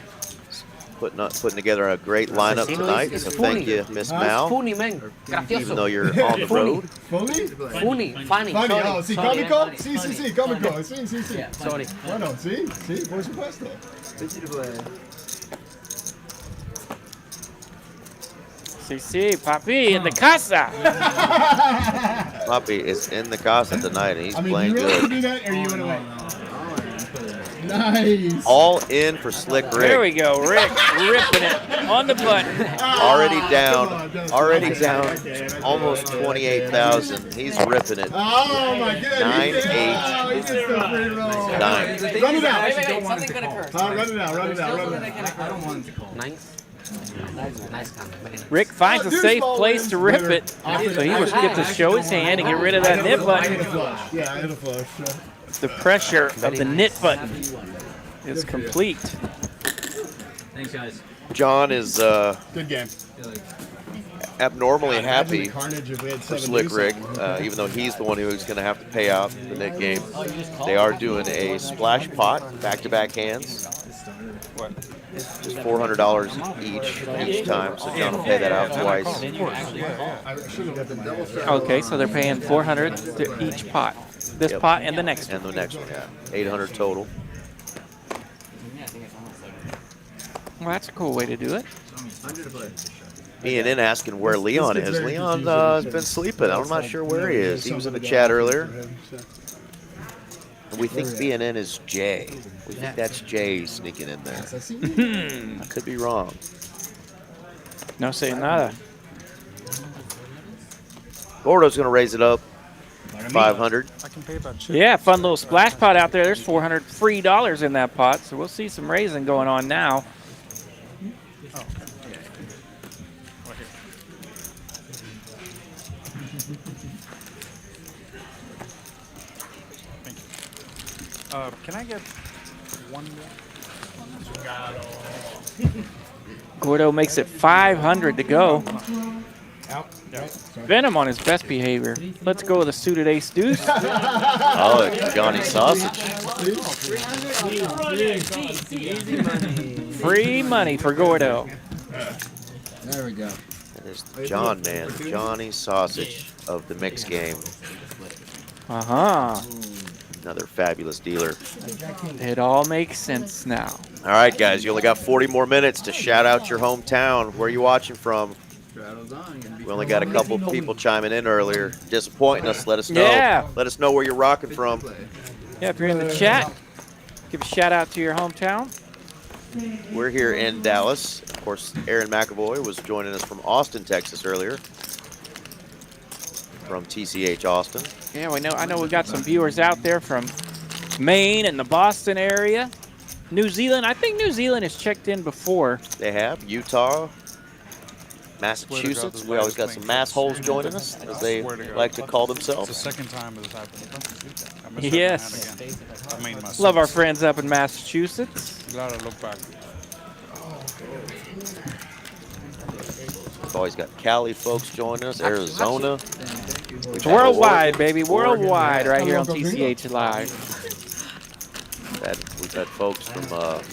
Putting together a great lineup tonight, so thank you, Miss Mal. Funny, man. Even though you're on the road. Funny? Funny. Funny, oh, sí, cómico? Sí, sí, sí, cómico. Sí, sí, sí. Sorry. Bueno, sí, sí, por supuesto. CC, Papi in the casa. Poppy is in the casa tonight, and he's I mean, playing you really good. do that, or you went away? Nice. All in for Slick Ric. There we go, Rick ripping it on the button. Already down, almost 28,000. He's ripping it. Oh my goodness. 9, 8, Oh, he gets the free roll. 9. Run it out. Something gonna occur. Run it out, run it out, run it out. I don't want him to call. Nice. Nice comment. Rick finds a safe place to rip it, so he was get to show his hand and get rid of that nip I button. hit a flush. Yeah, I hit a flush. The pressure of the knit button is complete. Thanks, guys. John is Good game. abnormally Imagine the happy carnage if we had for 7 Slick Ric, deuces. even though he's the one who's going to have to pay out the net game. They are doing a splash pot, back-to-back hands. Just $400 each time, so John will pay that out twice. Okay, so they're paying $400 to each pot. This Yep. pot and the next one. And the next one, yeah. 800 total. Well, that's a cool way to do it. BNN asking where Leon is. Leon has been sleeping. I'm not sure where he is. He was in the chat earlier. We think BNN is Jay. We think that's Jay sneaking in there. I could be wrong. No say nada. Gordo's going to raise it up. 500. I can pay that shit. Yeah, fun little splash pot out there. There's $400 free in that pot, so we'll see some raising going on now. Oh. Thank you. Can I get one more? Gordo makes it 500 to go. Out. Behnam on his best behavior. Let's go with a suited ace deuce. Oh, Johnny Sausage. Free money for Gordo. there we go. There's John, man. Johnny Sausage of the mix game. Uh-huh. Another fabulous dealer. It all makes sense now. All right, guys, you only got 40 more minutes to shout out your hometown. Where are you watching from? We only got a couple people chiming in earlier. Disappointing us. Let us know. Yeah. Let us know where you're rocking from. Yeah, if you're in the chat, give a shout out to your hometown. We're here in Dallas. Of course, Aaron McAvoy was joining us from Austin, Texas earlier. From TCH Austin. Yeah, I know we got some viewers out there from Maine and the Boston area. New Zealand, I think New Zealand has checked in before. They have. Utah, Massachusetts. We always got some mass holes joining us, as they like to call themselves. It's the second time this happened. Yes. I made my Love our friends up in Massachusetts. Glad I look back. We've always got Cali folks joining us, Arizona. It's worldwide, baby. Worldwide right here on TCH Live. We've had folks from the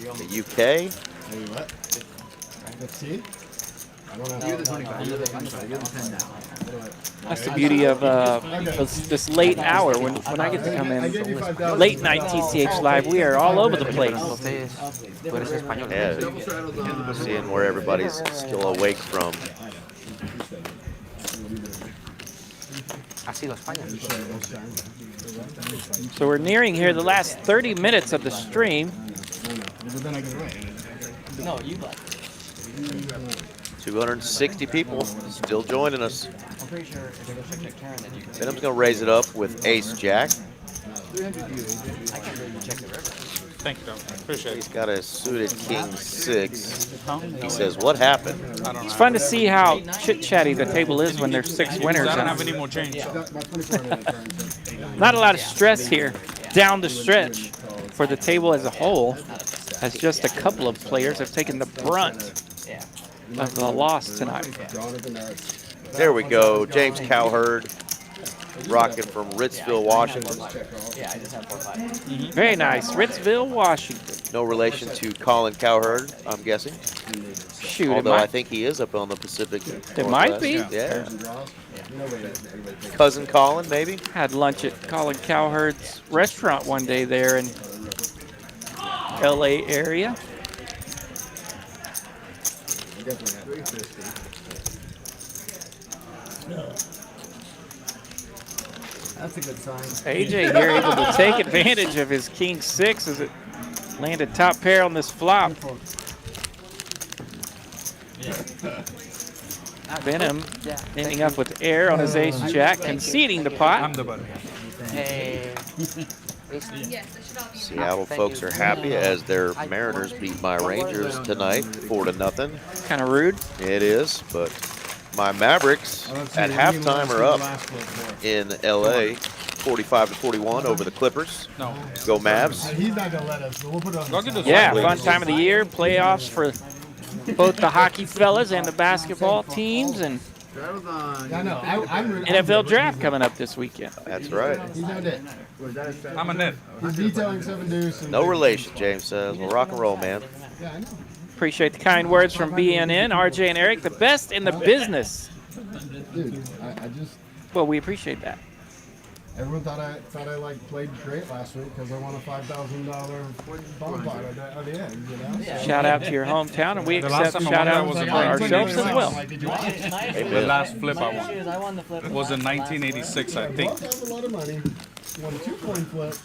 UK. That's the beauty of this late hour when I get to come in. Late night TCH Live, we are all over the place. Yeah, seeing where everybody's still awake from. So we're nearing here the last 30 minutes of the stream. No, you got 260 people still joining us. I'm pretty sure if I go check turn, then you can. Benham's going to raise it up with Ace Jack. 300 views. I can't really check the river. Thank you, Doug. Appreciate it. He's got a suited King 6. He says, what happened? It's fun to see how chit-chatty the table is when there's 6 winners. I don't have any more change. Not a lot of stress here down the stretch for the table as a whole, as just a couple of players have taken the brunt of the loss tonight. There we go. James Cowherd, rocking from Ritzville, Washington. Very nice. Ritzville, Washington. No relation to Colin Cowherd, I'm guessing. Shoot, although I think he is up on the Pacific. It might be. Yeah. Cousin Colin, maybe? Had lunch at Colin Cowherd's restaurant one day there in LA area. That's a good sign. AJ here able to take advantage of his King 6 as it landed top pair on this flop. Behnam ending up with air on his Ace Jack, conceding the pot. I'm the buddy. Hey. Seattle folks are happy as their Mariners beat my Rangers tonight 4-0. Kind of rude. It is, but my Mavericks at halftime are up in LA 45-41 over the Clippers. No. Go Mavs. He's not going to let us. We'll put on Yeah, fun time of the year. Playoffs for both the hockey fellas and the basketball teams, and NFL draft coming up this weekend. That's right. He's no net. I'm a net. He's detailing 7 deuce. No relation, James says. Well, rock and roll, man. Yeah, I know. Appreciate the kind words from BNN, RJ and Eric, the best in the business. Dude, I just. Well, we appreciate that. Everyone thought I like played great last week because I won a $5,000 bond pot on the end, you know? Shout out to your hometown, and we The last accept time I shout won, I outs was for in ourselves as well. The last flip I won. the flip. It was in 1986, I think. I have a lot of money. Won 2 coin flips.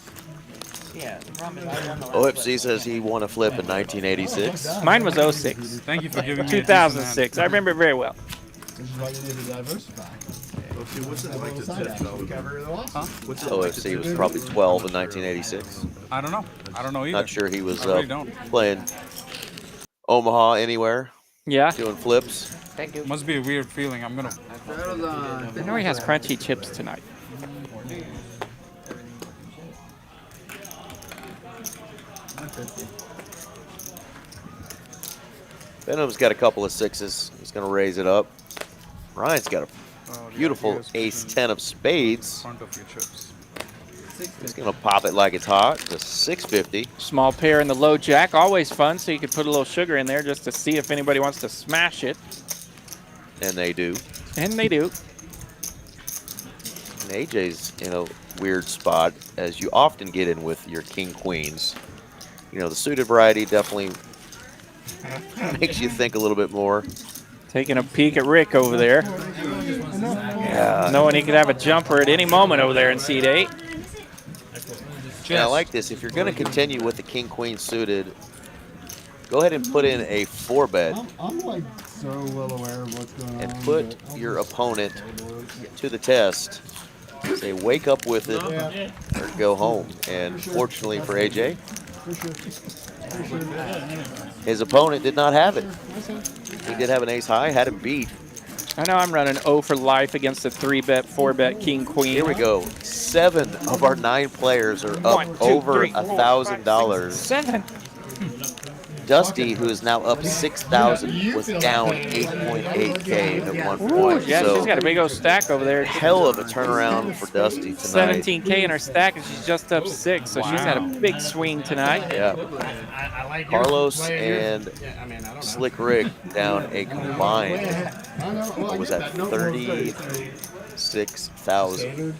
Yeah, the problem is I won the last OFC says he won a flip in 1986. Mine was 06. Thank you for giving me 2006. I remember it very well. This is why you need to diversify. What's it like to test out? OFC was probably 12 in 1986. I don't know. I don't know either. Not sure he was I really don't. playing Omaha anywhere. Yeah. Doing flips. Thank you. Must be a weird feeling. I'm gonna. I know he has crunchy chips tonight. Benham's got a couple of 6s. He's going to raise it up. Ryan's got a beautiful ace-10 of spades. Front of your chips. He's going to pop it like it's hot to 650. Small pair in the low jack, always fun, so you could put a little sugar in there just to see if anybody wants to smash it. And they do. And they do. And AJ's in a weird spot, as you often get in with your king-queens. You know, the suited variety definitely makes you think a little bit more. Taking a peek at Rick over there. Yeah. Knowing he could have a jumper at any moment over there in seat 8. Yeah, I like this. If you're going to continue with the king-queen suited, go ahead and put in a 4-bet I'm like so well aware of what's going on. and put your opponent to the test. Say, wake up with it or go home. And fortunately for AJ, his opponent did not have it. He did have an ace high, had him beat. I know I'm running 0 for life against a 3-bet, 4-bet king queen. Here we go. 7 of our 9 players are up 1, 2, over 3, 4, $1,000. 7. Dusty, who is now up 6,000, was down 8.8K at one point. Yeah, so she's got a big old stack over there. hell of a turnaround for Dusty tonight. 17K in her stack, and she's just up 6, so she's had a big swing tonight. Yeah. Carlos and Slick Ric down a combined, what was that, 36,000.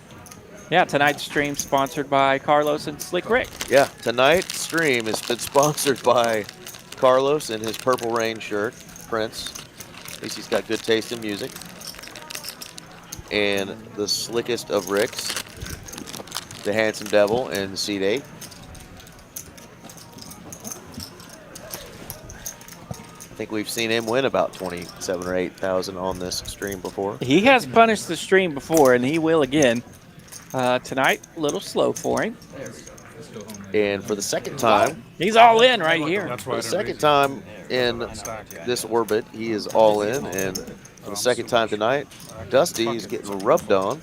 Yeah, tonight's stream sponsored by Carlos and Slick Ric. Yeah, tonight's stream has been sponsored by Carlos in his Purple Rain shirt, Prince. At least he's got good taste in music. And the slickest of Ricks, the Handsome Devil, and Seed 8. I think we've seen him win about 27 or 8,000 on this stream before. He has punished the stream before, and he will again. Tonight, a little slow for him. And for the second time, he's all in right here. For the second time in this orbit, he is all in. And for the second time tonight, Dusty is getting rubbed on.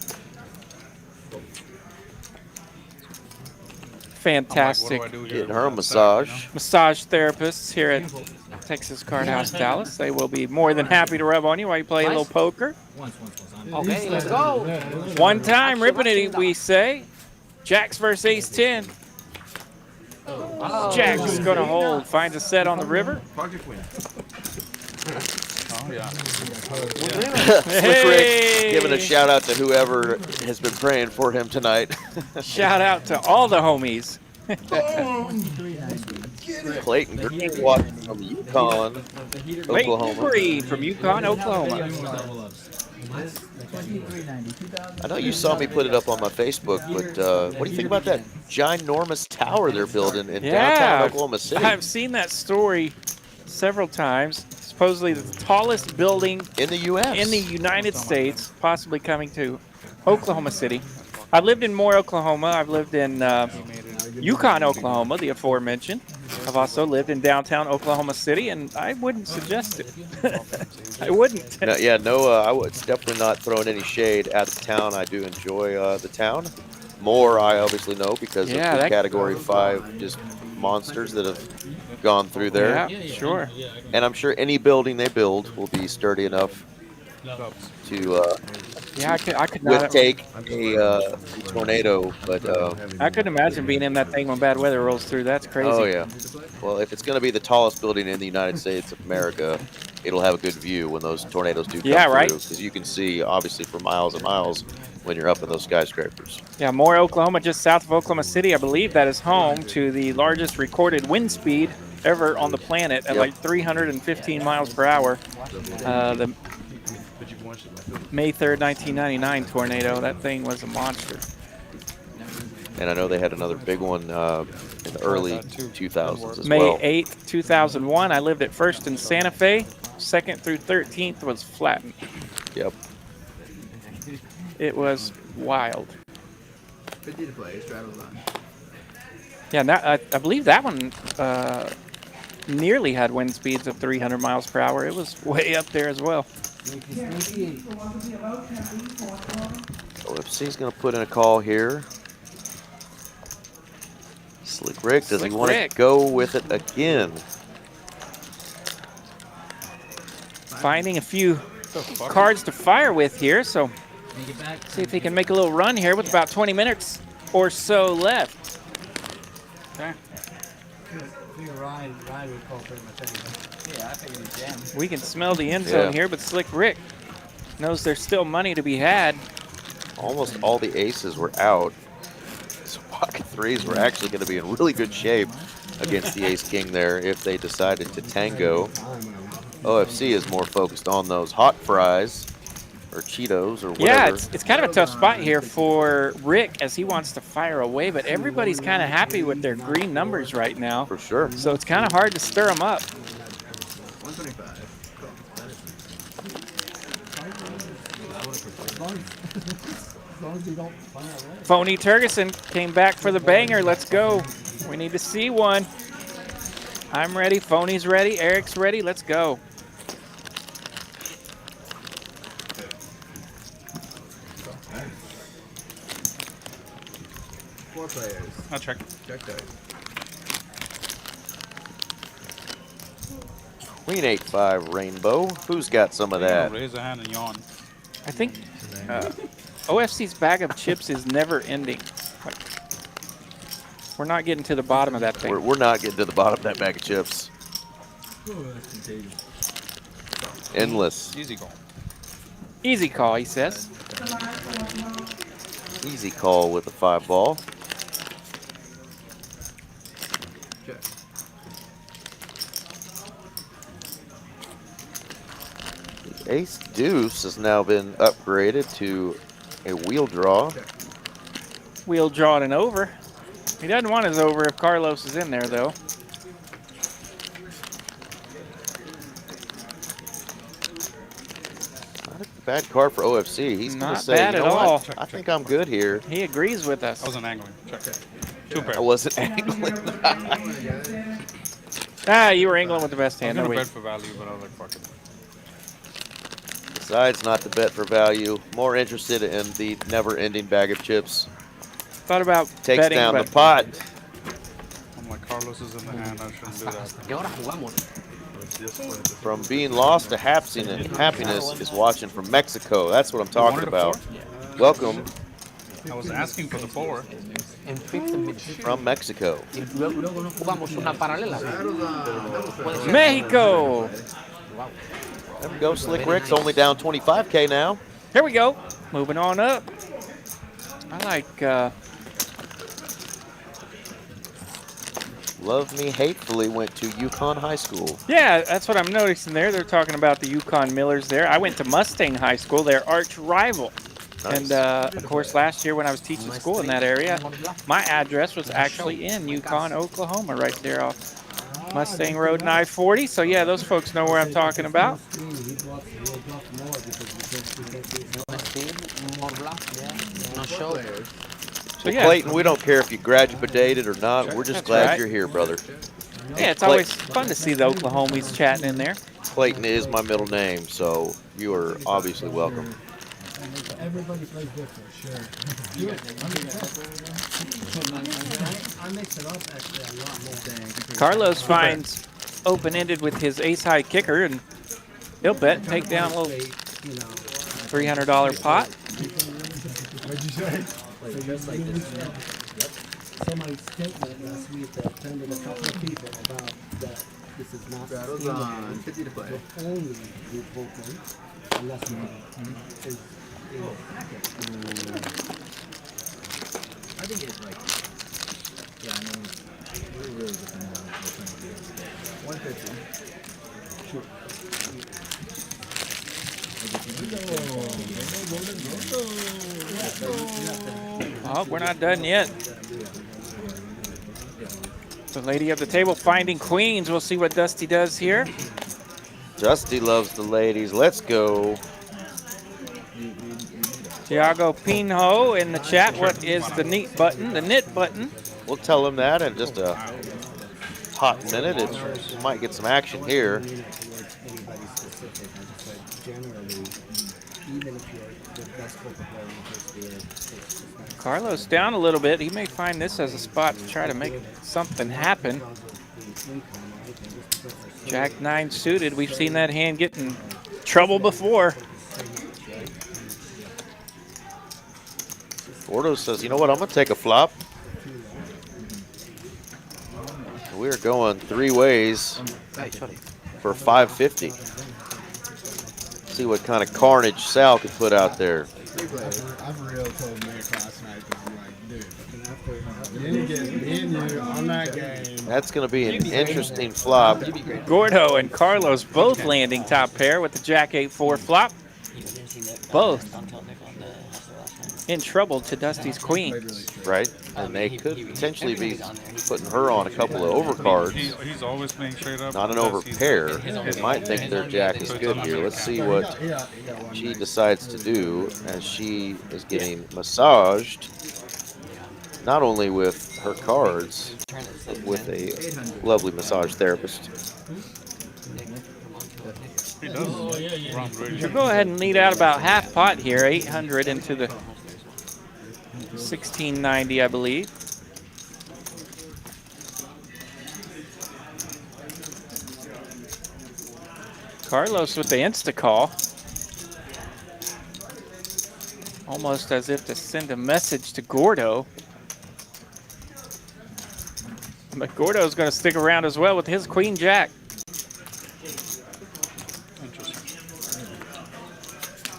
Fantastic. Getting her a massage. Massage therapists here at Texas Card House Dallas. They will be more than happy to rub on you while you play a little poker. Okay, let's go. One time, ripping it, we say. Jacks versus Ace 10. Jack is going to hold. Finds a set on the river. Project win. Oh, yeah. Slick Ric giving a shout out to whoever has been praying for him tonight. Shout out to all the homies. Clayton Greenwater from Yukon, Oklahoma. Breed from Yukon, Oklahoma. I know you saw me put it up on my Facebook, but what do you think about that ginormous tower they're building in downtown Oklahoma City? I've seen that story several times. Supposedly the tallest building in the U.S. in the United States, possibly coming to Oklahoma City. I've lived in Moore, Oklahoma. I've lived in Yukon, Oklahoma, the aforementioned. I've also lived in downtown Oklahoma City, and I wouldn't suggest it. I wouldn't. I would definitely not throwing any shade at the town. I do enjoy the town. More, I obviously know because of the Category 5 just monsters that have gone through there. Yeah, sure. And I'm sure any building they build will be sturdy enough to I could not withtake a tornado. But I couldn't imagine being in that thing when bad weather rolls through. That's crazy. Oh yeah. Well, if it's going to be the tallest building in the United States of America, it'll have a good view when those tornadoes do come through. Because you can see obviously for miles and miles when you're up in those skyscrapers. Yeah, Moore, Oklahoma, just south of Oklahoma City. I believe that is home to the largest recorded wind speed ever on the planet at like 315 miles per hour. The May 3rd, 1999 tornado. That thing was a monster. And I know they had another big one in the early 2000s as May well. May 8th, 2001. I lived at first in Santa Fe. 2nd through 13th was flattened. Yep. It was wild. 50 to play. Straddles on. Yeah, I believe that one nearly had wind speeds of 300 miles per hour. It was way up there as well. OFC's going to put in a call here. Slick Ric, does he want to go with it again? Finding a few cards to fire with here, so see if he can make a little run here with about 20 minutes or so left. Okay. Ride would call pretty much anything. Yeah, I think it's jam. We can smell the end zone here, but Slick Ric knows there's still money to be had. Almost all the aces were out. So pocket threes were actually going to be in really good shape against the ace-king there if they decided to tango. OFC is more focused on those hot fries. or Cheetos or whatever. Yeah, it's kind of a tough spot here for Rick as he wants to fire away, but everybody's kind of happy with their green numbers right now. For sure. So it's kind of hard to stir them up. 125. Phony Turgeson came back for the banger. Let's go. We need to see one. I'm ready. Phony's ready. Eric's ready. Let's go. Four players. I'll check. Check that. Queen 8-5 rainbow. Who's got some of that? Raise a hand and yawn. I think OFC's bag of chips is never ending. We're not getting to the bottom of that thing. We're not getting to the bottom of that bag of chips. Endless. Easy call. Easy call, he says. Easy call with the 5-ball. The ace deuce has now been upgraded to a wheel draw. Wheel drawing and over. He doesn't want his over if Carlos is in there, though. Not a bad card for OFC. He's going to Not say, bad you at know all. what? I think I'm good here. He agrees with us. I wasn't angling. Check. Two pair. I wasn't angling. Ah, you were angling with the best I was hand. going No, to wait. bet for value, but I was like, fuck it. Besides not the bet for value, more interested in the never-ending bag of chips. Thought about Takes betting, down but the pot. I'm like, Carlos is in the hand. I shouldn't do that. From being lost to happiness is watching from Mexico. That's what I'm talking about. Welcome I was asking for the 4. from Mexico. Mexico. There we go. Slick Ric's only down 25K now. Here we go. Moving on up. I like Love Me Hatefully went to Yukon High School. yeah, that's what I'm noticing there. They're talking about the Yukon Millers there. I went to Mustang High School, their arch rival. Nice. And, of course, last year when I was teaching school in that area, my address was actually in Yukon, Oklahoma, right there off Mustang Road and I-40. So, yeah, those folks know where I'm talking about. So yeah. Clayton, we don't care if you graduated or not. We're just That's glad right. you're here, brother. Yeah, it's always fun to see the Oklahomies chatting in there. Clayton is my middle name, so you are obviously welcome. Everybody plays different, sure. I mix it up actually a lot more. Carlos finds open-ended with his ace-high kicker, and he'll bet and take down a little $300 pot. What'd you say? Somebody's statement last week that offended a couple of people about that this is not Battles on 50 to play. only revoking unless is I think it's like, yeah, I mean, we're really depending on what we're trying to do. 150. Sure. Oh, we're not done yet. The lady of the table finding queens. We'll see what Dusty does here. Dusty loves the ladies. Let's go. Tiago Pinho in the chat. What is the neat button? The knit button. We'll tell him that in just a hot minute. We might get some action here. Carlos down a little bit. He may find this as a spot to try to make something happen. Jack 9 suited. We've seen that hand get in trouble before. Gordo says, you know what, I'm going to take a flop. We're going 3 ways for 550. See what kind of carnage Sal could put out there. I've really told Nick last night, I'm like, dude, me and you on that game. That's going to be an interesting flop. Gordo and Carlos both landing top pair with the Jack 8-4 flop. both in trouble to Dusty's queen. Right, and they could potentially be putting her on a couple of overcards. He's always playing straight up. Not an overpair. They might think their jack is good here. Let's see what she decides to do as she is getting massaged, not only with her cards, but with a lovely massage therapist. He does run really We'll go ahead and lead out about half pot here, 800 into the 1690, I believe. Carlos with the insta-call. Almost as if to send a message to Gordo. But Gordo's going to stick around as well with his queen jack.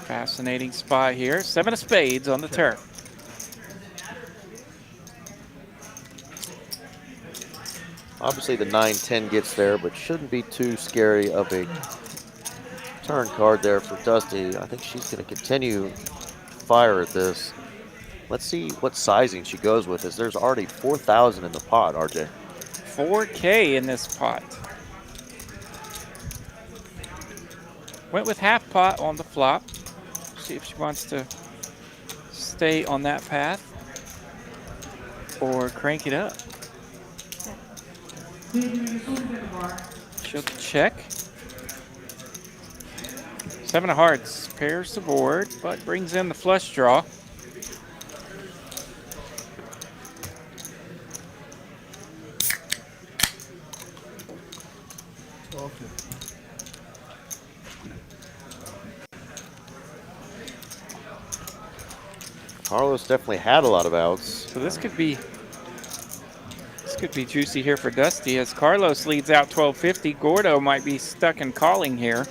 Fascinating spot here. 7 of spades on the turn. Obviously the 9-10 gets there, but shouldn't be too scary of a turn card there for Dusty. I think she's going to continue fire at this. Let's see what sizing she goes with, as there's already 4,000 in the pot, RJ. 4K in this pot. Went with half pot on the flop. See if she wants to stay on that path or crank it up. She'll check. 7 of hearts pairs the board, but brings in the flush draw. Carlos definitely had a lot of outs. So this could be juicy here for Dusty as Carlos leads out 1250. Gordo might be stuck in calling here.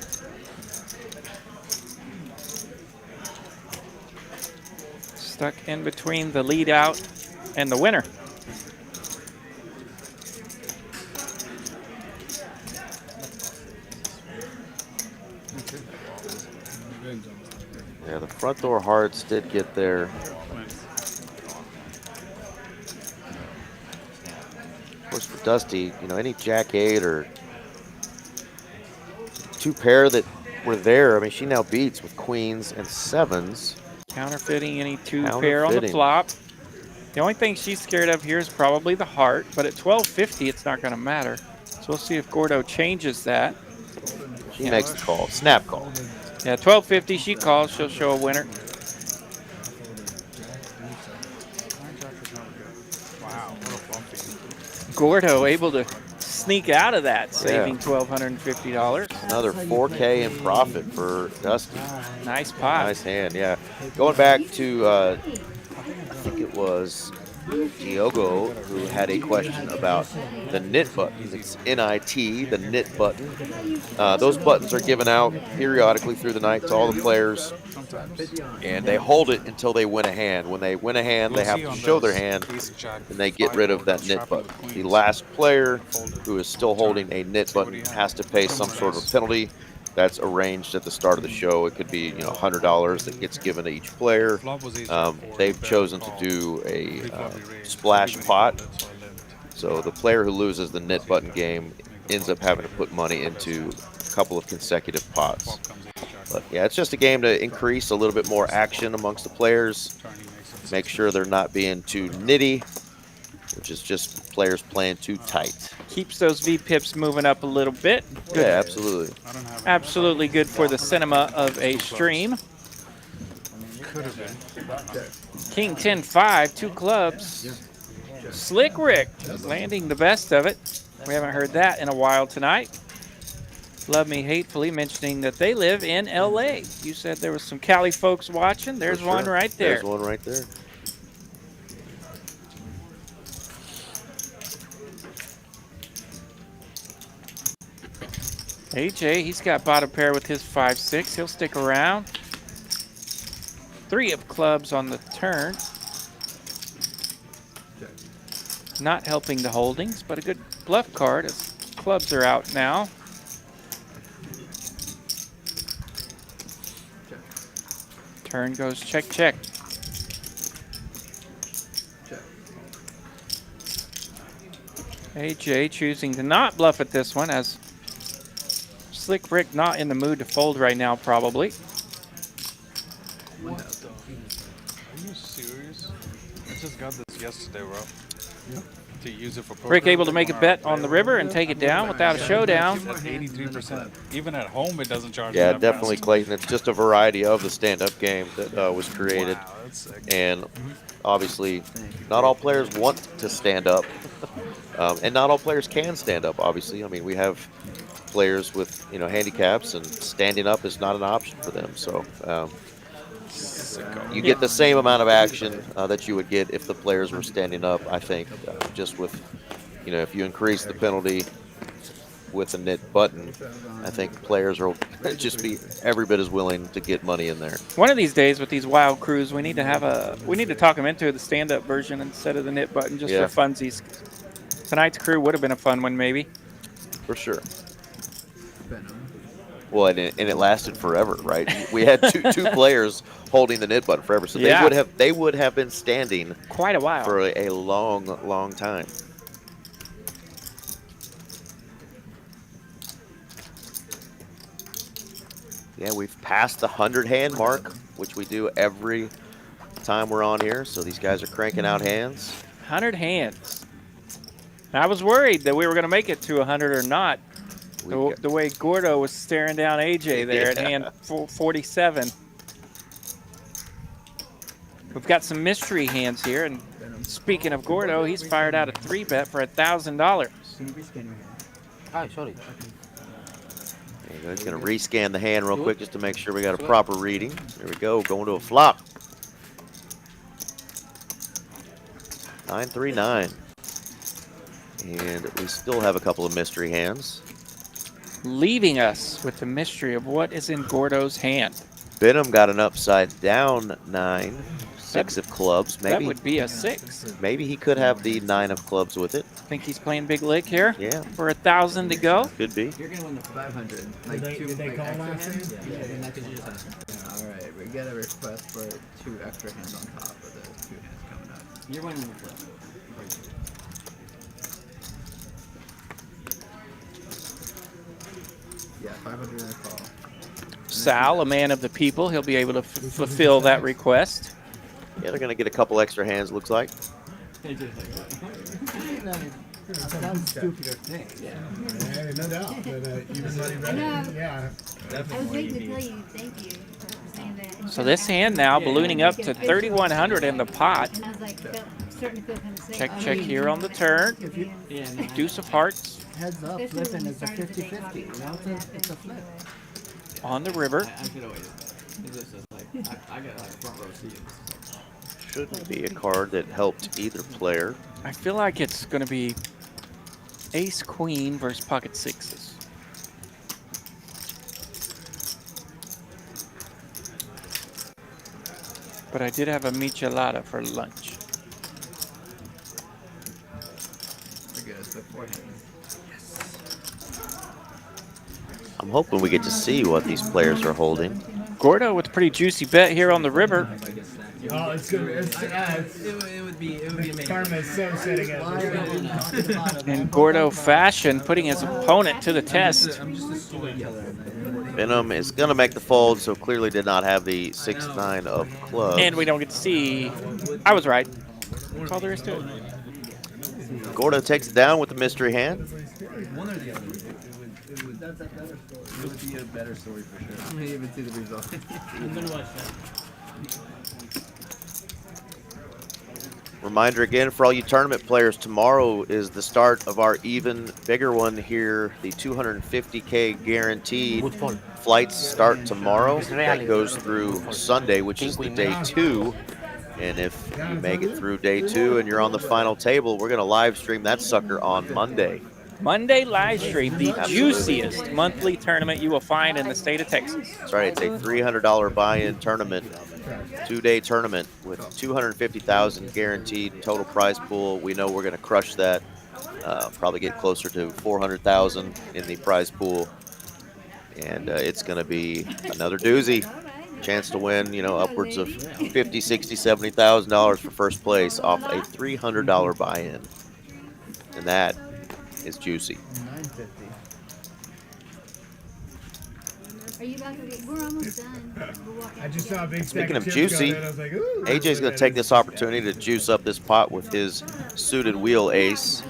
Stuck in between the lead out and the winner. Yeah, the front door hearts did get there. Of course, for Dusty, you know, any Jack 8 or 2 pair that were there, I mean, she now beats with queens and 7s. Counterfeiting any 2 pair on the flop. The only thing she's scared of here is probably the heart, but at 1250, it's not going to matter. So we'll see if Gordo changes that. She makes the call, snap call. Yeah, 1250, she calls, she'll show a winner. Wow, what a bumpy. Gordo able to sneak out of that, saving $1,250. Another 4K in profit for Dusty. Nice pot. Nice hand, yeah. Going back to, I think it was Diogo who had a question about the knit button. It's NIT, the knit button. Those buttons are given out periodically through the night to all the players, and they hold it until they win a hand. When they win a hand, they have to show their hand, and they get rid of that knit button. The last player who is still holding a knit button has to pay some sort of penalty. That's arranged at the start of the show. It could be, you know, $100 that gets given to each player. They've chosen to do a splash pot. So the player who loses the knit button game ends up having to put money into a couple of consecutive pots. But yeah, it's just a game to increase a little bit more action amongst the players. Make sure they're not being too nitty, which is just players playing too tight. Keeps those V-pips moving up a little bit. Good. Yeah, absolutely. Absolutely good for the cinema of a stream. Could have been. King 10-5, 2 clubs. Slick Ric landing the best of it. We haven't heard that in a while tonight. Love Me Hatefully mentioning that they live in LA. You said there was some Cali folks watching. There's one right there. There's one right there. AJ, he's got bottom pair with his 5-6. He'll stick around. 3 of clubs on the turn. Not helping the holdings, but a good bluff card as clubs are out now. Turn goes check, check. AJ choosing to not bluff at this one, as Slick Ric not in the mood to fold right now, probably. What the? Are you serious? I just got this yesterday, bro. Yep. To use it for poker. Rick able to make a bet on the river and take it down without a showdown. That's 83%. Even at home, it doesn't charge. Yeah, me definitely, that Clayton. It's just a variety of the stand-up game that was created. Wow, that's sick. And obviously, not all players want to stand up. And not all players can stand up, obviously. I mean, we have players with, handicaps, and standing up is not an option for them. So you get the same amount of action that you would get if the players were standing up, I think, just with, if you increase the penalty with a nit button, I think players will just be every bit as willing to get money in there. One of these days with these wild crews, we need to talk them into the stand-up version instead of the nit button, just for funsies. Tonight's crew would have been a fun one, maybe. For sure. Well, and it lasted forever, right? We had two players holding the nit button forever, so they would have been standing quite a while for a long time. Yeah, we've passed the 100-hand mark, which we do every time we're on here. So these guys are cranking out hands. 100 hands. I was worried that we were going to make it to 100 or not. The way Gordo was staring down AJ there at hand 47. We've got some mystery hands here, and speaking of Gordo, he's fired out a 3-bet for $1,000. Oh, sorry. There you go. He's going to rescan the hand real quick just to make sure we got a proper reading. There we go, going to a flop. 9-3-9. And we still have a couple of mystery hands. Leaving us with the mystery of what is in Gordo's hand. Behnam got an upside down 9. 6 of clubs. Maybe that would be a 6. Maybe he could have the 9 of clubs with it. Think he's playing big lick here? Yeah. For 1,000 to go? Could be. You're going to win the 500. Like did they call last hands? Yeah, then that could just happen. All right, we get a request for 2 extra hands on top of the 2 hands coming up. You're winning the flip. Yeah, 500 in a call. Sal, a man of the people, he'll be able to fulfill that request. Yeah, they're going to get a couple extra hands, looks like. Sounds stupider thing. Yeah, no doubt. But even money better. Yeah. I was waiting to tell you thank you for saying that. So this hand now ballooning up to 3,100 in the pot. And I was like, starting to feel kind of sick. Check, check here on the turn. Deuce of hearts. Heads up, flipping is a 50-50. You know, it's a flip. On the river. I should always. I got like front row seats. Shouldn't be a card that helped either player. I feel like it's going to be ace queen versus pocket sixes. But I did have a michelada for lunch. I'm hoping we get to see what these players are holding. Gordo with a pretty juicy bet here on the river. Oh, it's good. It would be amazing. Karma is so setting up. In Gordo fashion, putting his opponent to the test. Behnam is going to make the fold, so clearly did not have the 6-9 of clubs. And we don't get to see. I was right. That's all there is to it. Gordo takes it down with the mystery hand. One or the other. It would be a better story for sure. I may even see the result. I'm gonna watch that. Reminder again for all you tournament players, tomorrow is the start of our even bigger one here, the 250K guaranteed. Flights start tomorrow. That goes through Sunday, which is the day 2. And if you make it through day 2 and you're on the final table, we're going to live stream that sucker on Monday. Monday live stream, the juiciest monthly tournament you will find in the state of Texas. That's right, it's a $300 buy-in tournament, 2-day tournament with $250,000 guaranteed total prize pool. We know we're going to crush that, probably get closer to $400,000 in the prize pool, and it's going to be another doozy. Chance to win, you know, upwards of $50, $60, $70,000 for first place off a $300 buy-in. And that is juicy. Are you about to get? We're almost done. I just saw a big Speaking stack of chips juicy, going in. I was like, ooh. AJ's going to take this opportunity to juice up this pot with his suited wheel ace.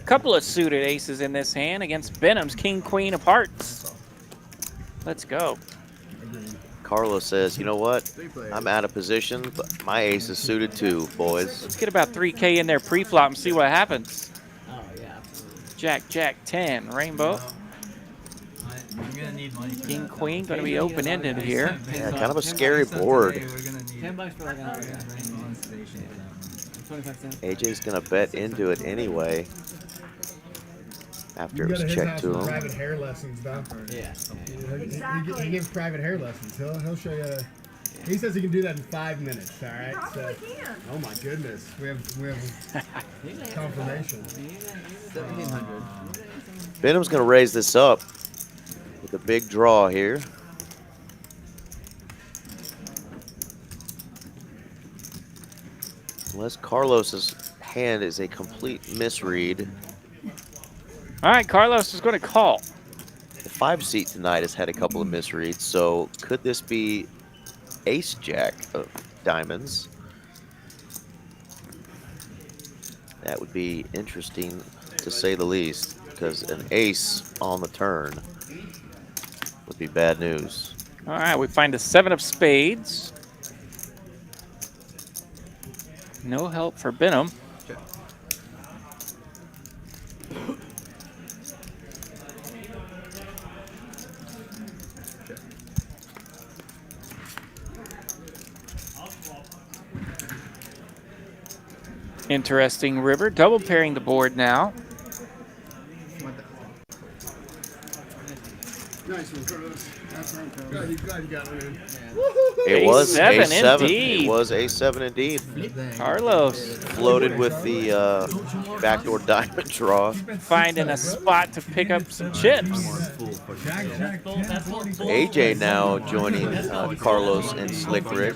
Couple of suited aces in this hand against Behnam's King Queen of Hearts. Let's go. Carlos says, you know what? I'm out of position, but my ace is suited too, boys. Let's get about 3K in there pre-flop and see what happens. Oh, yeah. Jack, Jack, 10, rainbow. You're gonna need money for King, that, Queen, going to be open-ended here. Yeah, kind of a scary board. $10 for like an hour. 25 cents. AJ's going to bet into it anyway. After it was checked to him. Private hair lessons, though. Yeah. He gives private hair lessons. He'll show you. He says he can do that in 5 minutes. All right. Probably So, can. oh my goodness, we have confirmation. 1,700. Behnam's going to raise this up with a big draw here. Unless Carlos's hand is a complete misread. All right, Carlos is going to call. The 5-seat tonight has had a couple of misreads, so could this be ace-jack of diamonds? That would be interesting to say the least, because an ace on the turn would be bad news. All right, we find a 7 of spades. No help for Behnam. Interesting river, double pairing the board now. Nice one, Carlos. Glad you got one in. It was A7 A7. indeed. It was A7 indeed. Carlos Floated with the backdoor diamond draw. finding a spot to pick up some chips. AJ now joining Carlos and Slick Ric.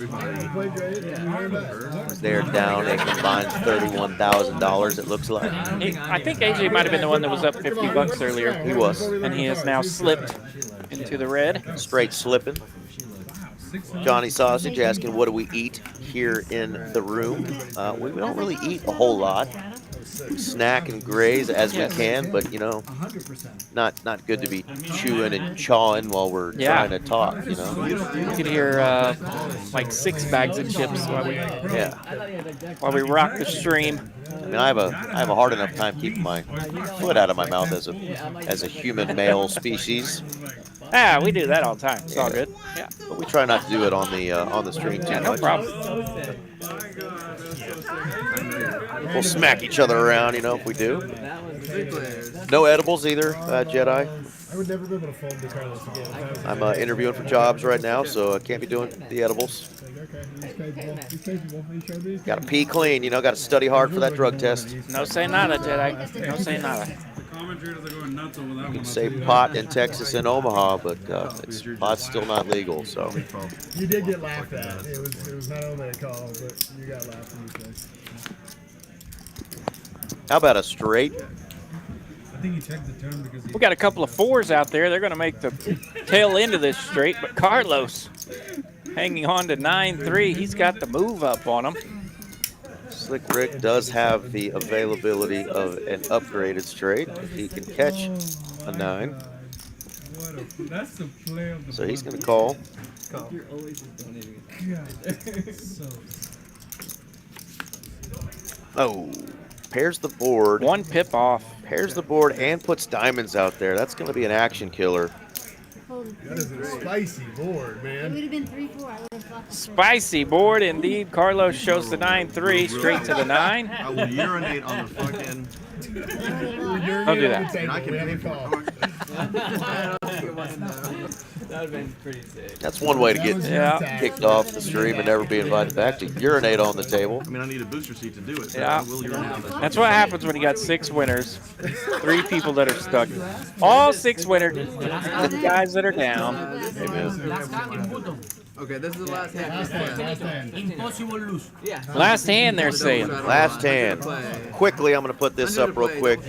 They're down a combined $31,000, it looks like. I think AJ might have been the one that was up 50 bucks earlier. He was. And he has now slipped into the red. Straight slipping. Johnny Sausage asking, what do we eat here in the room? We don't really eat a whole lot. We snack and graze as we can, but, you know, not good to be chewing and chawing while we're trying to talk, you know? You could hear like 6 bags of chips while we rock the stream. I mean, I have a hard enough time keeping my foot out of my mouth as a human male species. Ah, we do that all the time. It's all good. Yeah. But we try not to do it on the stream too Yeah, no much. problem. We'll smack each other around, you know, if we do. No edibles either, Jedi. I would never be able to fold the Carlos again. I'm interviewing for jobs right now, so I can't be doing the edibles. Okay, he's capable. He's capable. He showed me. Got to pee clean, you know, got to study hard for that drug test. No say nada, Jedi. No say nada. You can say pot in Texas and Omaha, but pot's still not legal, so. You did get laughed at. It was not only a call, but you got laughed at. How about a straight? I think he checked the turn because he... We got a couple of 4s out there. They're going to make the tail end of this straight, but Carlos hanging on to 9-3. He's got the move up on him. Slick Ric does have the availability of an upgraded straight if he can catch a 9. That's the play of the So he's going to call. You're always donating. Oh, pairs the board. 1 pip off. Pairs the board and puts diamonds out there. That's going to be an action killer. That is a spicy board, It man. would have been 3-4. I would have thought. Spicy board indeed. Carlos shows the 9-3 straight to the 9. I will urinate on the fucking. Don't do that. And I can pay for That would have been pretty sick. That's one way to get kicked off the stream and never be invited back, to urinate on the table. I mean, I need a booster seat to do it. So Yeah. I will urinate on the That's what happens when you got 6 winners. 3 people that are stuck. All 6 winners. The guys that are down. Amen. Okay, this is the last hand. Last hand. Impossible lose. Yeah. Last hand, they're saying. Last hand. Quickly, I'm going to put this up real quick.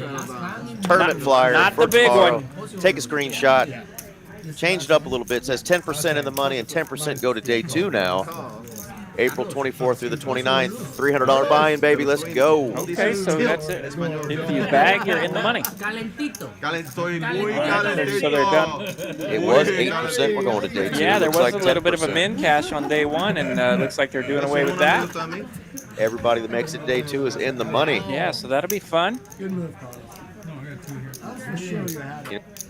Tournament flyer not for the big tomorrow. one. Take a screenshot. Change it up a little bit. It says 10% in the money and 10% go to day 2 now. April 24th through the 29th. $300 buy-in, baby. Let's go. Okay, so that's it. If you bag, you're in the money. Estoy So muy they're done. It was 8%. We're going to day 2. Yeah, there Looks was like a little bit of a 10%. min cash on day 1, and looks like they're doing away with that. Everybody that makes it day 2 is in the money. Yeah, so that'll be fun. Good move, Carlos.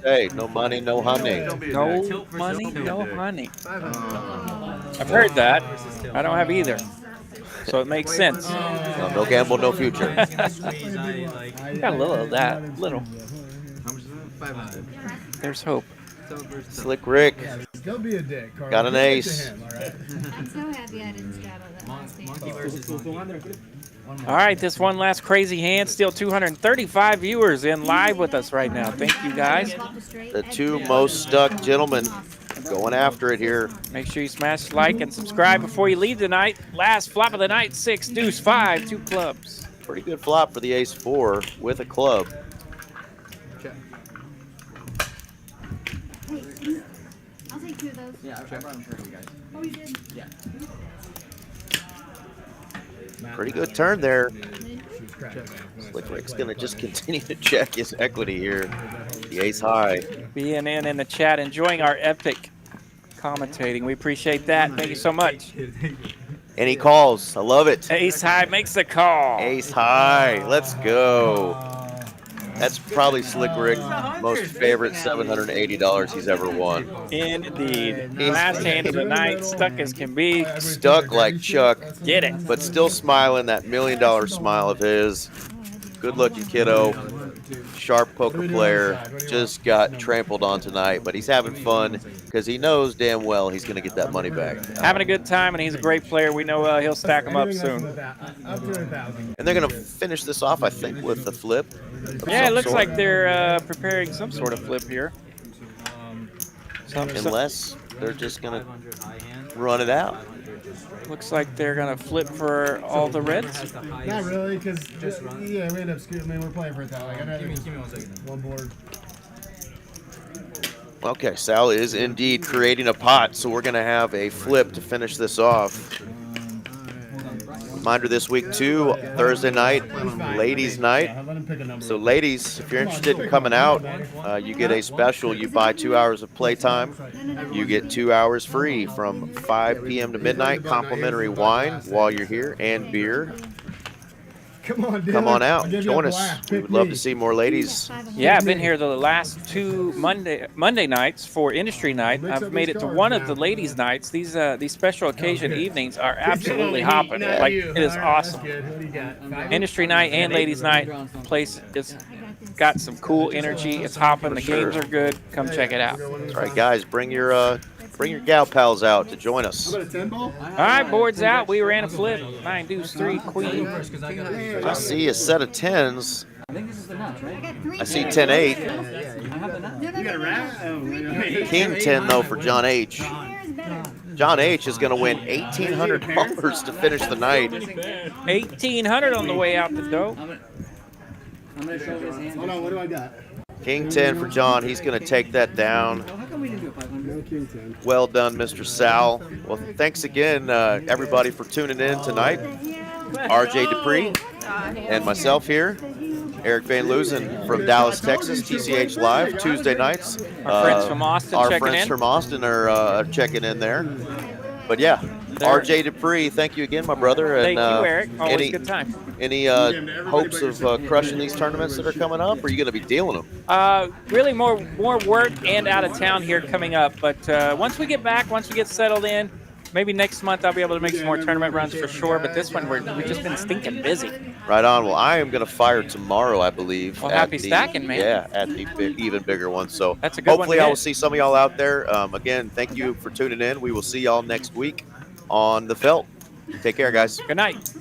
Hey, no money, no honey. No money, no honey. I've heard that. I don't have either. So it makes sense. No gamble, no future. Got a little of that. Little. How much is it? 500. There's hope. Slick Ric. Don't be a dick, Carlos. Got an Give it to ace. him, all right? I'm so happy I didn't straddle that last hand. Monkey versus monkey. All right, this one last crazy hand. Still 235 viewers in live with us right now. Thank you, guys. The 2 most stuck gentlemen going after it here. Make sure you smash like and subscribe before you leave tonight. Last flop of the night, 6, deuce, 5, 2 clubs. Pretty good flop for the ace-4 with a club. Hey, I'll take 2 of those. Yeah, I brought them for you guys. Oh, you did? Yeah. Pretty good turn there. Slick Ric's going to just continue to check his equity here. The ace high. Being in the chat, enjoying our epic commentating. We appreciate that. Thank you so much. And he calls. I love it. Ace high makes the call. Ace high. Let's go. That's probably Slick Ric's most favorite $780 he's ever won. Indeed. Last hand of the night, stuck as can be. Stuck like Chuck. Get it. But still smiling that $1 million smile of his. Good looking kiddo. Sharp poker player. Just got trampled on tonight, but he's having fun because he knows damn well he's going to get that money back. Having a good time, and he's a great player. We know he'll stack them up soon. And they're going to finish this off, I think, with the flip. Yeah, it looks like they're preparing some sort of flip here. Unless they're just going to run it out. Looks like they're going to flip for all the reds. Not really, because we end up scooting. I mean, we're playing for it that way. I'd rather give me 1 second. One board. Okay, Sal is indeed creating a pot, so we're going to have a flip to finish this off. Reminder this week, too, Thursday night, ladies' night. So, ladies, if you're interested in coming out, you get a special. You buy 2 hours of playtime. You get 2 hours free from 5 p.m. to midnight, complimentary wine while you're here, and beer. Come on, dude. Come on out. Join us. We would love to see more ladies. Yeah, I've been here the last 2 Monday nights for industry night. I've made it to one of the ladies' nights. These special occasion evenings are absolutely hopping. Like, it is awesome. Industry night and ladies' night. Place is got some cool energy. It's hopping. The games are good. Come check it out. All right, guys, bring your gal pals out to join us. All right, boards out. We ran a flip. 9, deuce, 3, queen. I see a set of 10s. I think this is the nuts, right? I see 10-8. I have the nuts. You got a wrap? King 10, though, for John H. John H is going to win $1,800 to finish the night. $1,800 on the way out the door. I'm going to show this hand. Hold on, what do I got? King 10 for John. He's going to take that down. How come we didn't do a 500? King 10. Well done, Mr. Sal. Well, thanks again, everybody, for tuning in tonight. RJ Dupree and myself here. Eric Van Loosen from Dallas, Texas, TCH Live, Tuesday nights. Our friends from Austin Our checking friends in. from Austin are checking in there. But yeah, RJ Dupree, thank you again, my brother. And, Thank you, Eric. Always a good time. Any hopes of crushing these tournaments that are coming up, or are you going to be dealing them? Really more work and out of town here coming up. But once we get back, once we get settled in, maybe next month I'll be able to make some more tournament runs for sure. But this one, we've just been stinking busy. Right on. Well, I am going to fire tomorrow, I believe. Well, happy stacking, man. Yeah, at the even bigger one. So that's a good hopefully one I will see some of y'all out there. Again, thank you for tuning in. We will see y'all next week on the Felt. Take care, guys. Good night.